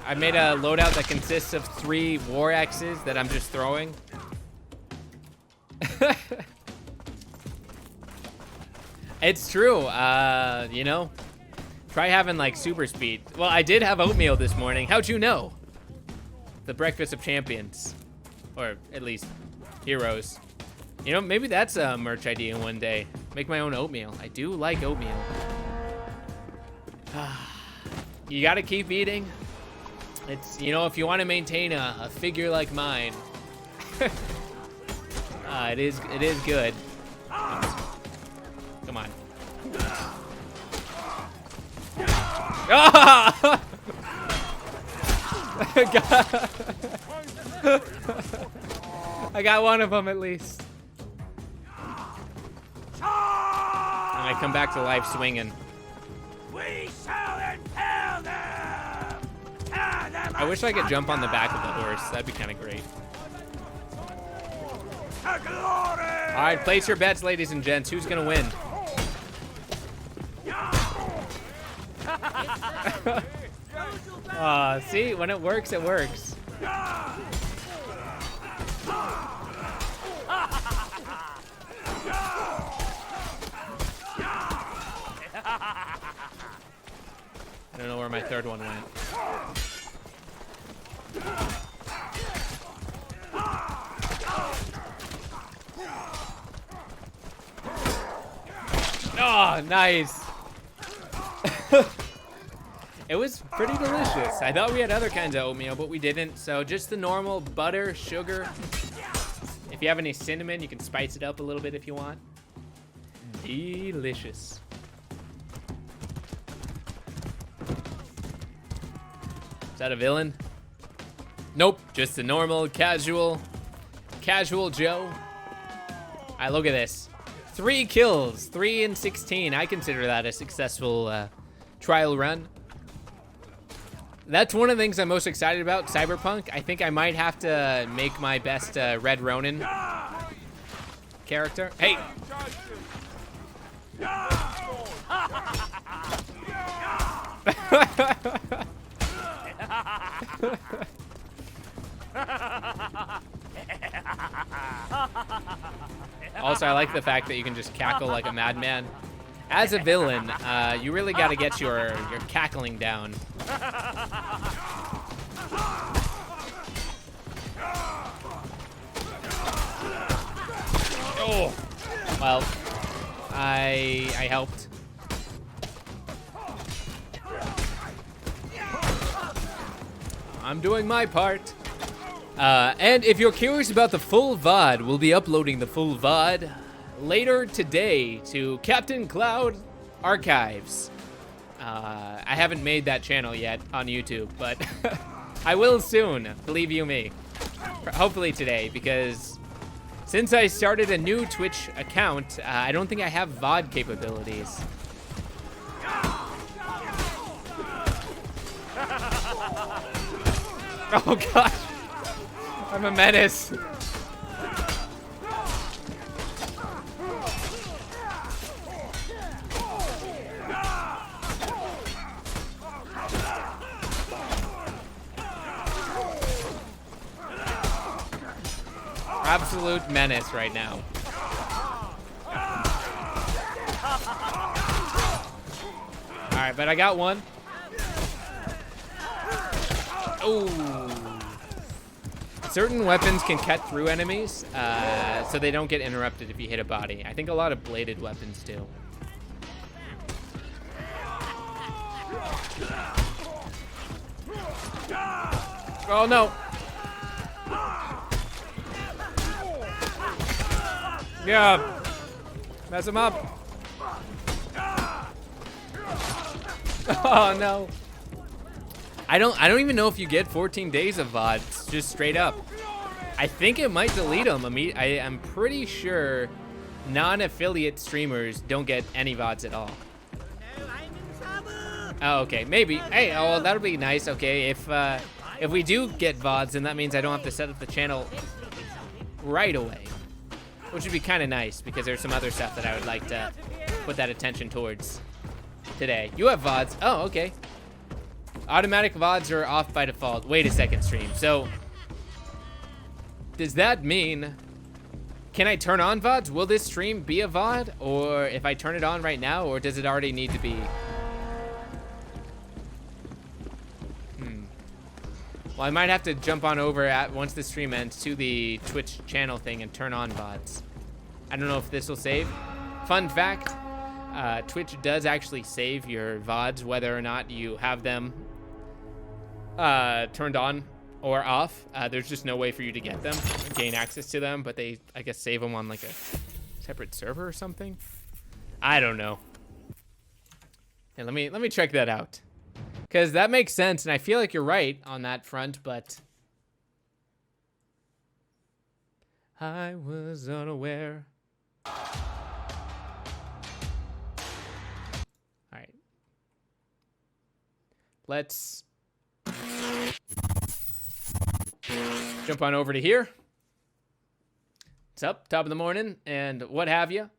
I made a loadout that consists of 3 war axes that I'm just throwing. It's true. You know, try having like super speed. Well, I did have oatmeal this morning. How'd you know? The breakfast of champions, or at least heroes. You know, maybe that's a merch idea one day. Make my own oatmeal. I do like oatmeal. You gotta keep eating. It's, you know, if you want to maintain a figure like mine, it is good. Come on. Ah! I got one of them at least. And I come back to life swinging. We shall impale them! I wish I could jump on the back of the horse. That'd be kind of great. All right, place your bets, ladies and gents. Who's gonna win? See, when it works, it works. I don't know where my third one went. Oh, nice. It was pretty delicious. I thought we had other kinds of oatmeal, but we didn't. So just the normal butter, sugar. If you have any cinnamon, you can spice it up a little bit if you want. Delicious. Is that a villain? Nope, just a normal, casual Joe. All right, look at this. 3 kills, 3 in 16. I consider that a successful trial run. That's one of the things I'm most excited about, Cyberpunk. I think I might have to make my best Red Ronin character. Hey! Also, I like the fact that you can just cackle like a madman. As a villain, you really got to get your cackling down. Oh, well, I helped. I'm doing my part. And if you're curious about the full VOD, we'll be uploading the full VOD later today to Captain Cloud Archives. I haven't made that channel yet on YouTube, but I will soon, believe you me. Hopefully today, because since I started a new Twitch account, I don't think I have VOD capabilities. Oh gosh, I'm a menace. Absolute menace right now. All right, but I got one. Oh. Certain weapons can cut through enemies, so they don't get interrupted if you hit a body. I think a lot of bladed weapons do. Oh no. Yeah. Mess him up. Oh no. I don't even know if you get 14 days of VODs, just straight up. I think it might delete them. I am pretty sure non-affiliate streamers don't get any VODs at all. Oh, okay, maybe. Hey, oh, well, that'll be nice. Okay, if we do get VODs, then that means I don't have to set up the channel right away, which would be kind of nice because there's some other stuff that I would like to put that attention towards today. You have VODs. Oh, okay. Automatic VODs are off by default. Wait a second, stream. So, does that mean, can I turn on VODs? Will this stream be a VOD? Or if I turn it on right now, or does it already need to be? Well, I might have to jump on over once the stream ends to the Twitch channel thing and turn on VODs. I don't know if this will save. Fun fact, Twitch does actually save your VODs whether or not you have them turned on or off. There's just no way for you to get them, gain access to them, but they, I guess, save them on like a separate server or something. I don't know. And let me check that out, because that makes sense, and I feel like you're right on that front, but I was unaware. All right. Let's jump on over to here. What's up? Top of the morning and what have you.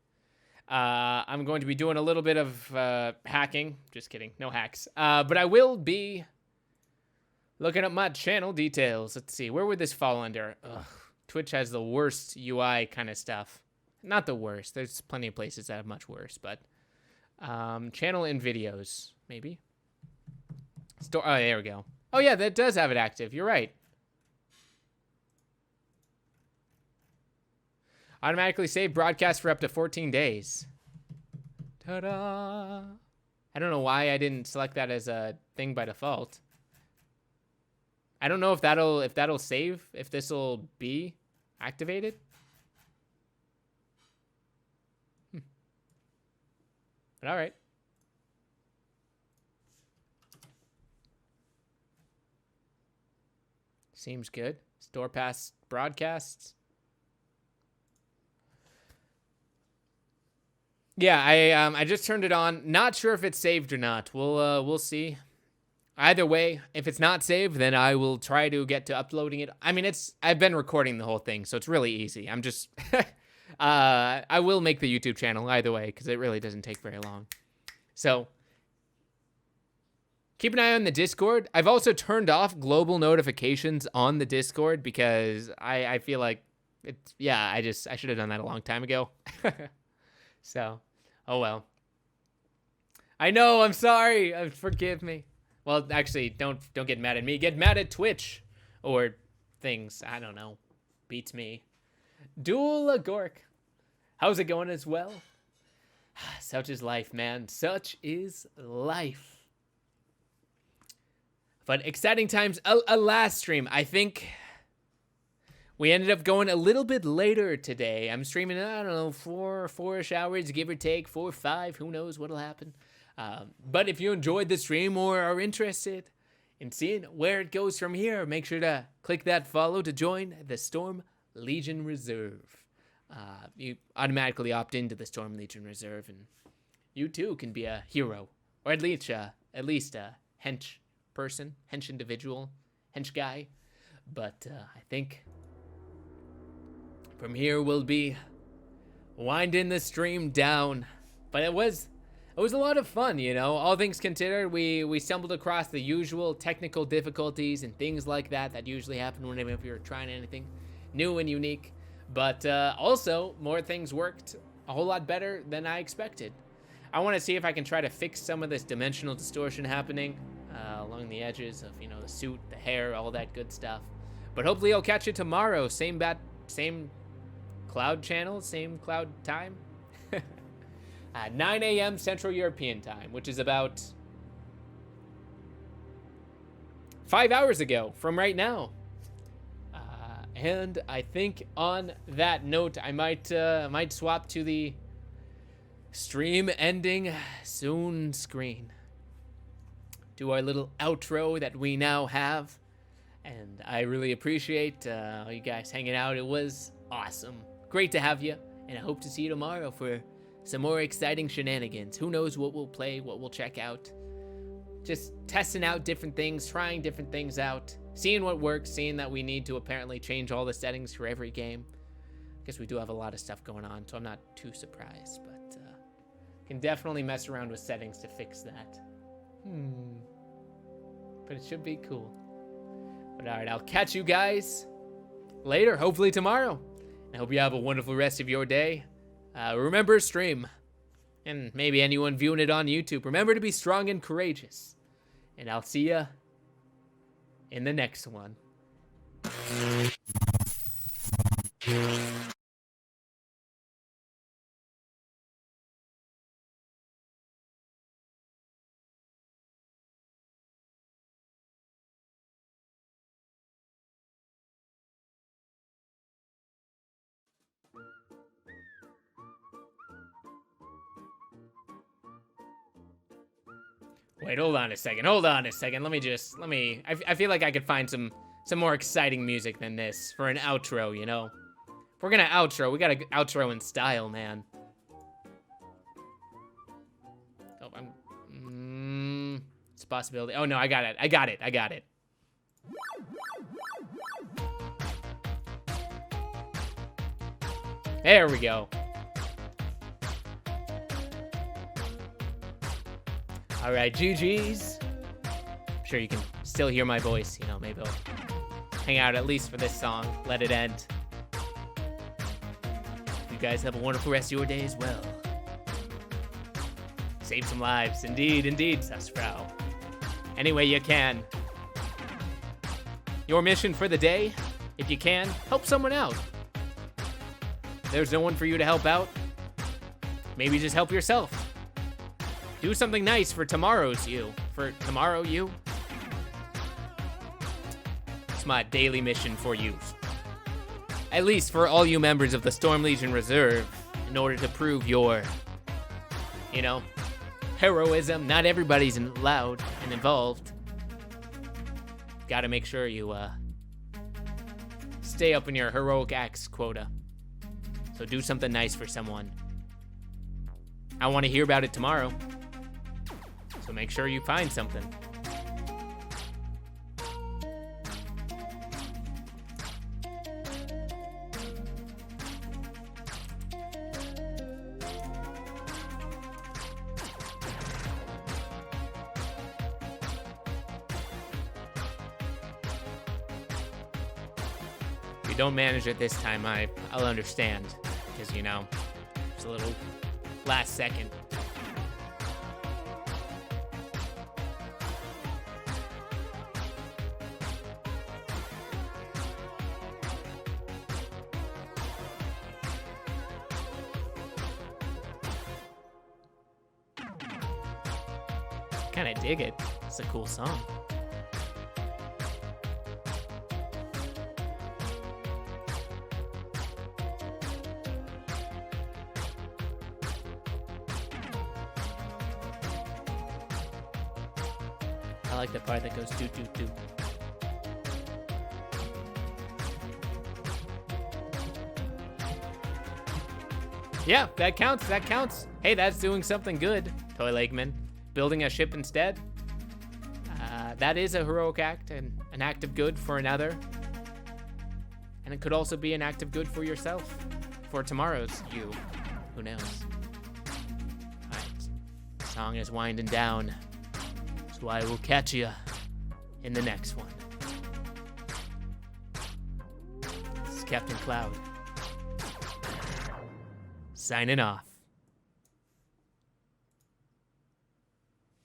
I'm going to be doing a little bit of hacking. Just kidding. No hacks. But I will be looking up my channel details. Let's see. Where would this fall under? Ugh. Twitch has the worst UI kind of stuff. Not the worst. There's plenty of places that have much worse, but channel and videos, maybe. Store. Oh, there we go. Oh, yeah, that does have it active. You're right. Automatically save broadcast for up to 14 days. Ta-da! I don't know why I didn't select that as a thing by default. I don't know if that'll save, if this will be activated. But all right. Seems good. Store pass broadcasts. Yeah, I just turned it on. Not sure if it's saved or not. We'll see. either way, if it's not saved, then I will try to get to uploading it. I mean, I've been recording the whole thing, so it's really easy. I'm just, I will make the YouTube channel either way, because it really doesn't take very long. So, keep an eye on the Discord. I've also turned off global notifications on the Discord because I feel like it's, yeah, I should have done that a long time ago. So, oh well. I know, I'm sorry. Forgive me. Well, actually, don't get mad at me. Get mad at Twitch or things. I don't know. Beats me. Dual Gork. How's it going as well? Such is life, man. Such is life. But exciting times. A last stream. I think we ended up going a little bit later today. I'm streaming, I don't know, 4-ish hours, give or take, 4 or 5. Who knows what'll happen. But if you enjoyed the stream or are interested in seeing where it goes from here, make sure to click that follow to join the Storm Legion Reserve. You automatically opt into the Storm Legion Reserve, and you too can be a hero, or at least a hench person, hench individual, hench guy. But I think from here we'll be winding the stream down. But it was a lot of fun, you know. All things considered, we stumbled across the usual technical difficulties and things like that usually happen whenever you're trying anything new and unique. But also, more things worked a whole lot better than I expected. I want to see if I can try to fix some of this dimensional distortion happening along the edges of, you know, the suit, the hair, all that good stuff. But hopefully I'll catch you tomorrow. Same cloud channel, same cloud time. 9 a.m. Central European time, which is about 5 hours ago from right now. And I think on that note, I might swap to the stream ending soon screen. Do our little outro that we now have. And I really appreciate all you guys hanging out. It was awesome. Great to have you. And I hope to see you tomorrow for some more exciting shenanigans. Who knows what we'll play, what we'll check out. Just testing out different things, trying different things out, seeing what works, seeing that we need to apparently change all the settings for every game. Because we do have a lot of stuff going on, so I'm not too surprised. But can definitely mess around with settings to fix that. But it should be cool. But alright, I'll catch you guys later, hopefully tomorrow. I hope you have a wonderful rest of your day. Remember, stream. And maybe anyone viewing it on YouTube. Remember to be strong and courageous. And I'll see ya in the next one. Wait, hold on a second. I feel like I could find some more exciting music than this for an outro, you know? If we're gonna outro, we gotta outro in style, man. Oh, it's a possibility. Oh no, I got it. There we go. All right, GG's. I'm sure you can still hear my voice. You know, maybe I'll hang out at least for this song. Let it end. You guys have a wonderful rest of your day as well. Save some lives. Indeed, Sassafrau. Any way you can. Your mission for the day, if you can, help someone out. If there's no one for you to help out, maybe just help yourself. Do something nice for tomorrow's you. For tomorrow you. It's my daily mission for you. At least for all you members of the Storm Legion Reserve, in order to prove your, you know, heroism. Not everybody's allowed and involved. Gotta make sure you stay up in your heroic acts quota. So do something nice for someone. I want to hear about it tomorrow. So make sure you find something. you don't manage it this time, I'll understand. Because, you know, it's a little last second. Kinda dig it. It's a cool song. I like the part that goes doo doo doo. Yeah, that counts, that counts. Hey, that's doing something good, Toy Lakeman. Building a ship instead. That is a heroic act and an act of good for another. And it could also be an act of good for yourself. For tomorrow's you. Who knows? Alright. The song is winding down. So I will catch you in the next one. This is Captain Cloud. Signing off.